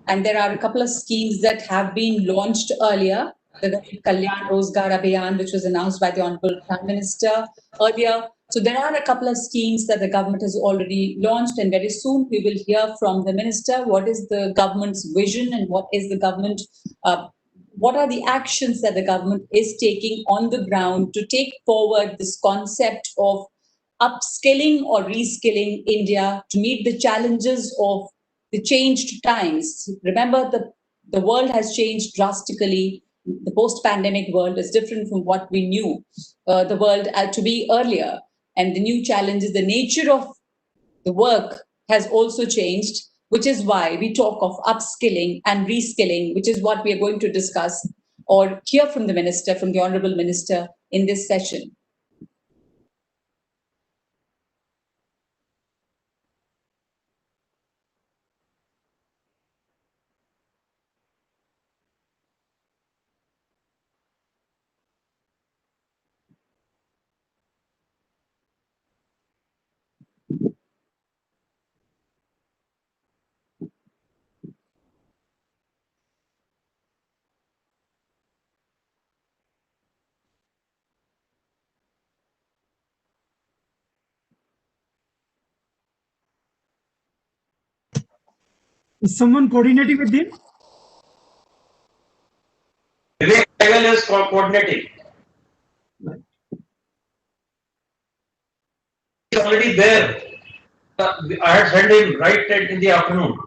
Speaker 5: And there are a couple of schemes that have been launched earlier. The Kalyan Rozgar Abhiyan, which was announced by the Honorable Prime Minister earlier. So there are a couple of schemes that the government has already launched, and very soon we will hear from the minister what is the government's vision and what is the government, what are the actions that the government is taking on the ground to take forward this concept of upskilling or reskilling India to meet the challenges of the changed times. Remember, the world has changed drastically. The post-pandemic world is different from what we knew the world to be earlier. And the new challenges, the nature of the work has also changed, which is why we talk of upskilling and reskilling, which is what we are going to discuss or hear from the minister, from the Honorable Minister in this session.
Speaker 1: Is someone coordinating with him?
Speaker 8: Vivek Sehgal is coordinating.
Speaker 9: already there. I had sent him right in the afternoon.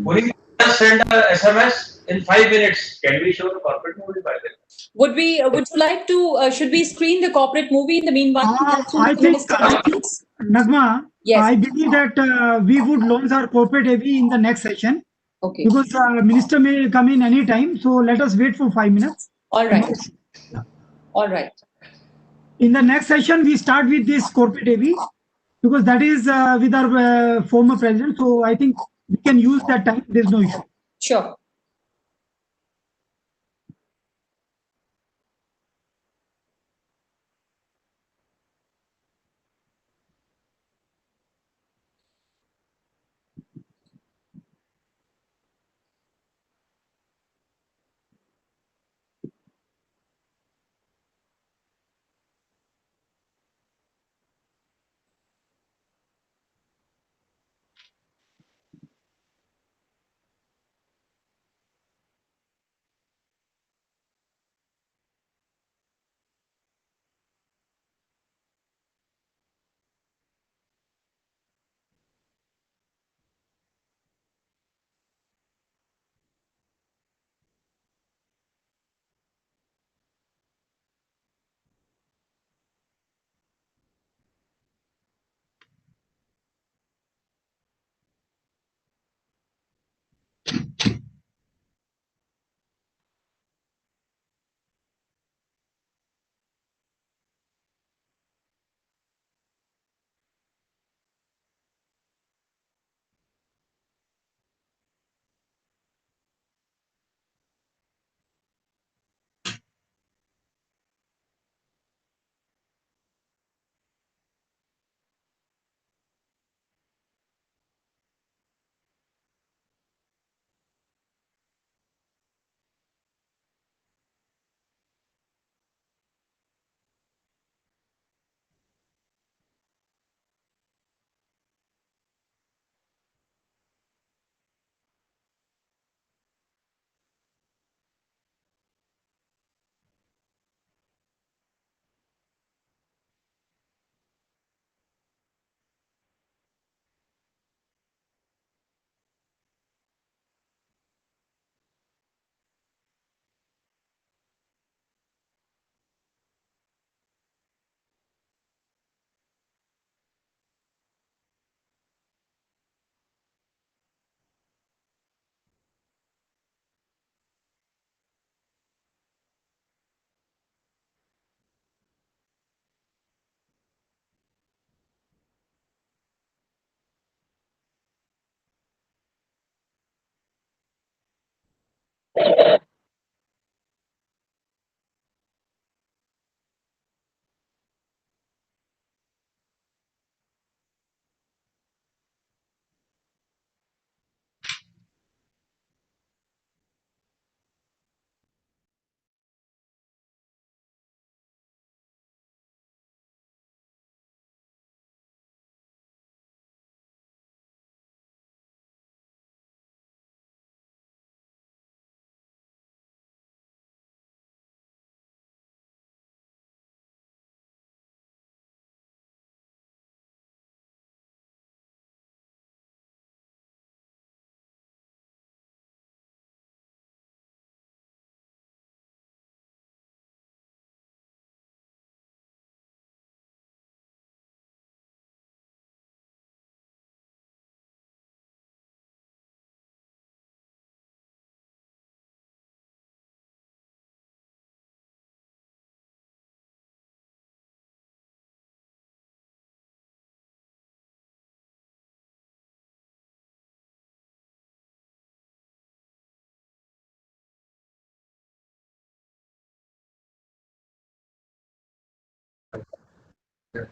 Speaker 9: Would you just send a SMS in 5 minutes? Can we show the corporate movie by then?
Speaker 5: Would we? Would you like to? Should we screen the corporate movie in the meanwhile?
Speaker 1: I think, Nagma,
Speaker 5: Yes.
Speaker 1: I believe that we would launch our corporate AV in the next session.
Speaker 5: Okay.
Speaker 1: Because minister may come in any time, so let us wait for 5 minutes.
Speaker 5: All right. All right.
Speaker 1: In the next session, we start with this corporate AV because that is with our former president. So I think we can use that time. There's no issue.
Speaker 5: Sure.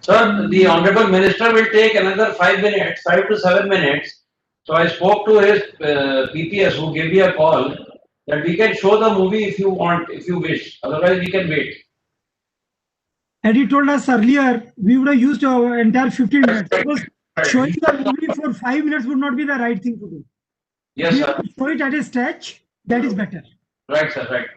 Speaker 9: Sir, the Honorable Minister will take another 5 minutes, 5 to 7 minutes. So I spoke to his PPS who gave me a call that we can show the movie if you want, if you wish. Otherwise, we can wait.
Speaker 1: Had you told us earlier, we would have used our entire 15 minutes. Because showing the movie for 5 minutes would not be the right thing to do.
Speaker 9: Yes,
Speaker 1: We
Speaker 9: sir.
Speaker 1: show it at a stretch, that is better.
Speaker 9: Right, sir. Right.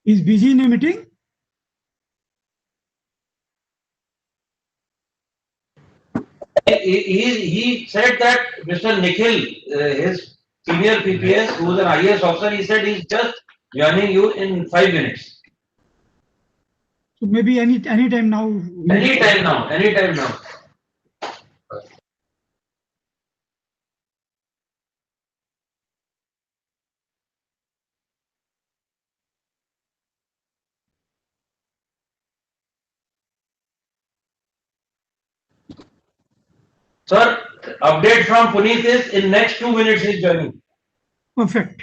Speaker 1: He's busy in a meeting.
Speaker 9: He said that Mr. Nikhil, his senior PPS, who is an IAS officer, he said he's just joining you in 5 minutes.
Speaker 1: So maybe any time now.
Speaker 9: Anytime now, anytime now. Sir, update from Puneet is in next 2 minutes he's joining.
Speaker 1: Perfect.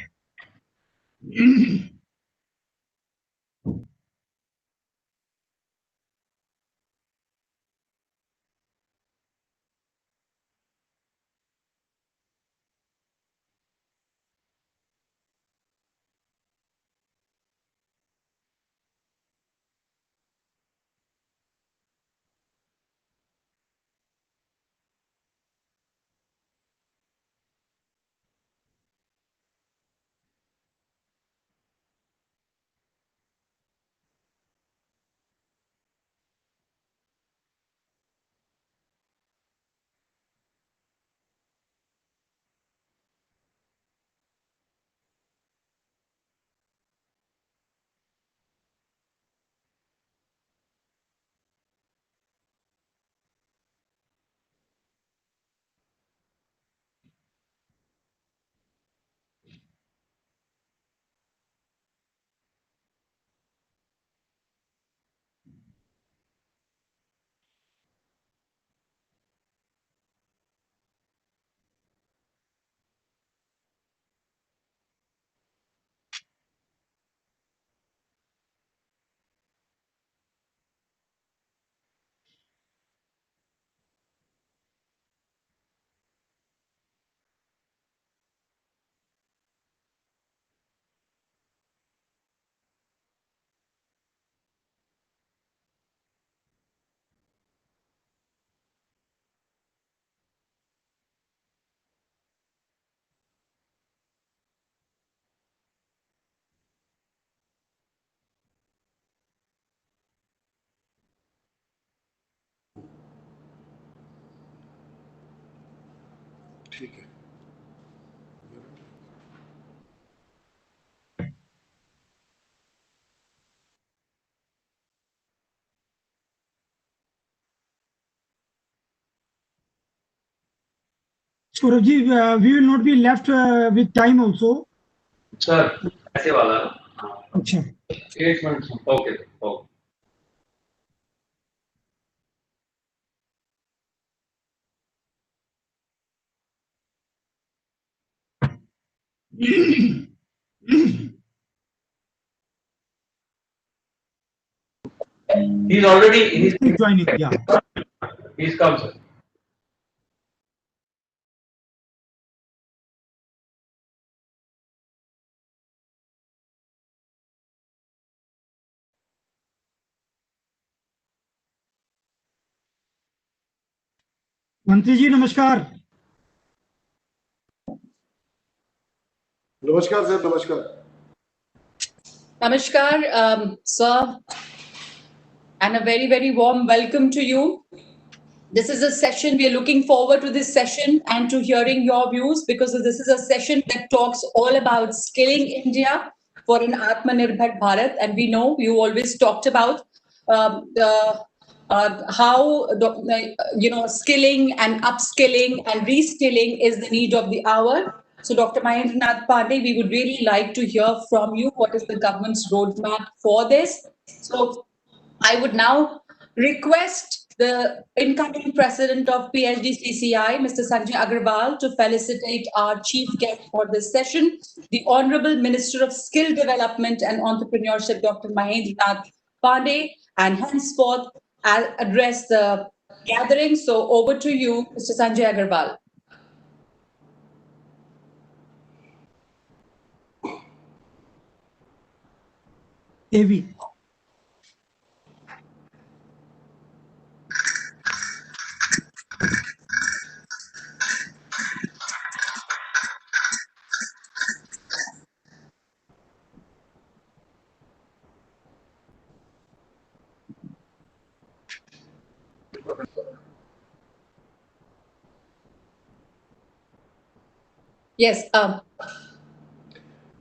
Speaker 1: Saurabh ji, we will not be left with time also.
Speaker 8: Sir, ऐसे वाला
Speaker 1: अच्छा.
Speaker 8: 8 minutes. Okay. Okay. He's already. He's
Speaker 1: joining. Yeah.
Speaker 8: He's come, sir.
Speaker 1: मंत्री जी नमस्कार.
Speaker 7: नमस्कार sir, नमस्कार.
Speaker 5: Namaskar, sir, and a very, very warm welcome to you. This is a session, we are looking forward to this session and to hearing your views, because this is a session that talks all about skilling India for an Atmanirbhar Bharat. And we know you always talked about how skilling and upskilling and reskilling is the need of the hour. So Dr. Mahendranath Pandey, we would really like to hear from you what is the government's roadmap for this. So I would now request the incoming president of PHDCCI, Mr. Sanjay Agarwal, to felicitate our chief guest for this session, the Honorable Minister of Skill Development and Entrepreneurship, Dr. Mahendranath Pandey, and henceforth I'll address the gathering. So over to you, Mr. Sanjay Agarwal.
Speaker 1: AV.
Speaker 5: Yes,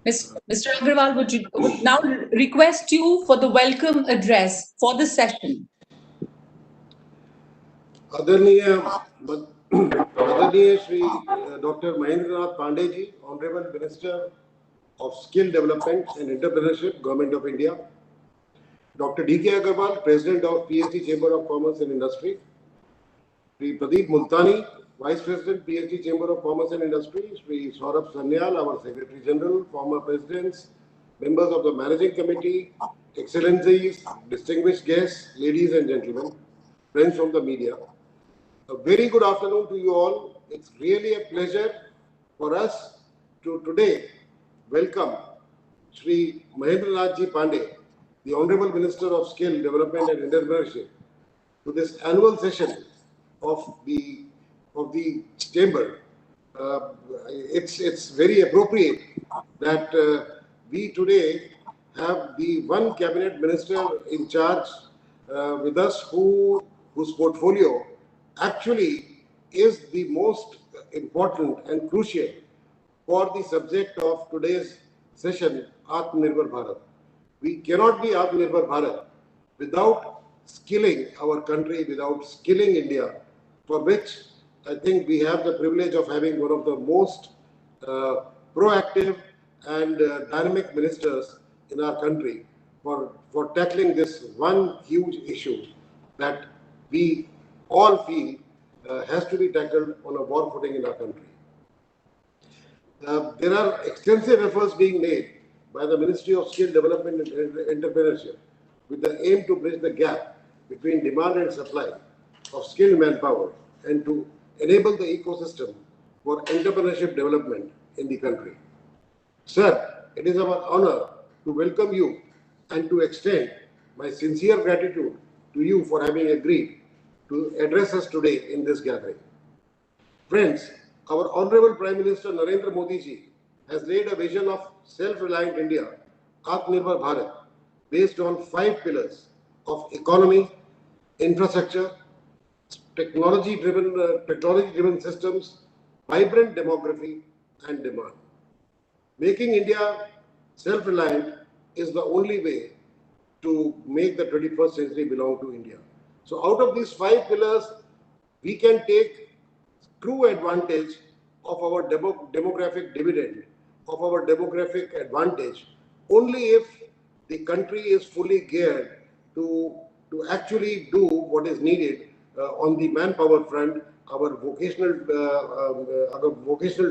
Speaker 5: Mr. Agarwal would now request you for the welcome address for the session.
Speaker 7: आदरणीय Shri Dr. Mahendranath Pandey ji, Honorable Minister of Skill Development and Entrepreneurship, Government of India. Dr. D.K. Agarwal, President of PhD Chamber of Commerce and Industry. Shri Pradeep Multani, Vice President, PhD Chamber of Commerce and Industry. Shri Saurabh Sanyal, our Secretary General, former presidents, members of the Managing Committee, Excellencies, distinguished guests, ladies and gentlemen, friends from the media. A very good afternoon to you all. It's really a pleasure for us to today welcome Shri Mahendranath Pandey, the Honorable Minister of Skill Development and Entrepreneurship, to this annual session of the chamber. It's very appropriate that we today have the one cabinet minister in charge with us whose portfolio actually is the most important and crucial for the subject of today's session, Atmanirbhar Bharat. We cannot be Atmanirbhar Bharat without skilling our country, without skilling India, for which I think we have the privilege of having one of the most proactive and dynamic ministers in our country for tackling this one huge issue that we all feel has to be tackled on a war footing in our country. There are extensive efforts being made by the Ministry of Skill Development and Entrepreneurship with the aim to bridge the gap between demand and supply of skilled manpower and to enable the ecosystem for entrepreneurship development in the country. Sir, it is our honor to welcome you and to extend my sincere gratitude to you for having agreed to address us today in this gathering. Friends, our Honorable Prime Minister Narendra Modi ji has laid a vision of self-reliant India, Atmanirbhar Bharat, based on 5 pillars of economy, infrastructure, technology-driven systems, vibrant demography and demand. Making India self-reliant is the only way to make the 21st century belong to India. So out of these 5 pillars, we can take true advantage of our demographic dividend, of our demographic advantage, only if the country is fully geared to actually do what is needed on the manpower front, our vocational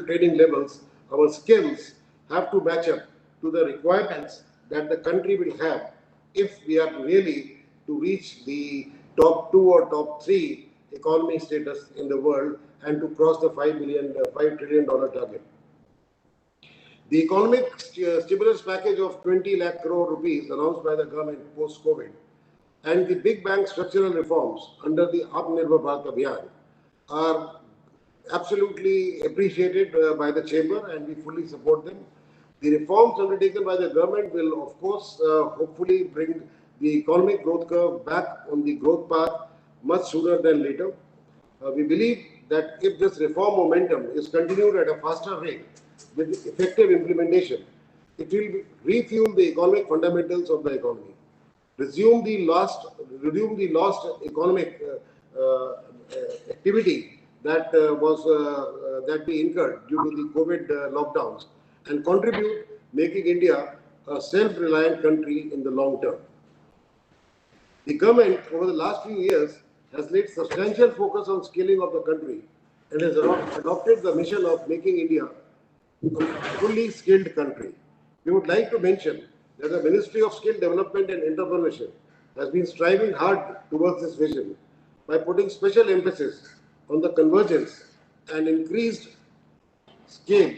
Speaker 7: training levels, our skills have to match up to the requirements that the country will have if we are really to reach the top 2 or top 3 economy status in the world and to cross the $5 trillion target. The economic stimulus package of 20 lakh crore rupees announced by the government post-COVID and the big bang structural reforms under the Atmanirbhar Bharat Abhiyan are absolutely appreciated by the chamber and we fully support them. The reforms undertaken by the government will, of course, hopefully bring the economic growth curve back on the growth path much sooner than later. We believe that if this reform momentum is continued at a faster rate with effective implementation, it will refuel the economic fundamentals of the economy, resume the lost economic activity that that we incurred due to the COVID lockdowns, and contribute making India a self-reliant country in the long term. The government over the last few years has laid substantial focus on scaling of the country and has adopted the mission of making India a fully skilled country. We would like to mention that the Ministry of Skill Development and Entrepreneurship has been striving hard towards this vision by putting special emphasis on the convergence and increased scale,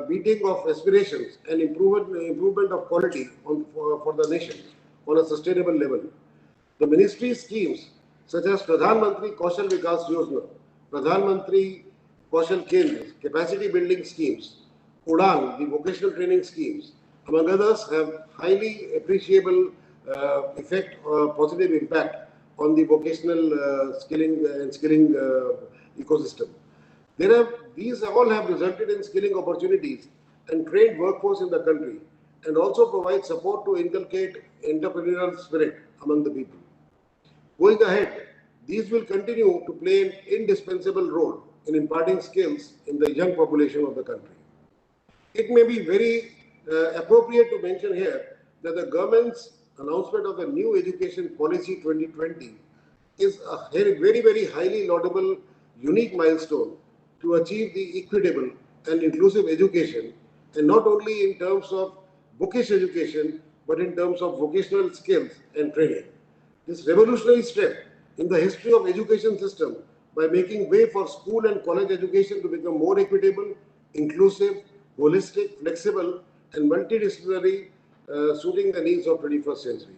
Speaker 7: meeting of aspirations and improvement of quality for the nation on a sustainable level. The ministry schemes such as Pradhan Mantri Kaushal Vikas Yojana, Pradhan Mantri Kaushal Kendras, capacity building schemes, Udan, the vocational training schemes, among others, have highly appreciable positive impact on the vocational skilling ecosystem. These all have resulted in skilling opportunities and trained workforce in the country, and also provide support to inculcate entrepreneurial spirit among the people. Going ahead, these will continue to play an indispensable role in imparting skills in the young population of the country. It may be very appropriate to mention here that the government's announcement of the new education policy 2020 is a very highly laudable, unique milestone to achieve the equitable and inclusive education, and not only in terms of bookish education, but in terms of vocational skills and training. This revolutionary step in the history of education system by making way for school and college education to become more equitable, inclusive, holistic, flexible, and multidisciplinary, suiting the needs of 21st century.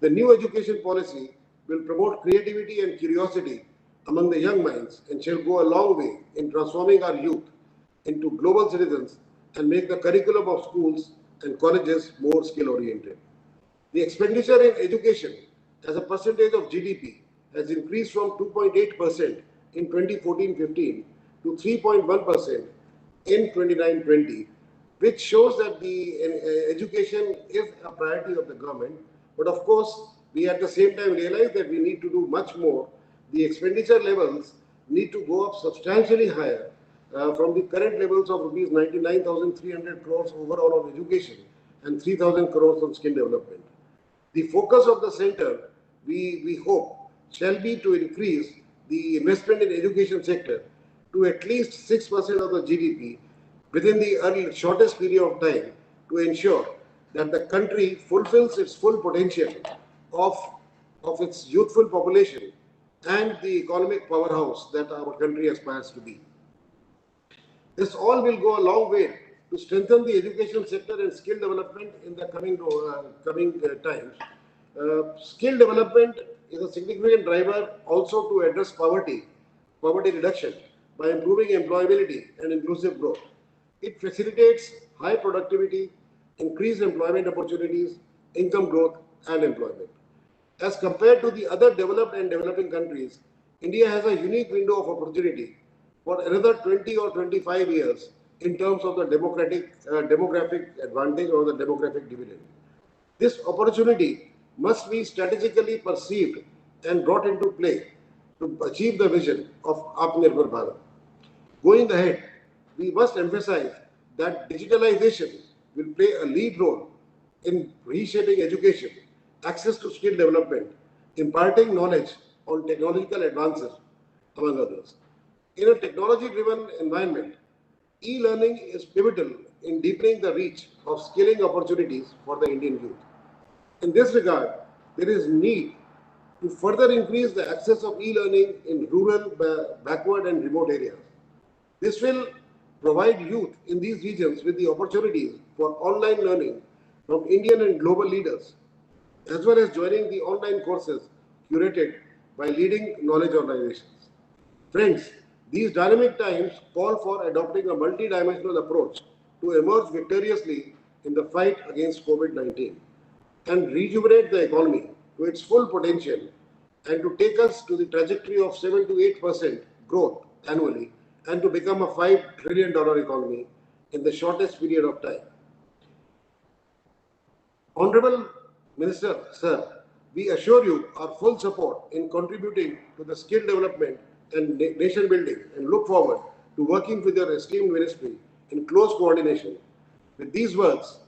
Speaker 7: The new education policy will promote creativity and curiosity among the young minds and shall go a long way in transforming our youth into global citizens and make the curriculum of schools and colleges more skill-oriented. The expenditure in education as a percentage of GDP has increased from 2.8% in 2014-15 to 3.1% in 29-20, which shows that the education is a priority of the government. But of course, we at the same time realize that we need to do much more. The expenditure levels need to go up substantially higher from the current levels of rupees 99,300 crores overall on education and 3,000 crores on skill development. The focus of the center, we hope, shall be to increase the investment in education sector to at least 6% of the GDP within the shortest period of time to ensure that the country fulfills its full potential of its youthful population and the economic powerhouse that our country aspires to be. This all will go a long way to strengthen the education sector and skill development in the coming times. Skill development is a significant driver also to address poverty reduction by improving employability and inclusive growth. It facilitates high productivity, increased employment opportunities, income growth, and employment. As compared to the other developed and developing countries, India has a unique window of opportunity for another 20 or 25 years in terms of the demographic advantage or the demographic dividend. This opportunity must be strategically perceived and brought into play to achieve the vision of Atmanirbhar Bharat. Going ahead, we must emphasize that digitalization will play a lead role in reshaping education, access to skill development, imparting knowledge on technological advances, among others. In a technology-driven environment, e-learning is pivotal in deepening the reach of skilling opportunities for the Indian youth. In this regard, there is need to further increase the access of e-learning in rural, backward and remote areas. This will provide youth in these regions with the opportunities for online learning from Indian and global leaders, as well as joining the online courses curated by leading knowledge organizations. Friends, these dynamic times call for adopting a multidimensional approach to emerge victoriously in the fight against COVID-19 and rejuvenate the economy to its full potential and to take us to the trajectory of 7 to 8% growth annually and to become a $5 trillion economy in the shortest period of time. Honorable Minister, sir, we assure you our full support in contributing to the skill development and nation building and look forward to working with your esteemed ministry in close coordination. With these words,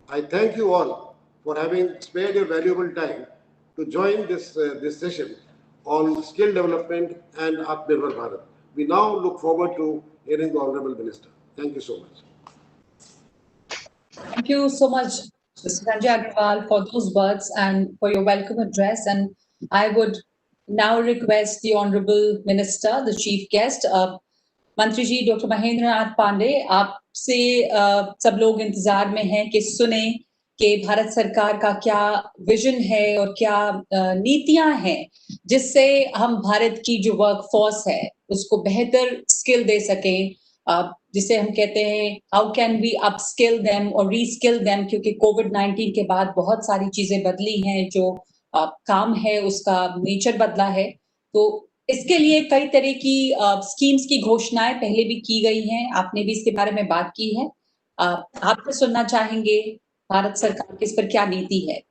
Speaker 7: I thank you all for having spared your valuable time to join this session on skill development and Atmanirbhar Bharat. We now look forward to hearing the Honorable Minister. Thank you so much.
Speaker 5: Thank you so much, Mr. Sanjay Agrawal, for those words and for your welcome address. And I would now request the Honorable Minister, the Chief Guest, मंत्री जी doctor Mahendra Nath Pandey, आपसे सब लोग इंतजार में हैं कि सुने कि भारत सरकार का क्या विजन है और क्या नीतियां हैं जिससे हम भारत की जो वर्कफोर्स है उसको बेहतर स्किल दे सकें, जिसे हम कहते हैं how can we upskill them और रीस्किल देम, क्योंकि कोविड-19 के बाद बहुत सारी चीजें बदली हैं, जो काम है उसका नेचर बदला है। तो इसके लिए कई तरह की स्कीम्स की घोषणाएं पहले भी की गई हैं, आपने भी इसके बारे में बात की है। आपसे सुनना चाहेंगे भारत सरकार की इस पर क्या नीति है।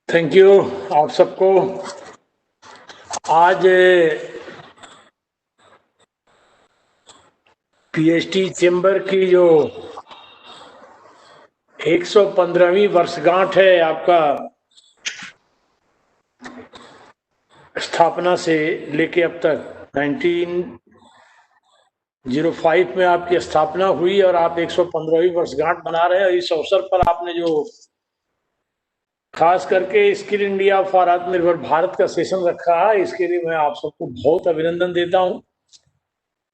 Speaker 10: थैंक यू आप सबको। आज पीएचडी चेंबर की जो 115वीं वर्षगांठ है आपका स्थापना से लेके अब तक 1905 में आपकी स्थापना हुई और आप 115वीं वर्षगांठ मना रहे हैं। इस अवसर पर आपने जो खास करके स्किल इंडिया फॉर आत्मनिर्भर भारत का सेशन रखा है, इसके लिए मैं आप सबको बहुत अभिनंदन देता हूं।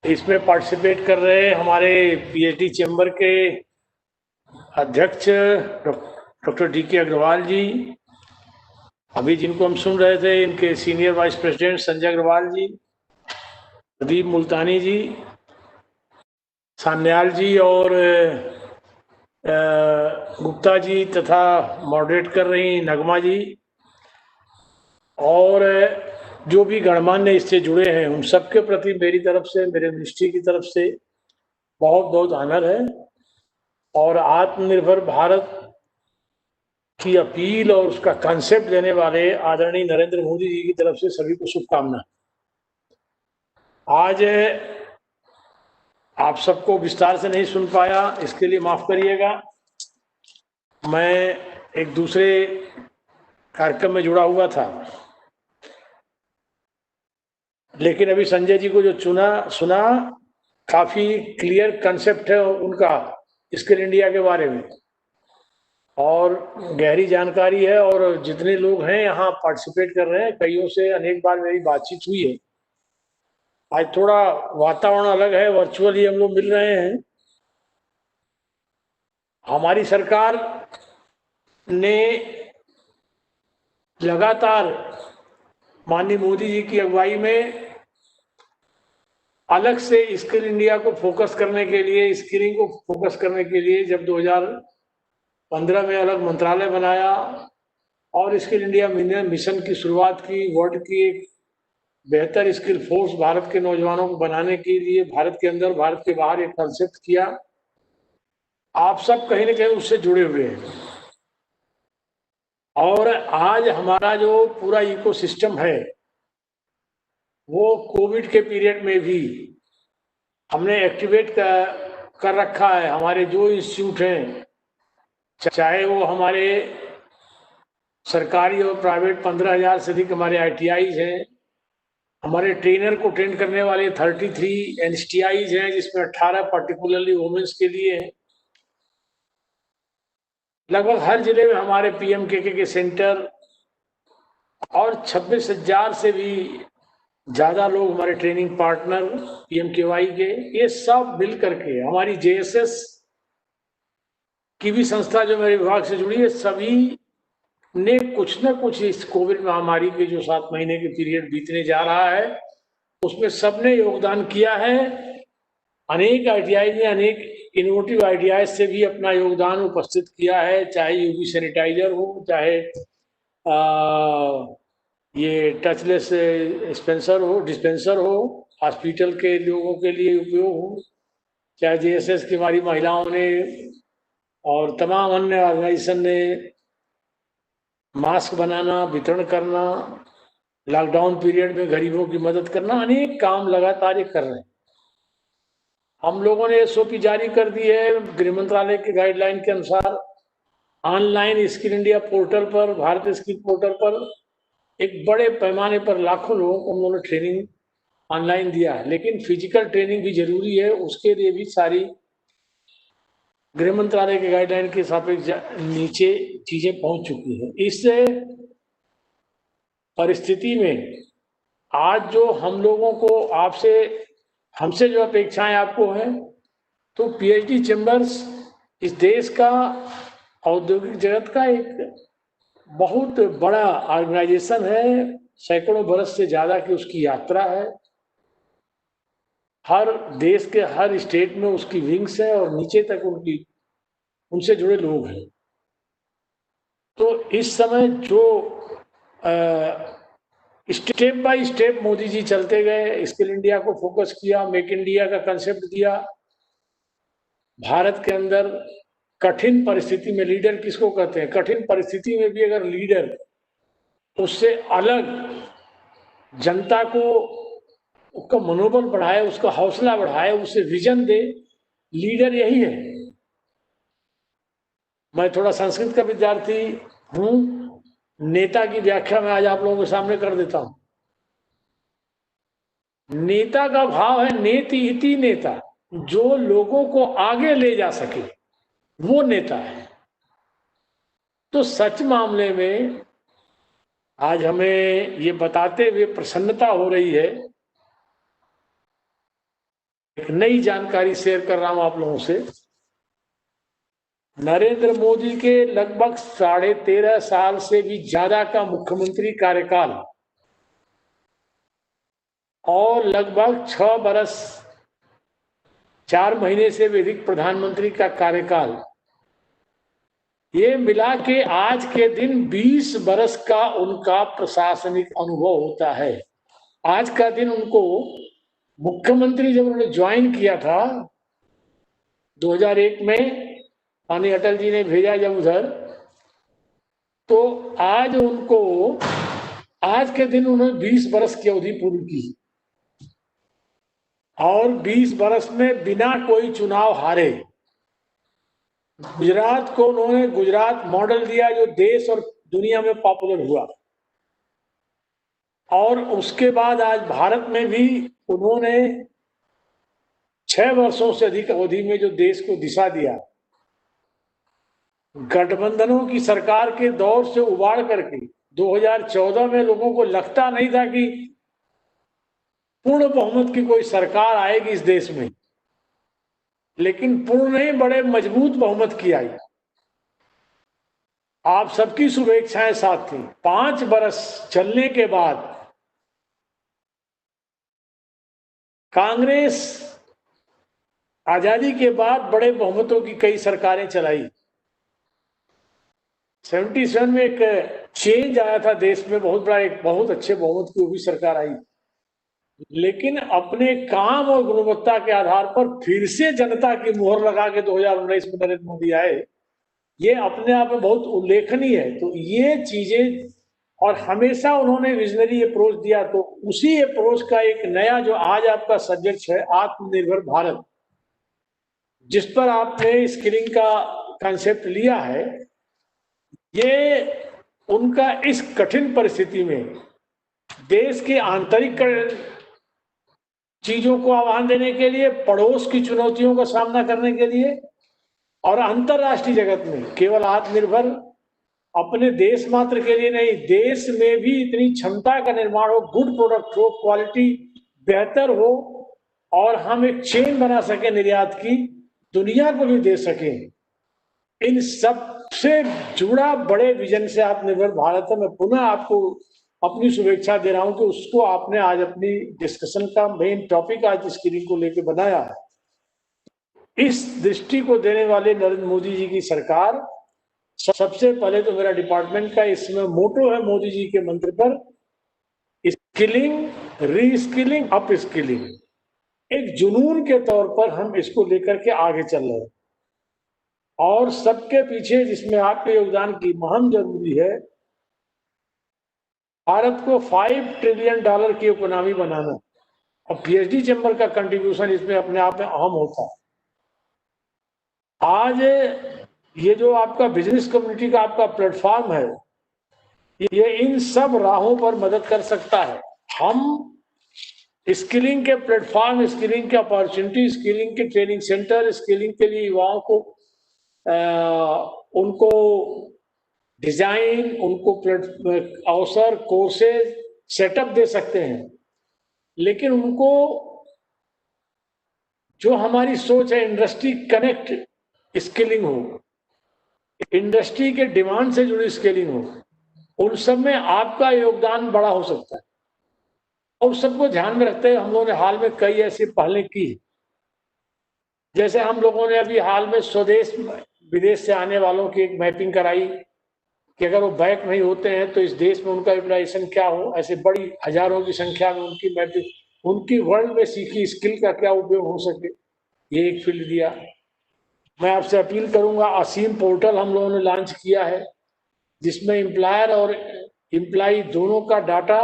Speaker 10: इसमें पार्टिसिपेट कर रहे हमारे पीएचडी चैम्बर के अध्यक्ष डॉक्टर डीके अग्रवाल जी, अभी जिनको हम सुन रहे थे इनके senior vice president Sanjay Agarwal ji, Pradeep Multani ji, Sanyal ji और गुप्ता जी तथा मॉडरेट कर रही नगमा जी, और जो भी गणमान्य इससे जुड़े हैं उन सबके प्रति मेरी तरफ से, मेरे मिनिस्ट्री की तरफ से बहुत बहुत आनर है। और आत्मनिर्भर भारत की अपील और उसका कंसेप्ट देने वाले आदरणीय नरेंद्र मोदी जी की तरफ से सभी को शुभकामना। आज आप सबको विस्तार से नहीं सुन पाया, इसके लिए माफ करिएगा। मैं एक दूसरे कार्यक्रम में जुड़ा हुआ था, लेकिन अभी संजय जी को जो सुना काफी क्लियर कंसेप्ट है उनका स्किल इंडिया के बारे में और गहरी जानकारी है। और जितने लोग हैं यहाँ पार्टिसिपेट कर रहे हैं, कईयों से अनेक बार मेरी बातचीत हुई है। आज थोड़ा वातावरण अलग है, वर्चुअली हम लोग मिल रहे हैं। हमारी सरकार ने लगातार माननीय मोदी जी की अगुवाई में अलग से स्किल इंडिया को फोकस करने के लिए, स्किलिंग को फोकस करने के लिए जब 2015 में अलग मंत्रालय बनाया और स्किल इंडिया मिशन की शुरुआत की, वर्ल्ड की एक बेहतर स्किल फोर्स भारत के नौजवानों को बनाने के लिए भारत के अंदर भारत के बाहर एक कंसेप्ट किया। आप सब कहीं ना कहीं उससे जुड़े हुए हैं और आज हमारा जो पूरा इकोसिस्टम है वो कोविड के पीरियड में भी हमने एक्टिवेट कर रखा है। हमारे जो इंस्टीट्यूट हैं, चाहे वो हमारे सरकारी और प्राइवेट 15,000 से अधिक हमारे ITIs हैं, हमारे ट्रेनर को ट्रेन करने वाले 33 NSTIs हैं, जिसमें 18 पर्टिकुलरली वुमेन्स के लिए हैं। लगभग हर जिले में हमारे PMKK के सेंटर और 26,000 से भी ज्यादा लोग हमारे ट्रेनिंग पार्टनर PMKY के, ये सब मिल करके हमारी JSS की भी संस्था जो मेरे विभाग से जुड़ी है, सभी ने कुछ न कुछ इस कोविड महामारी के जो 7 महीने के पीरियड बीतने जा रहा है उसमें सबने योगदान किया है। अनेक ITI ने अनेक इनोवेटिव ITI से भी अपना योगदान उपस्थित किया है, चाहे UV सैनिटाइजर हो, चाहे ये टचलेस डिस्पेंसर हो, हॉस्पिटल के लोगों के लिए उपयोग हो, चाहे JSS की हमारी महिलाओं ने और तमाम अन्य ऑर्गेनाइजेशन ने मास्क बनाना, वितरण करना, लॉकडाउन पीरियड में गरीबों की मदद करना, अनेक काम लगातार ये कर रहे हैं। हम लोगों ने SOP जारी कर दी है गृह मंत्रालय के गाइडलाइन के अनुसार। ऑनलाइन स्किल इंडिया पोर्टल पर, भारत स्किल पोर्टल पर एक बड़े पैमाने पर लाखों लोगों को हम लोगों ने ट्रेनिंग ऑनलाइन दिया है, लेकिन फिजिकल ट्रेनिंग भी जरूरी है। उसके लिए भी सारी गृह मंत्रालय के गाइडलाइन के सापेक्ष नीचे चीजें पहुंच चुकी हैं। इस परिस्थिति में आज जो हम लोगों को हमसे जो अपेक्षाएं आपको हैं, तो PhD चैम्बर्स इस देश का औद्योगिक जगत का एक बहुत बड़ा ऑर्गेनाइजेशन है। सैकड़ों बरस से ज्यादा की उसकी यात्रा है। हर देश के हर स्टेट में उसकी विंग्स है और नीचे तक उनसे जुड़े लोग हैं। तो इस समय जो step by step Modi ji चलते गए, स्किल इंडिया को फोकस किया, मेक इंडिया का कंसेप्ट दिया, भारत के अंदर कठिन परिस्थिति में लीडर किसको कहते हैं, कठिन परिस्थिति में भी अगर लीडर उससे अलग जनता को उसका मनोबल बढ़ाए, उसका हौसला बढ़ाए, उसे विजन दे, लीडर यही है। मैं थोड़ा संस्कृत का विद्यार्थी हूं, नेता की व्याख्या मैं आज आप लोगों के सामने कर देता हूं। नेता का भाव है नेति इति नेता, जो लोगों को आगे ले जा सके वो नेता है। तो सच मामले में आज हमें ये बताते हुए प्रसन्नता हो रही है। एक नई जानकारी शेयर कर रहा हूं आप लोगों से। नरेंद्र मोदी के लगभग 13.5 साल से भी ज्यादा का मुख्यमंत्री कार्यकाल और लगभग 6 बरस 4 महीने से भी अधिक प्रधानमंत्री का कार्यकाल, ये मिला के आज के दिन 20 बरस का उनका प्रशासनिक अनुभव होता है। आज का दिन उनको मुख्यमंत्री जब उन्होंने ज्वाइन किया था 2001 में, माननीय अटल जी ने भेजा जब उधर, तो आज के दिन उन्होंने 20 बरस की अवधि पूरी की और 20 बरस में बिना कोई चुनाव हारे गुजरात को उन्होंने गुजरात मॉडल दिया, जो देश और दुनिया में पॉपुलर हुआ। और उसके बाद आज भारत में भी उन्होंने 6 वर्षों से अधिक अवधि में जो देश को दिशा दिया, गठबंधनों की सरकार के दौर से उबार करके 2014 में लोगों को लगता नहीं था कि पूर्ण बहुमत की कोई सरकार आएगी इस देश में, लेकिन पूर्ण नहीं, बड़े मजबूत बहुमत की आई। आप सबकी शुभेच्छाएं साथ थी। 5 बरस चलने के बाद कांग्रेस आजादी के बाद बड़े बहुमतों की कई सरकारें चलाई। 77 में एक चेंज आया था देश में बहुत बड़ा, एक बहुत अच्छे बहुमत की वो भी सरकार आई, लेकिन अपने काम और गुणवत्ता के आधार पर फिर से जनता की मोहर लगा के 2019 में नरेंद्र मोदी आए, ये अपने आप में बहुत उल्लेखनीय है। तो ये चीजें, और हमेशा उन्होंने विजनरी अप्रोच दिया, तो उसी अप्रोच का एक नया जो आज आपका सब्जेक्ट है आत्मनिर्भर भारत, जिस पर आपने स्किलिंग का कॉन्सेप्ट लिया है, ये उनका इस कठिन परिस्थिति में देश की आंतरिक चीजों को आह्वान देने के लिए, पड़ोस की चुनौतियों का सामना करने के लिए, और अंतरराष्ट्रीय जगत में केवल आत्मनिर्भर अपने देश मात्र के लिए नहीं, देश में भी इतनी क्षमता का निर्माण हो, गुड प्रोडक्ट हो, क्वालिटी बेहतर हो, और हम एक चेन बना सके निर्यात की, दुनिया को भी दे सके। इन सब से जुड़ा बड़े विजन से आत्मनिर्भर भारत है। मैं पुनः आपको अपनी शुभेच्छा दे रहा हूं कि उसको आपने आज अपनी डिस्कशन का मेन टॉपिक आज स्किलिंग को लेकर बनाया है। इस दृष्टि को देने वाले नरेंद्र मोदी जी की सरकार, सबसे पहले तो मेरा डिपार्टमेंट का इसमें मोटो है मोदी जी के मंत्र पर, स्किलिंग, रीस्किलिंग, अप स्किलिंग, एक जुनून के तौर पर हम इसको लेकर के आगे चल रहे हैं। और सबके पीछे जिसमें आपके योगदान की महम जरूरी है, भारत को $5 ट्रिलियन की इकोनॉमी बनाना, और पीएचडी चैम्बर का कंट्रीब्यूशन इसमें अपने आप में अहम होता है। आज ये जो आपका बिजनेस कम्युनिटी का आपका प्लेटफॉर्म है, ये इन सब राहों पर मदद कर सकता है। हम स्किलिंग के प्लेटफॉर्म, स्किलिंग के अपॉर्चुनिटी, स्किलिंग के ट्रेनिंग सेंटर, स्किलिंग के लिए युवाओं को उनको डिजाइन, उनको अवसर, कोर्सेज, सेटअप दे सकते हैं, लेकिन उनको जो हमारी सोच है इंडस्ट्री कनेक्ट स्किलिंग हो, इंडस्ट्री के डिमांड से जुड़ी स्किलिंग हो, उन सब में आपका योगदान बड़ा हो सकता है। और सबको ध्यान में रखते हुए हम लोगों ने हाल में कई ऐसी पहलें की, जैसे हम लोगों ने अभी हाल में स्वदेश विदेश से आने वालों की एक मैपिंग कराई कि अगर वो बैक नहीं होते हैं तो इस देश में उनका यूटिलाइजेशन क्या हो। ऐसे बड़ी हजारों की संख्या में उनकी मैपिंग, उनकी वर्ल्ड में सीखी स्किल का क्या उपयोग हो सके, ये एक फील्ड दिया। मैं आपसे अपील करूंगा, असीम पोर्टल हम लोगों ने लॉन्च किया है, जिसमें एम्प्लॉयर और एम्प्लॉई दोनों का डाटा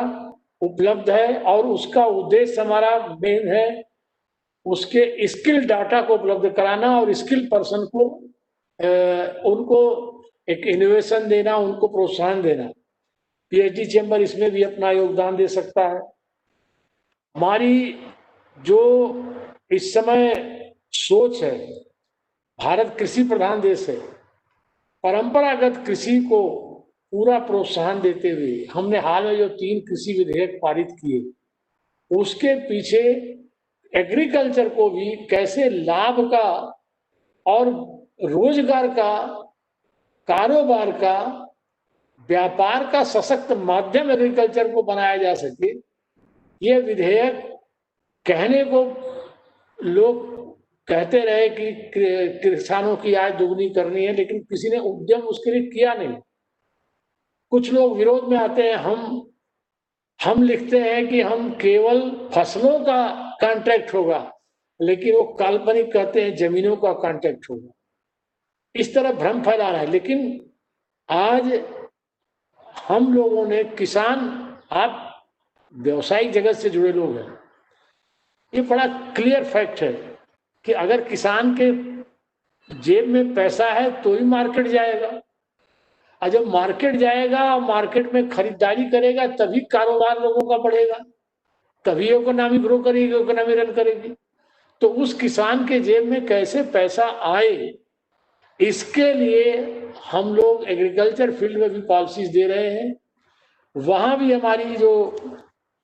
Speaker 10: उपलब्ध है, और उसका उद्देश्य हमारा मेन है उसके स्किल डाटा को उपलब्ध कराना और स्किल पर्सन को उनको एक इनोवेशन देना, उनको प्रोत्साहन देना। पीएचडी चैम्बर इसमें भी अपना योगदान दे सकता है। हमारी जो इस समय सोच है, भारत कृषि प्रधान देश है, परंपरागत कृषि को पूरा प्रोत्साहन देते हुए हमने हाल में जो 3 कृषि विधेयक पारित किए, उसके पीछे एग्रीकल्चर को भी कैसे लाभ का और रोजगार का, कारोबार का, व्यापार का सशक्त माध्यम एग्रीकल्चर को बनाया जा सके। ये विधेयक कहने को लोग कहते रहे कि किसानों की आय दुगनी करनी है, लेकिन किसी ने उद्यम उसके लिए किया नहीं। कुछ लोग विरोध में आते हैं, हम लिखते हैं कि हम केवल फसलों का कॉन्ट्रैक्ट होगा, लेकिन वो काल्पनिक कहते हैं जमीनों का कॉन्ट्रैक्ट होगा। इस तरह भ्रम फैला रहा है। लेकिन आज हम लोगों ने, किसान, आप व्यवसायिक जगत से जुड़े लोग हैं, ये बड़ा क्लियर फैक्ट है कि अगर किसान के जेब में पैसा है तो ही मार्केट जाएगा, और जब मार्केट जाएगा और मार्केट में खरीदारी करेगा तभी कारोबार लोगों का बढ़ेगा, तभी इकोनॉमी ग्रो करेगी, इकोनॉमी रन करेगी। तो उस किसान के जेब में कैसे पैसा आए, इसके लिए हम लोग एग्रीकल्चर फील्ड में भी पॉलिसीज दे रहे हैं। वहां भी हमारी जो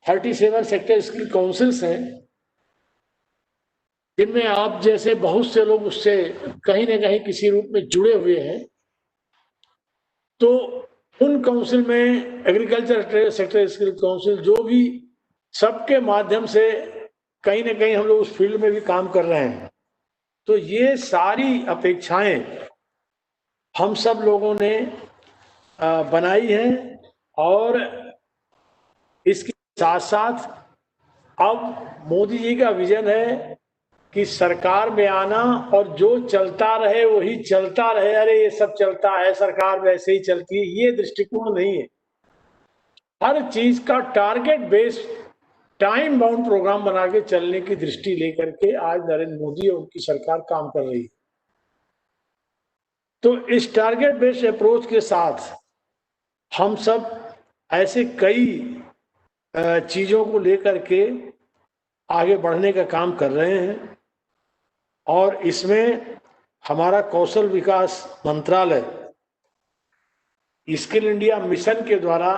Speaker 10: 37 सेक्टर स्किल काउंसिल्स हैं, जिनमें आप जैसे बहुत से लोग उससे कहीं ना कहीं किसी रूप में जुड़े हुए हैं, तो उन काउंसिल में एग्रीकल्चर सेक्टर स्किल काउंसिल जो भी, सबके माध्यम से कहीं ना कहीं हम लोग उस फील्ड में भी काम कर रहे हैं। तो ये सारी अपेक्षाएं हम सब लोगों ने बनाई हैं, और इसके साथ साथ अब मोदी जी का विजन है कि सरकार में आना और जो चलता रहे वही चलता रहे, अरे ये सब चलता है, सरकार वैसे ही चलती है, ये दृष्टिकोण नहीं है। हर चीज का target based time bound programme बना के चलने की दृष्टि लेकर के आज नरेंद्र मोदी और उनकी सरकार काम कर रही है। तो इस टारगेट बेस्ड अप्रोच के साथ हम सब ऐसे कई चीजों को लेकर के आगे बढ़ने का काम कर रहे हैं और इसमें हमारा कौशल विकास मंत्रालय स्किल इंडिया मिशन के द्वारा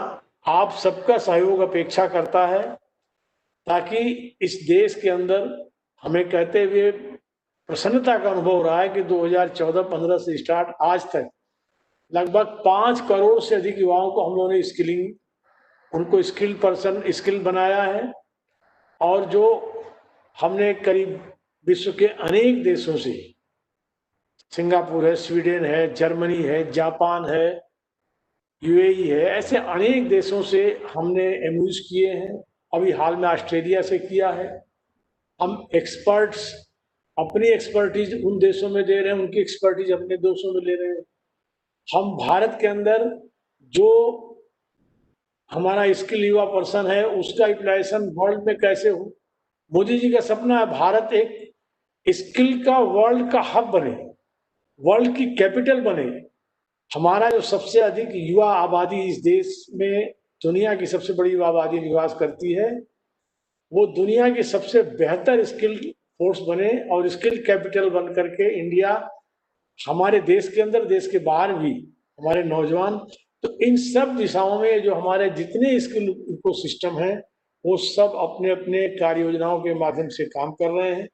Speaker 10: आप सबका सहयोग अपेक्षा करता है, ताकि इस देश के अंदर हमें कहते हुए प्रसन्नता का अनुभव हो रहा है कि 2014-15 से स्टार्ट आज तक लगभग 5 करोड़ से अधिक युवाओं को हम लोगों ने स्किलिंग, उनको स्किल बनाया है। और जो हमने करीब विश्व के अनेक देशों से, सिंगापुर है, स्वीडन है, जर्मनी है, जापान है, यूएई है, ऐसे अनेक देशों से हमने एमओयूज किए हैं। अभी हाल में ऑस्ट्रेलिया से किया है। हम एक्सपर्ट्स अपनी एक्सपर्टीज उन देशों में दे रहे हैं, उनकी एक्सपर्टीज अपने देशों में ले रहे हैं। हम भारत के अंदर जो हमारा स्किल युवा पर्सन है उसका यूटिलाइजेशन वर्ल्ड में कैसे हो। मोदी जी का सपना है भारत एक स्किल का वर्ल्ड का हब बने, वर्ल्ड की कैपिटल बने। हमारा जो सबसे अधिक युवा आबादी इस देश में, दुनिया की सबसे बड़ी युवा आबादी निवास करती है, वो दुनिया की सबसे बेहतर स्किल फोर्स बने और स्किल कैपिटल बन करके इंडिया हमारे देश के अंदर, देश के बाहर भी हमारे नौजवान, तो इन सब दिशाओं में जो हमारे जितने स्किल इकोसिस्टम है वो सब अपने अपने कार्य योजनाओं के माध्यम से काम कर रहे हैं।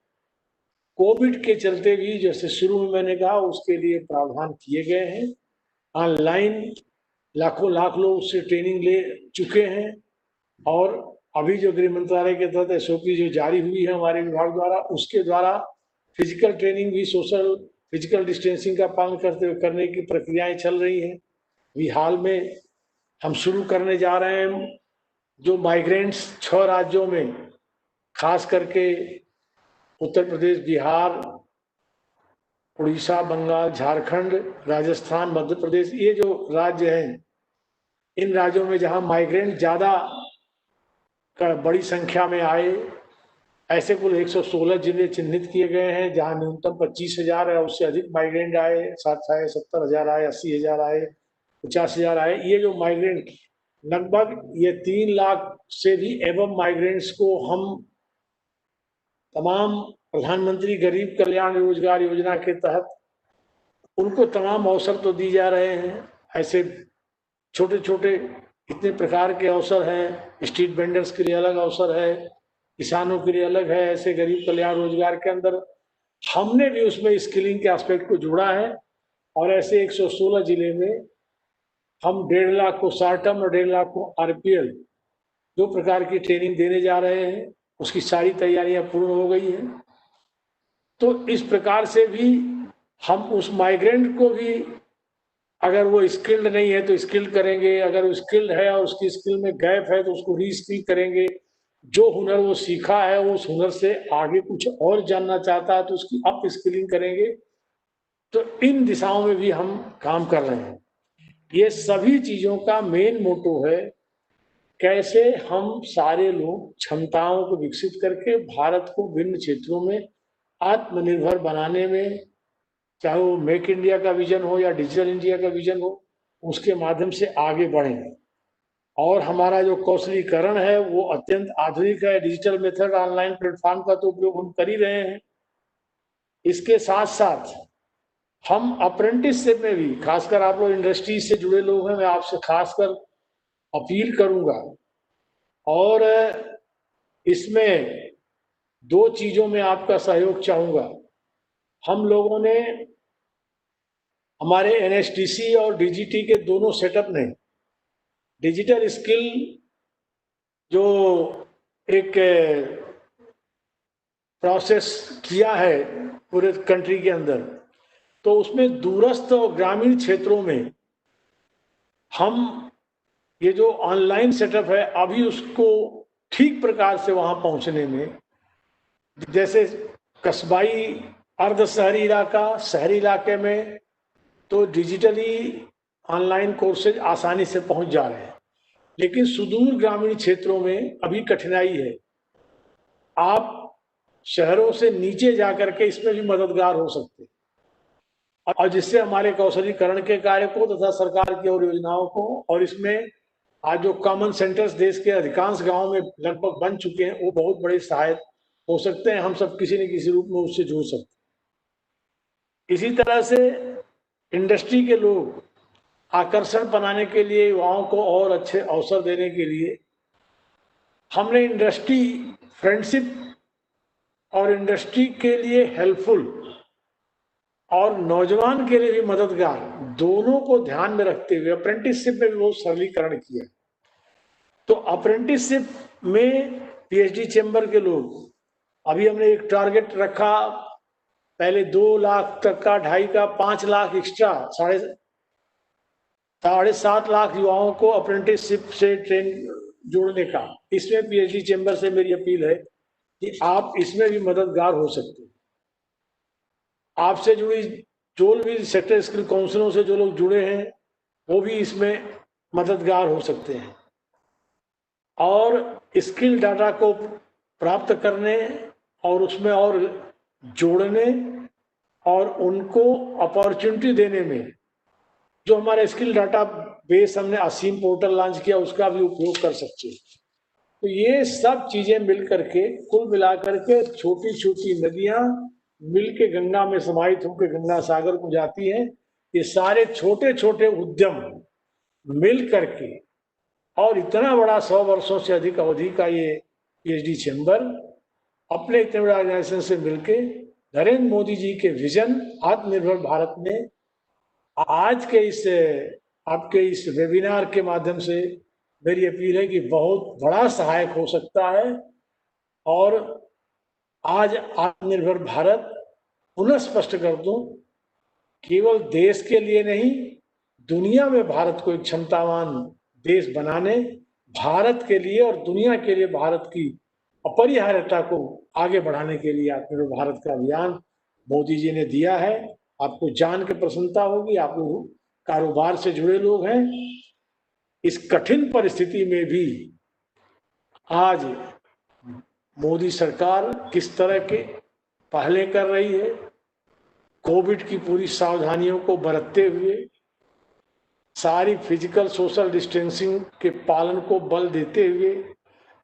Speaker 10: कोविड के चलते भी जैसे शुरू में मैंने कहा उसके लिए प्रावधान किए गए हैं। ऑनलाइन लाखों लाख लोग उससे ट्रेनिंग ले चुके हैं और अभी जो गृह मंत्रालय के तहत एसओपी जो जारी हुई है हमारे विभाग द्वारा, उसके द्वारा फिजिकल ट्रेनिंग भी सोशल फिजिकल डिस्टेंसिंग का पालन करने की प्रक्रियाएं चल रही हैं। अभी हाल में हम शुरू करने जा रहे हैं जो माइग्रेंट्स 6 राज्यों में, खास करके उत्तर प्रदेश, बिहार, उड़ीसा, बंगाल, झारखंड, राजस्थान, मध्य प्रदेश, ये जो राज्य हैं, इन राज्यों में जहां माइग्रेंट ज़्यादा बड़ी संख्या में आए, ऐसे कुल 116 जिले चिन्हित किए गए हैं जहां न्यूनतम 25,000 है, उससे अधिक माइग्रेंट आए, 60 आए, 70,000 आए, 80,000 आए, 50,000 आए। ये जो माइग्रेंट लगभग ये 3 लाख से भी एवं माइग्रेंट्स को हम तमाम प्रधानमंत्री गरीब कल्याण रोजगार योजना के तहत उनको तमाम अवसर तो दी जा रहे हैं। ऐसे छोटे छोटे इतने प्रकार के अवसर हैं, स्ट्रीट वेंडर्स के लिए अलग अवसर है, किसानों के लिए अलग है। ऐसे गरीब कल्याण रोजगार के अंदर हमने भी उसमें स्किलिंग के एस्पेक्ट को जोड़ा है और ऐसे 116 जिले में हम 1.5 लाख को शॉर्ट टर्म और 1.5 लाख को आरपीएल 2 प्रकार की ट्रेनिंग देने जा रहे हैं। उसकी सारी तैयारियां पूर्ण हो गई हैं। तो इस प्रकार से भी हम उस माइग्रेंट को भी, अगर वो स्किल्ड नहीं है तो स्किल्ड करेंगे, अगर वो स्किल्ड है और उसकी स्किल में गैप है तो उसको रीस्किल करेंगे। जो हुनर वो सीखा है उस हुनर से आगे कुछ और जानना चाहता है तो उसकी अप स्किलिंग करेंगे। तो इन दिशाओं में भी हम काम कर रहे हैं। ये सभी चीजों का मेन मोटो है कैसे हम सारे लोग क्षमताओं को विकसित करके भारत को विभिन्न क्षेत्रों में आत्मनिर्भर बनाने में, चाहे वो मेक इंडिया का विजन हो या डिजिटल इंडिया का विजन हो, उसके माध्यम से आगे बढ़ें। और हमारा जो कौशलीकरण है वो अत्यंत आधुनिक है। डिजिटल मेथड, ऑनलाइन प्लेटफॉर्म का तो उपयोग हम कर ही रहे हैं। इसके साथ साथ हम अप्रेंटिसशिप में भी, खासकर आप लोग इंडस्ट्री से जुड़े लोग हैं, मैं आपसे खासकर अपील करूंगा और इसमें 2 चीजों में आपका सहयोग चाहूंगा। हम लोगों ने हमारे एनएसटीसी और डीजीटी के दोनों सेटअप ने डिजिटल स्किल जो एक प्रोसेस किया है पूरे कंट्री के अंदर, तो उसमें दूरस्थ और ग्रामीण क्षेत्रों में हम ये जो ऑनलाइन सेटअप है अभी उसको ठीक प्रकार से वहां पहुंचने में, जैसे कस्बाई अर्ध शहरी इलाका, शहरी इलाके में तो डिजिटली ऑनलाइन कोर्सेज आसानी से पहुंच जा रहे हैं, लेकिन सुदूर ग्रामीण क्षेत्रों में अभी कठिनाई है। आप शहरों से नीचे जाकर के इसमें भी मददगार हो सकते हैं, और जिससे हमारे कौशलीकरण के कार्य को तथा सरकार की और योजनाओं को, और इसमें आज जो कॉमन सेंटर्स देश के अधिकांश गांवों में लगभग बन चुके हैं, वो बहुत बड़े सहायक हो सकते हैं। हम सब किसी न किसी रूप में उससे जुड़ सकते हैं। इसी तरह से इंडस्ट्री के लोग आकर्षण बनाने के लिए, युवाओं को और अच्छे अवसर देने के लिए हमने इंडस्ट्री फ्रेंडशिप और इंडस्ट्री के लिए हेल्पफुल और नौजवान के लिए भी मददगार, दोनों को ध्यान में रखते हुए अप्रेंटिसशिप में भी बहुत सरलीकरण किया। तो अप्रेंटिसशिप में पीएचडी चेंबर के लोग, अभी हमने एक टारगेट रखा, पहले 2 लाख तक का, 2.5 का, 5 लाख एक्स्ट्रा, 7.5 लाख युवाओं को अप्रेंटिसशिप से ट्रेन जोड़ने का। इसमें पीएचडी चेंबर से मेरी अपील है कि आप इसमें भी मददगार हो सकते हैं। आपसे जुड़ी जो भी सेक्टर स्किल काउंसिलों से जो लोग जुड़े हैं वो भी इसमें मददगार हो सकते हैं, और स्किल डाटा को प्राप्त करने और उसमें और जोड़ने और उनको अपॉर्चुनिटी देने में, जो हमारे स्किल डाटा बेस हमने असीम पोर्टल लॉन्च किया उसका भी उपयोग कर सकते हैं। तो ये सब चीजें मिल करके, कुल मिलाकर के छोटी छोटी नदियां मिल के गंगा में समाहित होकर गंगा सागर को जाती हैं। ये सारे छोटे छोटे उद्यम मिल करके, और इतना बड़ा 100 वर्षों से अधिक अवधि का ये पीएचडी चेंबर अपने इतने बड़े ऑर्गेनाइजेशन से मिलके नरेंद्र मोदी जी के विजन आत्मनिर्भर भारत में आज के इस आपके इस वेबिनार के माध्यम से मेरी अपील है कि बहुत बड़ा सहायक हो सकता है। और आज आत्मनिर्भर भारत, पुनः स्पष्ट कर दूं, केवल देश के लिए नहीं, दुनिया में भारत को एक क्षमतावान देश बनाने, भारत के लिए और दुनिया के लिए भारत की अपरिहार्यता को आगे बढ़ाने के लिए आत्मनिर्भर भारत का अभियान मोदी जी ने दिया है। आपको जान के प्रसन्नता होगी, आप लोग कारोबार से जुड़े लोग हैं, इस कठिन परिस्थिति में भी आज मोदी सरकार किस तरह के पहले कर रही है, कोविड की पूरी सावधानियों को बरतते हुए, सारी फिजिकल सोशल डिस्टेंसिंग के पालन को बल देते हुए,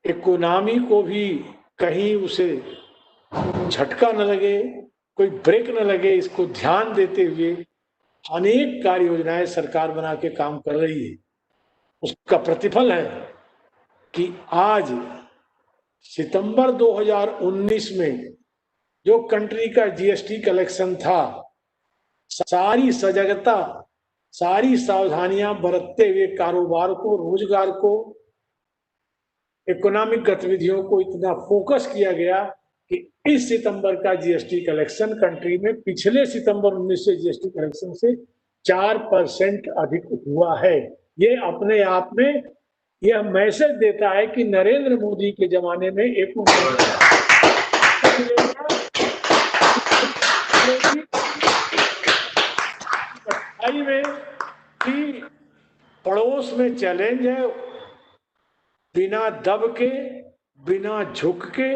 Speaker 10: इकोनॉमी को भी कहीं उसे झटका न लगे, कोई ब्रेक न लगे, इसको ध्यान देते हुए अनेक कार्य योजनाएं सरकार बना के काम कर रही है। उसका प्रतिफल है कि आज सितंबर 2019 में जो कंट्री का जीएसटी कलेक्शन था, सारी सजगता, सारी सावधानियां बरतते हुए कारोबार को, रोजगार को, इकोनॉमिक गतिविधियों को इतना फोकस किया गया कि इस सितंबर का जीएसटी कलेक्शन कंट्री में पिछले सितंबर 19 से जीएसटी कलेक्शन से 4% अधिक हुआ है। ये अपने आप में यह मैसेज देता है कि नरेंद्र मोदी के जमाने में एक में कि पड़ोस में चैलेंज है, बिना दब के, बिना झुक के,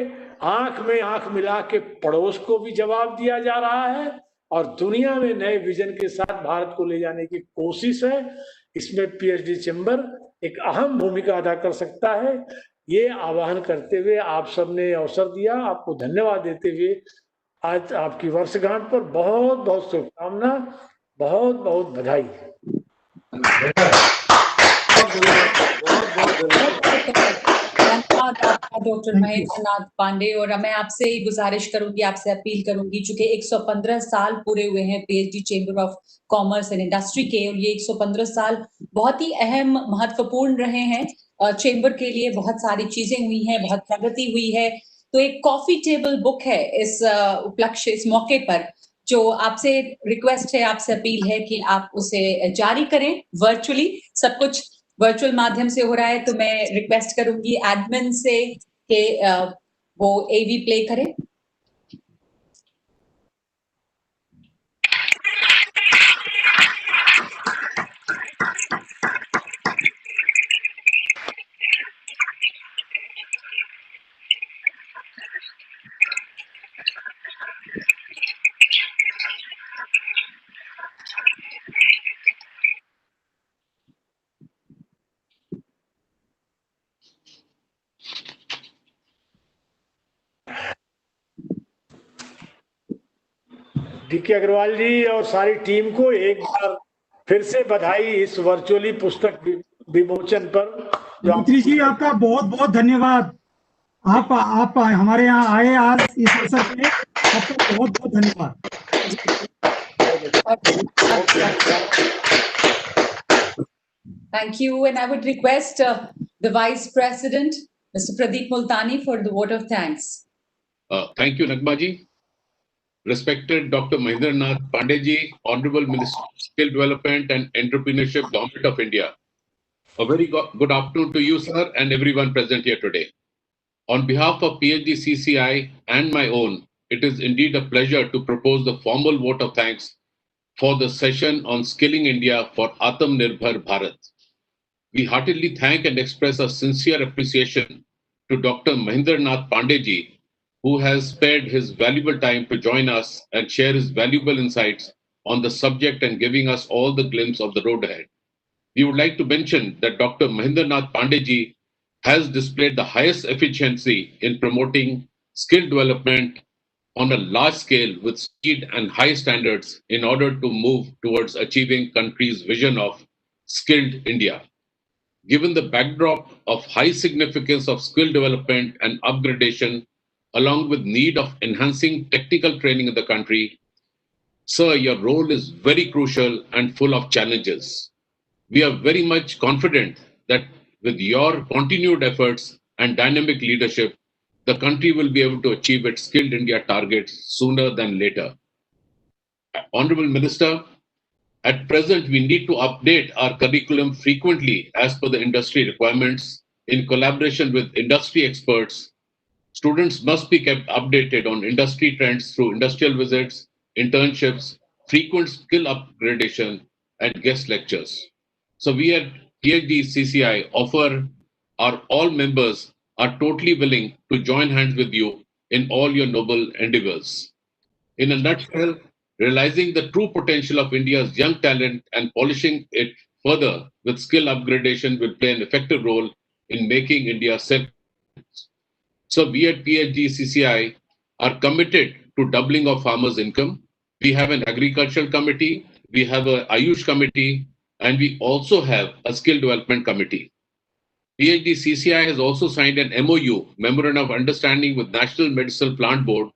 Speaker 10: आंख में आंख मिला के पड़ोस को भी जवाब दिया जा रहा है, और दुनिया में नए विजन के साथ भारत को ले जाने की कोशिश है। इसमें पीएचडी चेंबर एक अहम भूमिका अदा कर सकता है। ये आह्वान करते हुए आप सबने अवसर दिया, आपको धन्यवाद देते हुए आज आपकी वर्षगांठ पर बहुत बहुत शुभकामना, बहुत बहुत बधाई।
Speaker 5: धन्यवाद आपका डॉक्टर महेंद्र नाथ पांडे। और मैं आपसे गुजारिश करूंगी, आपसे अपील करूंगी, चूंकि 115 साल पूरे हुए हैं PhD chamber of commerce and industry के, और ये 115 साल बहुत ही अहम, महत्वपूर्ण रहे हैं चेंबर के लिए। बहुत सारी चीजें हुई हैं, बहुत प्रगति हुई है। तो एक कॉफी टेबल बुक है इस उपलक्ष्य, इस मौके पर, जो आपसे रिक्वेस्ट है, आपसे अपील है कि आप उसे जारी करें वर्चुअली। सब कुछ वर्चुअल माध्यम से हो रहा है, तो मैं रिक्वेस्ट करूंगी एडमिन से कि वो AV प्ले करें।
Speaker 10: DK अग्रवाल जी और सारी टीम को एक बार फिर से बधाई इस वर्चुअली पुस्तक विमोचन पर।
Speaker 1: मंत्री जी आपका बहुत बहुत धन्यवाद। आप हमारे यहाँ आए आज इस अवसर पे, आपका बहुत बहुत धन्यवाद।
Speaker 5: Thank you, and I would request the Vice President, Mr. Pradeep Multani, for the vote of thanks.
Speaker 13: Thank you, Nagma ji. Respected Dr. Mahendranath Pandey ji, Honorable Minister of Skill Development and Entrepreneurship, Government of India. A very good afternoon to you, sir, and everyone present here today. On behalf of PHDCCI and my own, it is indeed a pleasure to propose the formal vote of thanks for the session on Skilling India for Atmanirbhar Bharat. We heartily thank and express our sincere appreciation to Dr. Mahendranath Pandey ji, who has spared his valuable time to join us and share his valuable insights on the subject and giving us all the glimpse of the road ahead. We would like to mention that Dr. Mahendranath Pandey ji has displayed the highest efficiency in promoting skill development on a large scale with speed and high standards in order to move towards achieving country's vision of skilled India. Given the backdrop of high significance of skill development and upgradation, along with need of enhancing technical training in the country, sir, your role is very crucial and full of challenges. We are very much confident that with your continued efforts and dynamic leadership, the country will be able to achieve its Skilled India targets sooner than later. Honorable Minister, at present, we need to update our curriculum frequently as per the industry requirements in collaboration with industry experts. Students must be kept updated on industry trends through industrial visits, internships, frequent skill upgradation, and guest lectures. So we at PHDCCI offer our all members are totally willing to join hands with you in all your noble endeavors. In a nutshell, realizing the true potential of India's young talent and polishing it further with skill upgradation will play an effective role in making India self. So we at PHDCCI are committed to doubling of farmers' income. We have an agricultural committee, we have a Ayush committee, and we also have a skill development committee. PHDCCI has also signed an MOU, Memorandum of Understanding with National Medicinal Plant Board,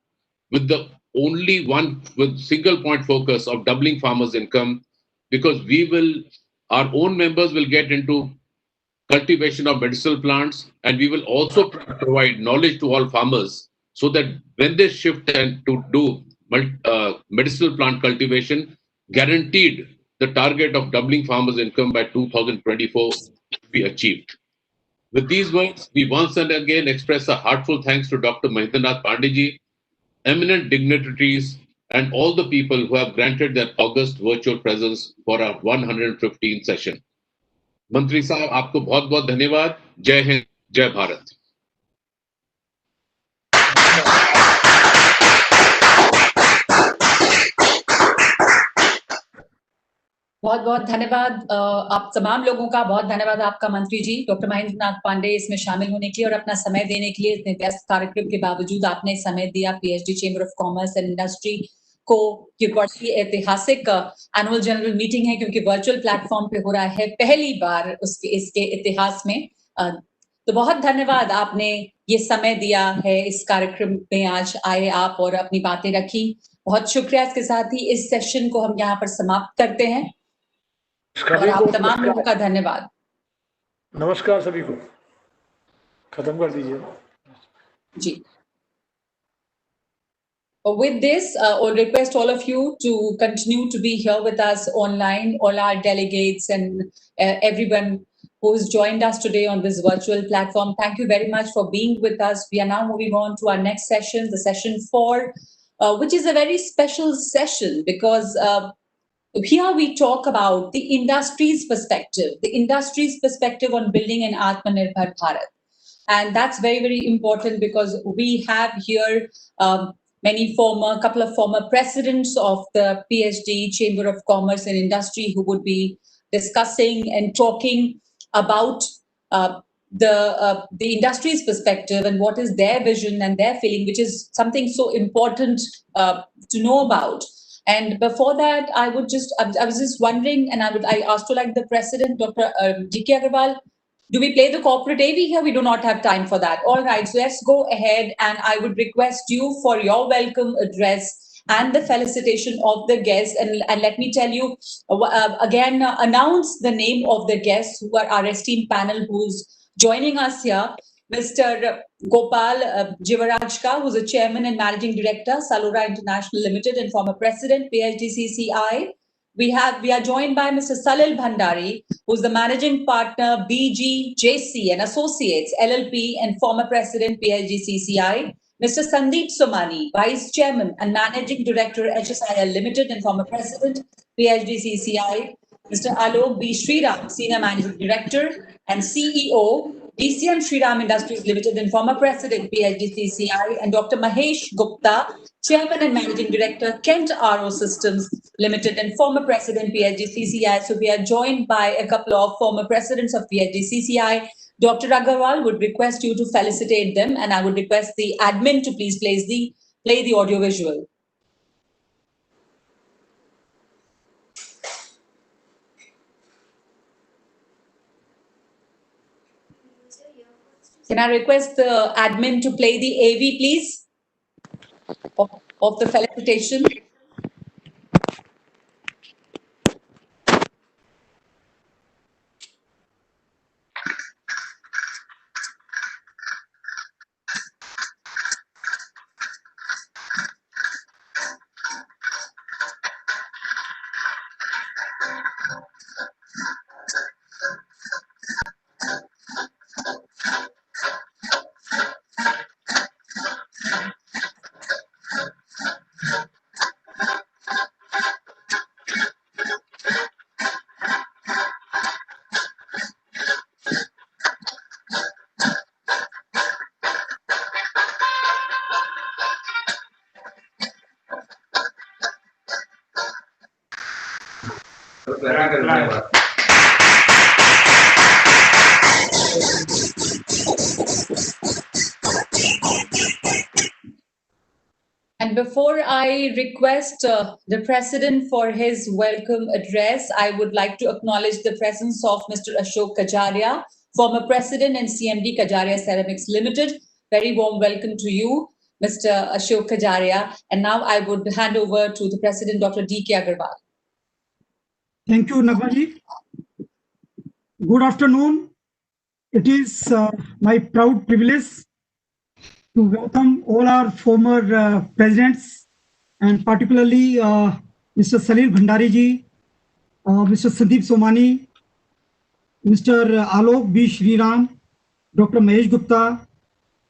Speaker 13: with the only one with single point focus of doubling farmers' income, because our own members will get into cultivation of medicinal plants, and we will also provide knowledge to all farmers so that when they shift and to do medicinal plant cultivation, guaranteed the target of doubling farmers' income by 2024 will be achieved. With these words, we once and again express a heartfelt thanks to Dr. Mahendranath Pandey ji, eminent dignitaries, and all the people who have granted their august virtual presence for our 115th session. मंत्री साहब आपको बहुत बहुत धन्यवाद। जय हिंद, जय भारत।
Speaker 5: बहुत बहुत धन्यवाद आप तमाम लोगों का। बहुत धन्यवाद आपका मंत्री जी डॉक्टर महेंद्रनाथ पांडे इसमें शामिल होने के लिए और अपना समय देने के लिए। इतने व्यस्त कार्यक्रम के बावजूद आपने समय दिया PhD chamber of commerce and industry को। ये बड़ी ऐतिहासिक एनुअल जनरल मीटिंग है क्योंकि वर्चुअल प्लेटफॉर्म पे हो रहा है पहली बार इसके इतिहास में। तो बहुत धन्यवाद आपने ये समय दिया है इस कार्यक्रम में आज आए आप और अपनी बातें रखी। बहुत शुक्रिया। इसके साथ ही इस सेशन को हम यहाँ पर समाप्त करते हैं और आप तमाम लोगों का धन्यवाद।
Speaker 10: नमस्कार सभी को। खत्म कर दीजिए
Speaker 5: जी। With this, I'll request all of you to continue to be here with us online, all our delegates and everyone who has joined us today on this virtual platform. Thank you very much for being with us. We are now moving on to our next session, the session 4, which is a very special session because here we talk about the industry's perspective on building an Atmanirbhar Bharat. And that's very, very important because we have here couple of former presidents of the PhD Chamber of Commerce and Industry who would be discussing and talking about the industry's perspective and what is their vision and their feeling, which is something so important to know about. And before that, I was just wondering, and I asked to like the president, Dr. D.K. Agarwal, do we play the corporate AV here? We do not have time for that. All right, so let's go ahead, and I would request you for your welcome address and the felicitation of the guests. And let me tell you, again, announce the name of the guests who are our esteemed panel who's joining us here. Mr. Gopal Jivarajka, who's the Chairman and Managing Director, Salora International Limited and former President, PHDCCI. We are joined by Mr. Salil Bhandari, who's the Managing Partner, BGJC and Associates, LLP and former President, PHDCCI. Mr. Sandeep Somani, Vice Chairman and Managing Director, HSIL Limited and former President, PHDCCI. Mr. Alok B. Sriram, Senior Managing Director and CEO, DCM Sriram Industries Limited and former President, PHDCCI, and Dr. Mahesh Gupta, Chairman and Managing Director, Kent RO Systems Limited and former President, PHDCCI. So we are joined by a couple of former presidents of PHDCCI. Dr. Agarwal would request you to felicitate them, and I would request the admin to please play the audio visual. Can I request the admin to play the AV, please, of the felicitation? And before I request the President for his welcome address, I would like to acknowledge the presence of Mr. Ashok Kajaria, former President and CMD Kajaria Ceramics Limited. Very warm welcome to you, Mr. Ashok Kajaria. And now I would hand over to the President, Dr. D.K. Agarwal.
Speaker 1: Thank you, Nagmaji. Good afternoon. It is my proud privilege to welcome all our former presidents, and particularly Mr. Salil Bhandari ji, Mr. Sandeep Somani, Mr. Alok B. Sriram, Dr. Mahesh Gupta,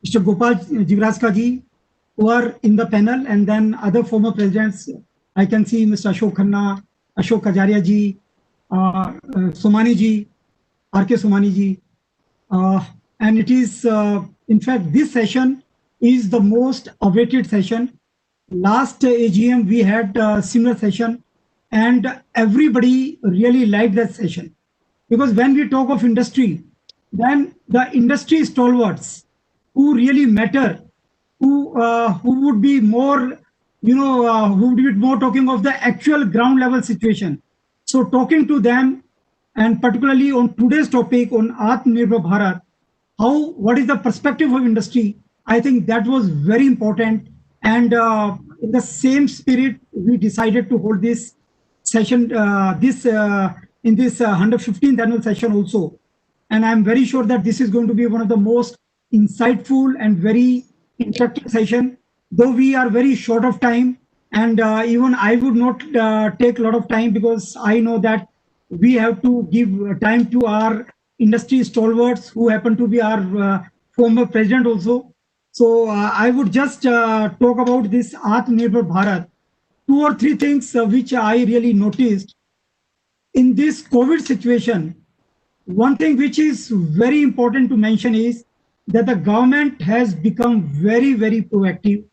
Speaker 1: Mr. Gopal Jivarajka ji, who are in the panel, and then other former presidents. I can see Mr. Ashok Khanna, Ashok Kajaria ji, Somani ji, R.K. Somani ji. And it is, in fact, this session is the most awaited session. Last AGM, we had a similar session, and everybody really liked that session. Because when we talk of industry, then the industry stalwarts who really matter, who would be more, who would be more talking of the actual ground level situation. So talking to them, and particularly on today's topic on Atmanirbhar Bharat, what is the perspective of industry? I think that was very important, and in the same spirit, we decided to hold this session, in this 115th annual session also. And I'm very sure that this is going to be one of the most insightful and very interactive session. Though we are very short of time, and even I would not take a lot of time, because I know that we have to give time to our industry stalwarts who happen to be our former president also. So I would just talk about this Atmanirbhar Bharat. 2 or 3 things which I really noticed in this COVID situation. One thing which is very important to mention is that the government has become very, very proactive.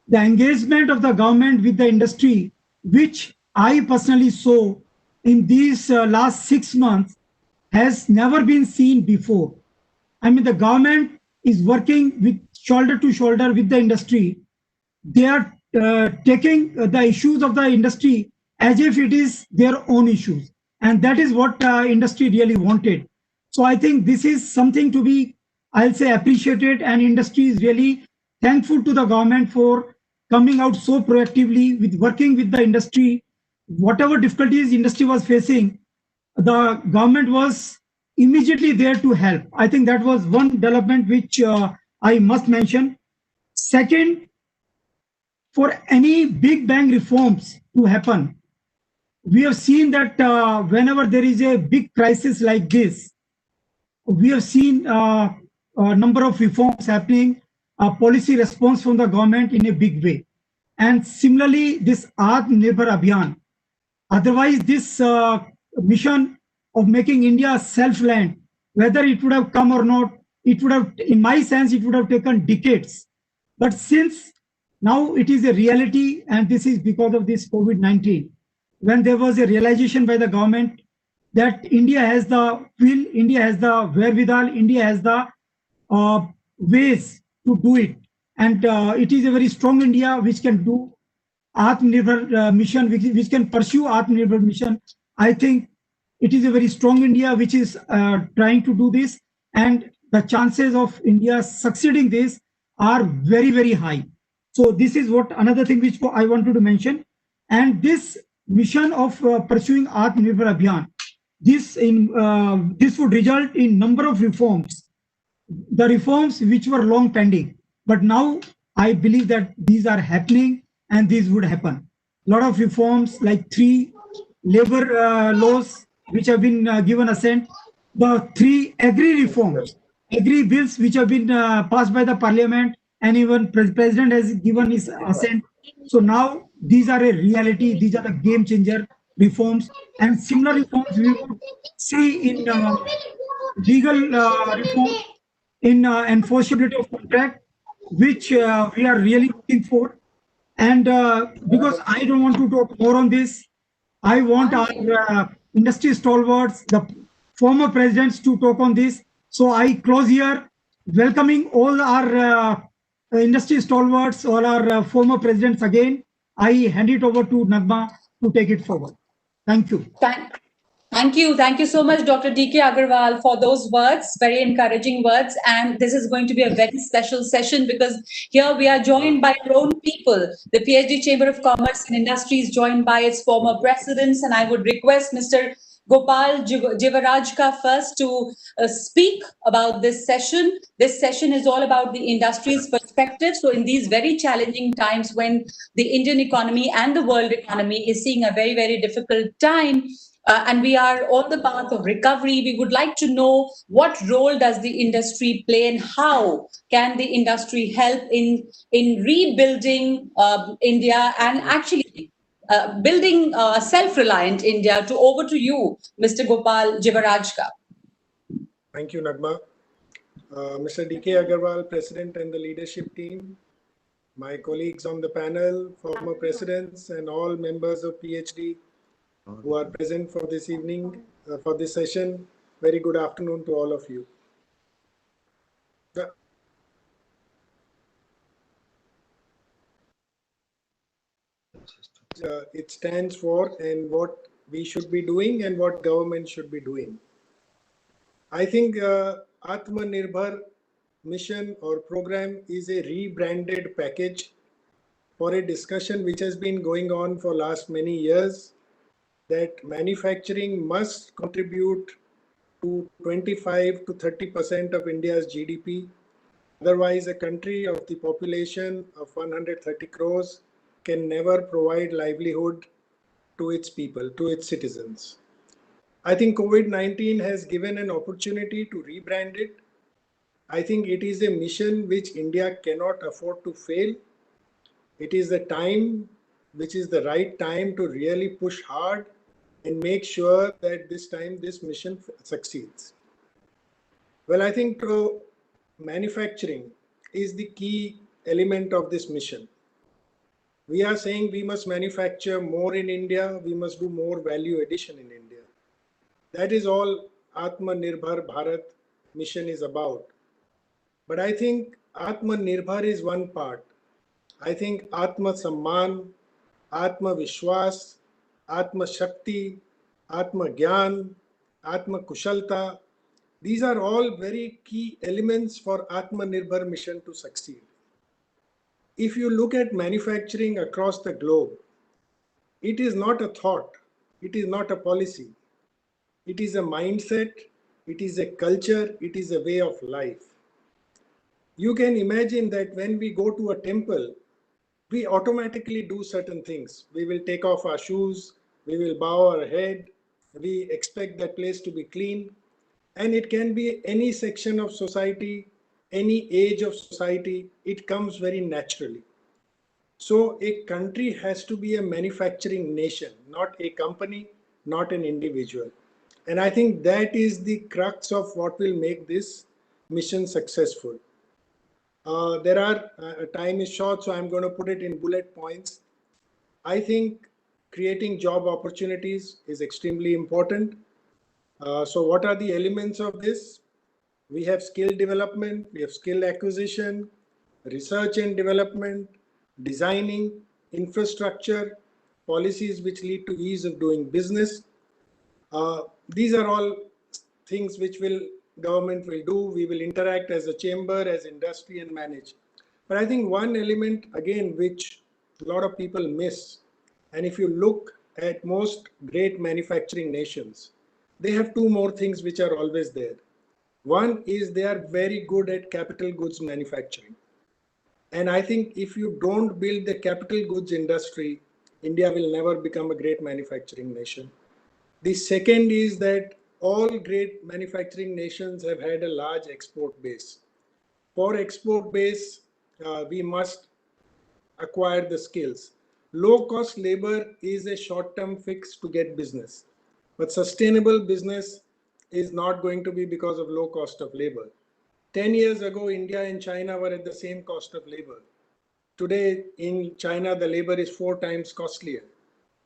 Speaker 1: The engagement of the government with the industry, which I personally saw in these last 6 months, has never been seen before. I mean, the government is working with shoulder to shoulder with the industry. They are taking the issues of the industry as if it is their own issues, and that is what industry really wanted. So I think this is something to be, I'll say, appreciated, and industry is really thankful to the government for coming out so proactively with working with the industry. Whatever difficulties industry was facing, the government was immediately there to help. I think that was one development which I must mention. Second, for any big bang reforms to happen, we have seen that whenever there is a big crisis like this, we have seen a number of reforms happening, a policy response from the government in a big way. And similarly, this Atmanirbhar Abhiyan, otherwise this mission of making India self-reliant, whether it would have come or not, it would have, in my sense, it would have taken decades. But since now it is a reality, and this is because of this COVID-19, when there was a realization by the government that India has the will, India has the wherewithal, India has the ways to do it. And it is a very strong India which can do Atmanirbhar mission, which can pursue Atmanirbhar mission. I think it is a very strong India which is trying to do this, and the chances of India succeeding this are very, very high. So this is what another thing which I wanted to mention. And this mission of pursuing Atmanirbhar Abhiyan, this would result in number of reforms, the reforms which were long pending. But now I believe that these are happening and these would happen. A lot of reforms like 3 labor laws which have been given assent, the 3 agri reforms, agri bills which have been passed by the parliament, and even president has given his assent. So now these are a reality, these are the game changer reforms, and similar reforms we would see in legal reform, in enforceability of contract, which we are really looking for. And because I don't want to talk more on this, I want our industry stalwarts, the former presidents, to talk on this. So I close here, welcoming all our industry stalwarts, all our former presidents again. I hand it over to Nagma to take it forward. Thank you.
Speaker 5: Thank you. Thank you so much, Dr. D.K. Agarwal, for those words, very encouraging words. And this is going to be a very special session because here we are joined by our own people. The PhD Chamber of Commerce and Industry is joined by its former presidents. And I would request Mr. Gopal Jivarajka first to speak about this session. This session is all about the industry's perspective. So in these very challenging times when the Indian economy and the world economy is seeing a very, very difficult time, and we are on the path of recovery, we would like to know what role does the industry play and how can the industry help in rebuilding India and actually building a self-reliant India. Over to you, Mr. Gopal Jivarajka.
Speaker 4: Thank you, Nagma. Mr. D.K. Agarwal, President, and the leadership team, my colleagues on the panel, former presidents, and all members of PhD who are present for this evening, for this session. Very good afternoon to all of you. It stands for and what we should be doing and what government should be doing. I think Atmanirbhar mission or program is a rebranded package for a discussion which has been going on for last many years, that manufacturing must contribute to 25 to 30% of India's GDP. Otherwise, a country of the population of 130 crores can never provide livelihood to its people, to its citizens. I think COVID-19 has given an opportunity to rebrand it. I think it is a mission which India cannot afford to fail. It is the time which is the right time to really push hard and make sure that this time this mission succeeds. Well, I think manufacturing is the key element of this mission. We are saying we must manufacture more in India, we must do more value addition in India. That is all Atmanirbhar Bharat mission is about. But I think Atmanirbhar is one part. I think Atma Samman, Atma Vishwas, Atma Shakti, Atma Gyan, Atma Kushalta, these are all very key elements for Atmanirbhar mission to succeed. If you look at manufacturing across the globe, it is not a thought, it is not a policy. It is a mindset, it is a culture, it is a way of life. You can imagine that when we go to a temple, we automatically do certain things. We will take off our shoes, we will bow our head, we expect that place to be clean. And it can be any section of society, any age of society, it comes very naturally. So a country has to be a manufacturing nation, not a company, not an individual. And I think that is the crux of what will make this mission successful. Time is short, so I'm going to put it in bullet points. I think creating job opportunities is extremely important. So what are the elements of this? We have skill development, we have skill acquisition, research and development, designing, infrastructure, policies which lead to ease of doing business. These are all things which government will do. We will interact as a chamber, as industry and manage. But I think one element again which a lot of people miss, and if you look at most great manufacturing nations, they have two more things which are always there. One is they are very good at capital goods manufacturing. And I think if you don't build the capital goods industry, India will never become a great manufacturing nation. The second is that all great manufacturing nations have had a large export base. For export base, we must acquire the skills. Low-cost labor is a short-term fix to get business. But sustainable business is not going to be because of low cost of labor. 10 years ago, India and China were at the same cost of labor. Today, in China, the labor is 4 times costlier,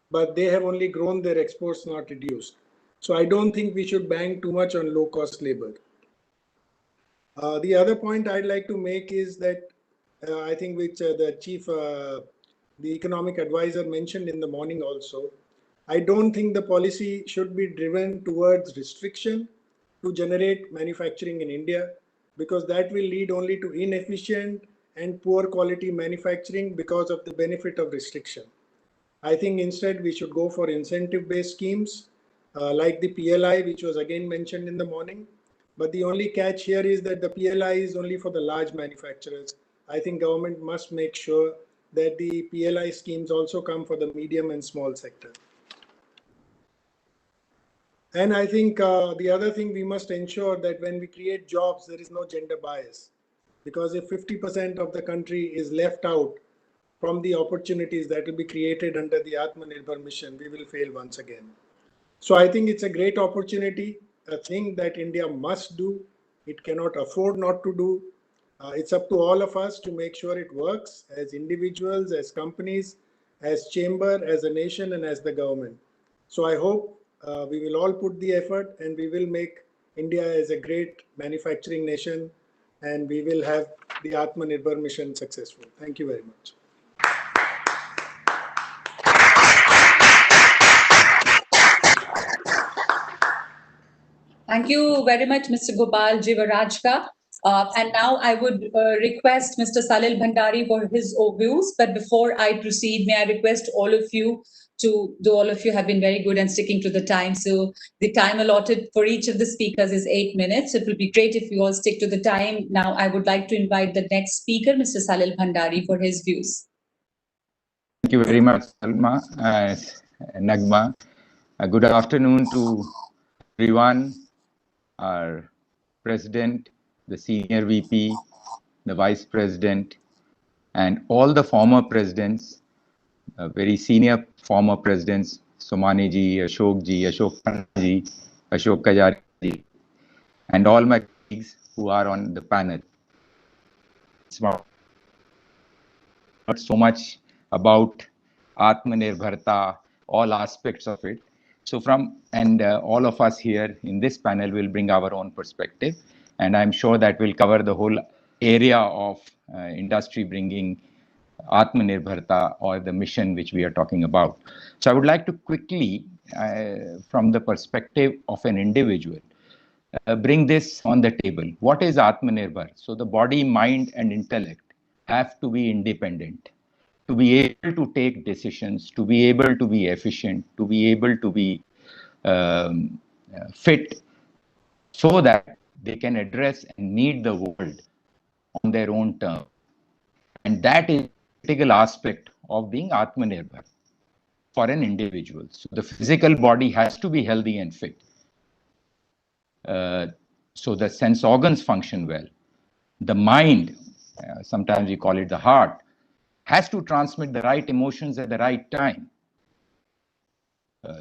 Speaker 4: but they have only grown their exports, not reduced. So I don't think we should bang too much on low cost labor. The other point I'd like to make is that I think which the chief, the economic advisor mentioned in the morning also, I don't think the policy should be driven towards restriction to generate manufacturing in India, because that will lead only to inefficient and poor quality manufacturing because of the benefit of restriction. I think instead we should go for incentive-based schemes like the PLI, which was again mentioned in the morning. But the only catch here is that the PLI is only for the large manufacturers. I think government must make sure that the PLI schemes also come for the medium and small sector. And I think the other thing we must ensure that when we create jobs, there is no gender bias. Because if 50% of the country is left out from the opportunities that will be created under the Atmanirbhar mission, we will fail once again. So I think it's a great opportunity, a thing that India must do. It cannot afford not to do. It's up to all of us to make sure it works as individuals, as companies, as chamber, as a nation, and as the government. So I hope we will all put the effort and we will make India as a great manufacturing nation, and we will have the Atmanirbhar mission successful. Thank you very much.
Speaker 5: Thank you very much, Mr. Gopal Jivarajka. And now I would request Mr. Salil Bhandari for his views. But before I proceed, may I request all of you all of you have been very good and sticking to the time. So the time allotted for each of the speakers is 8 minutes. It will be great if you all stick to the time. Now I would like to invite the next speaker, Mr. Salil Bhandari, for his views.
Speaker 11: Thank you very much, Salma, Nagma. Good afternoon to everyone, our president, the senior VP, the vice president, and all the former presidents, very senior former presidents, Somani ji, Ashok Khanna ji, Ashok Kajari ji, and all my colleagues who are on the panel. It's not so much about Atmanirbharta, all aspects of it. So all of us here in this panel will bring our own perspective, and I'm sure that we'll cover the whole area of industry bringing Atmanirbharta, or the mission which we are talking about. So I would like to quickly, from the perspective of an individual, bring this on the table. What is Atmanirbhar? So the body, mind, and intellect have to be independent to be able to take decisions, to be able to be efficient, to be able to be fit, so that they can address and meet the world on their own terms. And that is a critical aspect of being Atmanirbhar for an individual. So the physical body has to be healthy and fit. So the sense organs function well. The mind, sometimes we call it the heart, has to transmit the right emotions at the right time.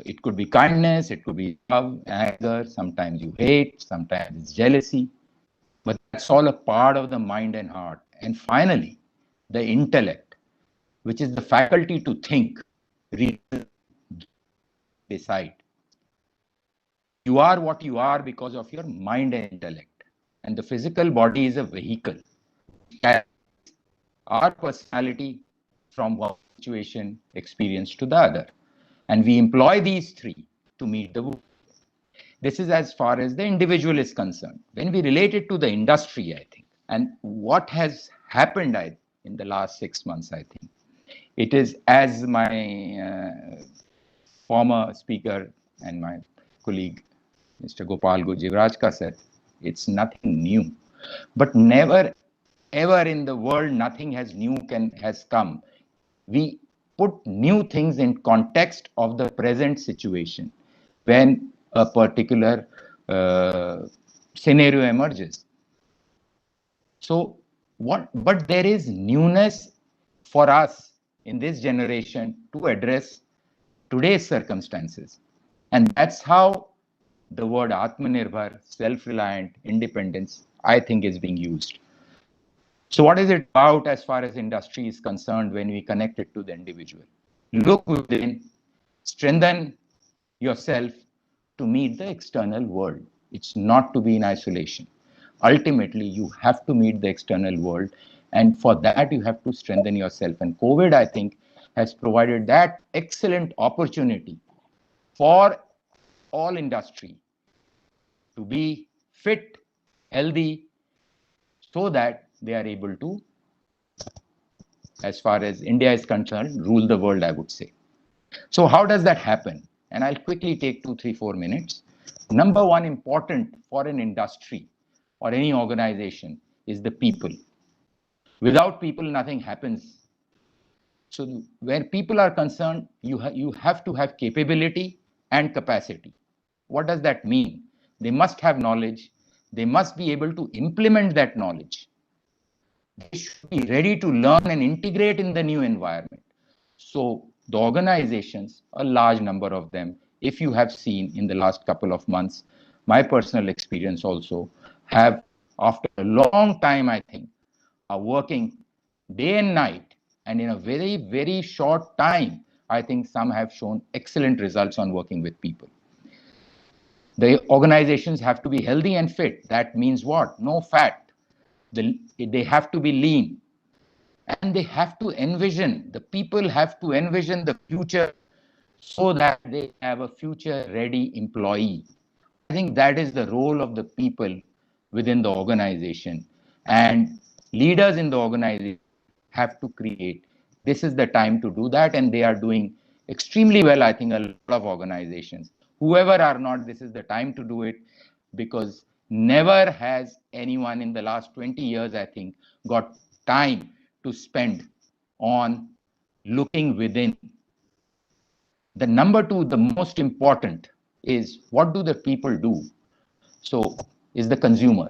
Speaker 11: It could be kindness, it could be love, anger, sometimes you hate, sometimes it's jealousy. But that's all a part of the mind and heart. And finally, the intellect, which is the faculty to think, reason, decide. You are what you are because of your mind and intellect. And the physical body is a vehicle. Our personality from one situation, experience to the other. And we employ these three to meet the world. This is as far as the individual is concerned. When we relate it to the industry, I think, and what has happened in the last 6 months, I think, it is, as my former speaker and my colleague, Mr. Gopal Jivrajka said, it's nothing new. But never, ever in the world, nothing has come. We put new things in context of the present situation when a particular scenario emerges. So but there is newness for us in this generation to address today's circumstances. And that's how the word Atmanirbhar, self-reliant, independence, I think is being used. So what is it about as far as industry is concerned when we connect it to the individual? Look within, strengthen yourself to meet the external world. It's not to be in isolation. Ultimately, you have to meet the external world. And for that, you have to strengthen yourself. And COVID, I think, has provided that excellent opportunity for all industry to be fit, healthy, so that they are able to, as far as India is concerned, rule the world, I would say. So how does that happen? And I'll quickly take 2, 3, 4 minutes. Number one, important for an industry or any organization is the people. Without people, nothing happens. So where people are concerned, you have to have capability and capacity. What does that mean? They must have knowledge. They must be able to implement that knowledge. They should be ready to learn and integrate in the new environment. So the organizations, a large number of them, if you have seen in the last couple of months, my personal experience also, have, after a long time, I think, are working day and night, and in a very, very short time, I think some have shown excellent results on working with people. The organizations have to be healthy and fit. That means what? No fat. They have to be lean. And they have to envision, the people have to envision the future so that they have a future-ready employee. I think that is the role of the people within the organization. And leaders in the organization have to create. This is the time to do that, and they are doing extremely well, I think, a lot of organizations. Whoever are not, this is the time to do it, because never has anyone in the last 20 years, I think, got time to spend on looking within. The number two, the most important, is what do the people do? So is the consumer.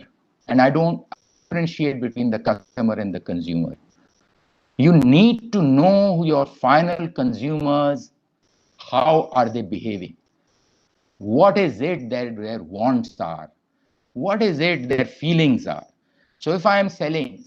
Speaker 11: And I don't differentiate between the customer and the consumer. You need to know your final consumers, how are they behaving? What is it that their wants are? What is it their feelings are? So if I am selling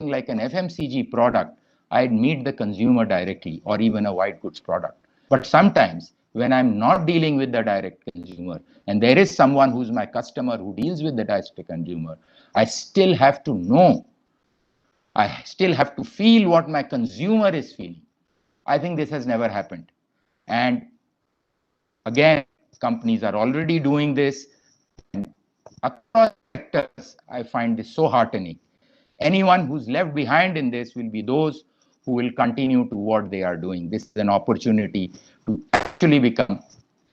Speaker 11: like an FMCG product, I'd meet the consumer directly, or even a white goods product. But sometimes when I'm not dealing with the direct consumer and there is someone who's my customer who deals with the direct consumer, I still have to know, I still have to feel what my consumer is feeling. I think this has never happened. And again, companies are already doing this. And across sectors, I find this so heartening. Anyone who's left behind in this will be those who will continue to what they are doing. This is an opportunity to actually become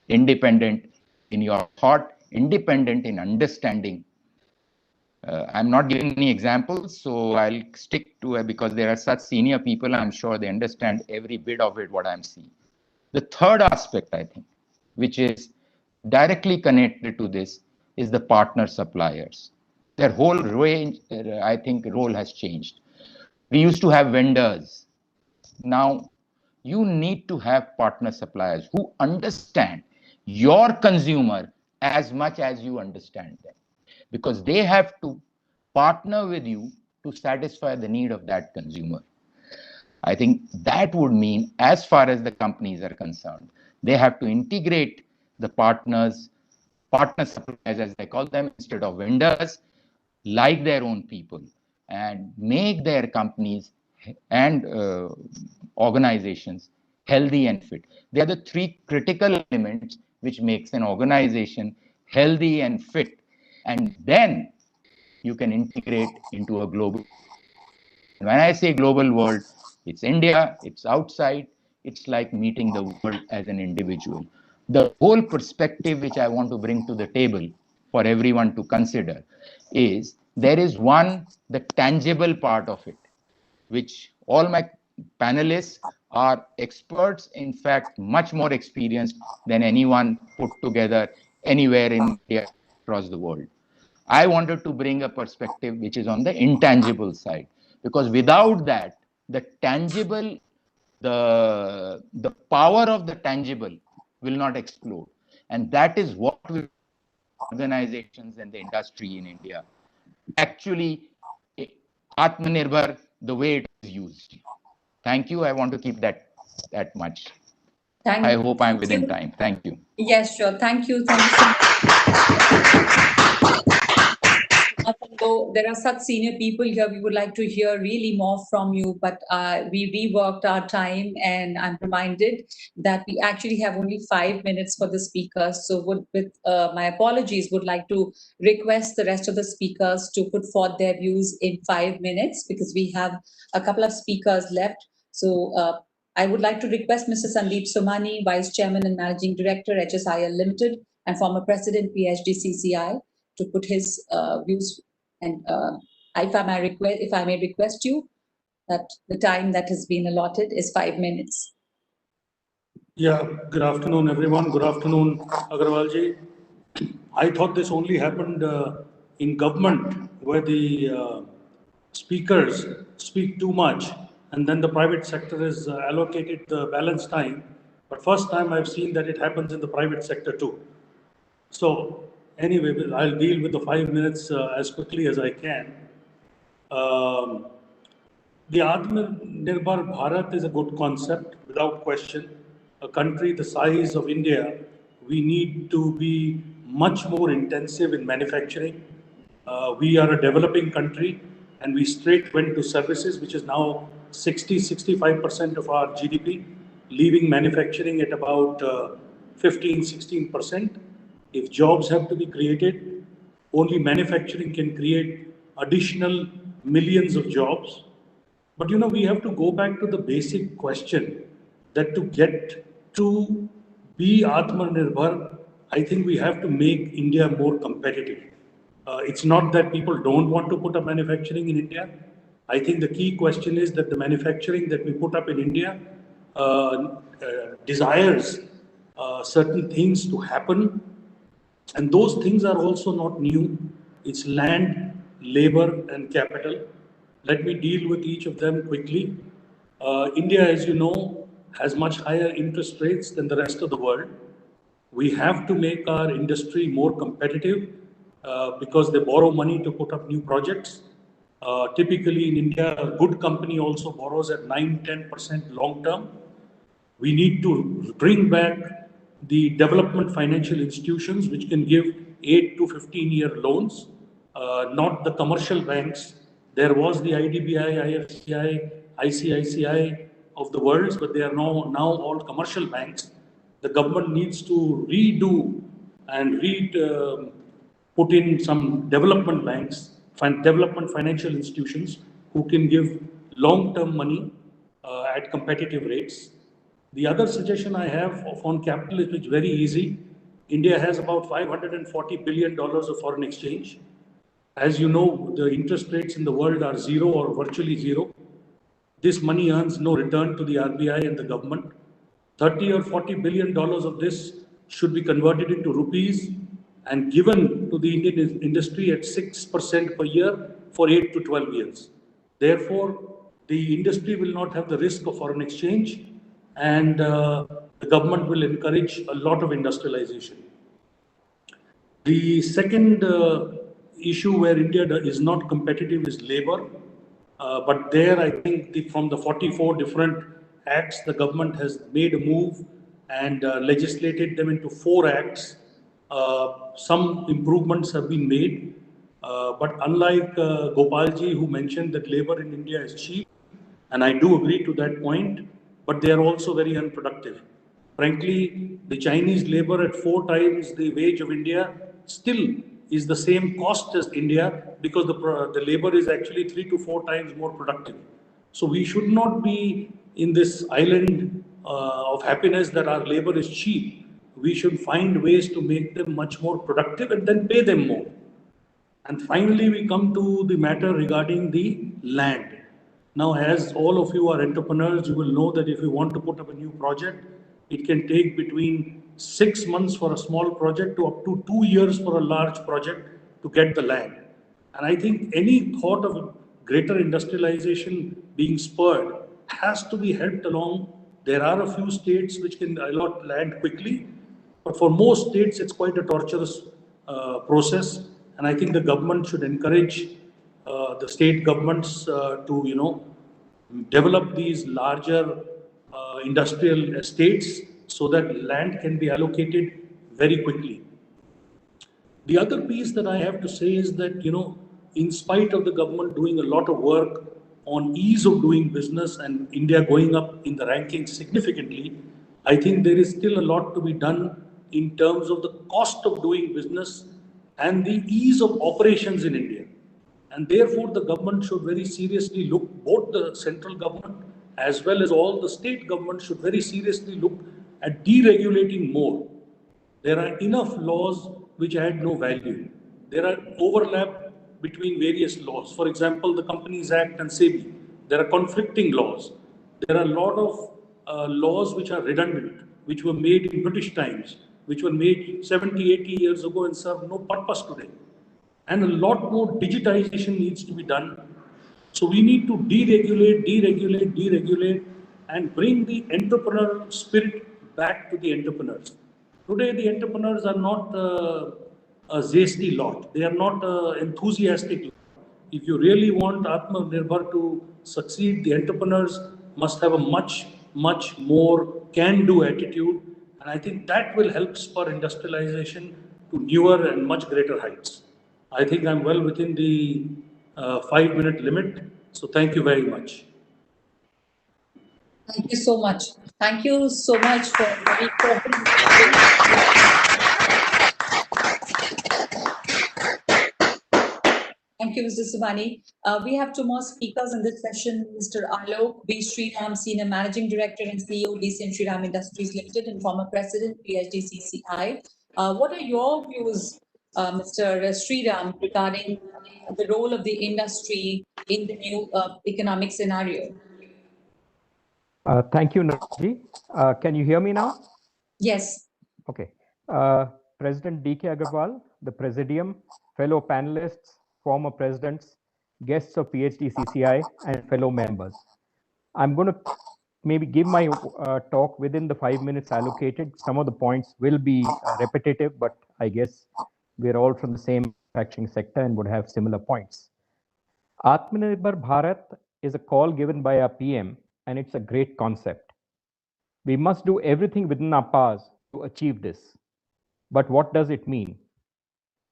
Speaker 11: independent in your thought, independent in understanding. I'm not giving any examples, so I'll stick to it because there are such senior people, I'm sure they understand every bit of it, what I'm seeing. The third aspect, I think, which is directly connected to this, is the partner suppliers. Their whole range, I think, role has changed. We used to have vendors. Now, you need to have partner suppliers who understand your consumer as much as you understand them, because they have to partner with you to satisfy the need of that consumer. I think that would mean, as far as the companies are concerned, they have to integrate the partner suppliers, as they call them, instead of vendors, like their own people, and make their companies and organizations healthy and fit. They are the three critical elements which makes an organization healthy and fit. And then you can integrate into a global. When I say global world, it's India, it's outside, it's like meeting the world as an individual. The whole perspective which I want to bring to the table for everyone to consider is there is one, the tangible part of it, which all my panelists are experts, in fact, much more experienced than anyone put together anywhere in India across the world. I wanted to bring a perspective which is on the intangible side, because without that, the tangible, the power of the tangible will not explode. And that is what organizations and the industry in India actually Atmanirbhar the way it is used. Thank you. I want to keep that much. I hope I'm within time. Thank you.
Speaker 5: Yes, sure. Thank you. Thank you so much. Though there are such senior people here, we would like to hear really more from you, but we reworked our time, and I'm reminded that we actually have only 5 minutes for the speakers. So with my apologies, would like to request the rest of the speakers to put forth their views in 5 minutes, because we have a couple of speakers left. So I would like to request Mr. Sandeep Somani, Vice Chairman and Managing Director, HSIL Limited, and former President, PHDCCI, to put his views. And if I may request you that the time that has been allotted is 5 minutes.
Speaker 12: Yeah, good afternoon, everyone. Good afternoon, Agarwalji. I thought this only happened in government, where the speakers speak too much, and then the private sector is allocated the balance time. But first time I've seen that it happens in the private sector too. So anyway, I'll deal with the 5 minutes as quickly as I can. The Atmanirbhar Bharat is a good concept, without question. A country the size of India, we need to be much more intensive in manufacturing. We are a developing country, and we straight went to services, which is now 60-65% of our GDP, leaving manufacturing at about 15-16%. If jobs have to be created, only manufacturing can create additional millions of jobs. But you know, we have to go back to the basic question that to get to be Atmanirbhar, I think we have to make India more competitive. It's not that people don't want to put up manufacturing in India. I think the key question is that the manufacturing that we put up in India desires certain things to happen And those things are also not new. It's land, labor, and capital. Let me deal with each of them quickly. India, as you know, has much higher interest rates than the rest of the world. We have to make our industry more competitive because they borrow money to put up new projects. Typically in India, a good company also borrows at 9-10% long term. We need to bring back the development financial institutions which can give 8 to 15-year loans, not the commercial banks. There was the IDBI, IFCI, ICICI of the world, but they are now all commercial banks. The government needs to redo and put in some development banks, development financial institutions who can give long-term money at competitive rates. The other suggestion I have on capital is very easy. India has about $540 billion of foreign exchange. As you know, the interest rates in the world are zero or virtually zero. This money earns no return to the RBI and the government. 30 or 40 billion dollars of this should be converted into rupees and given to the Indian industry at 6% per year for 8 to 12 years. Therefore, the industry will not have the risk of foreign exchange and the government will encourage a lot of industrialization. The second issue where India is not competitive is labor. But there, I think from the 44 different acts, the government has made a move and legislated them into 4 acts. Some improvements have been made. But unlike Gopalji, who mentioned that labor in India is cheap, and I do agree to that point, but they are also very unproductive. Frankly, the Chinese labor at 4 times the wage of India still is the same cost as India because the labor is actually 3 to 4 times more productive. So we should not be in this island of happiness that our labor is cheap. We should find ways to make them much more productive and then pay them more. And finally, we come to the matter regarding the land. Now, as all of you are entrepreneurs, you will know that if you want to put up a new project, it can take between 6 months for a small project to up to 2 years for a large project to get the land. And I think any thought of greater industrialization being spurred has to be helped along. There are a few states which can allot land quickly, but for most states, it's quite a torturous process. And I think the government should encourage the state governments to, develop these larger industrial estates so that land can be allocated very quickly. The other piece that I have to say is that, in spite of the government doing a lot of work on ease of doing business and India going up in the rankings significantly, I think there is still a lot to be done in terms of the cost of doing business and the ease of operations in India. And therefore, the government should very seriously look, both the central government as well as all the state governments should very seriously look at deregulating more. There are enough laws which add no value. There are overlap between various laws. For example, the Companies Act and SEBI. There are conflicting laws. There are a lot of laws which are redundant, which were made in British times, which were made 70, 80 years ago and serve no purpose today. And a lot more digitization needs to be done. So we need to deregulate, and bring the entrepreneurial spirit back to the entrepreneurs. Today, the entrepreneurs are not a zesty lot. They are not enthusiastic lot. If you really want Atmanirbhar to succeed, the entrepreneurs must have a much, much more can-do attitude. And I think that will help spur industrialization to newer and much greater heights. I think I'm well within the 5-minute limit. So thank you very much.
Speaker 5: Thank you so much. Thank you so much for very Thank you, Mr. Subani. We have 2 more speakers in this session, Mr. Alok B. Sriram, Senior Managing Director and CEO, DC Sriram Industries Limited and former President, PHDCCI. What are your views, Mr. Sriram, regarding the role of the industry in the new economic scenario?
Speaker 14: Thank you, Naji. Can you hear me now?
Speaker 5: Yes.
Speaker 14: Okay. President D.K. Agarwal, the Presidium, fellow panelists, former presidents, guests of PHDCCI, and fellow members. I'm going to maybe give my talk within the 5 minutes allocated. Some of the points will be repetitive, but I guess we're all from the same manufacturing sector and would have similar points. Atmanirbhar Bharat is a call given by our PM, and it's a great concept. We must do everything within our powers to achieve this. But what does it mean?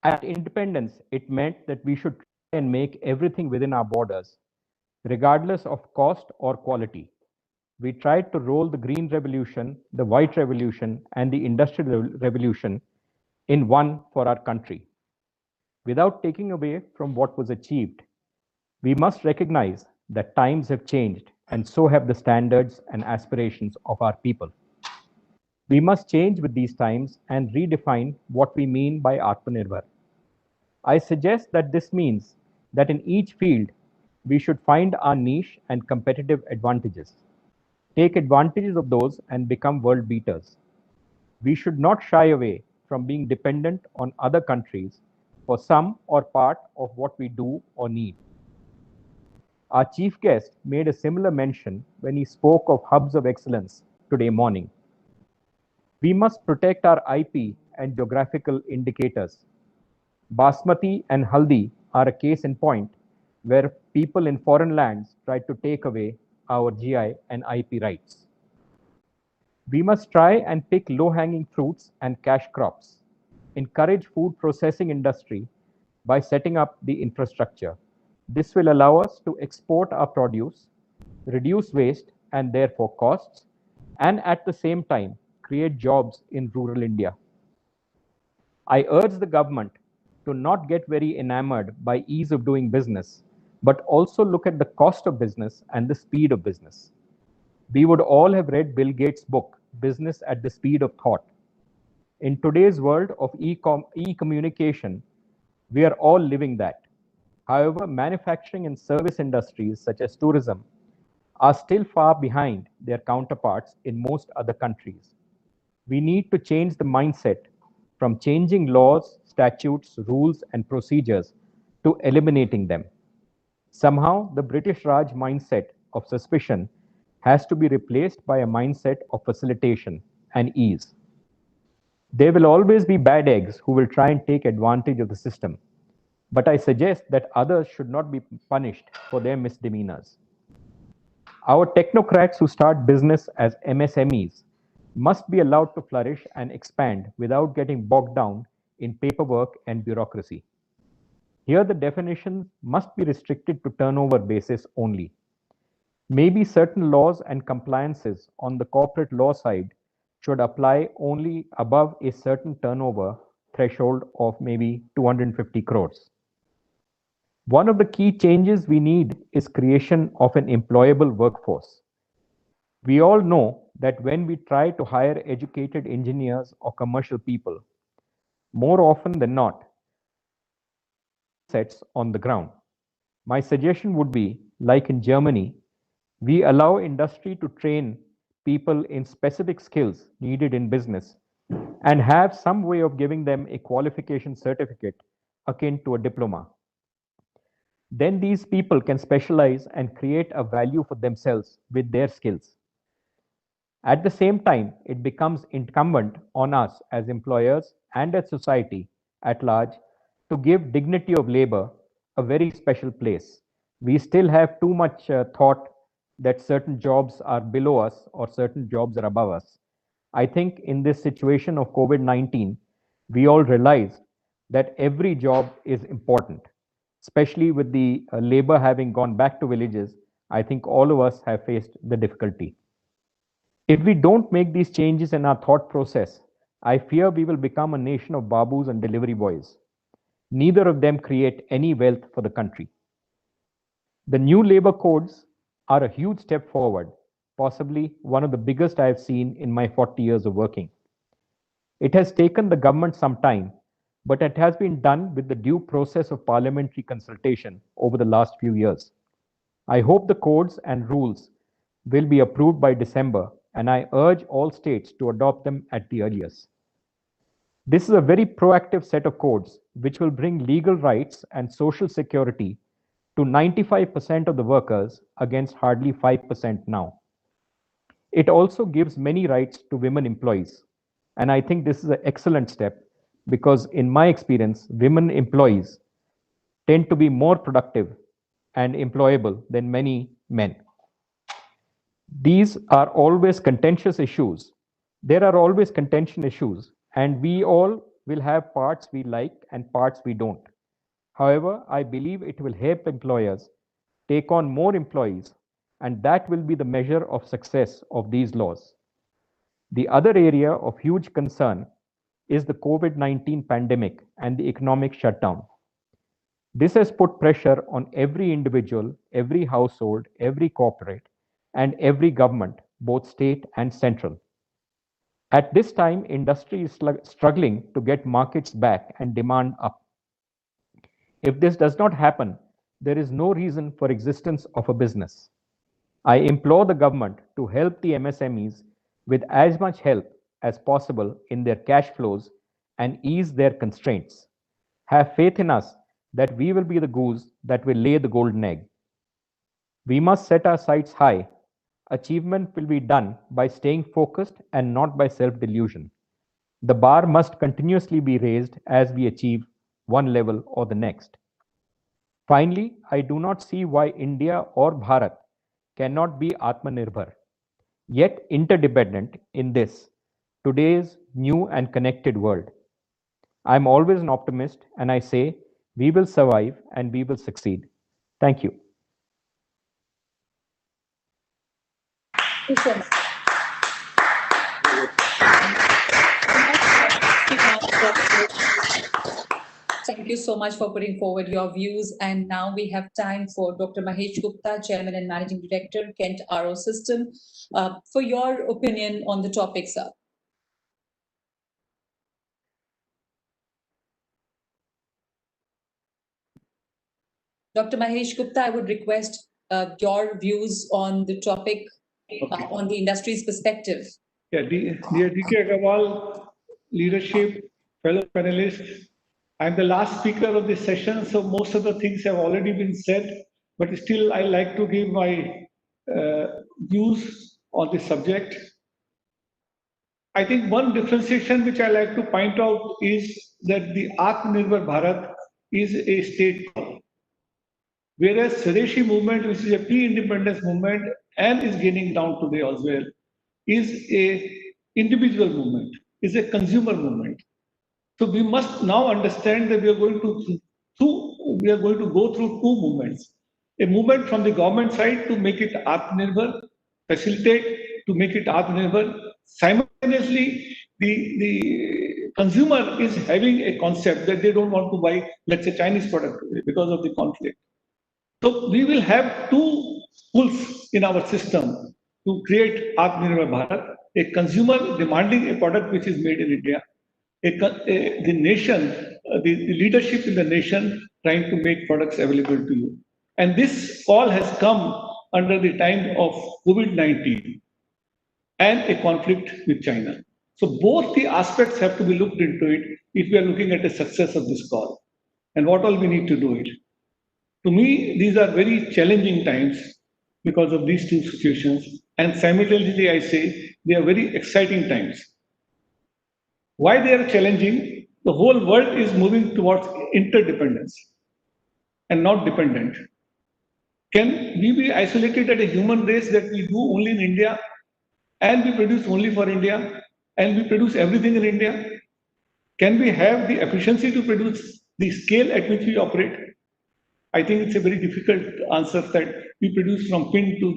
Speaker 14: At independence, it meant that we should try and make everything within our borders, regardless of cost or quality. We tried to roll the green revolution, the white revolution, and the industrial revolution in one for our country. Without taking away from what was achieved, we must recognize that times have changed, and so have the standards and aspirations of our people. We must change with these times and redefine what we mean by Atmanirbhar. I suggest that this means that in each field, we should find our niche and competitive advantages, take advantages of those and become world beaters. We should not shy away from being dependent on other countries for some or part of what we do or need. Our chief guest made a similar mention when he spoke of hubs of excellence today morning. We must protect our IP and geographical indicators. Basmati and Haldi are a case in point where people in foreign lands tried to take away our GI and IP rights. We must try and pick low-hanging fruits and cash crops, encourage food processing industry by setting up the infrastructure. This will allow us to export our produce, reduce waste and therefore costs, and at the same time, create jobs in rural India. I urge the government to not get very enamored by ease of doing business, but also look at the cost of business and the speed of business. We would all have read Bill Gates' book, Business at the Speed of Thought. In today's world of e-communication, we are all living that. However, manufacturing and service industries such as tourism are still far behind their counterparts in most other countries. We need to change the mindset from changing laws, statutes, rules, and procedures to eliminating them. Somehow, the British Raj mindset of suspicion has to be replaced by a mindset of facilitation and ease. There will always be bad eggs who will try and take advantage of the system, but I suggest that others should not be punished for their misdemeanors. Our technocrats who start business as MSMEs must be allowed to flourish and expand without getting bogged down in paperwork and bureaucracy. Here, the definition must be restricted to turnover basis only. Maybe certain laws and compliances on the corporate law side should apply only above a certain turnover threshold of maybe 250 crores. One of the key changes we need is creation of an employable workforce. We all know that when we try to hire educated engineers or commercial people, more often than not, sets on the ground. My suggestion would be, like in Germany, we allow industry to train people in specific skills needed in business and have some way of giving them a qualification certificate akin to a diploma. Then these people can specialize and create a value for themselves with their skills. At the same time, it becomes incumbent on us as employers and as society at large to give dignity of labor a very special place. We still have too much thought that certain jobs are below us or certain jobs are above us. I think in this situation of COVID-19, we all realize that every job is important. Especially with the labor having gone back to villages, I think all of us have faced the difficulty. If we don't make these changes in our thought process, I fear we will become a nation of babus and delivery boys. Neither of them create any wealth for the country. The new labor codes are a huge step forward, possibly one of the biggest I have seen in my 40 years of working. It has taken the government some time, but it has been done with the due process of parliamentary consultation over the last few years. I hope the codes and rules will be approved by December, and I urge all states to adopt them at the earliest. This is a very proactive set of codes which will bring legal rights and social security to 95% of the workers against hardly 5% now. It also gives many rights to women employees. And I think this is an excellent step because in my experience, women employees tend to be more productive and employable than many men. These are always contentious issues. There are always contention issues, and we all will have parts we like and parts we don't. However, I believe it will help employers take on more employees, and that will be the measure of success of these laws. The other area of huge concern is the COVID-19 pandemic and the economic shutdown. This has put pressure on every individual, every household, every corporate, and every government, both state and central. At this time, industry is struggling to get markets back and demand up. If this does not happen, there is no reason for existence of a business. I implore the government to help the MSMEs with as much help as possible in their cash flows and ease their constraints. Have faith in us that we will be the goose that will lay the golden egg. We must set our sights high. Achievement will be done by staying focused and not by self-delusion. The bar must continuously be raised as we achieve one level or the next. Finally, I do not see why India or Bharat cannot be Atmanirbhar, yet interdependent in this, today's new and connected world. I'm always an optimist and I say we will survive and we will succeed. Thank you.
Speaker 5: Thank you so much for putting forward your views. And now we have time for Dr. Mahesh Gupta, Chairman and Managing Director, Kent RO System, for your opinion on the topic, sir. Dr. Mahesh Gupta, I would request your views on the topic, on the industry's perspective.
Speaker 15: Yeah, dear D.K. Agarwal, leadership, fellow panelists, I'm the last speaker of this session, so most of the things have already been said, but still I like to give my views on this subject. I think one differentiation which I like to point out is that the Atmanirbhar Bharat is a state call, whereas Swadeshi movement, which is a pre-independence movement and is gaining ground today as well, is a individual movement, is a consumer movement. So we must now understand that we are going to go through two movements. A movement from the government side to make it Atmanirbhar, facilitate to make it Atmanirbhar. Simultaneously, the consumer is having a concept that they don't want to buy, let's say, Chinese product because of the conflict. So we will have two pulls in our system to create Atmanirbhar Bharat, a consumer demanding a product which is made in India, the nation, the leadership in the nation trying to make products available to you. And this all has come under the time of COVID-19 and a conflict with China. So both the aspects have to be looked into it if we are looking at the success of this call and what all we need to do it. To me, these are very challenging times because of these two situations. And simultaneously, I say they are very exciting times. Why they are challenging? The whole world is moving towards interdependence and not dependent. Can we be isolated as a human race that we do only in India and we produce only for India and we produce everything in India? Can we have the efficiency to produce the scale at which we operate? I think it's a very difficult answer that we produce from pin to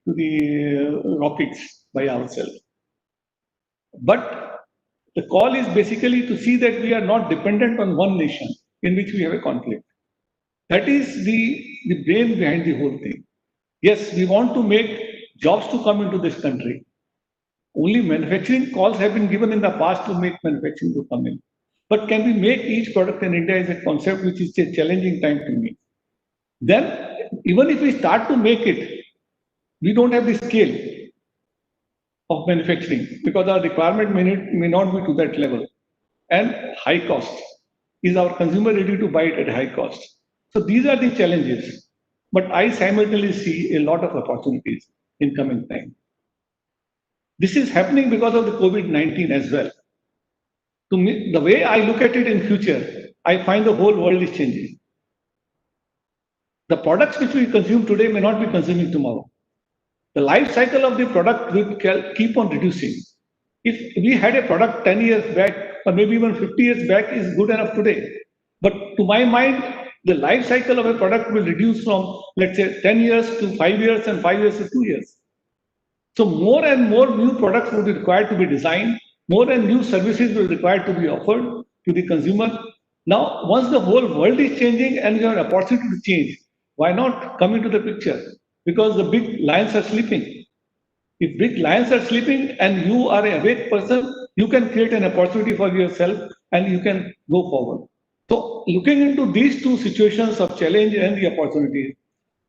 Speaker 15: the rockets by ourselves. But the call is basically to see that we are not dependent on one nation in which we have a conflict. That is the brain behind the whole thing. Yes, we want to make jobs to come into this country. Only manufacturing calls have been given in the past to make manufacturing to come in. But can we make each product in India is a concept which is a challenging time to me. Then, even if we start to make it, we don't have the scale of manufacturing because our requirement may not be to that level. and high cost. Is our consumer ready to buy it at high cost? So these are the challenges. But I simultaneously see a lot of opportunities in coming time. This is happening because of the COVID-19 as well. To me, the way I look at it in future, I find the whole world is changing. The products which we consume today may not be consuming tomorrow. The life cycle of the product will keep on reducing. If we had a product 10 years back, or maybe even 50 years back, is good enough today. But to my mind, the life cycle of a product will reduce from, let's say, 10 years to 5 years and 5 years to 2 years. So more and more new products will be required to be designed, more and new services will be required to be offered to the consumer. Now, once the whole world is changing and you have an opportunity to change, why not come into the picture? Because the big lions are sleeping. If big lions are sleeping and you are a awake person, you can create an opportunity for yourself and you can go forward. So looking into these two situations of challenge and the opportunity,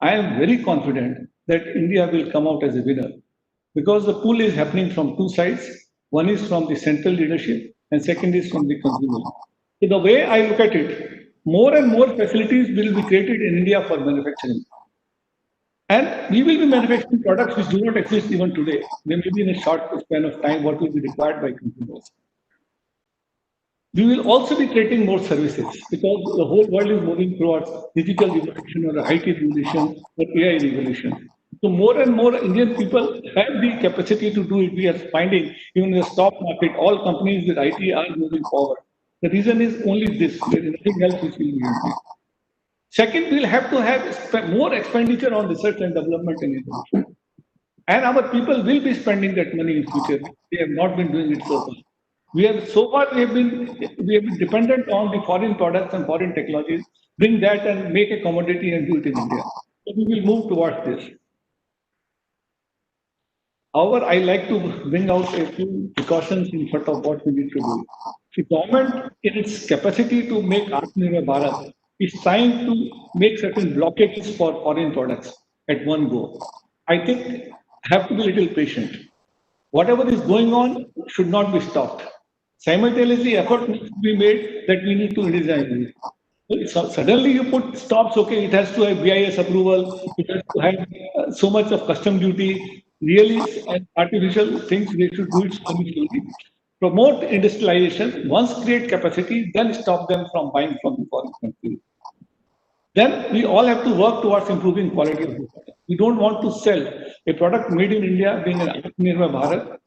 Speaker 15: I am very confident that India will come out as a winner because the pull is happening from two sides. One is from the central leadership and second is from the consumer. So the way I look at it, more and more facilities will be created in India for manufacturing. And we will be manufacturing products which do not exist even today. They may be in a short span of time what will be required by consumers. We will also be creating more services because the whole world is moving towards digital revolution or IT revolution or AI revolution. So more and more Indian people have the capacity to do it. We are finding even in the stock market, all companies with IT are moving forward. The reason is only this, there is nothing else which will be increased. Second, we'll have to have more expenditure on research and development and innovation. And our people will be spending that money in future. They have not been doing it so far. We have been dependent on the foreign products and foreign technologies, bring that and make a commodity and do it in India. So we will move towards this. However, I like to bring out a few precautions in front of what we need to do. The government, in its capacity to make Atmanirbhar Bharat, is trying to make certain blockages for foreign products at one go. I think have to be a little patient. Whatever is going on should not be stopped. Simultaneously, effort needs to be made that we need to redesign it. So suddenly you put stops, okay, it has to have BIS approval, it has to have so much of custom duty, really artificial things, they should do it slowly. Promote industrialization, once create capacity, then stop them from buying from the foreign countries. Then we all have to work towards improving quality of the product. We don't want to sell a product made in India being an Atmanirbhar Bharat,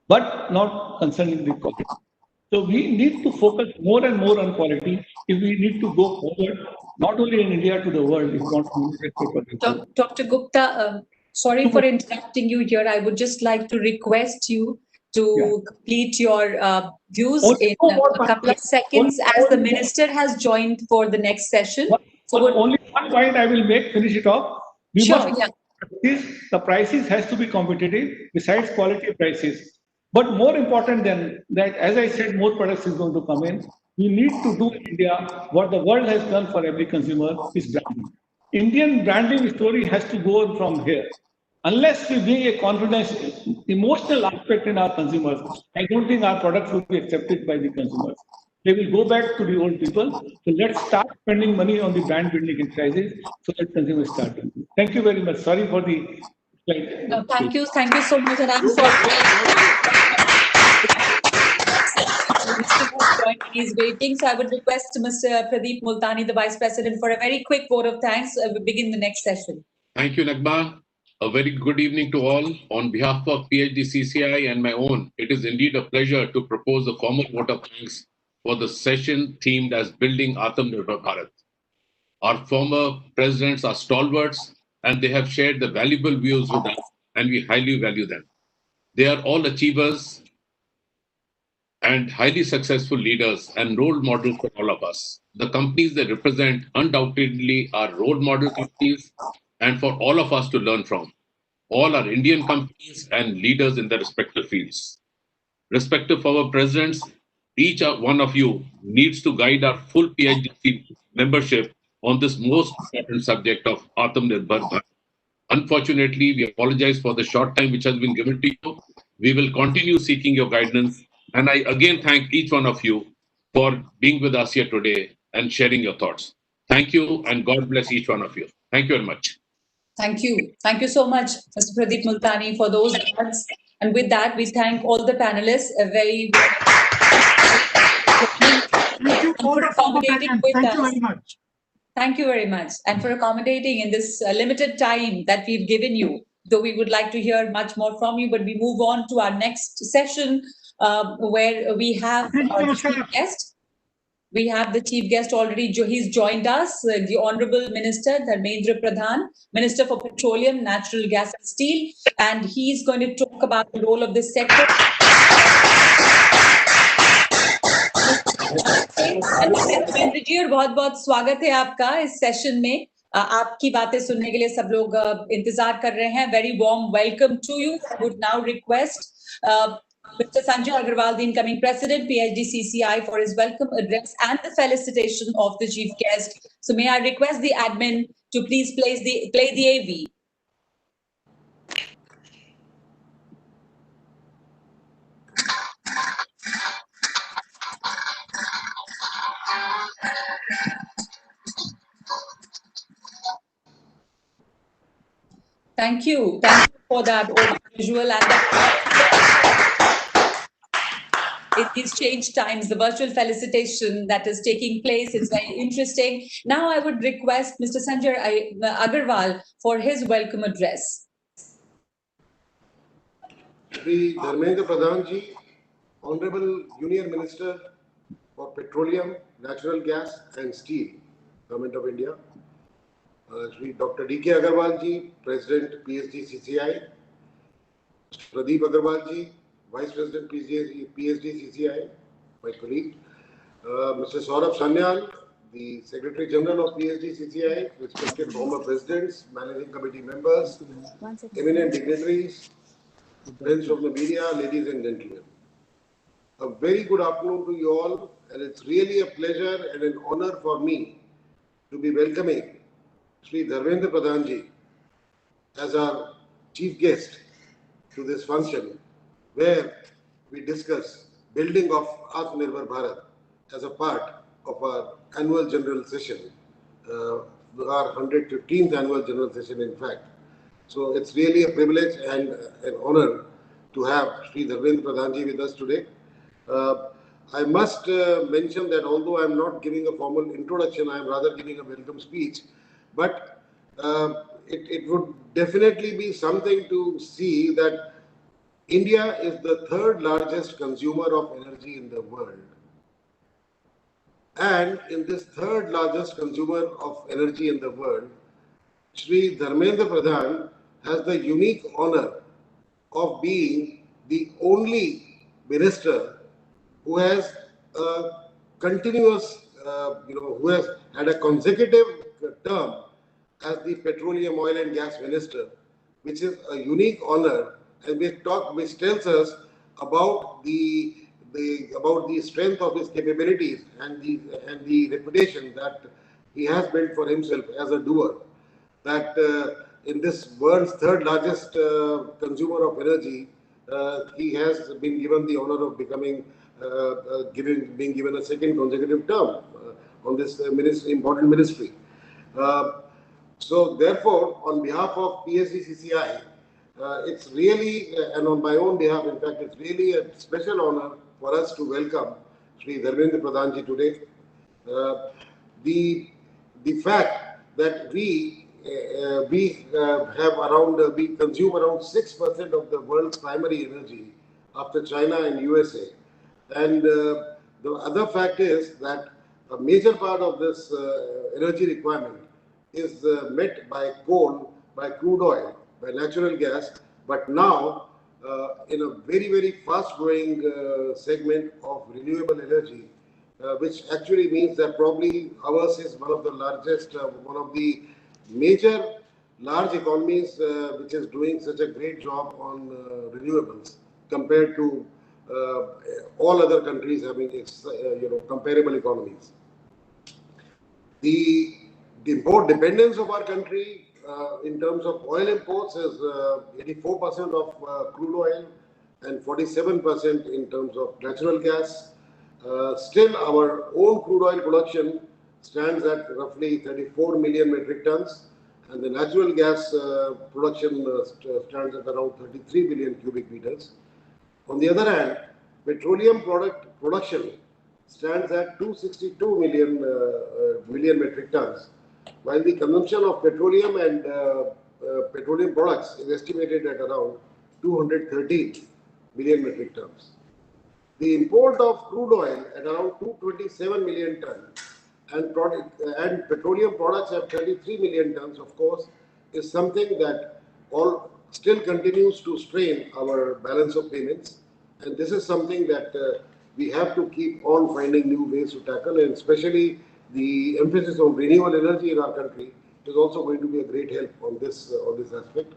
Speaker 15: but not concerning the quality. So we need to focus more and more on quality if we need to go forward, not only in India to the world, if we want to
Speaker 5: Dr. Gupta, sorry for interrupting you here. I would just like to request you to complete your views in a couple of seconds as the minister has joined for the next session.
Speaker 15: Only one point I will finish it off. The prices has to be competitive besides quality prices. But more important than that, as I said, more products is going to come in. We need to do in India what the world has done for every consumer is branding. Indian branding story has to go on from here. Unless we bring a confidence, emotional aspect in our consumers, I don't think our products will be accepted by the consumers. They will go back to the old people. So let's start spending money on the brand building exercises so that consumers start doing it. Thank you very much. Sorry for the slide.
Speaker 5: No, thank you so much. And I'm sorry. He's waiting. So I would request Mr. Pradeep Multani, the Vice President, for a very quick vote of thanks. We begin the next session.
Speaker 13: Thank you, Nagma. A very good evening to all. On behalf of PHDCCI and my own, it is indeed a pleasure to propose a formal vote of thanks for the session themed as Building Atmanirbhar Bharat. Our former presidents are stalwarts and they have shared the valuable views with us and we highly value them. They are all achievers and highly successful leaders and role models for all of us. The companies they represent undoubtedly are role model companies and for all of us to learn from. All are Indian companies and leaders in their respective fields. Respective our presidents, each one of you needs to guide our full PHDC membership on this most important subject of Atmanirbhar Bharat. Unfortunately, we apologize for the short time which has been given to you. We will continue seeking your guidance. And I again thank each one of you for being with us here today and sharing your thoughts. Thank you, and God bless each one of you. Thank you very much.
Speaker 5: Thank you. Thank you so much, Mr. Pradeep Multani, for those words. And with that, we thank all the panelists a very
Speaker 1: Thank you,
Speaker 5: and
Speaker 1: all
Speaker 5: for
Speaker 1: the former
Speaker 5: accommodating
Speaker 1: presidents.
Speaker 5: with
Speaker 1: Thank
Speaker 5: us.
Speaker 1: you very much.
Speaker 5: Thank you very much. And for accommodating in this limited time that we've given you, though we would like to hear much more from you, but we move on to our next session where we have the chief guest. We have the chief guest already. He's joined us, the Honorable Minister Dharmendra Pradhan, Minister for Petroleum, Natural Gas and Steel, and he's going to talk about the role of this sector. Dharmendra ji और बहुत-बहुत स्वागत है आपका इस session में आपकी बातें सुनने के लिए सब लोग इंतजार कर रहे हैं very warm welcome to you would now request Mr. Sanjay Agarwal, the incoming president, PHDCCI, for his welcome address and the felicitation of the chief guest. So may I request the admin to please play the AV. Thank you for that visual and in these changed times, the virtual felicitation that is taking place is very interesting. Now I would request Mr. Sanjay Agarwal for his welcome address.
Speaker 7: Shri Dharmendra Pradhan ji, Honorable Union Minister for Petroleum, Natural Gas and Steel, Government of India. Shri Dr. D.K. Agarwal ji, President PHDCCI. Pradeep Agarwal ji, Vice President PHDCCI, my colleague. Mr. Saurabh Sanyal, the Secretary General of PHDCCI, respected former presidents, managing committee members, eminent dignitaries, friends of the media, ladies and gentlemen. A very good afternoon to you all, and it's really a pleasure and an honor for me to be welcoming Shri Dharmendra Pradhan ji as our chief guest to this function, where we discuss building of Atmanirbhar Bharat as a part of our annual general session, our 115th annual general session, in fact. So it's really a privilege and an honor to have Shri Dharmendra Pradhan ji with us today. I must mention that although I'm not giving a formal introduction, I'm rather giving a welcome speech, but it would definitely be something to see that India is the third largest consumer of energy in the world. And in this third largest consumer of energy in the world, Shri Dharmendra Pradhan has the unique honor of being the only minister who has a continuous, who has had a consecutive term as the Petroleum, Oil and Gas Minister, which is a unique honor, and which tells us about the strength of his capabilities and the reputation that he has built for himself as a doer. That in this world's third largest consumer of energy, he has been given the honor of being given a second consecutive term on this important ministry. So therefore, on behalf of PHDCCI, it's really, and on my own behalf, in fact, it's really a special honor for us to welcome Shri Dharmendra Pradhan ji today. The fact that we consume around 6% of the world's primary energy after China and USA. And the other fact is that a major part of this energy requirement is met by coal, by crude oil, by natural gas, but now in a very, very fast-growing segment of renewable energy, which actually means that probably ours is one of the largest, one of the major large economies which is doing such a great job on renewables compared to all other countries having comparable economies. The import dependence of our country in terms of oil imports is 84% of crude oil and 47% in terms of natural gas. Still, our own crude oil production stands at roughly 34 million metric tons, and the natural gas production stands at around 33 billion cubic meters. On the other hand, petroleum product production stands at 262 million metric tons, while the consumption of petroleum and petroleum products is estimated at around 213 million metric tons. The import of crude oil at around 227 million tons and petroleum products at 33 million tons, of course, is something that still continues to strain our balance of payments. And this is something that we have to keep on finding new ways to tackle, and especially the emphasis on renewable energy in our country is also going to be a great help on this aspect.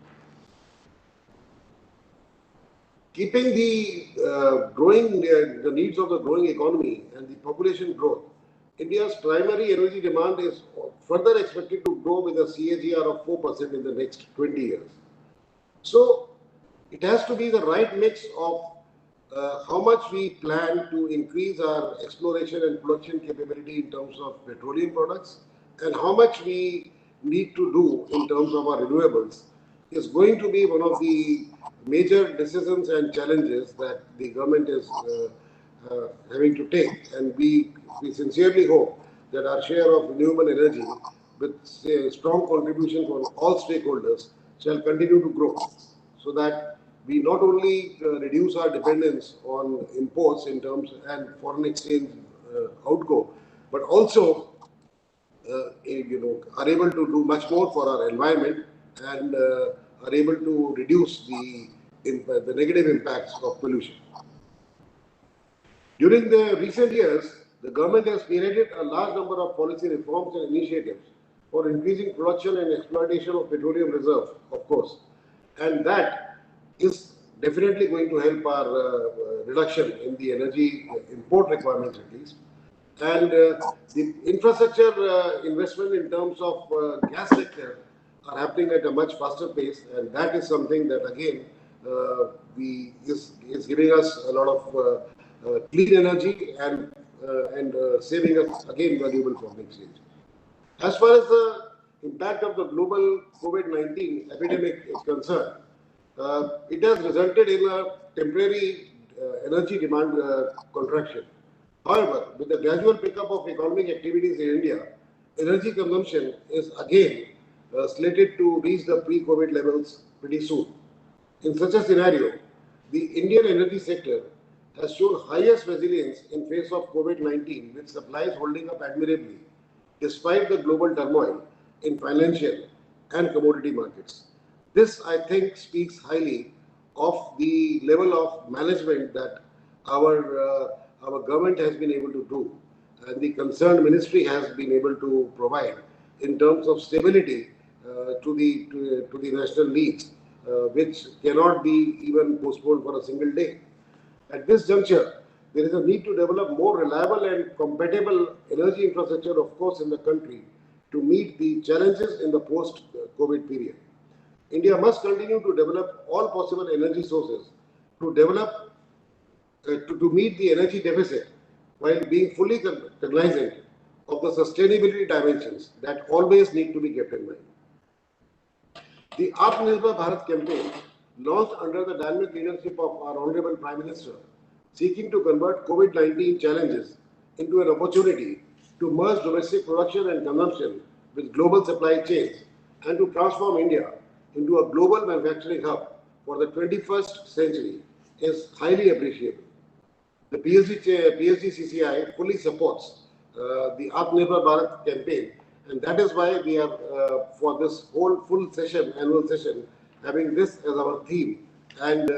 Speaker 7: Keeping the the needs of the growing economy and the population growth, India's primary energy demand is further expected to grow with a CAGR of 4% in the next 20 years. So it has to be the right mix of how much we plan to increase our exploration and production capability in terms of petroleum products and how much we need to do in terms of our renewables is going to be one of the major decisions and challenges that the government is having to take. And we sincerely hope that our share of renewable energy with strong contribution from all stakeholders shall continue to grow, so that we not only reduce our dependence on imports in terms and foreign exchange outgo, but also are able to do much more for our environment and are able to reduce the negative impacts of pollution. During the recent years, the government has spearheaded a large number of policy reforms and initiatives for increasing production and exploitation of petroleum reserves, of course, and that is definitely going to help our reduction in the energy import requirements at least. And the infrastructure investment in terms of gas sector are happening at a much faster pace, and that is something that again is giving us a lot of clean energy and saving us again valuable foreign exchange. As far as the impact of the global COVID-19 epidemic is concerned, it has resulted in a temporary energy demand contraction. However, with the gradual pickup of economic activities in India, energy consumption is again slated to reach the pre-COVID levels pretty soon. In such a scenario, the Indian energy sector has shown highest resilience in face of COVID-19, with supplies holding up admirably despite the global turmoil in financial and commodity markets. This, I think, speaks highly of the level of management that our government has been able to do, and the concerned ministry has been able to provide in terms of stability to the national needs, which cannot be even postponed for a single day. At this juncture, there is a need to develop more reliable and compatible energy infrastructure, of course, in the country to meet the challenges in the post-COVID period. India must continue to develop all possible energy sources to meet the energy deficit while being fully cognizant of the sustainability dimensions that always need to be kept in mind. The Atmanirbhar Bharat campaign, launched under the dynamic leadership of our Honorable Prime Minister, seeking to convert COVID-19 challenges into an opportunity to merge domestic production and consumption with global supply chains and to transform India into a global manufacturing hub for the 21st century, is highly appreciable. The PHDCCI fully supports the Atmanirbhar Bharat campaign, and that is why we are, for this whole full session, annual session, having this as our theme and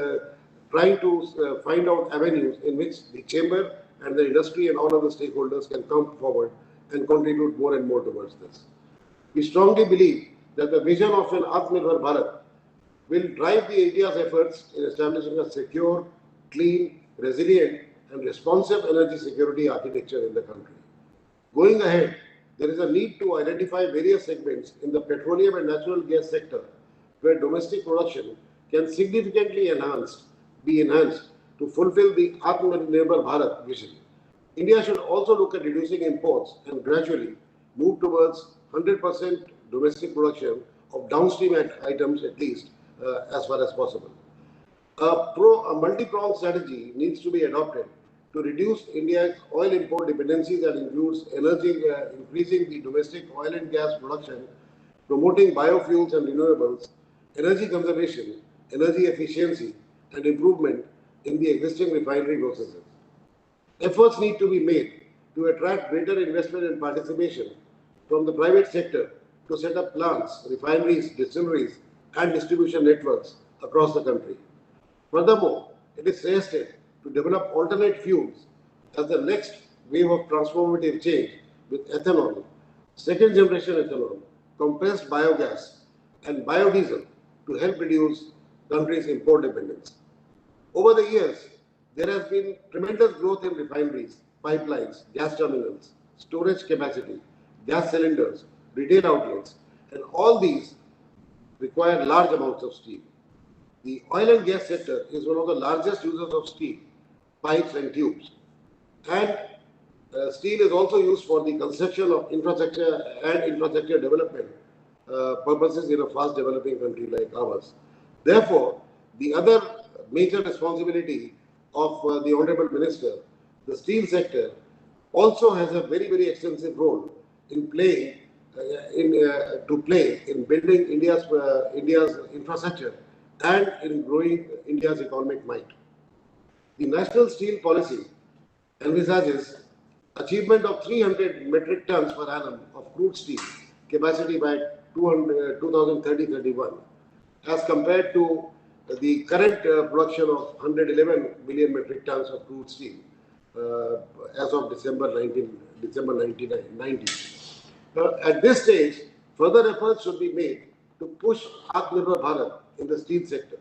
Speaker 7: trying to find out avenues in which the chamber and the industry and all other stakeholders can come forward and contribute more and more towards this. We strongly believe that the vision of an Atmanirbhar Bharat will drive the India's efforts in establishing a secure, clean, resilient and responsive energy security architecture in the country. Going ahead, there is a need to identify various segments in the petroleum and natural gas sector where domestic production can significantly be enhanced to fulfill the Atmanirbhar Bharat vision. India should also look at reducing imports and gradually move towards 100% domestic production of downstream items at least as far as possible. A multi-pronged strategy needs to be adopted to reduce India's oil import dependencies that includes increasing the domestic oil and gas production, promoting biofuels and renewables, energy conservation, energy efficiency, and improvement in the existing refinery processes. Efforts need to be made to attract greater investment and participation from the private sector to set up plants, refineries, distilleries, and distribution networks across the country. Furthermore, it is suggested to develop alternate fuels as the next wave of transformative change with ethanol, second generation ethanol, compressed biogas, and biodiesel to help reduce country's import dependence. Over the years, there has been tremendous growth in refineries, pipelines, gas terminals, storage capacity, gas cylinders, retail outlets, and all these require large amounts of steel. The oil and gas sector is one of the largest users of steel, pipes and tubes. And steel is also used for the construction of infrastructure and infrastructure development purposes in a fast developing country like ours. Therefore, the other major responsibility of the Honorable Minister, the steel sector, also has a very, very extensive role in playing in building India's infrastructure and in growing India's economic might. The National Steel Policy envisages achievement of 300 metric tons per annum of crude steel capacity by 2030-31 as compared to the current production of 111 million metric tons of crude steel as of December 90. At this stage, further efforts should be made to push Atmanirbhar Bharat in the steel sector.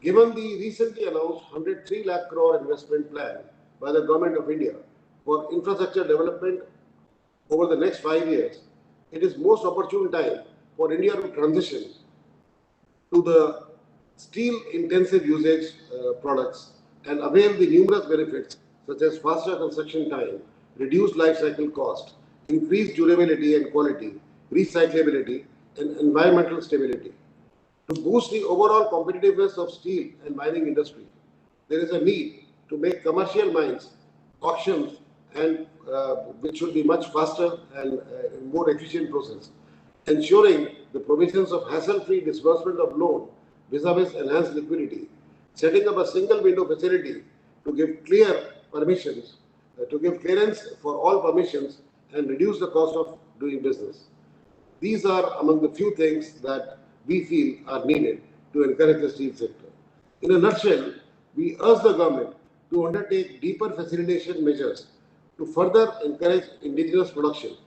Speaker 7: Given the recently announced 103 lakh crore investment plan by the Government of India for infrastructure development over the next 5 years, it is most opportune time for India to transition to the steel-intensive usage products and avail the numerous benefits such as faster construction time, reduced life cycle cost, increased durability and quality, recyclability, and environmental stability. To boost the overall competitiveness of steel and mining industry, there is a need to make commercial mines auctions and which should be much faster and more efficient process, ensuring the provisions of hassle-free disbursement of loan vis-a-vis enhanced liquidity, setting up a single window facility to give clear permissions, to give clearance for all permissions and reduce the cost of doing business. These are among the few things that we feel are needed to encourage the steel sector. In a nutshell, we urge the government to undertake deeper facilitation measures to further encourage indigenous production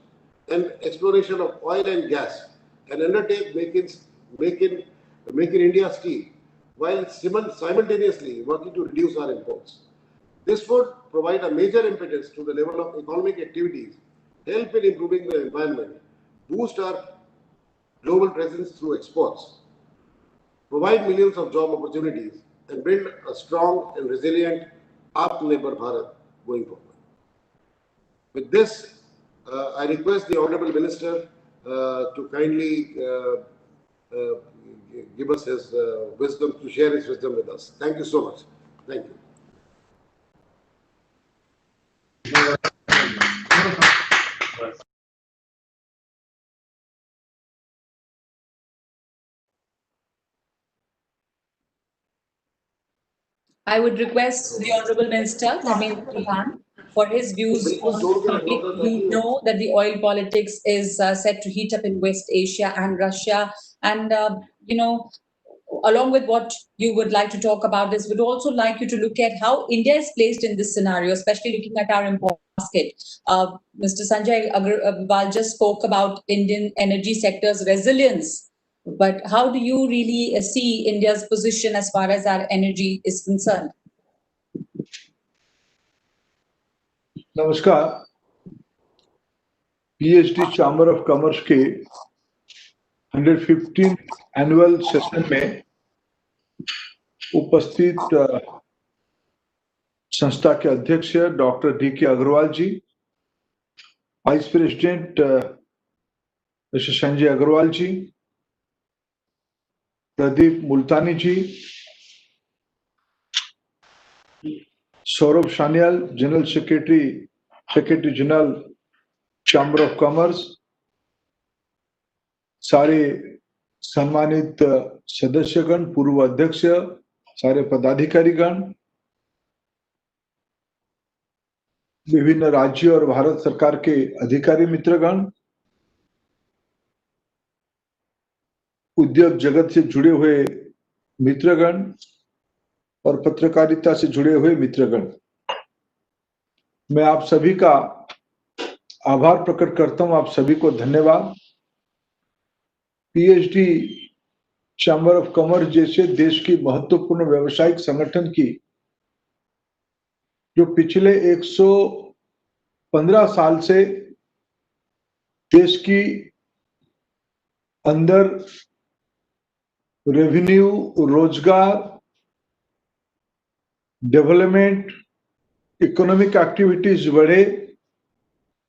Speaker 7: and exploration of oil and gas and undertake Make in India steel while simultaneously working to reduce our imports. This would provide a major impetus to the level of economic activities, help in improving the environment, boost our global presence through exports, provide millions of job opportunities, and build a strong and resilient Atmanirbhar Bharat going forward. With this, I request the Honorable Minister to kindly give us his wisdom, to share his wisdom with us. Thank you so much. Thank you.
Speaker 5: I would request the Honorable Minister, Dharmendra Pradhan, for his views on the topic. We know that the oil politics is set to heat up in West Asia and Russia. And, along with what you would like to talk about this, we'd also like you to look at how India is placed in this scenario, especially looking at our import basket. Mr. Sanjay Agarwal just spoke about Indian energy sector's resilience. But how do you really see India's position as far as our energy is concerned?
Speaker 16: नमस्कार, PhD chamber of commerce के 115 annual session में उपस्थित संस्था के अध्यक्ष doctor D K Agarwal ji, vice president mister Sanjay Agarwal ji, Pradeep Multani ji, Saurabh Sanyal, general secretary general chamber of commerce, सारे सम्मानित सदस्यगण, पूर्व अध्यक्ष, सारे पदाधिकारीगण, विभिन्न राज्यों और भारत सरकार के अधिकारी मित्रगण, उद्योग जगत से जुड़े हुए मित्रगण और पत्रकारिता से जुड़े हुए मित्रगण, मैं आप सभी का आभार प्रकट करता हूं। आप सभी को धन्यवाद। पीएचडी चैम्बर ऑफ कॉमर्स जैसे देश की महत्वपूर्ण व्यावसायिक संगठन की जो पिछले 115 साल से देश की अंदर रेवेन्यू, रोजगार, डेवलपमेंट, इकोनॉमिक एक्टिविटीज बढ़े,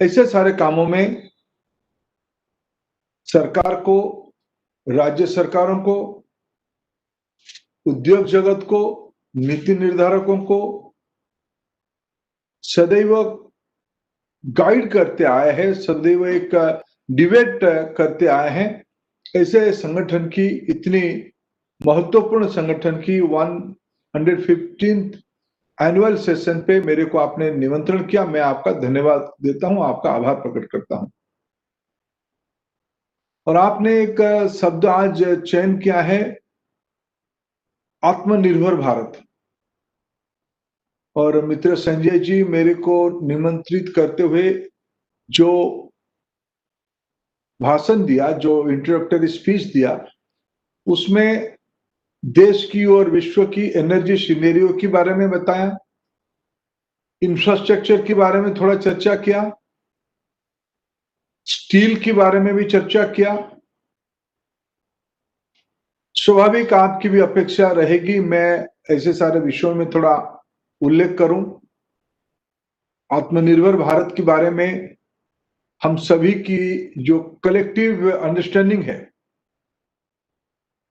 Speaker 16: ऐसे सारे कामों में सरकार को, राज्य सरकारों को, उद्योग जगत को, नीति निर्धारकों को सदैव गाइड करते आए हैं, सदैव एक डिबेट करते आए हैं। ऐसे संगठन की, इतनी महत्वपूर्ण संगठन की 115th एनुअल सेशन पे मेरे को आपने निमंत्रण किया, मैं आपका धन्यवाद देता हूं, आपका आभार प्रकट करता हूं। और आपने एक शब्द आज चयन किया है, आत्मनिर्भर भारत। और मित्र संजय जी मेरे को निमंत्रित करते हुए जो भाषण दिया, जो इंट्रोडक्टरी स्पीच दिया, उसमें देश की और विश्व की एनर्जी सिनेरियो के बारे में बताया, इंफ्रास्ट्रक्चर के बारे में थोड़ा चर्चा किया, स्टील के बारे में भी चर्चा किया। स्वाभाविक आपकी भी अपेक्षा रहेगी मैं ऐसे सारे विषयों में थोड़ा उल्लेख करूं। आत्मनिर्भर भारत के बारे में हम सभी की जो कलेक्टिव अंडरस्टैंडिंग है,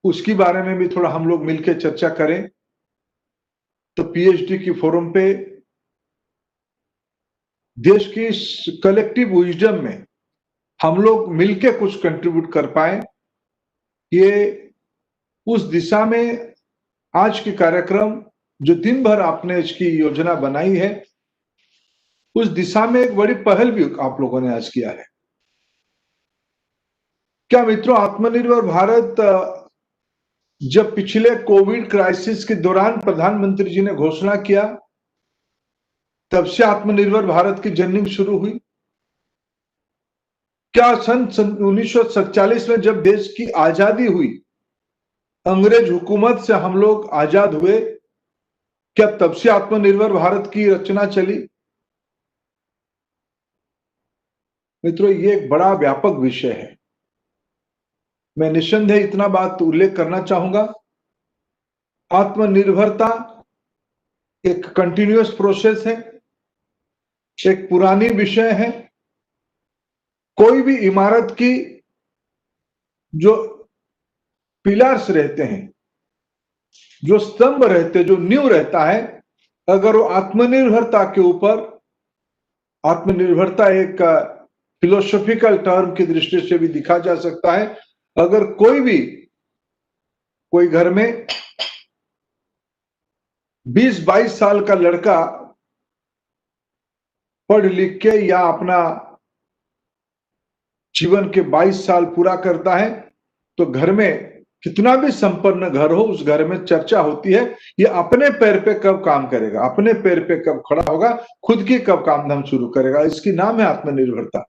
Speaker 16: उसके बारे में भी थोड़ा हम लोग मिलकर चर्चा करें। तो पीएचडी की फोरम पे देश की कलेक्टिव विजडम में हम लोग मिलकर कुछ कंट्रीब्यूट कर पाए, ये उस दिशा में आज के कार्यक्रम जो दिन भर आपने इसकी योजना बनाई है, उस दिशा में एक बड़ी पहल भी आप लोगों ने आज किया है। क्या मित्रों, आत्मनिर्भर भारत जब पिछले कोविड क्राइसिस के दौरान प्रधानमंत्री जी ने घोषणा किया, तब से आत्मनिर्भर भारत की जर्नी शुरू हुई। क्या सन 1947 में जब देश की आजादी हुई, अंग्रेज हुकूमत से हम लोग आजाद हुए, क्या तब से आत्मनिर्भर भारत की रचना चली? मित्रों, ये एक बड़ा व्यापक विषय है। मैं निस्संदेह इतना बात उल्लेख करना चाहूंगा, आत्मनिर्भरता एक कंटिन्यूअस प्रोसेस है, एक पुरानी विषय है। कोई भी इमारत की जो पिलर्स रहते हैं, जो स्तंभ रहते हैं, जो नींव रहता है, अगर वो आत्मनिर्भरता के ऊपर, आत्मनिर्भरता एक फिलोसॉफिकल टर्म की दृष्टि से भी देखा जा सकता है, अगर कोई घर में 20-22 साल का लड़का पढ़ लिख के या अपना जीवन के 22 साल पूरा करता है, तो घर में कितना भी संपन्न घर हो, उस घर में चर्चा होती है, ये अपने पैर पे कब काम करेगा, अपने पैर पे कब खड़ा होगा, खुद की कब काम धाम शुरू करेगा। इसकी नाम है आत्मनिर्भरता।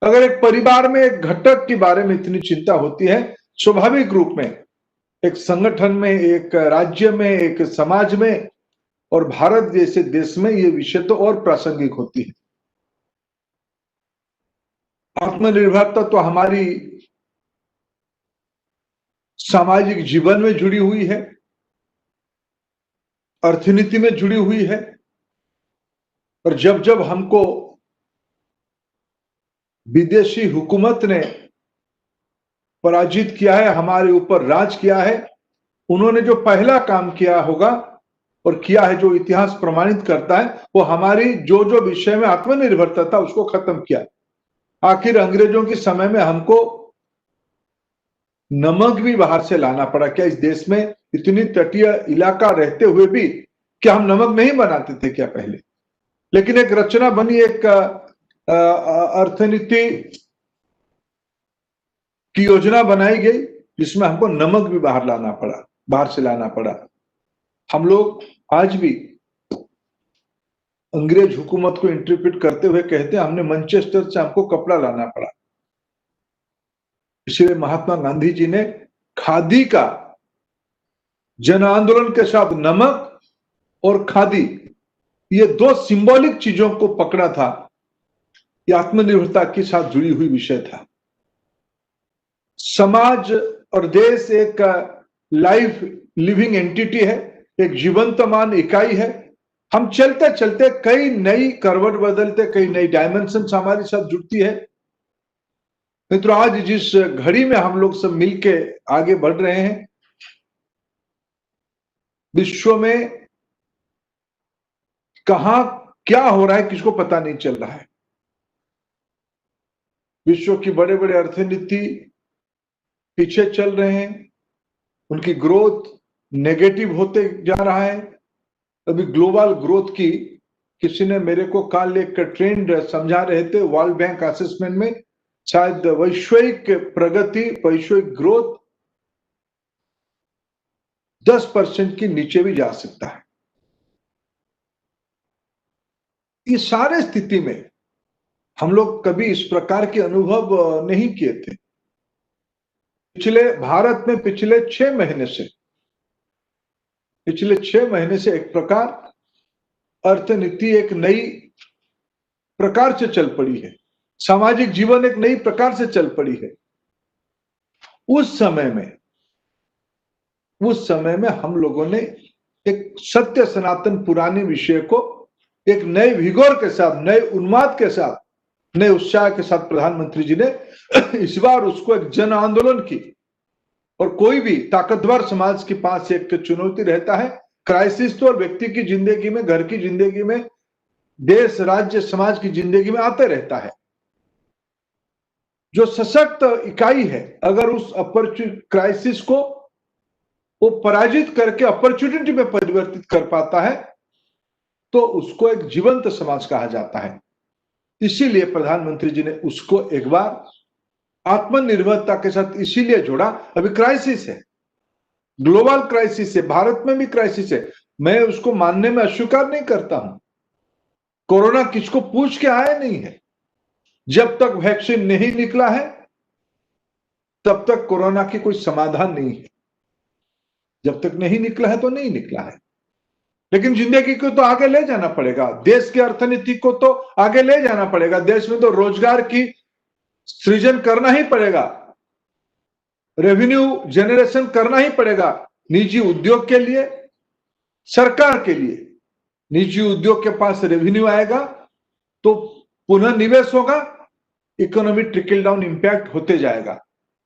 Speaker 16: अगर एक परिवार में एक घटक के बारे में इतनी चिंता होती है, स्वाभाविक रूप में एक संगठन में, एक राज्य में, एक समाज में और भारत जैसे देश में ये विषय तो और प्रासंगिक होती है। आत्मनिर्भरता तो हमारी सामाजिक जीवन में जुड़ी हुई है। अर्थनीति में जुड़ी हुई है, और जब जब हमको विदेशी हुकूमत ने पराजित किया है, हमारे ऊपर राज किया है, उन्होंने जो पहला काम किया होगा और किया है, जो इतिहास प्रमाणित करता है, वो हमारी जो जो विषय में आत्मनिर्भरता था उसको खत्म किया। आखिर अंग्रेजों के समय में हमको नमक भी बाहर से लाना पड़ा। क्या इस देश में इतनी तटीय इलाका रहते हुए भी क्या हम नमक नहीं बनाते थे क्या पहले? लेकिन एक रचना बनी, एक अर्थनीति की योजना बनाई गई जिसमें हमको नमक भी बाहर से लाना पड़ा। हम लोग आज भी अंग्रेज हुकूमत को इंटरप्रेट करते हुए कहते हैं हमने मैनचेस्टर से हमको कपड़ा लाना पड़ा। इसलिए महात्मा गांधी जी ने खादी का जन आंदोलन के साथ नमक और खादी, ये दो सिंबॉलिक चीजों को पकड़ा था। ये आत्मनिर्भरता के साथ जुड़ी हुई विषय था। समाज और देश एक लाइफ लिविंग एंटिटी है, एक जीवंतमान इकाई है। हम चलते चलते कई नई करवट बदलते, कई नई डायमेंशंस हमारे साथ जुड़ती है। मित्रों, आज जिस घड़ी में हम लोग सब मिलके आगे बढ़ रहे हैं, विश्व में कहां क्या हो रहा है किसको पता नहीं चल रहा है। विश्व की बड़े बड़े अर्थनीति पीछे चल रहे हैं, उनकी ग्रोथ नेगेटिव होते जा रहा है। अभी ग्लोबल ग्रोथ की किसी ने मेरे को कल एक ट्रेंड समझा रहे थे, वर्ल्ड बैंक असेसमेंट में शायद वैश्विक प्रगति, वैश्विक ग्रोथ 10% के नीचे भी जा सकता है। इस सारे स्थिति में हम लोग कभी इस प्रकार के अनुभव नहीं किए थे। भारत में पिछले 6 महीने से एक प्रकार अर्थनीति एक नई प्रकार से चल पड़ी है, सामाजिक जीवन एक नई प्रकार से चल पड़ी है। उस समय में हम लोगों ने एक सत्य सनातन पुराने विषय को एक नए विगोर के साथ, नए उन्माद के साथ, नए उत्साह के साथ प्रधानमंत्री जी ने इस बार उसको एक जन आंदोलन की। और कोई भी ताकतवर समाज के पास एक चुनौती रहता है। क्राइसिस तो व्यक्ति की जिंदगी में, घर की जिंदगी में, देश, राज्य, समाज की जिंदगी में आते रहता है। जो सशक्त इकाई है, अगर उस क्राइसिस को वो पराजित करके अपॉर्चुनिटी में परिवर्तित कर पाता है तो उसको एक जीवंत समाज कहा जाता है। इसीलिए प्रधानमंत्री जी ने उसको एक बार आत्मनिर्भरता के साथ इसीलिए जोड़ा। अभी क्राइसिस है, ग्लोबल क्राइसिस है, भारत में भी क्राइसिस है। मैं उसको मानने में अस्वीकार नहीं करता हूं। कोरोना किसको पूछ के आया नहीं है। जब तक वैक्सीन नहीं निकला है तब तक कोरोना की कोई समाधान नहीं है। जब तक नहीं निकला है तो नहीं निकला है। लेकिन जिंदगी को तो आगे ले जाना पड़ेगा, देश की अर्थनीति को तो आगे ले जाना पड़ेगा। देश में तो रोजगार की सृजन करना ही पड़ेगा, रेवेन्यू जनरेशन करना ही पड़ेगा, निजी उद्योग के लिए, सरकार के लिए। निजी उद्योग के पास रेवेन्यू आएगा तो पुनः निवेश होगा, इकोनॉमी ट्रिकल डाउन इंपैक्ट होते जाएगा।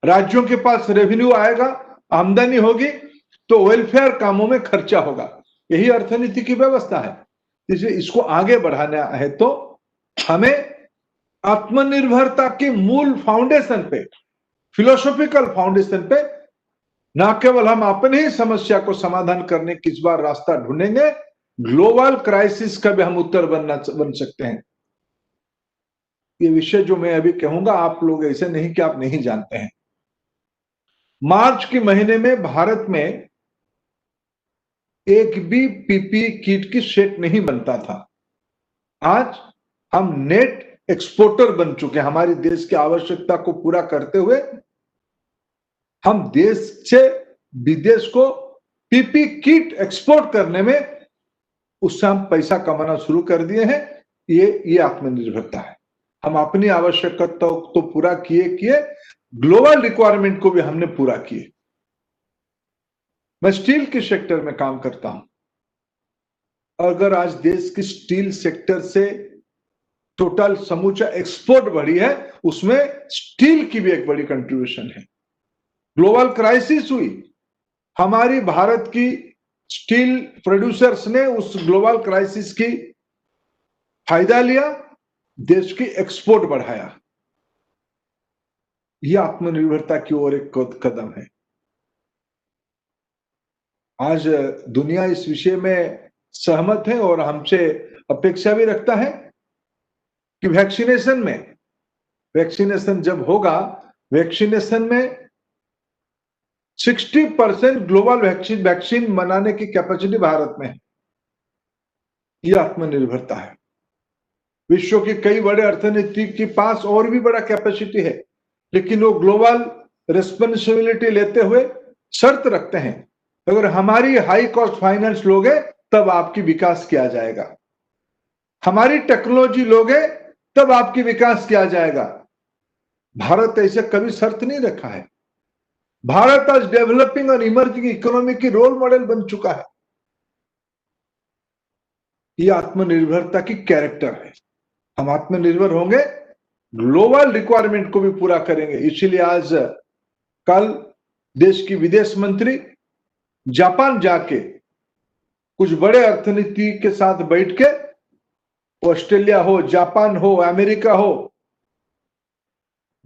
Speaker 16: राज्यों के पास रेवेन्यू आएगा, आमदनी होगी तो वेलफेयर कामों में खर्चा होगा। यही अर्थनीति की व्यवस्था है। इसलिए इसको आगे बढ़ाना है तो हमें आत्मनिर्भरता के मूल फाउंडेशन पे, फिलोसॉफिकल फाउंडेशन पे, ना केवल हम अपने ही समस्या को समाधान करने की इस बार रास्ता ढूंढेंगे, ग्लोबल क्राइसिस का भी हम उत्तर बन सकते हैं। ये विषय जो मैं अभी कहूंगा, आप लोग ऐसे नहीं कि आप नहीं जानते हैं। मार्च के महीने में भारत में एक भी पीपीई किट की सेट नहीं बनता था। आज हम नेट एक्सपोर्टर बन चुके हैं। हमारी देश की आवश्यकता को पूरा करते हुए हम देश से विदेश को पीपी किट एक्सपोर्ट करने में उससे हम पैसा कमाना शुरू कर दिए हैं। ये आत्मनिर्भरता है। हम अपनी आवश्यकता तो पूरा किए, ग्लोबल रिक्वायरमेंट को भी हमने पूरा किए। मैं स्टील के सेक्टर में काम करता हूं। अगर आज देश की स्टील सेक्टर से टोटल समूचा एक्सपोर्ट बढ़ी है, उसमें स्टील की भी एक बड़ी कंट्रीब्यूशन है। ग्लोबल क्राइसिस हुई, हमारी भारत की स्टील प्रोड्यूसर्स ने उस ग्लोबल क्राइसिस की फायदा लिया, देश की एक्सपोर्ट बढ़ाया। यह आत्मनिर्भरता की ओर एक कदम है। आज दुनिया इस विषय में सहमत है और हमसे अपेक्षा भी रखता है कि वैक्सीनेशन जब होगा, वैक्सीनेशन में 60% ग्लोबल वैक्सीन बनाने की कैपेसिटी भारत में है। यह आत्मनिर्भरता है। विश्व के कई बड़े अर्थनीति के पास और भी बड़ा कैपेसिटी है, लेकिन वो ग्लोबल रिस्पॉन्सिबिलिटी लेते हुए शर्त रखते हैं, अगर हमारी हाई कॉस्ट फाइनेंस लोगे तब आपकी विकास किया जाएगा, हमारी टेक्नोलॉजी लोगे तब आपकी विकास किया जाएगा। भारत ऐसे कभी शर्त नहीं रखा है। भारत आज डेवलपिंग और इमर्जिंग इकोनॉमी की रोल मॉडल बन चुका है। यह आत्मनिर्भरता की कैरेक्टर है। हम आत्मनिर्भर होंगे, ग्लोबल रिक्वायरमेंट को भी पूरा करेंगे। इसीलिए आज कल देश की विदेश मंत्री जापान जाके कुछ बड़े अर्थनीति के साथ बैठ के, ऑस्ट्रेलिया हो, जापान हो, अमेरिका हो,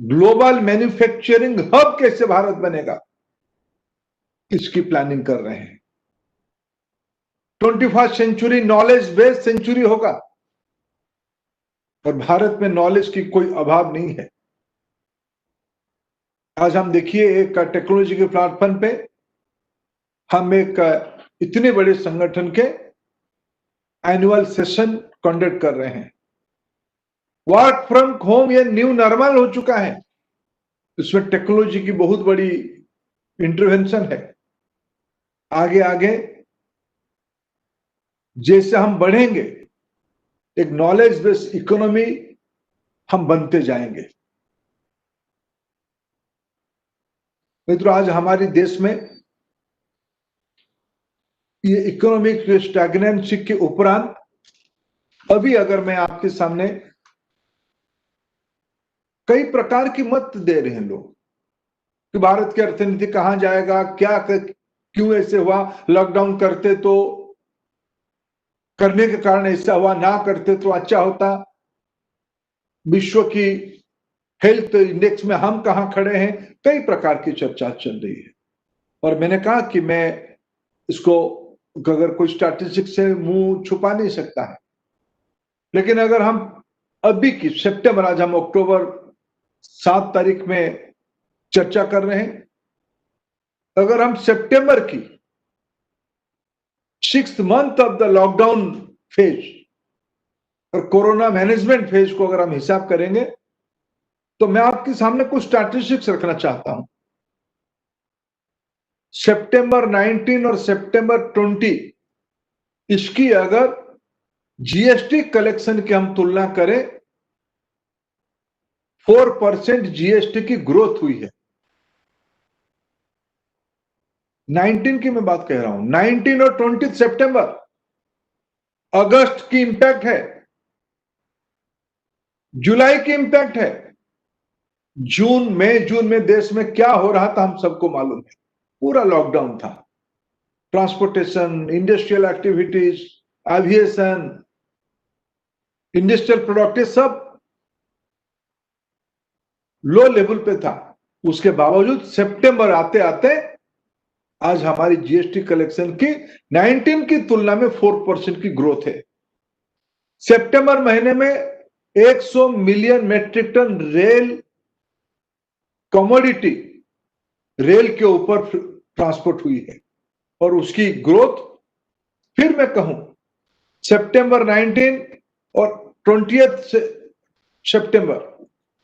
Speaker 16: ग्लोबल मैन्युफैक्चरिंग हब कैसे भारत बनेगा, इसकी प्लानिंग कर रहे हैं। 21st century knowledge based century होगा और भारत में नॉलेज की कोई अभाव नहीं है। आज हम देखिए, एक टेक्नोलॉजी के प्लेटफॉर्म पे हम एक इतने बड़े संगठन के एनुअल सेशन कंडक्ट कर रहे हैं। वर्क फ्रॉम होम ये न्यू नॉर्मल हो चुका है। इसमें टेक्नोलॉजी की बहुत बड़ी इंटरवेंशन है। आगे आगे जैसे हम बढ़ेंगे, एक नॉलेज बेस्ड इकोनॉमी हम बनते जाएंगे। मित्रों, आज हमारे देश में ये इकोनॉमिक स्टैग्नेंसी के उपरांत अभी अगर मैं आपके सामने कई प्रकार की मत दे रहे हैं लोग कि भारत की अर्थनीति कहां जाएगा, क्यों ऐसे हुआ, लॉकडाउन करते तो करने के कारण ऐसा हुआ, ना करते तो अच्छा होता, विश्व की हेल्थ इंडेक्स में हम कहां खड़े हैं, कई प्रकार की चर्चा चल रही है। और मैंने कहा कि मैं इसको अगर कोई स्टैटिस्टिक्स से मुंह छुपा नहीं सकता है, लेकिन अगर हम अभी की सितंबर, आज हम अक्टूबर 7 तारीख में चर्चा कर रहे हैं, अगर हम सितंबर की 6th month of the lockdown phase और कोरोना मैनेजमेंट फेज को अगर हम हिसाब करेंगे, तो मैं आपके सामने कुछ स्टैटिस्टिक्स रखना चाहता हूं। सितंबर 19 और सितंबर 20 इसकी अगर जीएसटी कलेक्शन की हम तुलना करें, 4% जीएसटी की ग्रोथ हुई है। 19 की मैं बात कह रहा हूं, 19 और 20 सितंबर, अगस्त की इंपैक्ट है, जुलाई की इंपैक्ट है, जून में देश में क्या हो रहा था हम सबको मालूम है। पूरा लॉकडाउन था। Transportation, industrial activities, aviation, industrial product सब लो लेवल पे था। उसके बावजूद सितंबर आते आते आज हमारी जीएसटी कलेक्शन की 19 की तुलना में 4% की ग्रोथ है। सितंबर महीने में 100 million metric tonne rail commodity rail के ऊपर ट्रांसपोर्ट हुई है और उसकी ग्रोथ, फिर मैं कहूं, सितंबर 19 और 20th सितंबर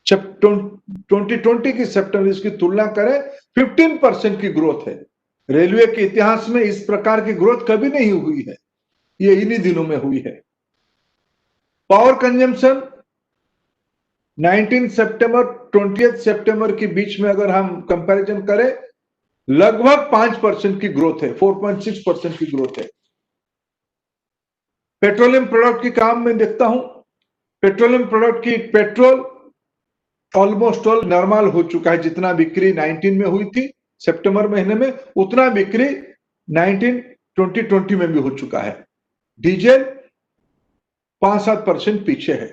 Speaker 16: 2020 की सितंबर इसकी तुलना करें, 15% की ग्रोथ है। रेलवे के इतिहास में इस प्रकार की ग्रोथ कभी नहीं हुई है, ये इन्हीं दिनों में हुई है। पावर कंजम्पशन 19 सितंबर 20th सितंबर के बीच में अगर हम कंपैरिजन करें, लगभग 5% की ग्रोथ है, 4.6% की ग्रोथ है। पेट्रोलियम प्रोडक्ट की काम में देखता हूं, पेट्रोलियम प्रोडक्ट की पेट्रोल ऑलमोस्ट ऑल नॉर्मल हो चुका है। जितना बिक्री 19 में हुई थी सितंबर महीने में, उतना बिक्री 2020 में भी हो चुका है। डीजल 5-7% पीछे है।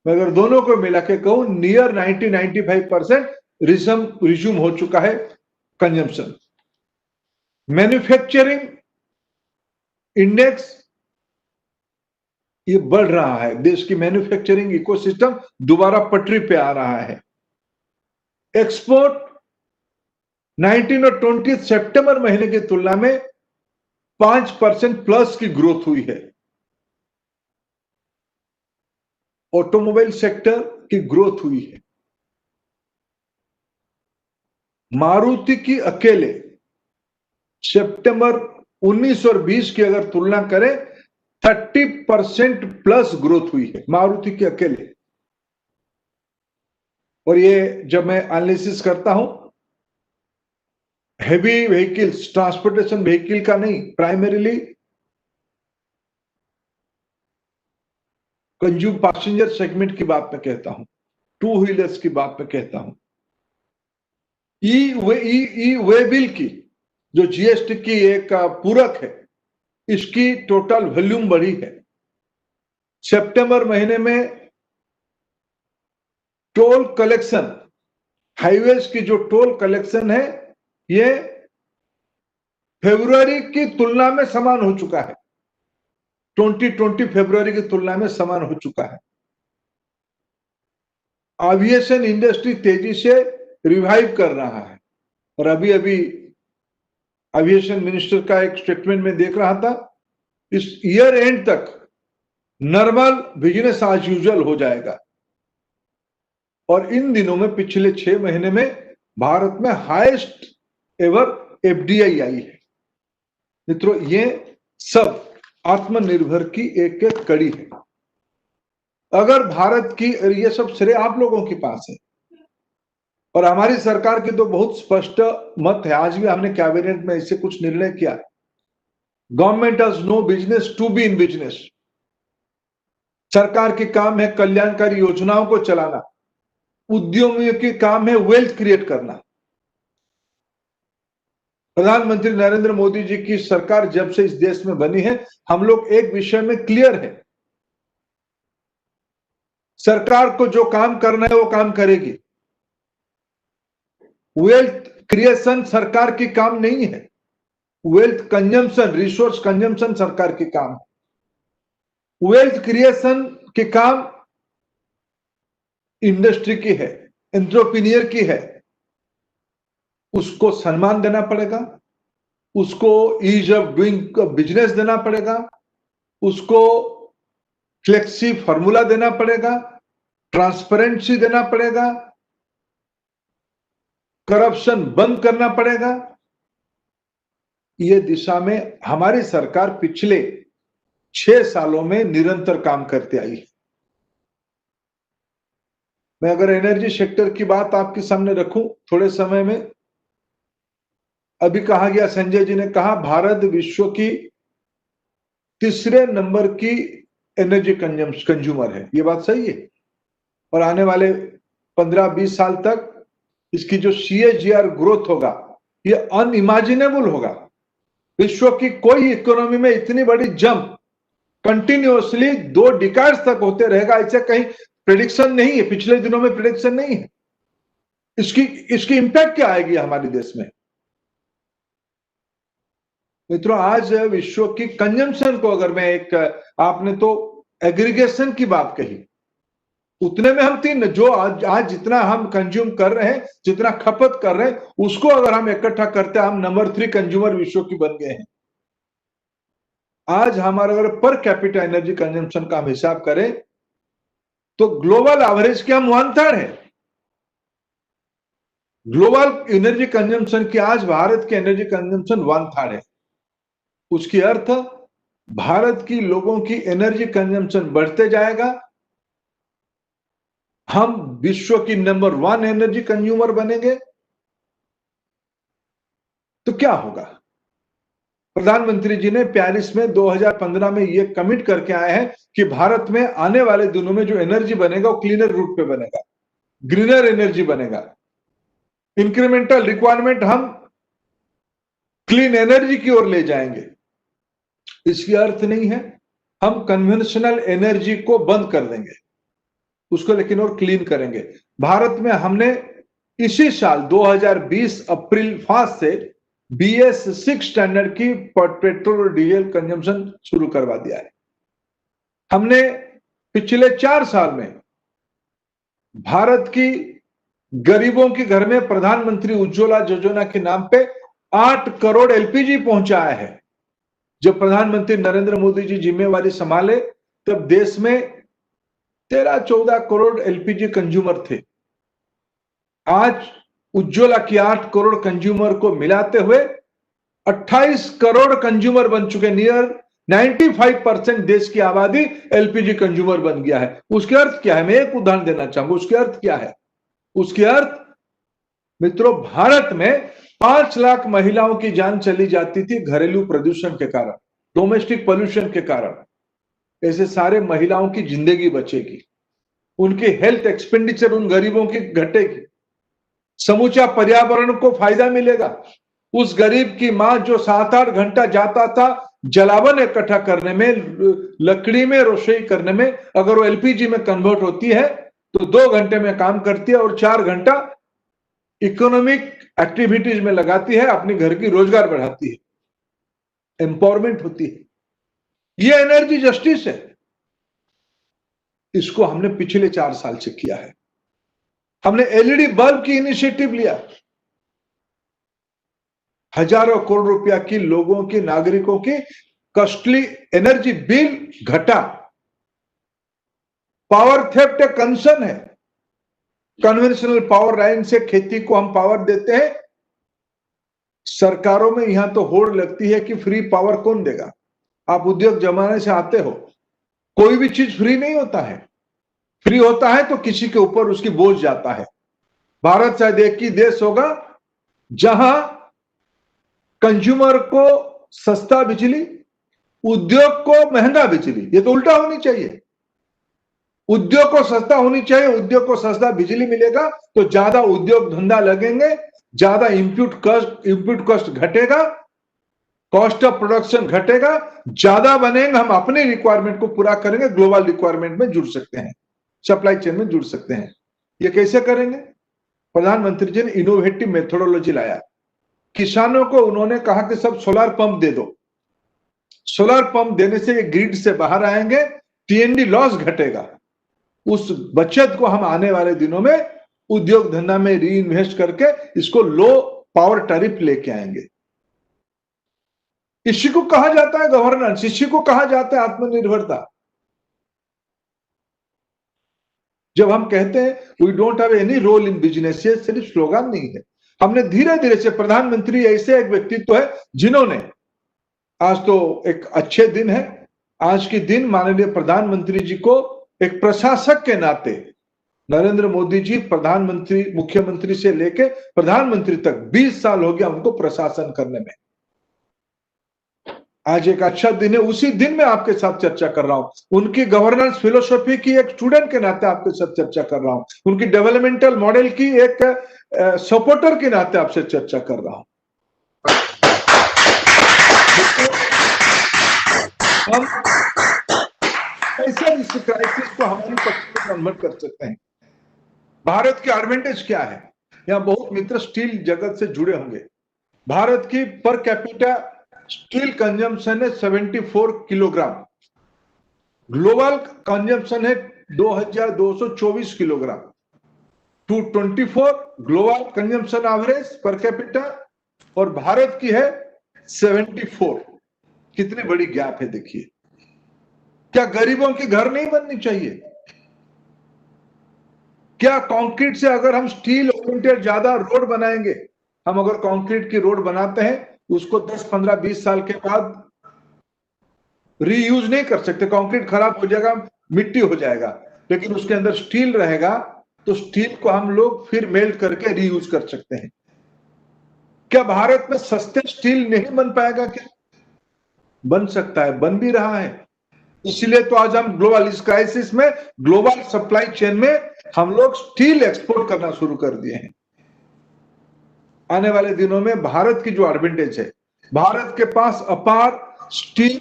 Speaker 16: मगर दोनों को मिला के कहूं नियर 90-95% रिज्यूम हो चुका है कंजम्पशन। मैन्युफैक्चरिंग इंडेक्स ये बढ़ रहा है, देश की मैन्युफैक्चरिंग इकोसिस्टम दोबारा पटरी पे आ रहा है। एक्सपोर्ट 19 और 20 सितंबर महीने की तुलना में 5% प्लस की ग्रोथ हुई है। ऑटोमोबाइल सेक्टर की ग्रोथ हुई है। मारुति की अकेले सितंबर 19 और 20 की अगर तुलना करें 30% प्लस ग्रोथ हुई है मारुति के अकेले। और ये जब मैं एनालिसिस करता हूं हेवी व्हीकल्स, ट्रांसपोर्टेशन व्हीकल का नहीं, प्राइमरीली कंज्यूम पैसेंजर सेगमेंट की बात में कहता हूं, टू व्हीलर्स की बात में कहता हूं। ई वे बिल की जो जीएसटी की एक पूरक है, इसकी टोटल वॉल्यूम बढ़ी है। सितंबर महीने में टोल कलेक्शन, हाईवेज की जो टोल कलेक्शन है ये फरवरी की तुलना में समान हो चुका है। 2020 फरवरी की तुलना में समान हो चुका है। एविएशन इंडस्ट्री तेजी से रिवाइव कर रहा है। और अभी अभी एविएशन मिनिस्टर का एक स्टेटमेंट में देख रहा था, इस ईयर एंड तक नॉर्मल बिजनेस एज यूजुअल हो जाएगा। और इन दिनों में पिछले 6 महीने में भारत में हाईएस्ट एवर एफडीआई आई है। मित्रों, ये सब आत्मनिर्भर की एक एक कड़ी है। अगर भारत की, ये सब श्रेय आप लोगों के पास है और हमारी सरकार की तो बहुत स्पष्ट मत है। आज भी हमने कैबिनेट में इससे कुछ निर्णय किया। Government has no business to be in business. सरकार के काम है कल्याणकारी योजनाओं को चलाना, उद्यमियों के काम है वेल्थ क्रिएट करना। प्रधानमंत्री नरेंद्र मोदी जी की सरकार जब से इस देश में बनी है, हम लोग एक विषय में क्लियर है, सरकार को जो काम करना है वो काम करेगी। वेल्थ क्रिएशन सरकार की काम नहीं है, वेल्थ कंजम्पशन, रिसोर्स कंजम्पशन सरकार की काम है। वेल्थ क्रिएशन के काम इंडस्ट्री की है, एंटरप्रेन्योर की है। उसको सम्मान देना पड़ेगा, उसको ईज ऑफ डूइंग बिजनेस देना पड़ेगा, उसको फ्लेक्सी फॉर्मूला देना पड़ेगा, ट्रांसपेरेंसी देना पड़ेगा, करप्शन बंद करना पड़ेगा। ये दिशा में हमारी सरकार पिछले 6 सालों में निरंतर काम करते आई है। मैं अगर एनर्जी सेक्टर की बात आपके सामने रखूं थोड़े समय में, अभी कहा गया, संजय जी ने कहा, भारत विश्व की तीसरे नंबर की एनर्जी कंज्यूमर है। ये बात सही है। और आने वाले 15-20 साल तक इसकी जो CAGR ग्रोथ होगा ये अनइमेजिनेबल होगा। विश्व की कोई इकोनॉमी में इतनी बड़ी जंप कंटिन्यूअसली 2 डिकेड्स तक होते रहेगा, ऐसे कहीं प्रेडिक्शन नहीं है। पिछले दिनों में प्रेडिक्शन नहीं है। इसकी इंपैक्ट क्या आएगी हमारे देश में। मित्रों, आज विश्व की कंजम्पशन को अगर मैं एक, आपने तो एग्रीगेशन की बात कही, उतने में हम 3 जो आज जितना हम कंज्यूम कर रहे हैं, जितना खपत कर रहे हैं, उसको अगर हम इकट्ठा करते हैं, हम नंबर 3 कंज्यूमर विश्व की बन गए हैं। आज हमारा अगर पर कैपिटा एनर्जी कंजम्पशन का हम हिसाब करें तो ग्लोबल एवरेज के हम 1/3 है। ग्लोबल एनर्जी कंजम्पशन की आज भारत की एनर्जी कंजम्पशन 1/3 है। उसकी अर्थ भारत की लोगों की एनर्जी कंजम्पशन बढ़ते जाएगा, हम विश्व की नंबर 1 एनर्जी कंज्यूमर बनेंगे। तो क्या होगा? प्रधानमंत्री जी ने पेरिस में 2015 में ये कमिट करके आए हैं कि भारत में आने वाले दिनों में जो एनर्जी बनेगा वो क्लीनर रूट पे बनेगा, ग्रीनर एनर्जी बनेगा। इंक्रीमेंटल रिक्वायरमेंट हम क्लीन एनर्जी की ओर ले जाएंगे। इसकी अर्थ नहीं है हम कन्वेंशनल एनर्जी को बंद कर देंगे, उसको लेकिन और क्लीन करेंगे। भारत में हमने इसी साल 2020 अप्रैल 5 से BS6 स्टैंडर्ड की पेट्रोल और डीजल कंजम्पशन शुरू करवा दिया है। हमने पिछले 4 साल में भारत की गरीबों के घर में प्रधानमंत्री उज्ज्वला योजना के नाम पे 8 करोड़ LPG पहुंचाया है। जब प्रधानमंत्री नरेंद्र मोदी जी जिम्मेवारी संभाले तब देश में 13-14 करोड़ LPG कंज्यूमर थे। आज उज्ज्वला की 8 करोड़ कंज्यूमर को मिलाते हुए 28 करोड़ कंज्यूमर बन चुके। नियर 95% देश की आबादी LPG कंज्यूमर बन गया है। उसके अर्थ क्या है? मैं एक उदाहरण देना चाहूंगा। उसके अर्थ क्या है? उसके अर्थ मित्रों, भारत में 5 लाख महिलाओं की जान चली जाती थी घरेलू प्रदूषण के कारण, डोमेस्टिक पोल्यूशन के कारण। ऐसे सारे महिलाओं की जिंदगी बचेगी, उनकी हेल्थ एक्सपेंडिचर उन गरीबों की घटेगी, समूचा पर्यावरण को फायदा मिलेगा। उस गरीब की मां जो 7-8 घंटा जाता था जलावन इकट्ठा करने में, लकड़ी में रसोई करने में, अगर वो LPG में कन्वर्ट होती है तो 2 घंटे में काम करती है और 4 घंटा इकोनॉमिक एक्टिविटीज में लगाती है, अपने घर की रोजगार बढ़ाती है, एम्पावरमेंट होती है। ये एनर्जी जस्टिस है। इसको हमने पिछले 4 साल से किया है। हमने LED बल्ब की इनिशिएटिव लिया। हजारों करोड़ रुपया की लोगों की, नागरिकों की कॉस्टली एनर्जी बिल घटा। पावर थेफ्ट एक कंसर्न है। कन्वेंशनल पावर लाइन से खेती को हम पावर देते हैं। सरकारों में यहां तो होड़ लगती है कि फ्री पावर कौन देगा। आप उद्योग जमाने से आते हो, कोई भी चीज फ्री नहीं होता है। फ्री होता है तो किसी के ऊपर उसकी बोझ जाता है। भारत शायद एक ही देश होगा जहां कंज्यूमर को सस्ता बिजली, उद्योग को महंगा बिजली। ये तो उल्टा होनी चाहिए। उद्योग को सस्ता होनी चाहिए, उद्योग को सस्ता बिजली मिलेगा तो ज्यादा उद्योग धंधा लगेंगे, ज्यादा इनपुट कॉस्ट घटेगा, कॉस्ट ऑफ प्रोडक्शन घटेगा, ज्यादा बनेंगे, हम अपने रिक्वायरमेंट को पूरा करेंगे, ग्लोबल रिक्वायरमेंट में जुड़ सकते हैं, सप्लाई चेन में जुड़ सकते हैं। ये कैसे करेंगे? प्रधानमंत्री जी ने इनोवेटिव मेथोडोलॉजी लाया। किसानों को उन्होंने कहा कि सब सोलर पंप दे दो। सोलर पंप देने से ये ग्रिड से बाहर आएंगे, TND लॉस घटेगा। उस बचत को हम आने वाले दिनों में उद्योग धंधा में री इन्वेस्ट करके इसको लो पावर टैरिफ लेके आएंगे। इसी को कहा जाता है गवर्नेंस, इसी को कहा जाता है आत्मनिर्भरता। जब हम कहते हैं we don't have any role in business, ये सिर्फ स्लोगन नहीं है। हमने धीरे धीरे से, प्रधानमंत्री ऐसे एक व्यक्तित्व है जिन्होंने, आज तो एक अच्छे दिन है, आज के दिन माननीय प्रधानमंत्री जी को एक प्रशासक के नाते, नरेंद्र मोदी जी प्रधानमंत्री, मुख्यमंत्री से लेके प्रधानमंत्री तक 20 साल हो गया उनको प्रशासन करने में। आज एक अच्छा दिन है, उसी दिन मैं आपके साथ चर्चा कर रहा हूं। उनकी गवर्नेंस फिलोसॉफी की एक स्टूडेंट के नाते आपके साथ चर्चा कर रहा हूं, उनकी डेवलपमेंटल मॉडल की एक सपोर्टर के नाते आपसे चर्चा कर रहा हूं। हम कैसे इस क्राइसिस को हमारी पक्ष में कन्वर्ट कर सकते हैं? भारत की एडवांटेज क्या है? यहाँ बहुत मित्र स्टील जगत से जुड़े होंगे। भारत की पर कैपिटा स्टील कंजम्पशन है 74 किलोग्राम, ग्लोबल कंजम्पशन है 2224 kilogram, 224 global consumption average per capita, और भारत की है 74। कितनी बड़ी गैप है देखिए। क्या गरीबों के घर नहीं बननी चाहिए? क्या कंक्रीट से अगर हम स्टील ओरिएंटेड ज्यादा रोड बनाएंगे, हम अगर कंक्रीट की रोड बनाते हैं उसको 10, 15, 20 साल के बाद रीयूज नहीं कर सकते, कंक्रीट खराब हो जाएगा, मिट्टी हो जाएगा, लेकिन उसके अंदर स्टील रहेगा तो स्टील को हम लोग फिर मेल्ट करके रीयूज कर सकते हैं। क्या भारत में सस्ते स्टील नहीं बन पाएगा? क्या बन सकता है, बन भी रहा है। इसलिए तो आज हम ग्लोबल इस क्राइसिस में ग्लोबल सप्लाई चेन में हम लोग स्टील एक्सपोर्ट करना शुरू कर दिए हैं। आने वाले दिनों में भारत की जो एडवांटेज है, भारत के पास अपार स्टील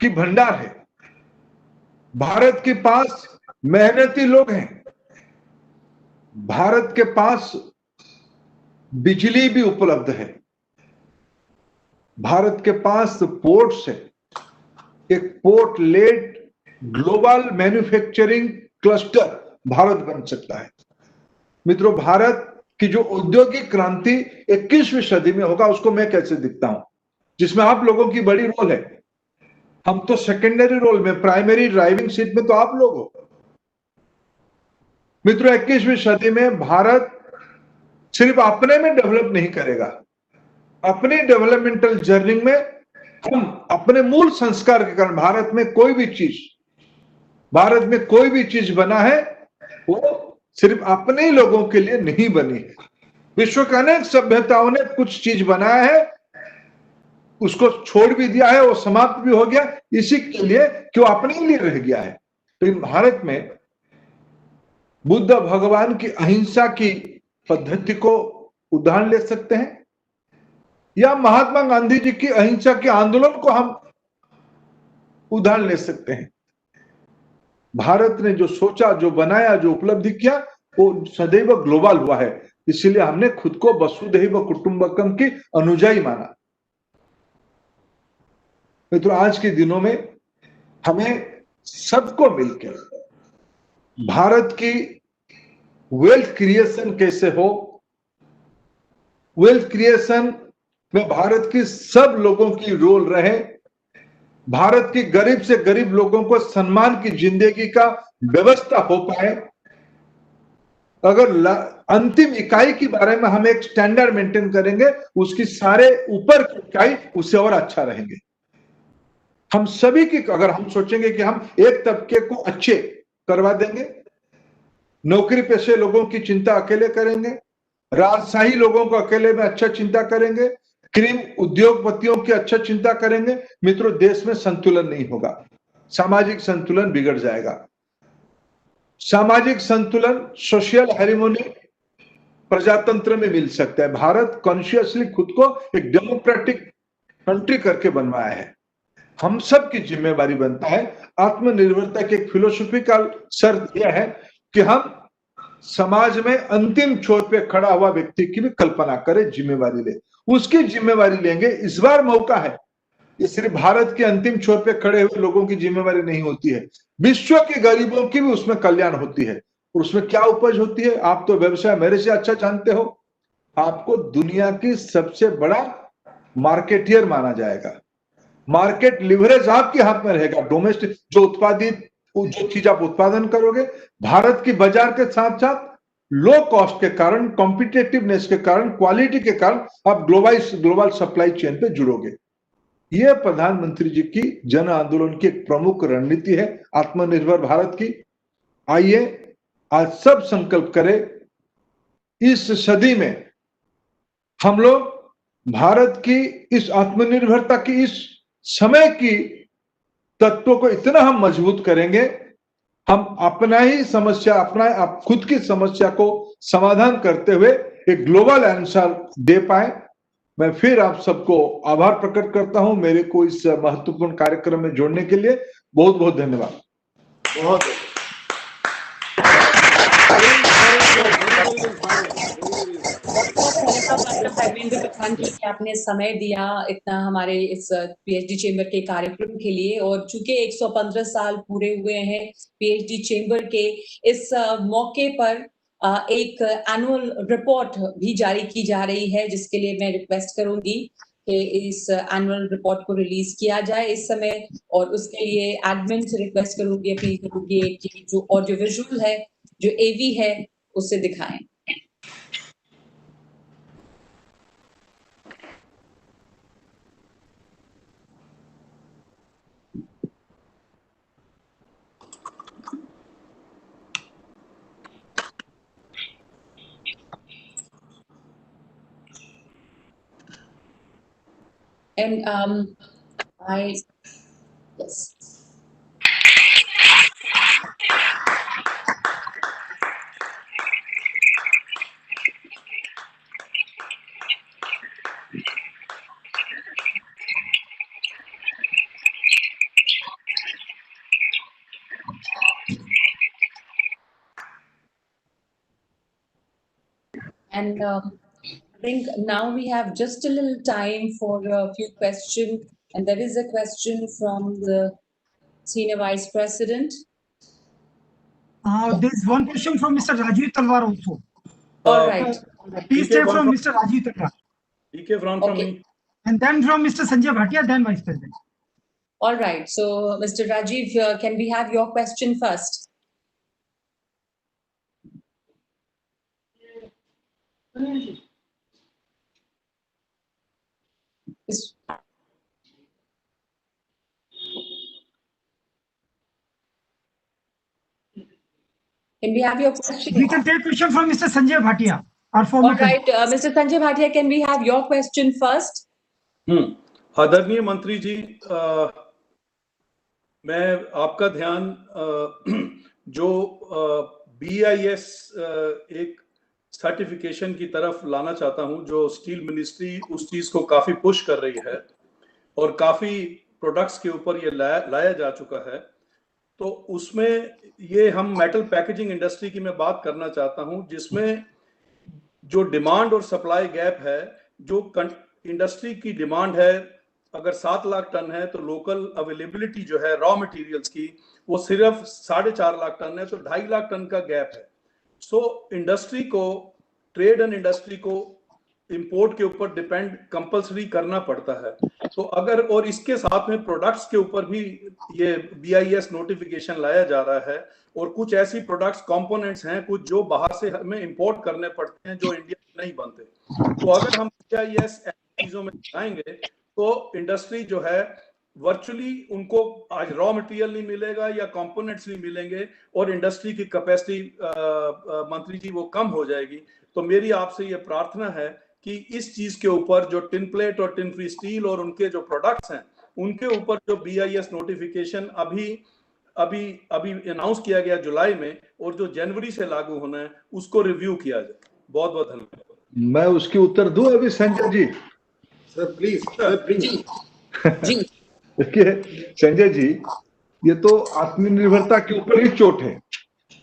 Speaker 16: की भंडार है, भारत के पास मेहनती लोग हैं, भारत के पास बिजली भी उपलब्ध है, भारत के पास पोर्ट्स है। एक port led global manufacturing cluster Bharat बन सकता है। मित्रों, भारत की जो औद्योगिक क्रांति 21वीं सदी में होगा, उसको मैं कैसे दिखता हूं, जिसमें आप लोगों की बड़ी रोल है। हम तो सेकेंडरी रोल में, प्राइमरी ड्राइविंग सीट में तो आप लोग हो। मित्रों, 21वीं सदी में भारत सिर्फ अपने में डेवलप नहीं करेगा, अपनी डेवलपमेंटल जर्नी में हम अपने मूल संस्कार के कारण भारत में कोई भी चीज बना है वो सिर्फ अपने ही लोगों के लिए नहीं बनी है। विश्व के अनेक सभ्यताओं ने कुछ चीज बनाया है, उसको छोड़ भी दिया है, वो समाप्त भी हो गया, इसी के लिए कि वो अपने लिए रह गया है। तो इन भारत में बुद्ध भगवान की अहिंसा की पद्धति को उदाहरण ले सकते हैं, या महात्मा गांधी जी की अहिंसा के आंदोलन को हम उदाहरण ले सकते हैं। भारत ने जो सोचा, जो बनाया, जो उपलब्धि किया, वो सदैव ग्लोबल हुआ है। इसीलिए हमने खुद को वसुधैव कुटुंबकम की अनुयायी माना। मित्रों, आज के दिनों में हमें सबको मिलकर भारत की वेल्थ क्रिएशन कैसे हो, वेल्थ क्रिएशन में भारत की सब लोगों की रोल रहे, भारत की गरीब से गरीब लोगों को सम्मान की जिंदगी का व्यवस्था हो पाए। अगर अंतिम इकाई के बारे में हम एक स्टैंडर्ड मेंटेन करेंगे, उसकी सारे ऊपर की इकाई उससे और अच्छा रहेंगे। हम सभी की, अगर हम सोचेंगे कि हम एक तबके को अच्छे करवा देंगे, नौकरी पेशे लोगों की चिंता अकेले करेंगे, राजशाही लोगों को अकेले में अच्छा चिंता करेंगे, क्रीम उद्योगपतियों की अच्छा चिंता करेंगे, मित्रों देश में संतुलन नहीं होगा, सामाजिक संतुलन बिगड़ जाएगा। सामाजिक संतुलन, सोशल हैरिमोनी प्रजातंत्र में मिल सकता है। भारत कॉन्शियसली खुद को एक डेमोक्रेटिक कंट्री करके बनवाया है। हम सब की जिम्मेवारी बनता है। आत्मनिर्भरता की एक फिलोसॉफिकल शर्त यह है कि हम समाज में अंतिम छोर पे खड़ा हुआ व्यक्ति की भी कल्पना करें, जिम्मेवारी ले, उसकी जिम्मेवारी लेंगे। इस बार मौका है, ये सिर्फ भारत के अंतिम छोर पे खड़े हुए लोगों की जिम्मेवारी नहीं होती है, विश्व के गरीबों की भी उसमें कल्याण होती है। और उसमें क्या उपज होती है, आप तो व्यवसाय मेरे से अच्छा जानते हो। आपको दुनिया की सबसे बड़ा मार्केटियर माना जाएगा। मार्केट लिवरेज आपके हाथ में रहेगा। डोमेस्टिक जो चीज आप उत्पादन करोगे, भारत की बाजार के साथ साथ लो कॉस्ट के कारण, कॉम्पिटेटिवनेस के कारण, क्वालिटी के कारण आप ग्लोबल सप्लाई चेन पे जुड़ोगे। यह प्रधानमंत्री जी की जन आंदोलन की एक प्रमुख रणनीति है, आत्मनिर्भर भारत की। आइए आज सब संकल्प करें, इस सदी में हम लोग भारत की इस आत्मनिर्भरता की इस समय की तत्वों को इतना हम मजबूत करेंगे, हम अपना ही समस्या, आप खुद की समस्या को समाधान करते हुए एक ग्लोबल आंसर दे पाए। मैं फिर आप सबको आभार प्रकट करता हूं मेरे को इस महत्वपूर्ण कार्यक्रम में जोड़ने के लिए। बहुत बहुत धन्यवाद।
Speaker 7: बहुत
Speaker 5: धन्यवाद धर्मेंद्र प्रधान जी कि आपने समय दिया इतना हमारे इस पीएचडी चेंबर के कार्यक्रम के लिए। और चूंकि 115 साल पूरे हुए हैं पीएचडी चेंबर के, इस मौके पर एक एनुअल रिपोर्ट भी जारी की जा रही है, जिसके लिए मैं रिक्वेस्ट करूंगी कि इस एनुअल रिपोर्ट को रिलीज किया जाए इस समय। और उसके लिए एडमिन से रिक्वेस्ट करूंगी, अपील करूंगी कि जो ऑडियो विजुअल है, जो एवी है, उसे दिखाएं। And
Speaker 18: Yes. And I think now we have just a little time for a few questions. And there is a question from the Senior Vice President.
Speaker 1: There's one question from Mr. Rajiv Talwar also.
Speaker 18: All right.
Speaker 1: Please take from Mr. Rajiv Talwar.
Speaker 12: PK from me.
Speaker 1: And then from Mr. Sanjay Bhatia, then Vice President.
Speaker 18: All right. So, Mr. Rajiv, can we have your question first? Can we have your question?
Speaker 1: We can take question from Mr. Sanjay Bhatia, our former.
Speaker 18: All right, Mr. Sanjay Bhatia, can we have your question first?
Speaker 12: आदरणीय मंत्री जी, मैं आपका ध्यान जो BIS एक certification की तरफ लाना चाहता हूं, जो स्टील मिनिस्ट्री उस चीज को काफी पुश कर रही है और काफी प्रोडक्ट्स के ऊपर ये लाया जा चुका है। तो उसमें ये हम मेटल पैकेजिंग इंडस्ट्री की मैं बात करना चाहता हूं, जिसमें जो डिमांड और सप्लाई गैप है, जो इंडस्ट्री की डिमांड है अगर 7 लाख टन है तो लोकल अवेलेबिलिटी जो है रॉ मटेरियल्स की वो सिर्फ 4.5 लाख टन है, तो 2.5 लाख टन का गैप है। सो इंडस्ट्री को, ट्रेड एंड इंडस्ट्री को इंपोर्ट के ऊपर डिपेंड कंपलसरी करना पड़ता है। तो अगर और इसके साथ में प्रोडक्ट्स के ऊपर भी ये BIS नोटिफिकेशन लाया जा रहा है और कुछ ऐसी प्रोडक्ट्स कंपोनेंट्स हैं कुछ जो बाहर से हमें इंपोर्ट करने पड़ते हैं जो इंडिया में नहीं बनते। तो अगर हम BIS चीजों में जाएंगे तो इंडस्ट्री जो है वर्चुअली उनको आज रॉ मटेरियल नहीं मिलेगा या कंपोनेंट्स नहीं मिलेंगे और इंडस्ट्री की कैपेसिटी मंत्री जी वो कम हो जाएगी। तो मेरी आपसे ये प्रार्थना है कि इस चीज के ऊपर जो टिन प्लेट और टिन फ्री स्टील और उनके जो प्रोडक्ट्स हैं उनके ऊपर जो BIS नोटिफिकेशन अभी अनाउंस किया गया जुलाई में और जो जनवरी से लागू होना है उसको रिव्यू किया जाए। बहुत बहुत धन्यवाद।
Speaker 16: मैं उसकी उत्तर दूं अभी Sanjay ji?
Speaker 4: Sir please, sir please.
Speaker 16: देखिए संजय जी, ये तो आत्मनिर्भरता के ऊपर ही चोट है।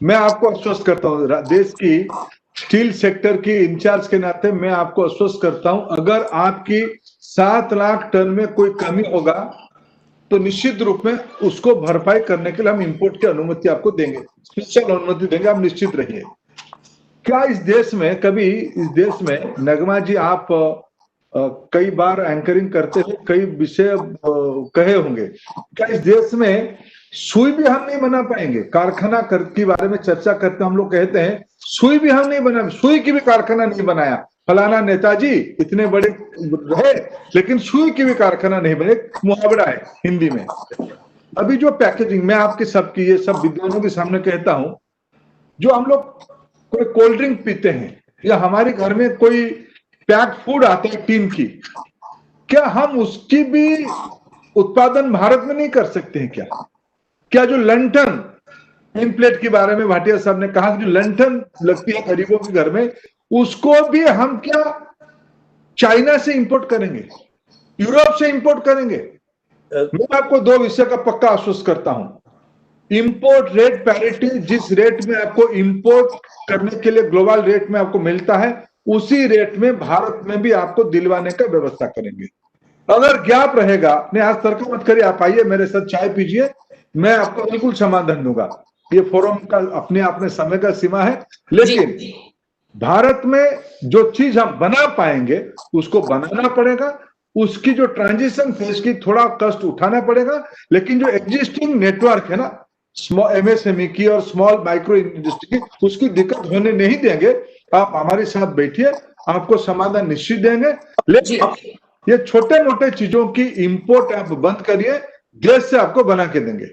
Speaker 16: मैं आपको आश्वस्त करता हूँ, देश की स्टील सेक्टर की इंचार्ज के नाते मैं आपको आश्वस्त करता हूं, अगर आपकी 7 लाख टन में कोई कमी होगा तो निश्चित रूप में उसको भरपाई करने के लिए हम इंपोर्ट की अनुमति आपको देंगे, स्पेशल अनुमति देंगे, आप निश्चित रहिए। क्या इस देश में कभी, इस देश में नगमा जी आप कई बार एंकरिंग करते हुए कई विषय कहे होंगे, क्या इस देश में सुई भी हम नहीं बना पाएंगे? कारखाना के बारे में चर्चा करते हम लोग कहते हैं सुई भी हम नहीं बना, सुई की भी कारखाना नहीं बनाया, फलाना नेताजी इतने बड़े रहे लेकिन सुई की भी कारखाना नहीं बने, मुहावरा है हिंदी में। अभी जो पैकेजिंग, मैं आपके सबकी ये सब विद्वानों के सामने कहता हूं, जो हम लोग कोई कोल्ड ड्रिंक पीते हैं या हमारे घर में कोई पैक फूड आता है टीन की, क्या हम उसकी भी उत्पादन भारत में नहीं कर सकते हैं? क्या जो लंठन, टीन प्लेट के बारे में भाटिया साहब ने कहा कि जो लंठन लगती है गरीबों के घर में, उसको भी हम क्या चाइना से इंपोर्ट करेंगे, यूरोप से इंपोर्ट करेंगे? मैं आपको 2 विषय का पक्का आश्वस्त करता हूं। इंपोर्ट रेट पैरिटी, जिस रेट में आपको इंपोर्ट करने के लिए ग्लोबल रेट में आपको मिलता है, उसी रेट में भारत में भी आपको दिलवाने का व्यवस्था करेंगे। अगर गैप रहेगा, नहीं आज तर्क मत करिए, आप आइए मेरे साथ चाय पीजिए, मैं आपको बिल्कुल समाधान दूंगा। ये फोरम का अपने आप में समय का सीमा है, लेकिन भारत में जो चीज हम बना पाएंगे उसको बनाना पड़ेगा, उसकी जो ट्रांजिशन फेज की थोड़ा कष्ट उठाना पड़ेगा, लेकिन जो एग्जिस्टिंग नेटवर्क है ना स्मॉल MSME की और स्मॉल माइक्रो इंडस्ट्री की, उसकी दिक्कत होने नहीं देंगे। आप हमारे साथ बैठिए, आपको समाधान निश्चित देंगे। लेकिन ये छोटे मोटे चीजों की इंपोर्ट आप बंद करिए, देश से आपको बना के देंगे।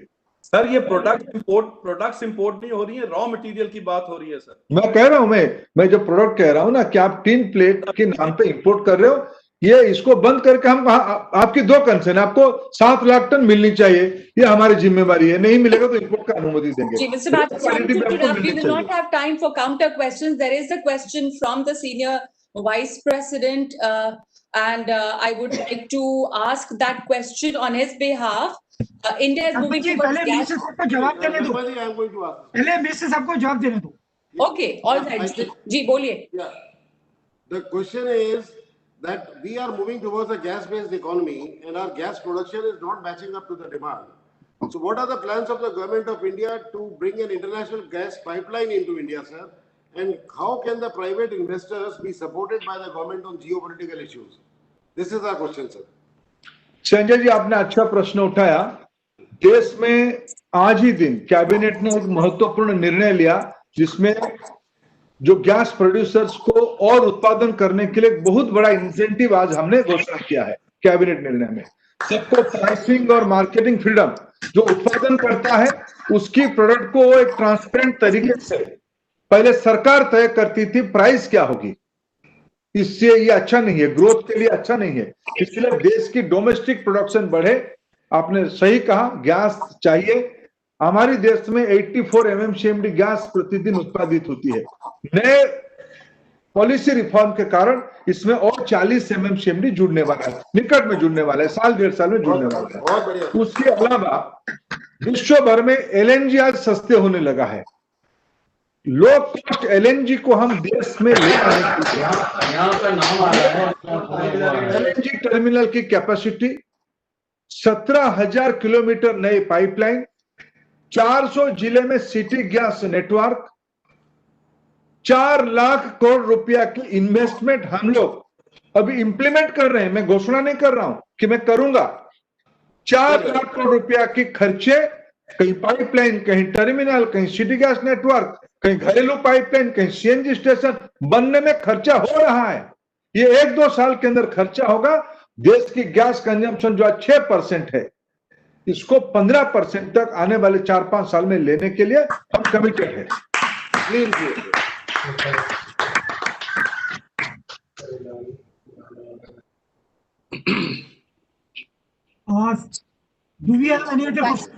Speaker 12: सर ये प्रोडक्ट्स इंपोर्ट नहीं हो रही है, रॉ मटेरियल की बात हो रही है सर।
Speaker 16: मैं कह रहा हूं, मैं जो प्रोडक्ट कह रहा हूं ना कि आप टीन प्लेट के नाम पे इंपोर्ट कर रहे हो, ये इसको बंद करके हम आपकी दो कंसर्न, आपको 7 लाख टन मिलनी चाहिए, ये हमारी जिम्मेवारी है, नहीं मिलेगा तो इंपोर्ट का अनुमति देंगे।
Speaker 5: जी, Mr. Bhatt, sorry to
Speaker 16: आपको
Speaker 5: interrupt. We
Speaker 16: मिलनी
Speaker 5: will not
Speaker 16: चाहिए।
Speaker 5: have time for counter questions. There is a question from the senior vice president, and I would like to ask that question on his behalf. India is moving towards
Speaker 1: पहले
Speaker 5: gas.
Speaker 1: Mrs सबको जवाब देने दो, पहले Mrs सबको जवाब देने दो।
Speaker 5: Okay, all right. जी बोलिए।
Speaker 7: Yeah. The question is that we are moving towards a gas-based economy and our gas production is not matching up to the demand. So what are the plans of the government of India to bring an international gas pipeline into India, sir? And how can the private investors be supported by the government on geopolitical issues? This is our question, sir.
Speaker 16: Sanjay ji, आपने अच्छा प्रश्न उठाया। देश में आज ही दिन cabinet ने एक महत्वपूर्ण निर्णय लिया जिसमें जो गैस प्रोड्यूसर्स को और उत्पादन करने के लिए एक बहुत बड़ा इंसेंटिव आज हमने घोषणा किया है कैबिनेट निर्णय में। सबको प्राइसिंग और मार्केटिंग फ्रीडम, जो उत्पादन करता है उसकी प्रोडक्ट को एक ट्रांसपेरेंट तरीके से, पहले सरकार तय करती थी प्राइस क्या होगी, इससे ये अच्छा नहीं है, ग्रोथ के लिए अच्छा नहीं है। इसलिए देश की डोमेस्टिक प्रोडक्शन बढ़े। आपने सही कहा, गैस चाहिए। हमारी देश में 84 MMCMD गैस प्रतिदिन उत्पादित होती है। नए पॉलिसी रिफॉर्म के कारण इसमें और 40 MMCMD जुड़ने वाला है, निकट में जुड़ने वाला है, साल 1.5 साल में जुड़ने वाला है। उसके अलावा विश्व भर में LNG आज सस्ते होने लगा है। लो कॉस्ट LNG को हम देश में ले आने के लिए LNG टर्मिनल की कैपेसिटी 17,000 किलोमीटर नई पाइपलाइन, 400 जिले में city gas network, 4 lakh crore रुपया की इन्वेस्टमेंट हम लोग अभी इंप्लीमेंट कर रहे हैं। मैं घोषणा नहीं कर रहा हूं कि मैं करूंगा। 4 लाख करोड़ रुपया की खर्चे, कहीं पाइपलाइन, कहीं टर्मिनल, कहीं सिटी गैस नेटवर्क, कहीं घरेलू पाइपलाइन, कहीं CNG स्टेशन बनने में खर्चा हो रहा है। ये 1-2 साल के अंदर खर्चा होगा। देश की गैस कंजम्पशन जो 6% है, इसको 15% तक आने वाले 4-5 साल में लेने के लिए हम कमिटेड हैं।
Speaker 1: Do we have any other questions?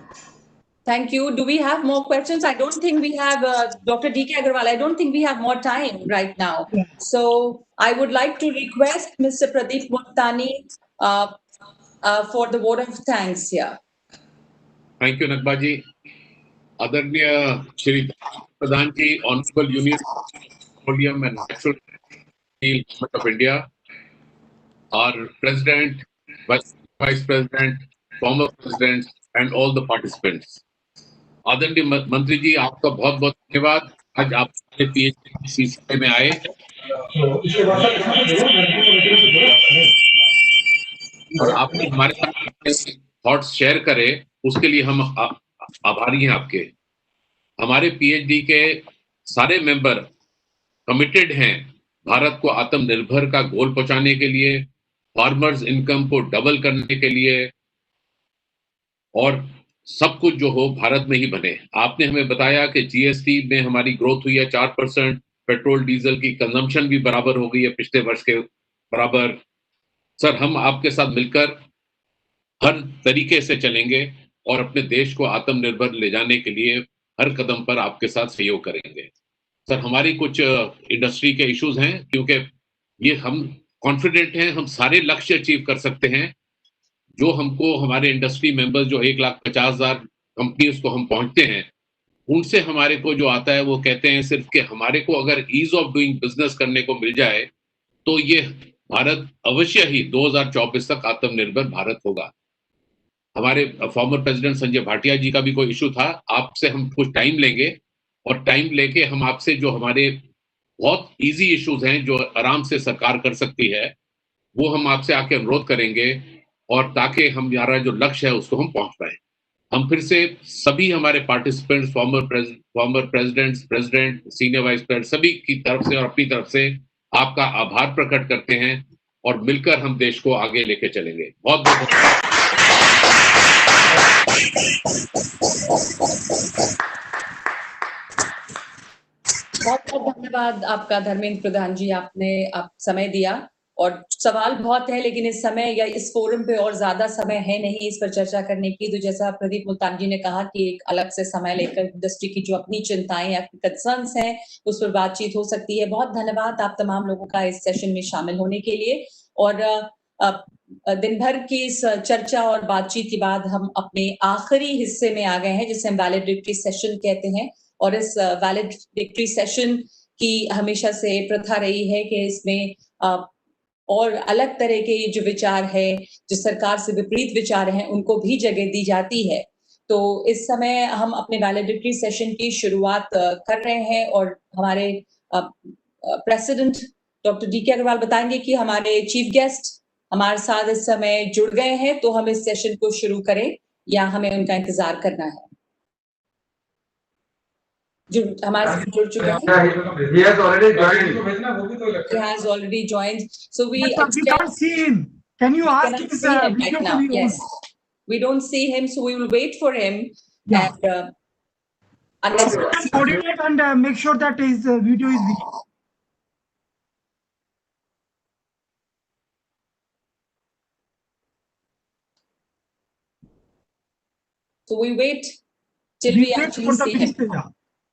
Speaker 5: Thank you. Do we have more questions? I don't think we have, Dr. D.K. Agarwal, I don't think we have more time right now. So I would like to request Mr. Pradeep Multani for the vote of thanks here.
Speaker 13: Thank you, Nagma ji. Adarniya Shri Pradhan ji, Honorable Union Petroleum and Natural Steel Government of India, our President, Vice President, former Presidents, and all the participants. आदरणीय मंत्री जी, आपका बहुत बहुत धन्यवाद। आज आप PHDCCI में आए और आपने हमारे साथ थॉट्स शेयर करे, उसके लिए हम आभारी हैं आपके। हमारे PhD के सारे मेंबर कमिटेड हैं भारत को आत्मनिर्भर का गोल पहुंचाने के लिए, फार्मर्स इनकम को डबल करने के लिए, और सब कुछ जो हो भारत में ही बने। आपने हमें बताया कि GST में हमारी ग्रोथ हुई है 4%, पेट्रोल डीजल की कंजम्पशन भी बराबर हो गई है पिछले वर्ष के बराबर। सर, हम आपके साथ मिलकर हर तरीके से चलेंगे और अपने देश को आत्मनिर्भर ले जाने के लिए हर कदम पर आपके साथ सहयोग करेंगे। सर, हमारी कुछ इंडस्ट्री के इश्यूज हैं, क्योंकि ये हम कॉन्फिडेंट हैं हम सारे लक्ष्य अचीव कर सकते हैं जो हमको हमारे इंडस्ट्री मेंबर्स, जो 1,50,000 कंपनीज को हम पहुंचते हैं, उनसे हमारे को जो आता है वो कहते हैं सिर्फ कि हमारे को अगर ईज ऑफ डूइंग बिजनेस करने को मिल जाए तो ये भारत अवश्य ही 2024 तक आत्मनिर्भर भारत होगा। हमारे फॉर्मर प्रेसिडेंट संजय भाटिया जी का भी कोई इशू था, आपसे हम कुछ टाइम लेंगे और टाइम लेके हम आपसे जो हमारे बहुत इजी इश्यूज हैं जो आराम से सरकार कर सकती है वो हम आपसे आके अनुरोध करेंगे, और ताकि हमारा जो लक्ष्य है उसको हम पहुंच पाए। हम फिर से सभी हमारे participants, former presidents, president, senior vice president, सभी की तरफ से और अपनी तरफ से आपका आभार प्रकट करते हैं और मिलकर हम देश को आगे लेके चलेंगे। बहुत बहुत
Speaker 5: बहुत बहुत धन्यवाद आपका धर्मेंद्र प्रधान जी, आपने समय दिया। और सवाल बहुत है, लेकिन इस समय या इस फोरम पे और ज्यादा समय है नहीं इस पर चर्चा करने की। तो जैसा प्रदीप मुल्तान जी ने कहा कि एक अलग से समय लेकर इंडस्ट्री की जो अपनी चिंताएं या कंसर्न्स हैं उस पर बातचीत हो सकती है। बहुत धन्यवाद आप तमाम लोगों का इस सेशन में शामिल होने के लिए। और दिन भर की इस चर्चा और बातचीत के बाद हम अपने आखिरी हिस्से में आ गए हैं, जिसे हम वैलिडिटी सेशन कहते हैं। और इस वैलिडिटी सेशन की हमेशा से प्रथा रही है कि इसमें और अलग तरह के जो विचार है, जो सरकार से विपरीत विचार हैं, उनको भी जगह दी जाती है। तो इस समय हम अपने वैलिडिटी सेशन की शुरुआत कर रहे हैं और हमारे president doctor D K Agarwal बताएंगे कि हमारे चीफ गेस्ट हमारे साथ इस समय जुड़ गए हैं। तो हम इस सेशन को शुरू करें या हमें उनका इंतजार करना है? जो हमारे साथ जुड़ चुके हैं।
Speaker 9: He has already joined.
Speaker 5: He has already joined. So we
Speaker 1: we can't see him. Can you ask
Speaker 5: cannot
Speaker 1: his
Speaker 5: see him
Speaker 1: video
Speaker 5: right
Speaker 1: to
Speaker 5: now.
Speaker 1: be on?
Speaker 5: Yes, we don't see him, so we will wait for him.
Speaker 1: Yeah.
Speaker 5: And unless
Speaker 1: You can coordinate and make sure that his video is visible.
Speaker 5: so we wait till we
Speaker 1: wait
Speaker 5: actually
Speaker 1: for the
Speaker 5: see him.
Speaker 1: minister. Yeah.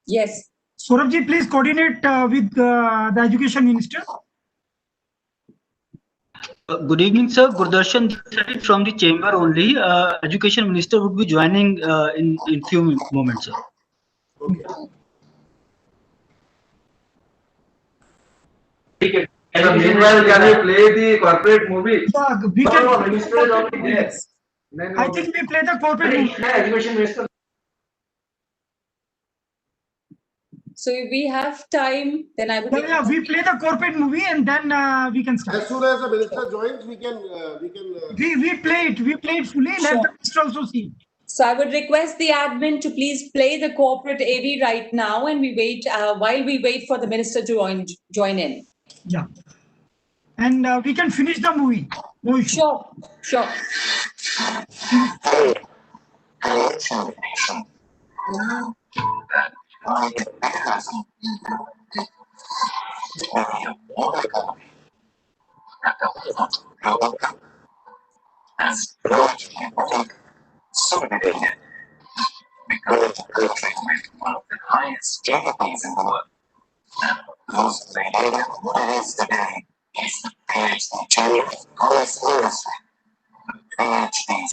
Speaker 5: Yes.
Speaker 1: Saurabh ji, please coordinate with the education minister.
Speaker 2: Good evening, sir. Gurdarshan from the chamber only. Education minister would be joining in few moments, sir.
Speaker 9: Okay. Meanwhile, can we play the corporate movie?
Speaker 1: Yeah, we can.
Speaker 9: No, minister is already there.
Speaker 1: I think we play the corporate movie.
Speaker 9: Education minister.
Speaker 5: So if we have time, then I would.
Speaker 1: Yeah, we play the corporate movie and then we can start.
Speaker 7: As soon as the minister joins, we can.
Speaker 1: We play it. We play it fully. Let the minister also see.
Speaker 5: So I would request the admin to please play the corporate AV right now, and we wait while we wait for the minister to join in.
Speaker 1: Yeah. And we can finish the movie. No issue.
Speaker 5: Sure.
Speaker 22: Because the country with one of the highest GDPs in the world. Most related what it is today is the PhD chamber of commerce industry. PhDs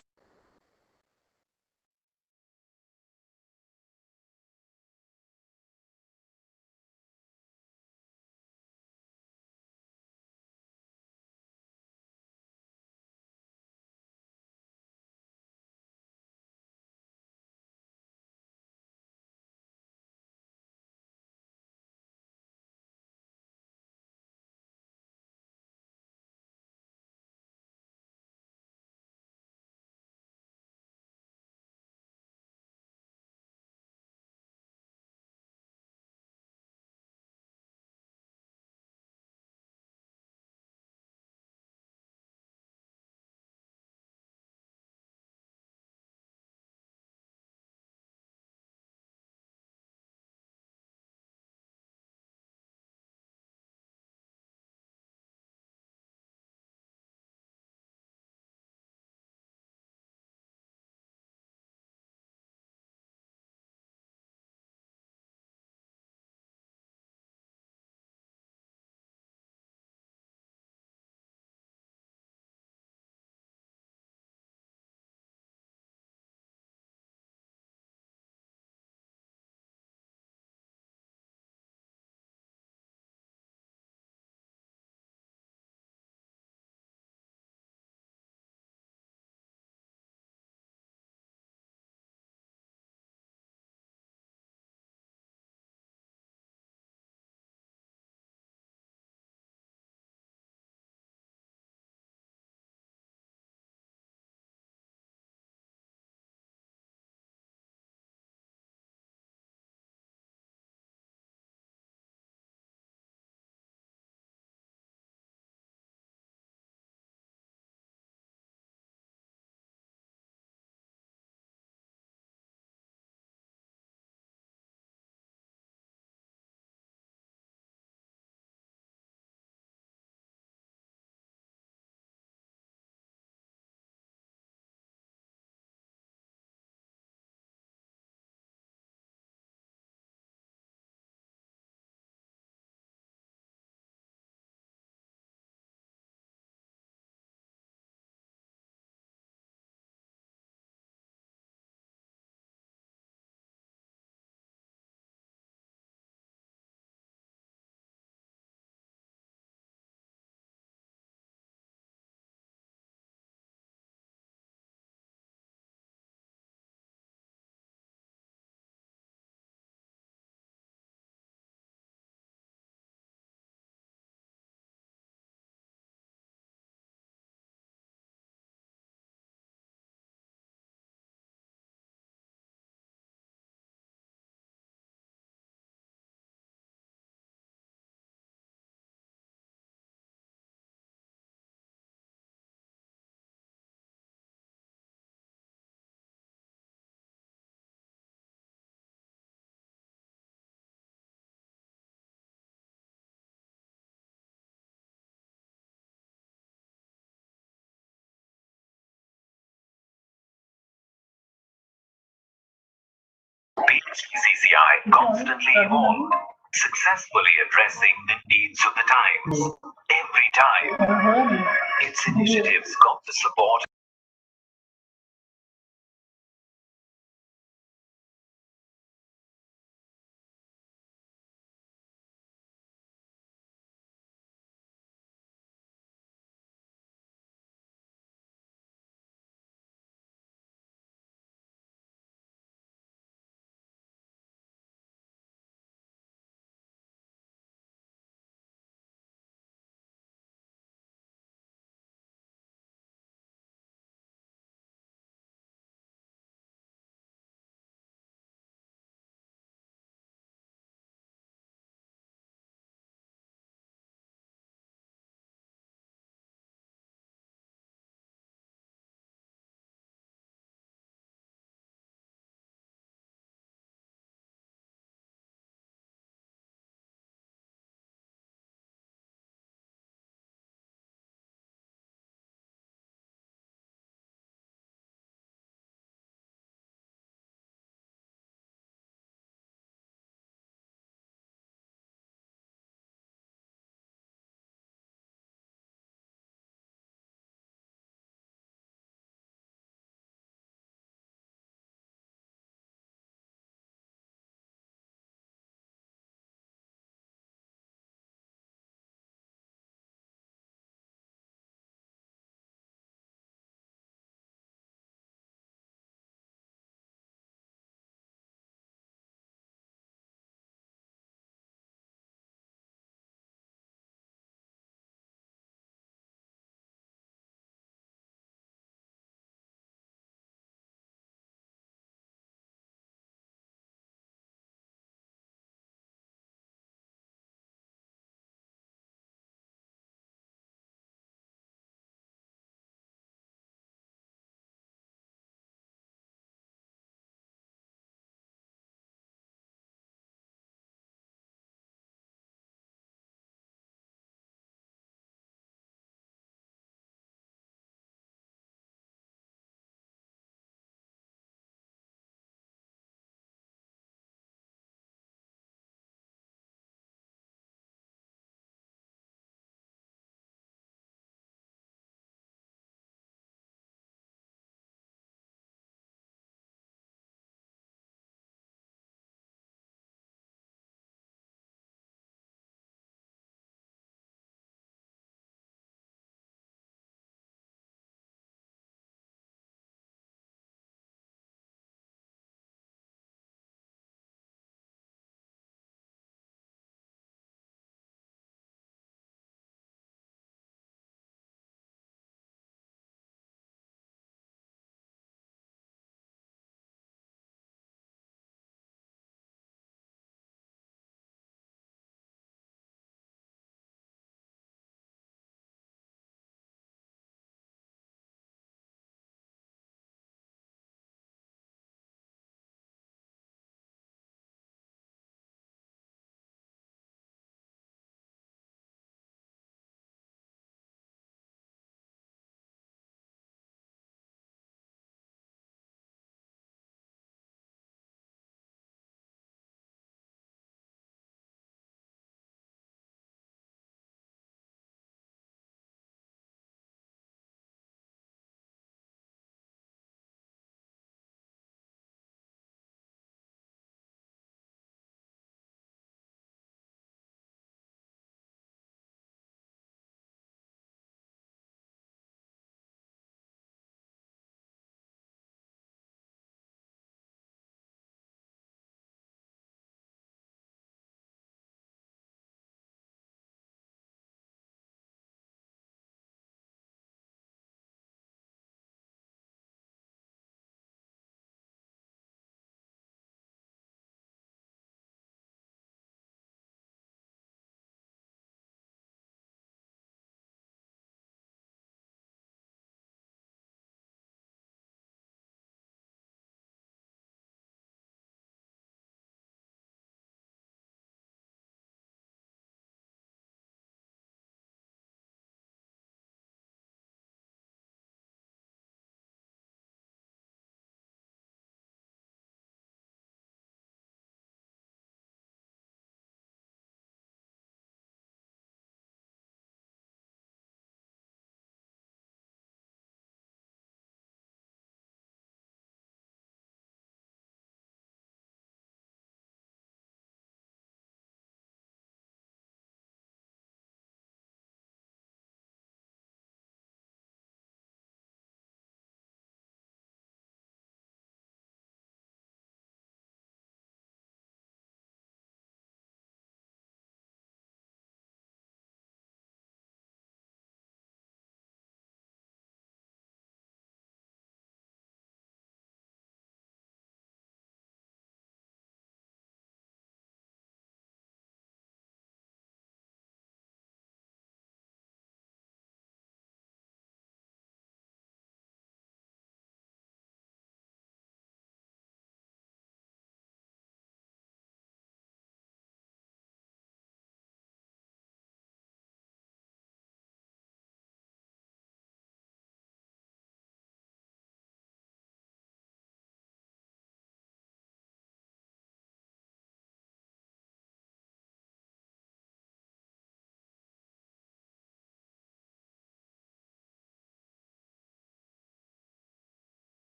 Speaker 22: PHDCCI constantly evolved, successfully addressing the needs of the times. Every time, its initiatives got the support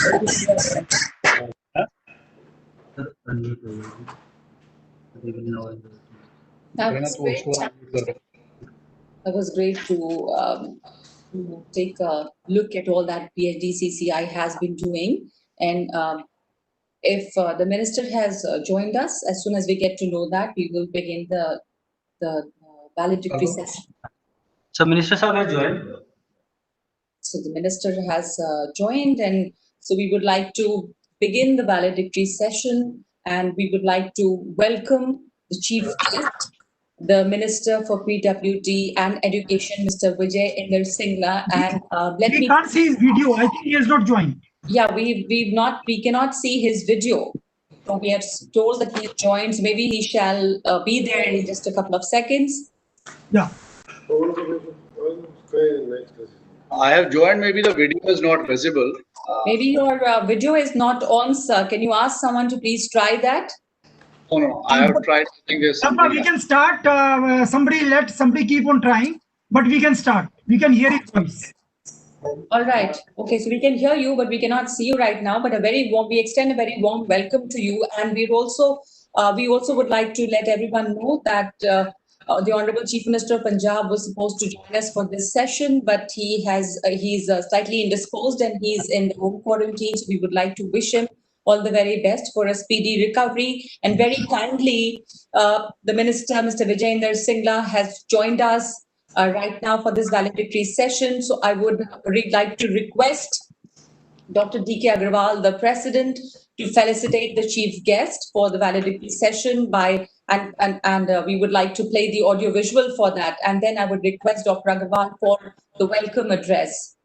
Speaker 18: That was great to take a look at all that PHDCCI has been doing. And if the minister has joined us, as soon as we get to know that, we will begin the valedictory session.
Speaker 2: So Minister Sir has joined.
Speaker 18: So the minister has joined, and so we would like to begin the valedictory session, and we would like to welcome the chief guest, the Minister for PWD and Education, Mr. Vijay Inder Singla, and
Speaker 1: we can't see his video. I think he has not joined.
Speaker 18: Yeah, we cannot see his video. So we have told that he has joined. So maybe he shall be there in just a couple of seconds.
Speaker 1: Yeah.
Speaker 17: I have joined. Maybe the video is not visible.
Speaker 18: Maybe your video is not on, sir. Can you ask someone to please try that?
Speaker 17: Oh no, I have tried doing this.
Speaker 1: We can start. Somebody keep on trying, but we can start. We can hear his voice.
Speaker 18: All right. Okay, so we can hear you, but we cannot see you right now. But we extend a very warm welcome to you, and we also would like to let everyone know that the Honorable Chief Minister of Punjab was supposed to join us for this session, but he's slightly indisposed and he's in home quarantine. So we would like to wish him all the very best for a speedy recovery. And very kindly, the Minister, Mr. Vijay Inder Singla, has joined us right now for this valedictory session. So I would like to request Dr. D.K. Agarwal, the President, to felicitate the chief guest for the valedictory session and we would like to play the audio visual for that. And then I would request Dr. Agarwal for the welcome address.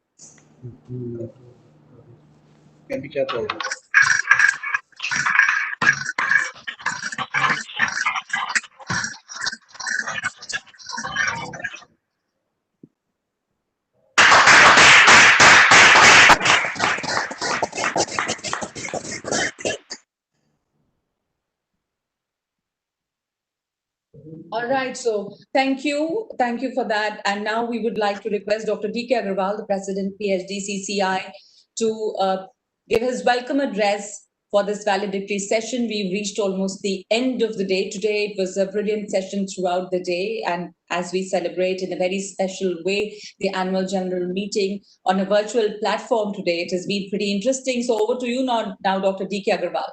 Speaker 18: All right, so thank you for that. And now we would like to request Dr. D.K. Agarwal, the President, PHDCCI, to give his welcome address for this valedictory session. We've reached almost the end of the day today. It was a brilliant session throughout the day. And as we celebrate in a very special way the annual general meeting on a virtual platform today, it has been pretty interesting. So over to you now Dr. D.K. Agarwal.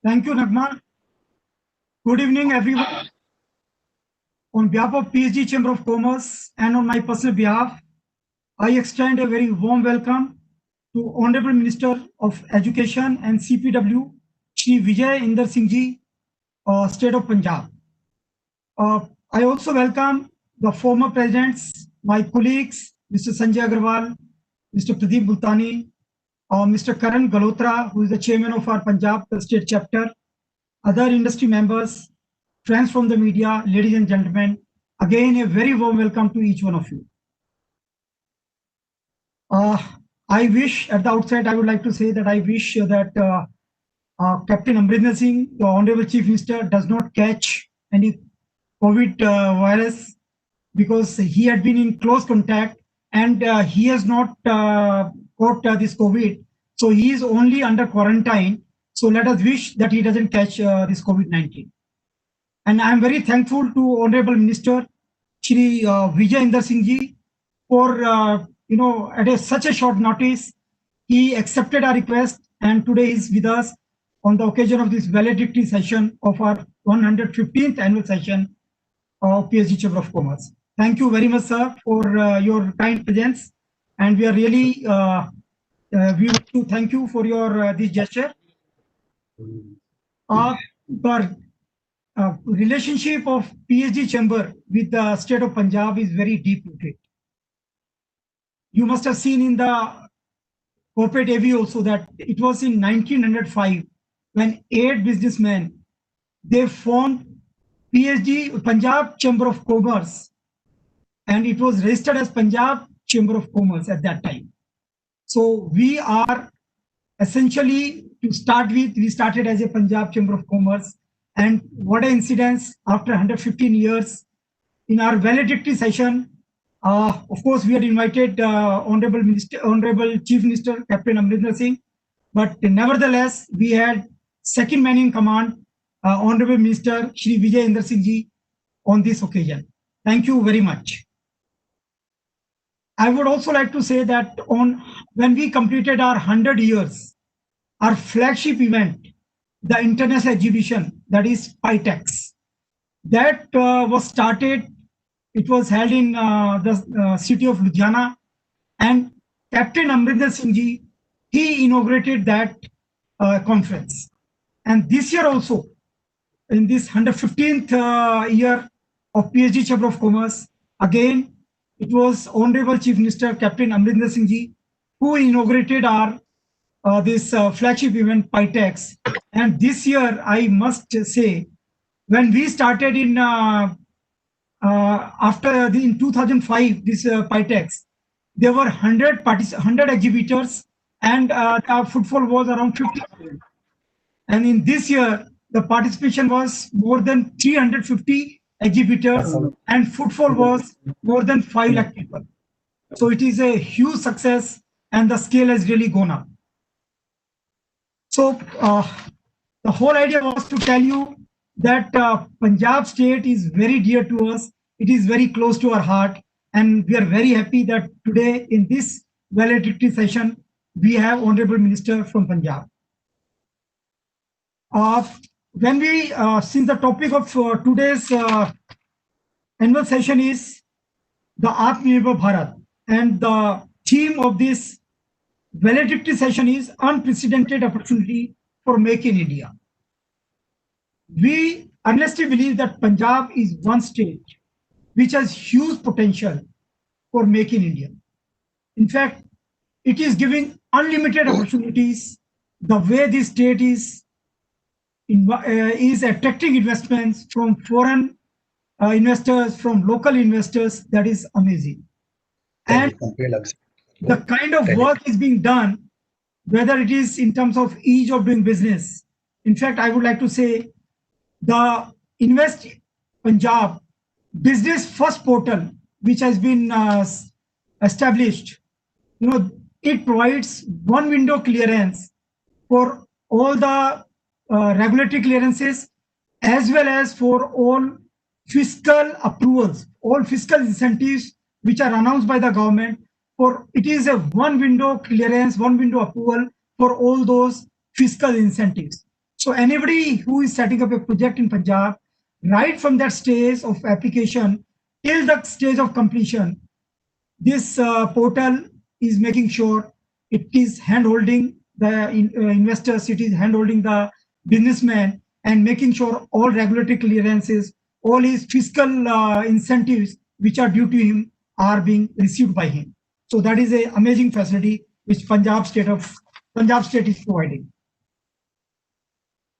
Speaker 1: Thank you, Nagma. Good evening, everyone. On behalf of PhD Chamber of Commerce and on my personal behalf, I extend a very warm welcome to Honorable Minister of Education and CPW, Shri Vijay Inder Singh, State of Punjab. I also welcome the former presidents, my colleagues, Mr. Sanjay Agarwal, Mr. Pradeep Bultani, Mr. Karan Galotra, who is the chairman of our Punjab State Chapter, other industry members, friends from the media, ladies and gentlemen, again a very warm welcome to each one of you. I wish at the outset, I would like to say that I wish that Captain Amrinder Singh, the Honorable Chief Minister, does not catch any COVID virus, because he had been in close contact and he has not caught this COVID. So he is only under quarantine. So let us wish that he doesn't catch this COVID-19. And I am very thankful to Honorable Minister Shri Vijay Inder Singh ji for at such a short notice he accepted our request and today is with us on the occasion of this valedictory session of our 115th annual session of PhD Chamber of Commerce. Thank you very much, sir, for your kind presence, and we are really we want to thank you for your this gesture. The relationship of PhD Chamber with the state of Punjab is very deep rooted. You must have seen in the corporate AV also that it was in 1905 when 8 businessmen, they formed Punjab Chamber of Commerce, and it was registered as Punjab Chamber of Commerce at that time. So we are essentially, to start with, we started as a Punjab Chamber of Commerce, and what an incidence after 115 years in our valedictory session, Of course, we had invited Honorable Chief Minister Captain Amrinder Singh, but nevertheless, we had second man in command, Honorable Minister Shri Vijay Inder Singh Ji, on this occasion. Thank you very much. I would also like to say that when we completed our 100 years, our flagship event, the international exhibition, that is PITEX, that was started. It was held in the city of Ludhiana, and Captain Amrinder Singh Ji, he inaugurated that conference. And this year also, in this 115th year of PhD Chamber of Commerce, again, it was Honorable Chief Minister Captain Amrinder Singh Ji who inaugurated our this flagship event PITEX. And this year, I must say, when we started in in 2005, this PITEX, there were 100 exhibitors, and our footfall was around 50. And in this year, the participation was more than 350 exhibitors, and footfall was more than 5 lakh people. So it is a huge success, and the scale has really gone up. So the whole idea was to tell you that Punjab state is very dear to us. It is very close to our heart, and we are very happy that today in this valedictory session, we have Honorable Minister from Punjab. When we, since the topic of today's annual session is the Atmanirbhar Bharat, and the theme of this valedictory session is unprecedented opportunity for Make in India. We honestly believe that Punjab is one state which has huge potential for Make in India. In fact, it is giving unlimited opportunities. The way this state is attracting investments from foreign investors, from local investors, that is amazing. And the kind of work is being done, whether it is in terms of ease of doing business. In fact, I would like to say the Invest Punjab Business First portal, which has been established, it provides one window clearance for all the regulatory clearances, as well as for all fiscal approvals, all fiscal incentives which are announced by the government. For it is a one window clearance, one window approval for all those fiscal incentives. So anybody who is setting up a project in Punjab, right from that stage of application till the stage of completion, this portal is making sure it is hand-holding the investors, it is hand-holding the businessman, and making sure all regulatory clearances, all his fiscal incentives which are due to him are being received by him. So that is an amazing facility which Punjab state is providing.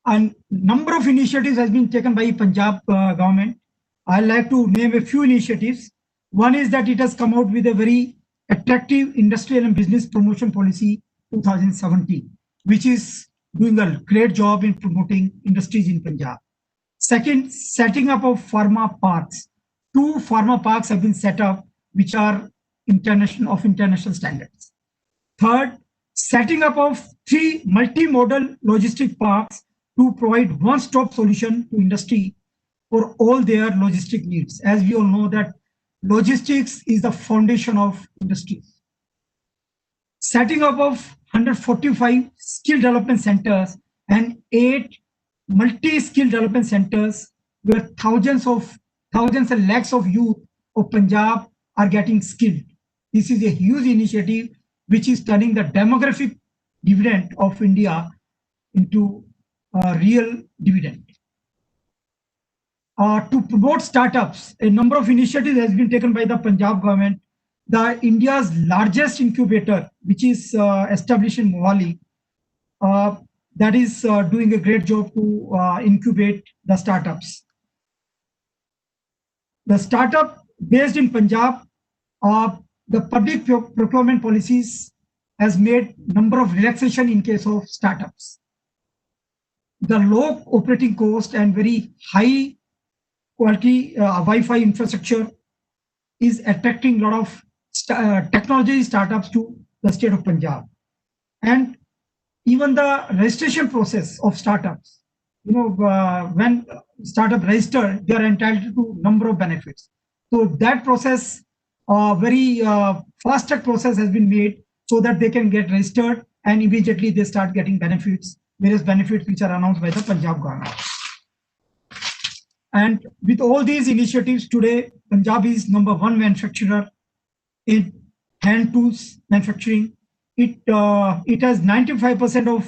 Speaker 1: And number of initiatives has been taken by Punjab government. I'd like to name a few initiatives. One is that it has come out with a very attractive industrial and business promotion policy 2017, which is doing a great job in promoting industries in Punjab. Second, setting up of pharma parks. 2 pharma parks have been set up, which are international standards. Third, setting up of 3 multimodal logistic parks to provide one-stop solution to industry for all their logistic needs. As we all know that logistics is the foundation of industries. Setting up of 145 skill development centers and 8 multi-skill development centers where thousands and lakhs of youth of Punjab are getting skilled. This is a huge initiative which is turning the demographic dividend of India into a real dividend. To promote startups, a number of initiatives has been taken by the Punjab government. The India's largest incubator, which is established in Mohali, that is doing a great job to incubate the startups. The startup based in Punjab, the public procurement policies has made number of relaxation in case of startups. The low operating cost and very high quality Wi-Fi infrastructure is attracting a lot of technology startups to the state of Punjab. And even the registration process of startups, when startup register, they are entitled to number of benefits. So that process, very fast track process has been made so that they can get registered and immediately they start getting benefits, various benefits which are announced by the Punjab government. And with all these initiatives today, Punjab is #1 manufacturer in hand tools manufacturing. It has 95% of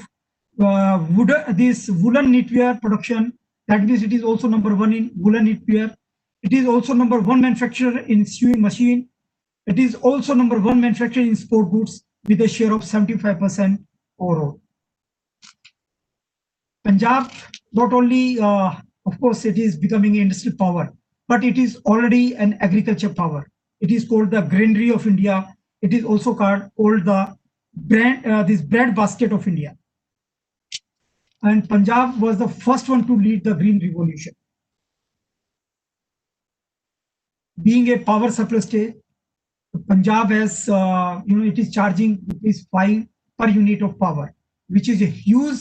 Speaker 1: this woolen knitwear production. That means it is also #1 in woolen knitwear. It is also #1 manufacturer in sewing machine. It is also #1 manufacturer in sport goods with a share of 75% overall. Punjab not only, of course, it is becoming an industrial power, but it is already an agriculture power. It is called the granary of India. It is also called the this bread basket of India. And Punjab was the first one to lead the green revolution. Being a power surplus state, Punjab has, it is charging ₹5 per unit of power, which is a huge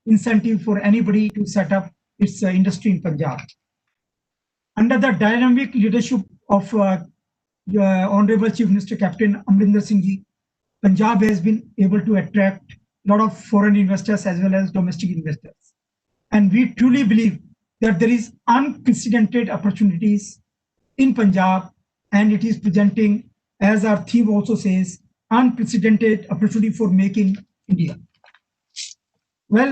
Speaker 1: incentive for anybody to set up its industry in Punjab. Under the dynamic leadership of Honorable Chief Minister Captain Amrinder Singh Ji, Punjab has been able to attract a lot of foreign investors as well as domestic investors. And we truly believe that there is unprecedented opportunities in Punjab, and it is presenting, as our theme also says, unprecedented opportunity for making India. Well,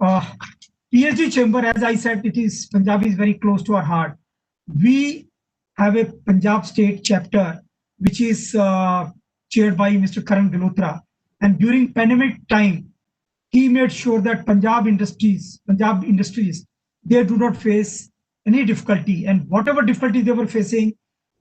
Speaker 1: PhD chamber, as I said, Punjab is very close to our heart. We have a Punjab state chapter, which is chaired by Mr. Karan Galotra. And during pandemic time, he made sure that Punjab industries, they do not face any difficulty. And whatever difficulty they were facing,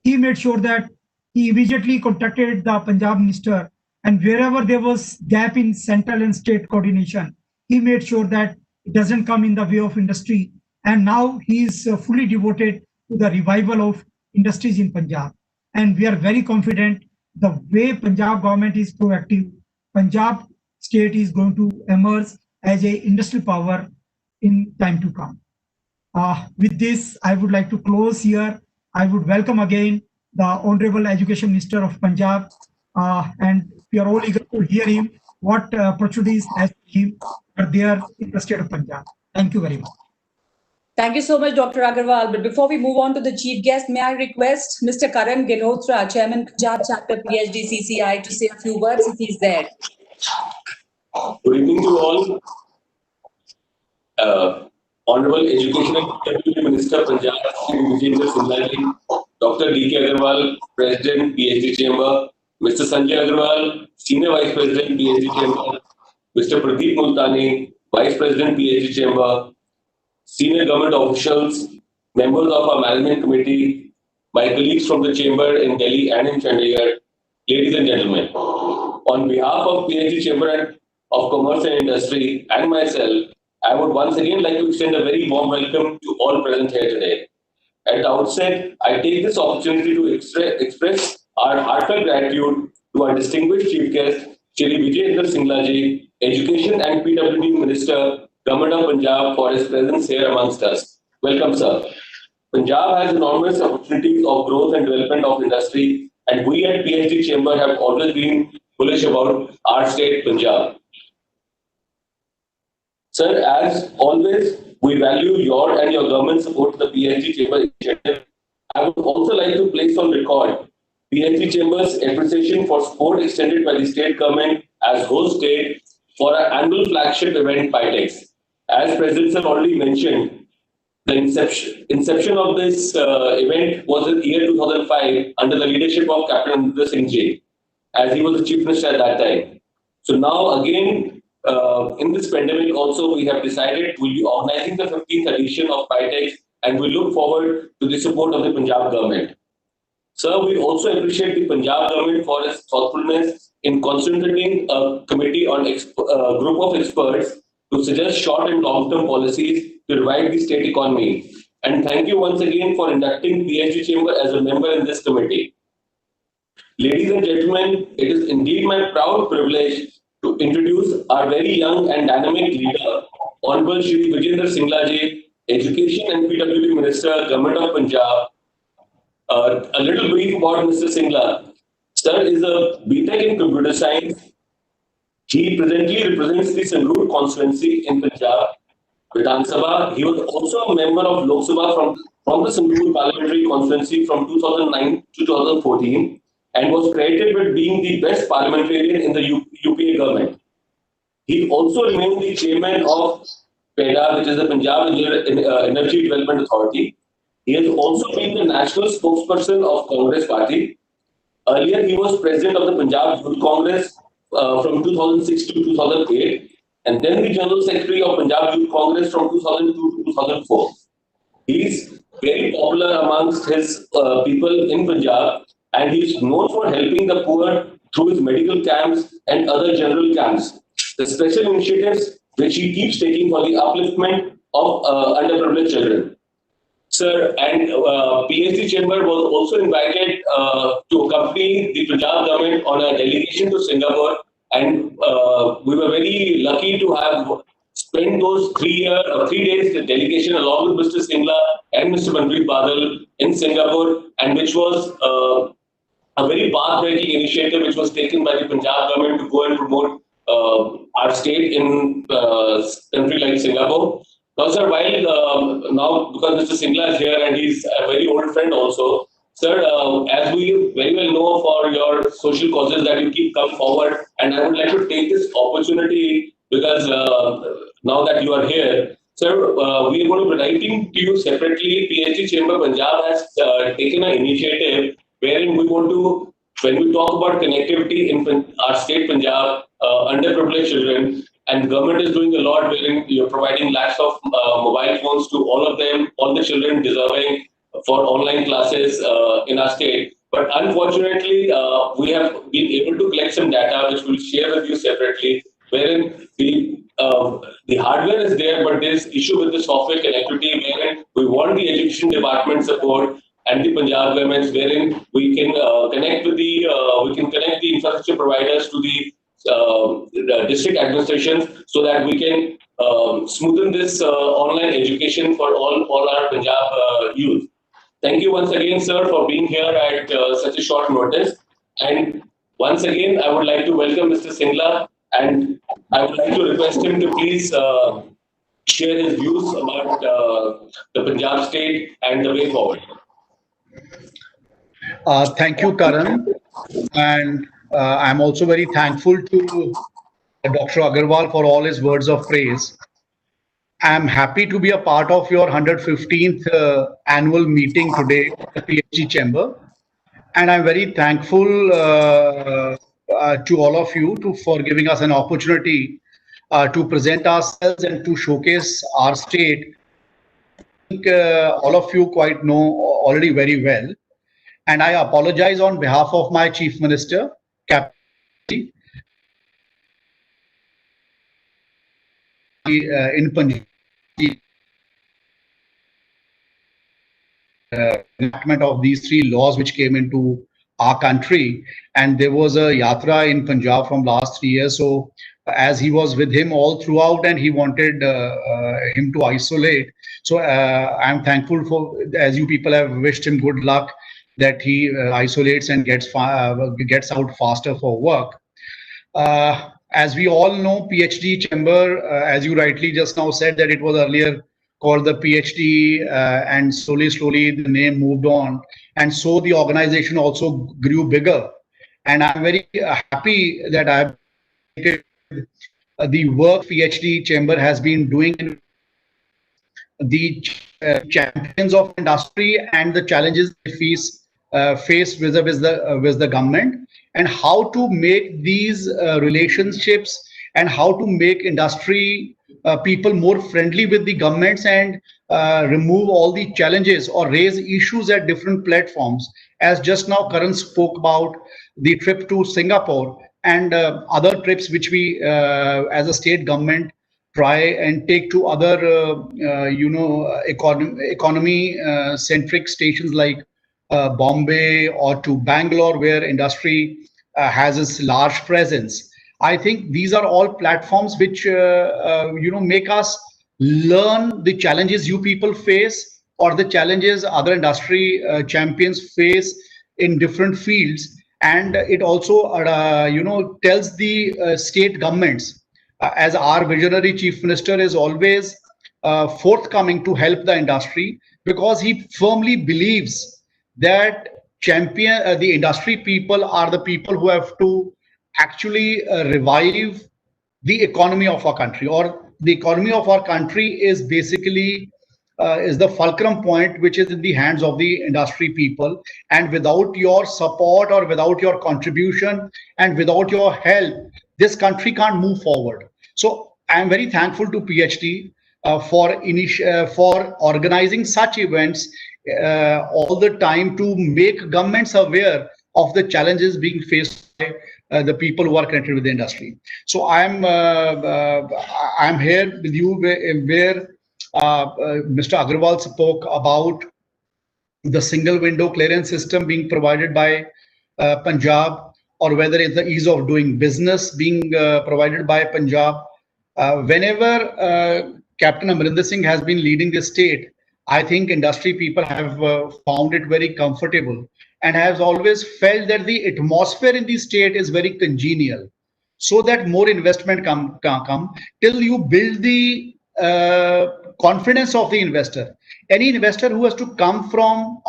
Speaker 1: he made sure that he immediately contacted the Punjab minister. And wherever there was gap in central and state coordination, he made sure that it doesn't come in the way of industry. And now he is fully devoted to the revival of industries in Punjab. And we are very confident the way Punjab government is proactive, Punjab state is going to emerge as an industrial power in time to come. With this, I would like to close here. I would welcome again the Honorable Education Minister of Punjab, and we are all eager to hear him, what opportunities as him are there in the state of Punjab. Thank you very much.
Speaker 5: Thank you so much, Dr. Agarwal. But before we move on to the chief guest, may I request Mr. Karan Galotra, Chairman Punjab Chapter PHDCCI, to say a few words if he's there.
Speaker 3: Good evening to all. Honorable Education and Deputy Minister Punjab, Shri Vijayendra Singla ji, Dr. D.K. Agarwal, President, PhD Chamber, Mr. Sanjay Agarwal, Senior Vice President, PhD Chamber, Mr. Pradeep Multani, Vice President, PhD Chamber, Senior Government Officials, members of our Management Committee, my colleagues from the Chamber in Delhi and in Chandigarh, ladies and gentlemen. On behalf of PhD Chamber of Commerce and Industry and myself, I would once again like to extend a very warm welcome to all present here today. At the outset, I take this opportunity to express our heartfelt gratitude to our distinguished chief guest, Shri Vijayendra Singla ji, Education and PWD Minister, Government of Punjab, for his presence here amongst us. Welcome, sir. Punjab has enormous opportunities of growth and development of industry, and we at PhD Chamber have always been bullish about our state, Punjab. Sir, as always, we value your and your government's support to the PhD Chamber initiative. I would also like to place on record PhD Chamber's appreciation for support extended by the state government as host state for our annual flagship event, PITEX. As President Sir already mentioned, the inception of this event was in the year 2005 under the leadership of Captain Amrinder Singh Ji, as he was the Chief Minister at that time. So now again, in this pandemic also, we have decided we'll be organizing the 15th edition of PITEX, and we look forward to the support of the Punjab government. Sir, we also appreciate the Punjab government for its thoughtfulness in concentrating a committee on a group of experts to suggest short and long-term policies to revive the state economy. And thank you once again for inducting PhD Chamber as a member in this committee. Ladies and gentlemen, it is indeed my proud privilege to introduce our very young and dynamic leader, Honorable Shri Vijender Singla Ji, Education and PWD Minister, Government of Punjab. A little brief about Mr. Singla. Sir is a BTech in Computer Science. He presently represents the Sangrur constituency in Punjab, Vidhan Sabha. He was also a member of Lok Sabha from the Sangrur parliamentary constituency from 2009 to 2014 and was credited with being the best parliamentarian in the UPA government. He also remained the chairman of PEDA, which is the Punjab Energy Development Authority. He has also been the national spokesperson of Congress Party. Earlier, he was president of the Punjab Youth Congress from 2006 to 2008, and then the general secretary of Punjab Youth Congress from 2002 to 2004. He is very popular amongst his people in Punjab, and he is known for helping the poor through his medical camps and other general camps. The special initiatives which he keeps taking for the upliftment of underprivileged children. Sir, and PhD Chamber was also invited to accompany the Punjab government on a delegation to Singapore, and we were very lucky to have spent those 3 days delegation along with Mr. Singla and Mr. Manpreet Badal in Singapore, and which was a very path-breaking initiative which was taken by the Punjab government to go and promote our state in country like Singapore. Now, sir, while now because Mr. Singla is here and he's a very old friend also, sir, as we very well know for your social causes that you keep come forward, and I would like to take this opportunity because now that you are here, sir, we are going to be writing to you separately. PhD Chamber Punjab has taken an initiative wherein we want to, when we talk about connectivity in our state Punjab, underprivileged children, and government is doing a lot wherein you're providing lakhs of mobile phones to all of them, all the children deserving for online classes in our state. But unfortunately, we have been able to collect some data which we'll share with you separately, wherein the hardware is there, but there's issue with the software connectivity, wherein we want the education department support and the Punjab governments, wherein we can connect with the infrastructure providers to the district administrations so that we can smoothen this online education for all our Punjab youth. Thank you once again, sir, for being here at such a short notice. And once again, I would like to welcome Mr. Singla, and I would like to request him to please share his views about the Punjab state and the way forward.
Speaker 17: Thank you, Karan. And I'm also very thankful to Dr. Agarwal for all his words of praise. I'm happy to be a part of your 115th annual meeting today at the PhD Chamber. And I'm very thankful to all of you for giving us an opportunity to present ourselves and to showcase our state. I think all of you quite know already very well. And I apologize on behalf of my Chief Minister, Captain in Punjab. Enactment of these 3 laws which came into our country, and there was a yatra in Punjab from last 3 years. So as he was with him all throughout and he wanted him to isolate, so I'm thankful for, as you people have wished him good luck, that he isolates and gets out faster for work. As we all know, PhD Chamber, as you rightly just now said, that it was earlier called the PhD, and slowly the name moved on, and so the organization also grew bigger. And I'm very happy that I've the work PhD Chamber has been doing in the champions of industry and the challenges they face with the government, and how to make these relationships and how to make industry people more friendly with the governments and remove all the challenges or raise issues at different platforms. As just now Karan spoke about the trip to Singapore and other trips which we as a state government try and take to other economy centric stations like Bombay or to Bangalore, where industry has its large presence. I think these are all platforms which make us learn the challenges you people face or the challenges other industry champions face in different fields, and it also tells the state governments, as our visionary chief minister is always forthcoming to help the industry, because he firmly believes that the industry people are the people who have to actually revive the economy of our country, or the economy of our country is basically is the fulcrum point which is in the hands of the industry people, and without your support or without your contribution and without your help, this country can't move forward. So I am very thankful to PhD for organizing such events all the time to make governments aware of the challenges being faced by the people who are connected with the industry. So I'm here with you where Mr. Agrawal spoke about the single window clearance system being provided by Punjab, or whether it's the ease of doing business being provided by Punjab. Whenever Captain Amarinder Singh has been leading the state, I think industry people have found it very comfortable and has always felt that the atmosphere in the state is very congenial, so that more investment come till you build the confidence of the investor. Any investor who has to come from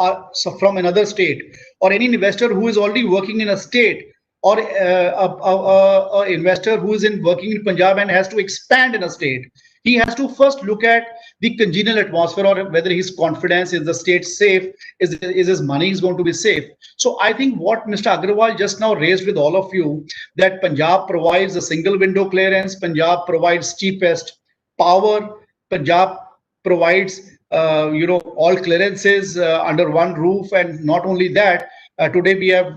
Speaker 17: another state, or any investor who is already working in a state, or a investor who is working in Punjab and has to expand in a state, he has to first look at the congenial atmosphere, or whether his confidence is the state safe, is his money is going to be safe. So I think what Mr. Agrawal just now raised with all of you, that Punjab provides a single window clearance, Punjab provides cheapest power, Punjab provides all clearances under one roof, and not only that, today we have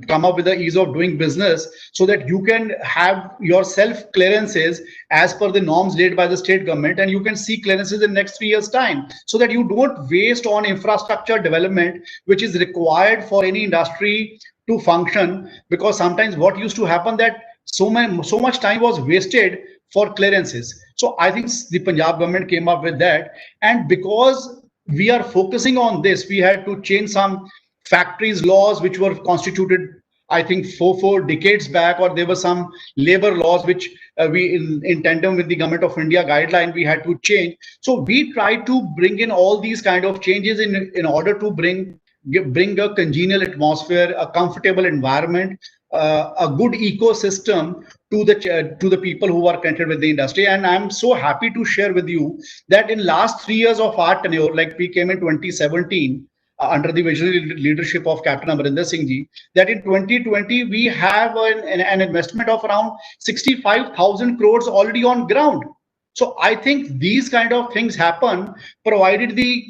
Speaker 17: come up with the ease of doing business, so that you can have your self clearances as per the norms laid by the state government, and you can see clearances in next 3 years time, so that you don't waste on infrastructure development which is required for any industry to function. Because sometimes what used to happen, that so much time was wasted for clearances. So I think the Punjab government came up with that, and because we are focusing on this, we had to change some factories laws which were constituted, I think, four decades back, or there were some labor laws which we in tandem with the Government of India guideline we had to change. So we tried to bring in all these kind of changes in order to bring a congenial atmosphere, a comfortable environment, a good ecosystem to the people who are connected with the industry. And I'm so happy to share with you that in last 3 years of our tenure, like we came in 2017 under the visionary leadership of Captain Amarinder Singh ji, that in 2020 we have an investment of around 65,000 crores already on ground. So I think these kind of things happen provided the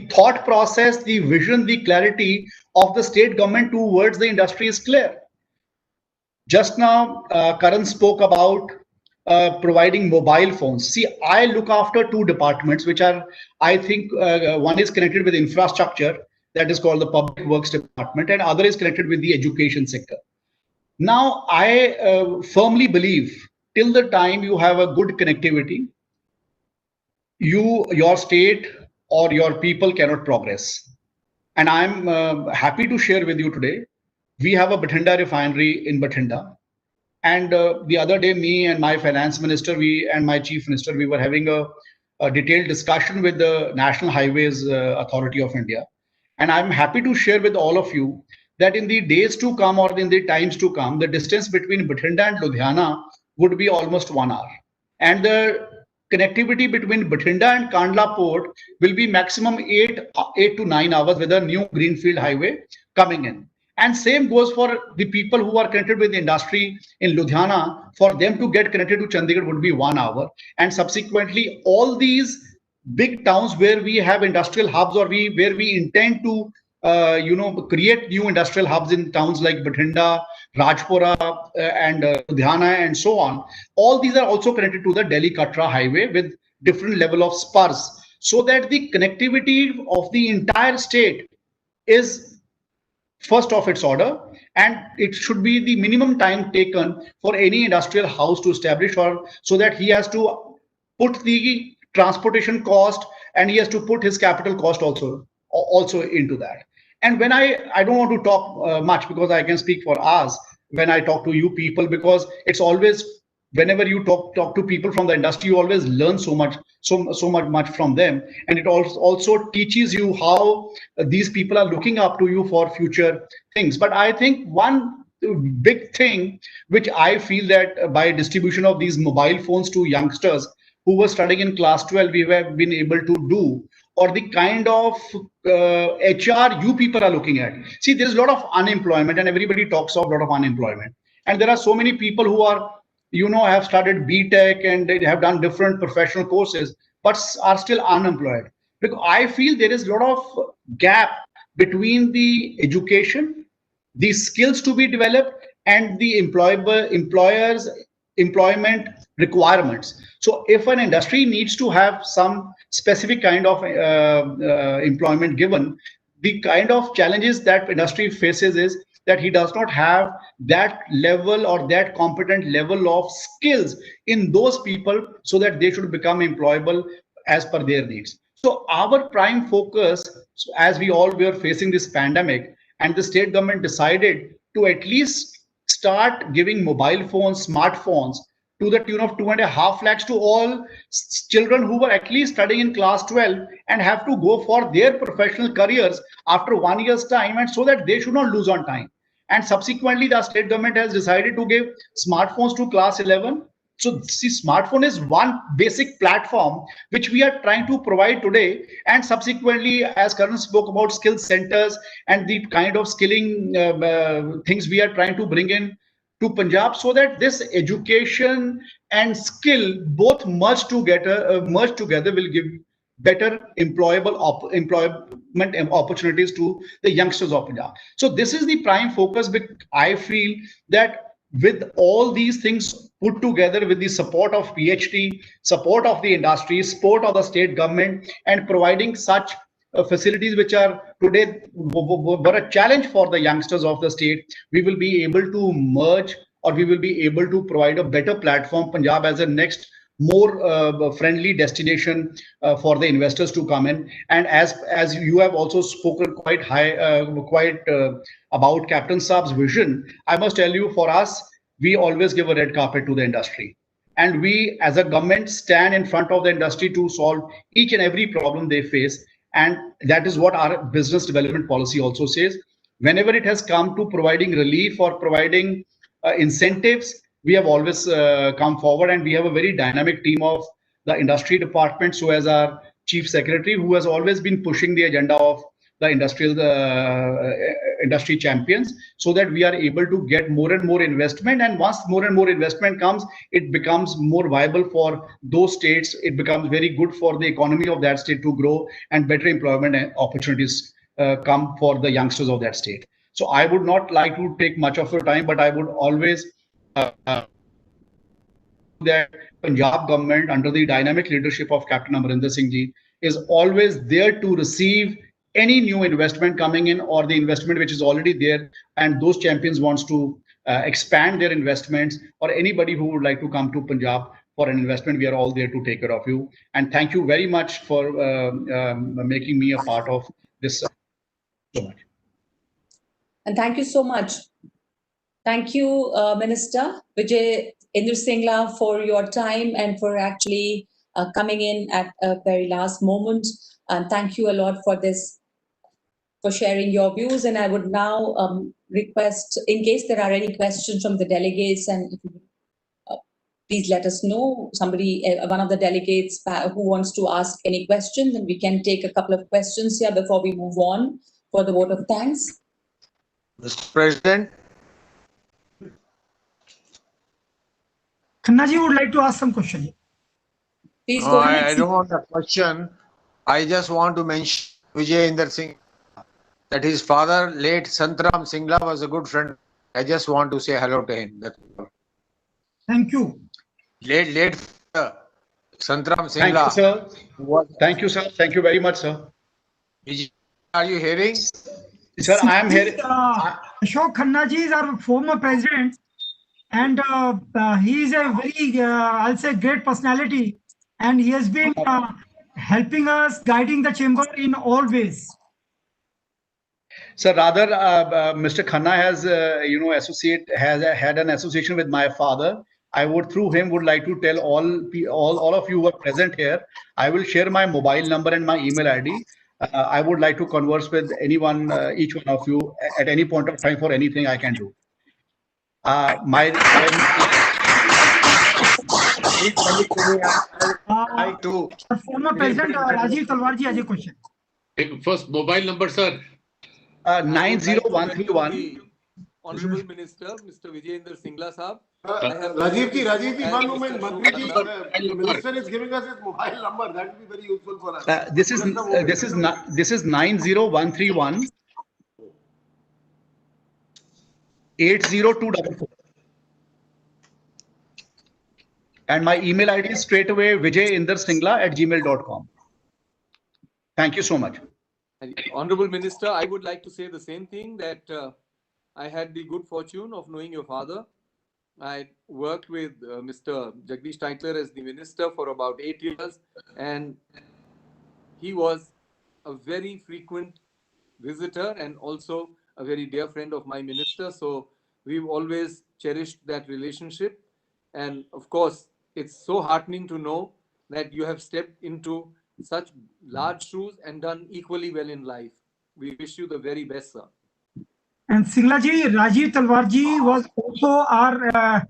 Speaker 17: thought process, the vision, the clarity of the state government towards the industry is clear. Just now, Karan spoke about providing mobile phones. See, I look after two departments, which are, I think, one is connected with infrastructure, that is called the Public Works Department, and other is connected with the education sector. Now, I firmly believe till the time you have a good connectivity, your state or your people cannot progress. And I'm happy to share with you today, we have a Bathinda refinery in Bathinda. And the other day, me and my finance minister, and my chief minister, we were having a detailed discussion with the National Highways Authority of India. And I'm happy to share with all of you that in the days to come, or in the times to come, the distance between Bathinda and Ludhiana would be almost 1 hour. And the connectivity between Bathinda and Kandla port will be maximum 8 to 9 hours with a new greenfield highway coming in. And same goes for the people who are connected with the industry in Ludhiana. For them to get connected to Chandigarh would be 1 hour. And subsequently, all these big towns where we have industrial hubs, or where we intend to create new industrial hubs in towns like Bathinda, Rajpura, and Ludhiana, and so on. All these are also connected to the Delhi-Katra highway with different level of spurs, so that the connectivity of the entire state is first of its order, and it should be the minimum time taken for any industrial house to establish, or so that he has to put the transportation cost and he has to put his capital cost also into that. And when I don't want to talk much, because I can speak for hours when I talk to you people, because it's always, whenever you talk to people from the industry, you always learn so much from them, and it also teaches you how these people are looking up to you for future things. But I think one big thing which I feel that by distribution of these mobile phones to youngsters who were studying in class 12, we have been able to do, or the kind of HR you people are looking at. See, there's a lot of unemployment, and everybody talks of a lot of unemployment. And there are so many people who are, have started BTech and they have done different professional courses, but are still unemployed. Because I feel there is a lot of gap between the education, the skills to be developed, and the employers' employment requirements. So if an industry needs to have some specific kind of employment given, the kind of challenges that industry faces is that he does not have that level or that competent level of skills in those people so that they should become employable as per their needs. So our prime focus, as we all were facing this pandemic, and the state government decided to at least start giving mobile phones, smartphones, to the tune of 2.5 lakhs to all children who were at least studying in class 12 and have to go for their professional careers after 1 year's time, and so that they should not lose on time. And subsequently, the state government has decided to give smartphones to class 11. So see, smartphone is one basic platform which we are trying to provide today. And subsequently, as Karan spoke about skill centers and the kind of skilling things we are trying to bring in to Punjab, so that this education and skill both merge together will give better employment opportunities to the youngsters of Punjab. So this is the prime focus. I feel that with all these things put together, with the support of PhD, support of the industry, support of the state government, and providing such facilities which are today were a challenge for the youngsters of the state, we will be able to merge, or we will be able to provide a better platform, Punjab as a next more friendly destination for the investors to come in. And as you have also spoken quite about Captain Saab's vision, I must tell you, for us, we always give a red carpet to the industry. And we as a government stand in front of the industry to solve each and every problem they face. And that is what our business development policy also says. Whenever it has come to providing relief or providing incentives, we have always come forward, and we have a very dynamic team of the industry department. So as our chief secretary, who has always been pushing the agenda of the industry champions, so that we are able to get more and more investment. And once more and more investment comes, it becomes more viable for those states. It becomes very good for the economy of that state to grow, and better employment opportunities come for the youngsters of that state. So I would not like to take much of your time, but I would always that Punjab government, under the dynamic leadership of Captain Amarinder Singh Ji, is always there to receive any new investment coming in, or the investment which is already there, and those champions wants to expand their investments, or anybody who would like to come to Punjab for an investment, we are all there to take care of you. And thank you very much for making me a part of this. So much.
Speaker 5: And thank you so much. Thank you, Minister Vijay Indra Singla, for your time and for actually coming in at a very last moment. And thank you a lot for this, for sharing your views. And I would now request, in case there are any questions from the delegates, and if you, please let us know. Somebody, one of the delegates who wants to ask any questions, and we can take a couple of questions here before we move on for the vote of thanks.
Speaker 19: Mr. President.
Speaker 1: Khanna ji would like to ask some question.
Speaker 5: Please go ahead.
Speaker 19: I don't want a question. I just want to mention Vijay Indra Singh, that his father, late Santram Singla, was a good friend. I just want to say hello to him.
Speaker 1: Thank you.
Speaker 19: Late Santram Singla.
Speaker 17: Thank you, sir. Thank you, sir. Thank you very much, sir.
Speaker 19: Vijay, are you hearing?
Speaker 17: Sir, I am here.
Speaker 1: Ashok Khanna ji is our former president, and he is a very, I'll say, great personality, and he has been helping us, guiding the chamber in all ways.
Speaker 17: So rather, Mr. Khanna has, had an association with my father. I would through him would like to tell all of you who are present here. I will share my mobile number and my email ID. I would like to converse with anyone, each one of you at any point of time for anything I can do.
Speaker 19: Please permit me, I like to.
Speaker 1: Former President Rajiv Talwar ji has a question.
Speaker 13: First, mobile number, sir.
Speaker 17: 90131.
Speaker 20: Honorable Minister, Mr. Vijayendra Singla Sahab.
Speaker 7: Rajiv ji, one moment. Mantri ji, the minister is giving us his mobile number. That will be very useful for us.
Speaker 17: This is 90131 80244. And my email ID is straight away vijayendersingla@gmail.com. Thank you so much.
Speaker 20: Honorable Minister, I would like to say the same thing, that I had the good fortune of knowing your father. I worked with Mr. Jagdish Titler as the minister for about 8 years, and he was a very frequent visitor and also a very dear friend of my minister. So we've always cherished that relationship. And of course, it's so heartening to know that you have stepped into such large shoes and done equally well in life. We wish you the very best, sir.
Speaker 1: And Singla ji, Rajiv Talwar ji was also our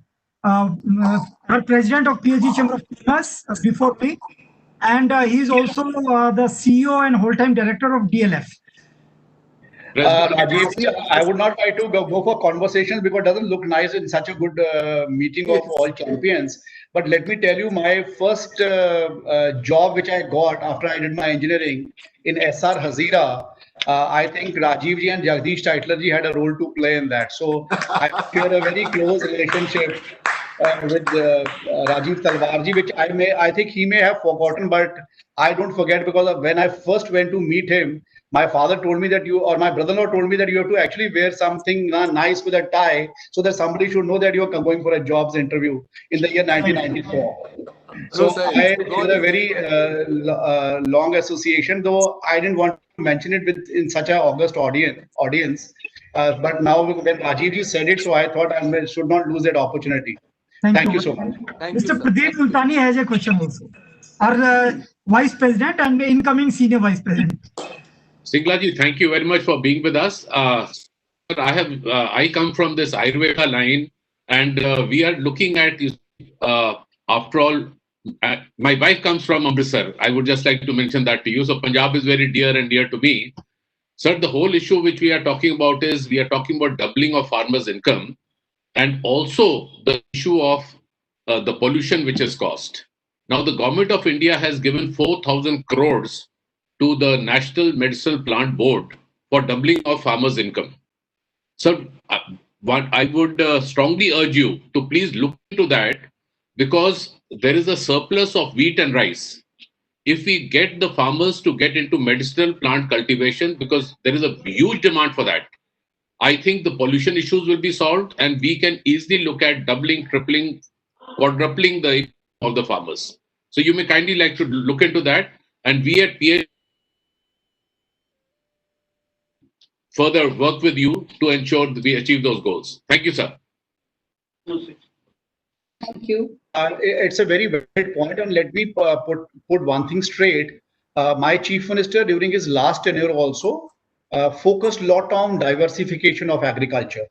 Speaker 1: president of PhD Chamber of Commerce before me, and he is also the CEO and whole-time director of DLF.
Speaker 17: Rajiv, I would not try to go for conversations because it doesn't look nice in such a good meeting of all champions. But let me tell you, my first job which I got after I did my engineering in SR Hazira, I think Rajiv ji and Jagdish Titler ji had a role to play in that. So I share a very close relationship with Rajiv Talwar ji, which I think he may have forgotten, but I don't forget, because when I first went to meet him, my father told me that my brother-in-law told me that you have to actually wear something nice with a tie so that somebody should know that you are going for a jobs interview in the year 1994. So I had a very long association, though I didn't want to mention it in such an august audience. But now when Rajiv ji said it, so I thought I should not lose that opportunity. Thank you so much.
Speaker 1: Mr. Pradeep Multani has a question also. Our Vice President and incoming Senior Vice President.
Speaker 13: Singla ji, thank you very much for being with us. I come from this Ayurveda line, and we are looking at, after all, my wife comes from Amritsar. I would just like to mention that to you. So Punjab is very dear and dear to me. Sir, the whole issue which we are talking about is we are talking about doubling of farmers' income, and also the issue of the pollution which is caused. Now, the government of India has given 4,000 crores to the National Medicinal Plant Board for doubling of farmers' income. So, what I would strongly urge you to please look into that, because there is a surplus of wheat and rice. If we get the farmers to get into medicinal plant cultivation, because there is a huge demand for that, I think the pollution issues will be solved, and we can easily look at doubling, tripling, quadrupling the income of the farmers. So you may kindly like to look into that, and we at PH further work with you to ensure that we achieve those goals. Thank you, sir.
Speaker 18: Thank you.
Speaker 17: It's a very valid point, and let me put one thing straight. My chief minister during his last tenure also focused a lot on diversification of agriculture,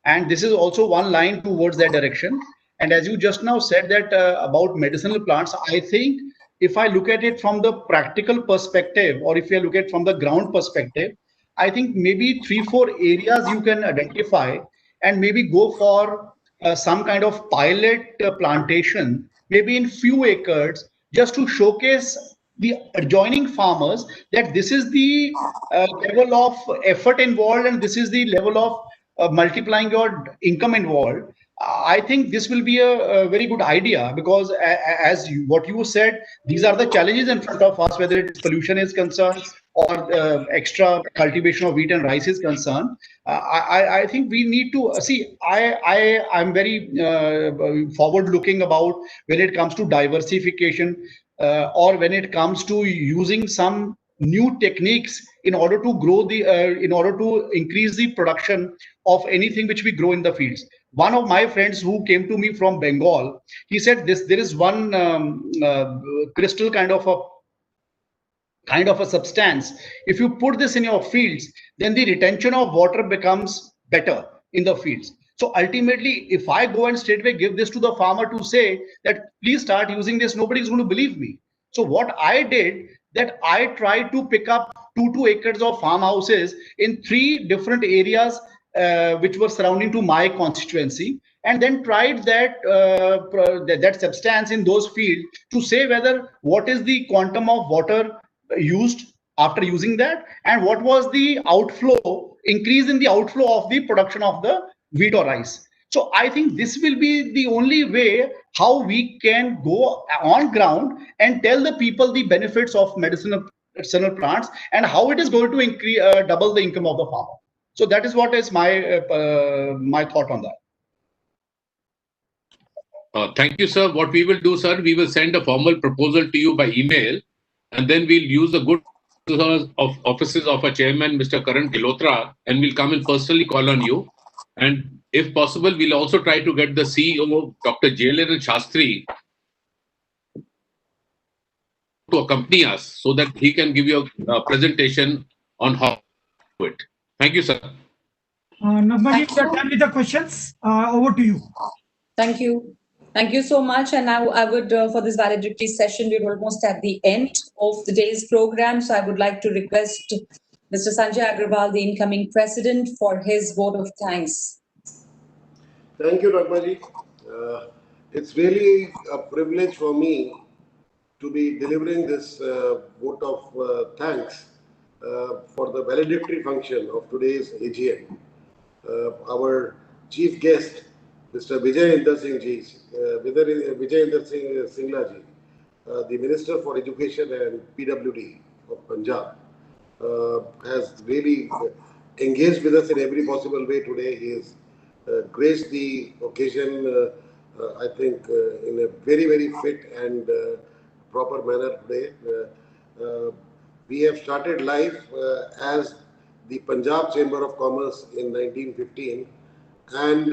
Speaker 17: and this is also one line towards that direction. And as you just now said that about medicinal plants, I think if I look at it from the practical perspective, or if you look at it from the ground perspective, I think maybe 3-4 areas you can identify and maybe go for some kind of pilot plantation, maybe in few acres, just to showcase the adjoining farmers that this is the level of effort involved and this is the level of multiplying your income involved. I think this will be a very good idea, because as what you said, these are the challenges in front of us, whether it's pollution is concerned or extra cultivation of wheat and rice is concerned. I think we need to see. I'm very forward looking about when it comes to diversification, or when it comes to using some new techniques in order to grow in order to increase the production of anything which we grow in the fields. One of my friends who came to me from Bengal, he said there is one crystal kind of a substance. If you put this in your fields, then the retention of water becomes better in the fields. So ultimately, if I go and straightway give this to the farmer to say that please start using this, nobody's going to believe me. So what I did, that I tried to pick up 2 acres of farmhouses in 3 different areas which were surrounding to my constituency, and then tried that substance in those fields to say whether what is the quantum of water used after using that, and what was the outflow, increase in the outflow of the production of the wheat or rice. So I think this will be the only way how we can go on ground and tell the people the benefits of medicinal plants and how it is going to increase double the income of the farmer. So that is what is my thought on that.
Speaker 13: Thank you, sir. What we will do, sir, we will send a formal proposal to you by email, and then we'll use the good offices of our chairman, Mr. Karan Gilotra, and we'll come and personally call on you. And if possible, we'll also try to get the CEO, Dr. Jailen Shastri, to accompany us so that he can give you a presentation on how to do it. Thank you, sir.
Speaker 1: Nagmaji, we are done with the questions. Over to you.
Speaker 5: Thank you. Thank you so much. And now I would, for this valedictory session, we're almost at the end of the day's program. So I would like to request Mr. Sanjay Agrawal, the incoming president, for his vote of thanks.
Speaker 7: Thank you, Nagmaji. It's really a privilege for me to be delivering this vote of thanks for the valedictory function of today's AGM. Our chief guest, Mr. Vijay Inder Singh Singla ji, the Minister for Education and PWD of Punjab, has really engaged with us in every possible way today. He has graced the occasion, I think, in a very, very fit and proper manner today. We have started life as the Punjab Chamber of Commerce in 1915, and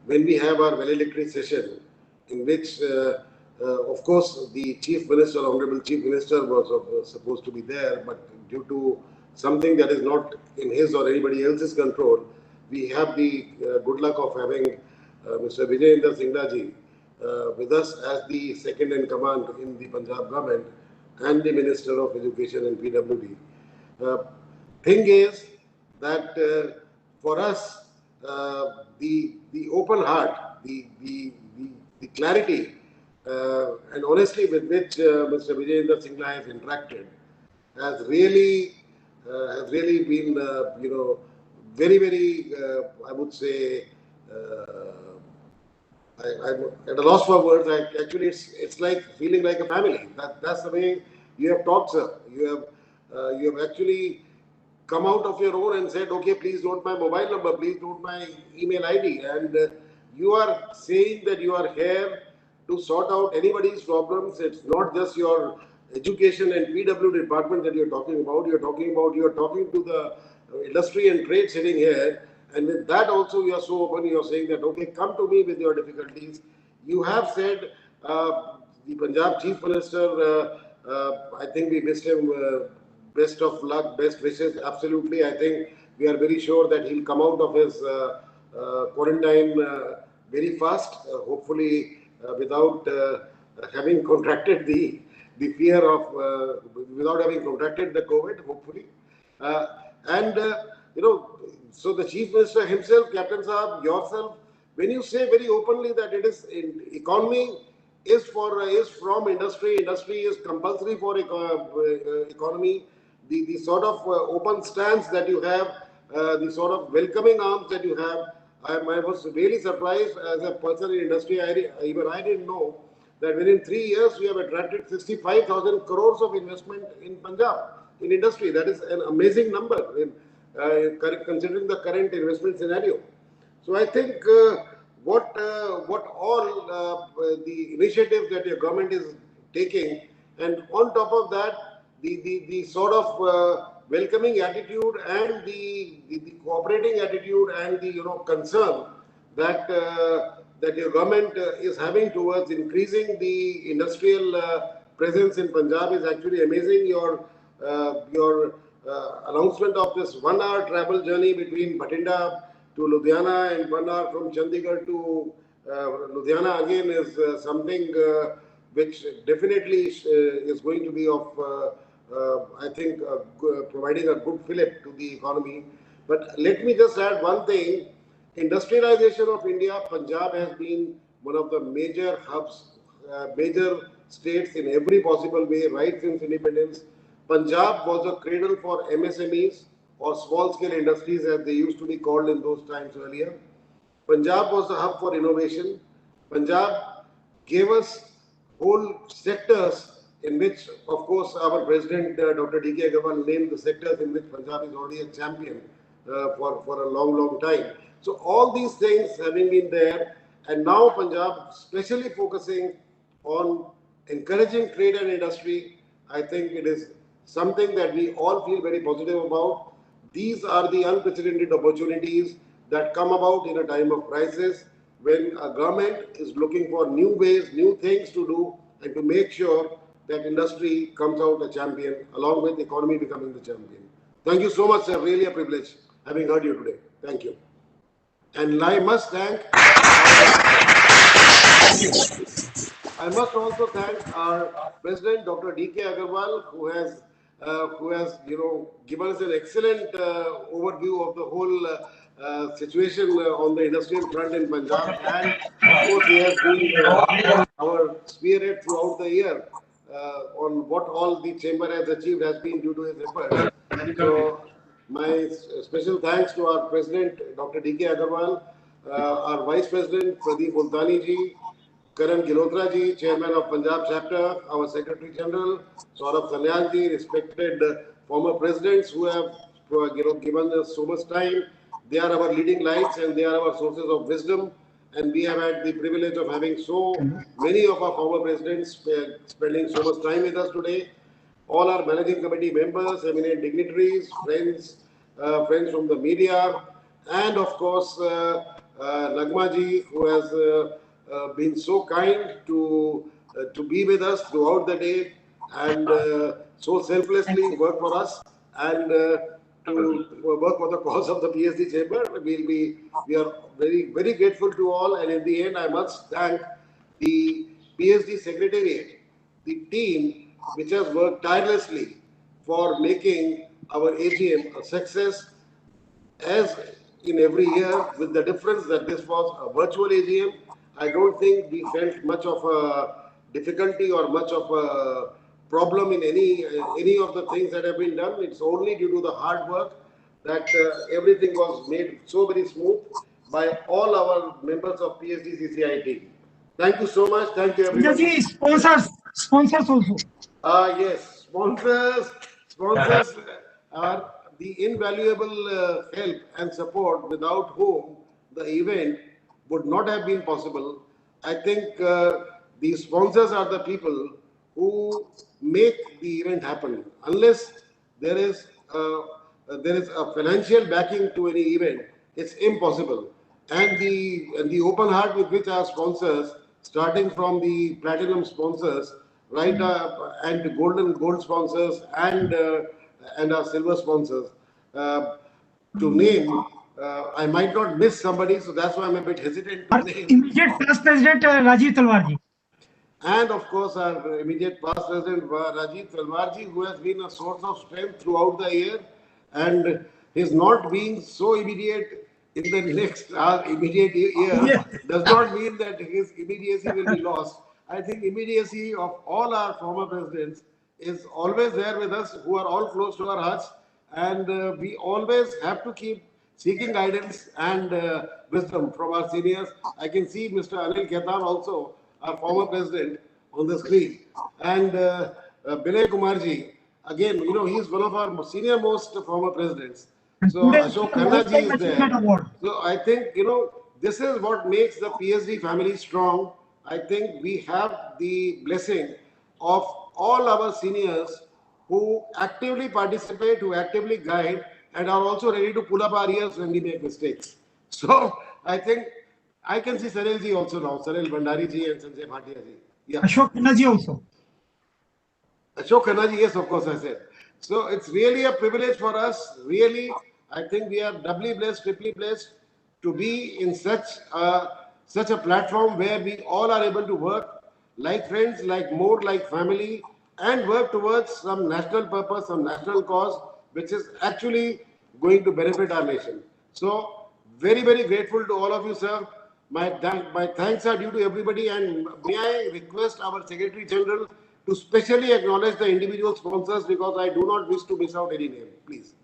Speaker 7: when we have our valedictory session, in which, of course, the Chief Minister, Honorable Chief Minister, was supposed to be there, but due to something that is not in his or anybody else's control, we have the good luck of having Mr. Vijay Inder Singla ji with us as the second in command in the Punjab government and the Minister of Education and PWD. Thing is that for us, the open heart, the clarity and honesty with which Mr. Vijay Inder Singla has interacted has really been, very, very, I would say, I'm at a loss for words. Actually, it's like feeling like a family. That's the way you have talked, sir. You have actually come out of your own and said, okay, please note my mobile number, please note my email ID. And you are saying that you are here to sort out anybody's problems. It's not just your education and PW department that you're talking about. You're talking to the industry and trade sitting here. And with that also, you are so open, you are saying that, okay, come to me with your difficulties. You have said the Punjab Chief Minister, I think we missed him, best of luck, best wishes. Absolutely. I think we are very sure that he'll come out of his quarantine very fast, hopefully without having contracted the fear of, without having contracted the COVID, hopefully. So the Chief Minister himself, Captain Saab, yourself, when you say very openly that it is economy is from industry, industry is compulsory for economy, the sort of open stance that you have, the sort of welcoming arms that you have, I was really surprised as a person in industry. Even I didn't know that within 3 years we have attracted 65,000 crores of investment in Punjab in industry. That is an amazing number considering the current investment scenario. So I think what all the initiatives that your government is taking, and on top of that, the sort of welcoming attitude and the cooperating attitude and the concern that that your government is having towards increasing the industrial presence in Punjab is actually amazing. Your announcement of this 1 hour travel journey between Bathinda to Ludhiana and 1 hour from Chandigarh to Ludhiana again is something which definitely is going to be of, I think, providing a good fillip to the economy. But let me just add one thing. Industrialization of India, Punjab has been one of the major hubs, major states in every possible way right since independence. Punjab was a cradle for MSMEs or small scale industries as they used to be called in those times earlier. Punjab was the hub for innovation. Punjab gave us whole sectors in which, of course, our President Dr. D.K. Agarwal named the sectors in which Punjab is already a champion for a long, long time. So all these things having been there, and now Punjab especially focusing on encouraging trade and industry, I think it is something that we all feel very positive about. These are the unprecedented opportunities that come about in a time of crisis when a government is looking for new ways, new things to do, and to make sure that industry comes out a champion along with the economy becoming the champion. Thank you so much, sir. Really a privilege having heard you today. Thank you. And I must thank I must also thank our President, Dr. D.K. Agarwal, who has given us an excellent overview of the whole situation on the industrial front in Punjab, and of course he has been our spearhead throughout the year on what all the chamber has achieved has been due to his efforts. So my special thanks to our President, Dr. D.K. Agarwal, our Vice President, Pradeep Multani ji, Karan Girotra ji, Chairman of Punjab Chapter, our Secretary General, Saurabh Sanyal ji, respected former presidents who have given us so much time. They are our leading lights and they are our sources of wisdom. And we have had the privilege of having so many of our former presidents spending so much time with us today. All our managing committee members, eminent dignitaries, friends from the media, and of course Nagma ji, who has been so kind to be with us throughout the day and so selflessly work for us and to work for the cause of the PhD chamber. We are very, very grateful to all, and in the end I must thank the PhD secretariat, the team which has worked tirelessly for making our AGM a success, as in every year, with the difference that this was a virtual AGM. I don't think we felt much of a difficulty or much of a problem in any of the things that have been done. It's only due to the hard work that everything was made so very smooth by all our members of PHDCCI team. Thank you so much. Thank you, everybody.
Speaker 1: Sponsors also.
Speaker 7: Yes, sponsors are the invaluable help and support without whom the event would not have been possible. I think the sponsors are the people who make the event happen. Unless there is a financial backing to any event, it's impossible. And the open heart with which our sponsors, starting from the platinum sponsors, right, and the gold sponsors and our silver sponsors, to name. I might not miss somebody, so that's why I'm a bit hesitant to name.
Speaker 1: Immediate past president Rajiv Talwarji.
Speaker 7: And of course, our immediate past president Rajiv Talwarji, who has been a source of strength throughout the year, and his not being so immediate in the next immediate year does not mean that his immediacy will be lost. I think immediacy of all our former presidents is always there with us, who are all close to our hearts, and we always have to keep seeking guidance and wisdom from our seniors. I can see Mr. Anil Khaitan also, our former president, on the screen. And Binay Kumarji, again, you know, he is one of our senior most former presidents. So Ashok Khanna ji is there. So I think, you know, this is what makes the PhD family strong. I think we have the blessing of all our seniors who actively participate, who actively guide, and are also ready to pull up our ears when we make mistakes. So I think I can see Salil ji also now, Salil Bhandari ji and Sanjay Bhatia ji. Yeah.
Speaker 1: Ashok Khanna ji also.
Speaker 7: Ashok Khanna ji, yes, of course, I said. So it's really a privilege for us. Really, I think we are doubly blessed, triply blessed to be in such a platform where we all are able to work like friends, like more like family, and work towards some national purpose, some national cause, which is actually going to benefit our nation. So very, very grateful to all of you, sir. My thanks are due to everybody, and may I request our Secretary General to specially acknowledge the individual sponsors, because I do not wish to miss out any name, please.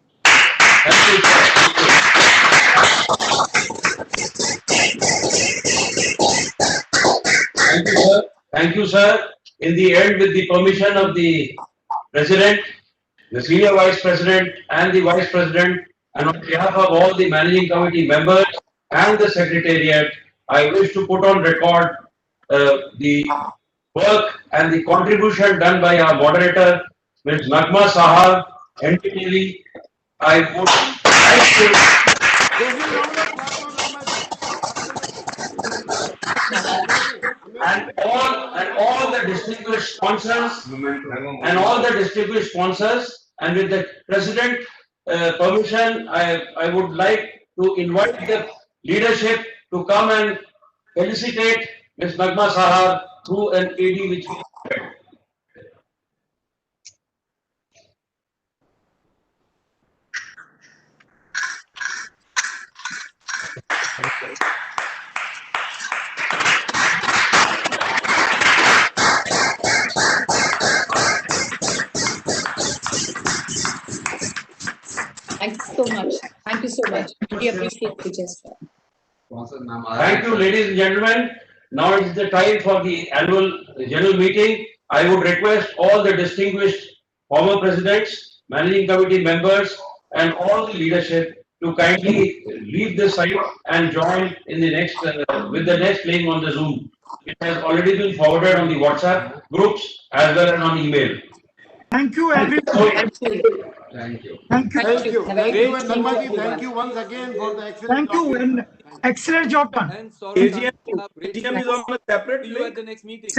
Speaker 9: Thank you, sir. Thank you, sir. In the end, with the permission of the President, the Senior Vice President and the Vice President, and on behalf of all the Managing Committee members and the Secretariat, I wish to put on record the work and the contribution done by our moderator, Ms. Nagma Sahar, NTTV. I would like to... And all the distinguished sponsors, and with the President permission, I would like to invite the leadership to come and felicitate Ms. Nagma Sahar through an AD which we have.
Speaker 5: Thank you so much. Thank you so much. We appreciate the gesture.
Speaker 9: Thank you, ladies and gentlemen. Now is the time for the annual general meeting. I would request all the distinguished former presidents, managing committee members, and all the leadership to kindly leave the site and join in the next with the next link on the Zoom. It has already been forwarded on the WhatsApp groups as well as on email.
Speaker 1: Thank you, everyone.
Speaker 9: Thank you.
Speaker 7: Thank you.
Speaker 1: Thank you.
Speaker 7: Thank you.
Speaker 5: Have a
Speaker 7: Thank
Speaker 5: great
Speaker 7: you, and
Speaker 5: evening,
Speaker 7: Nagma ji,
Speaker 5: everyone.
Speaker 7: thank you once again for the excellent
Speaker 1: Thank you, and excellent job done.
Speaker 20: And Saurabh, great
Speaker 6: AGM is on a separate
Speaker 20: See you
Speaker 6: link.
Speaker 20: at the next meeting.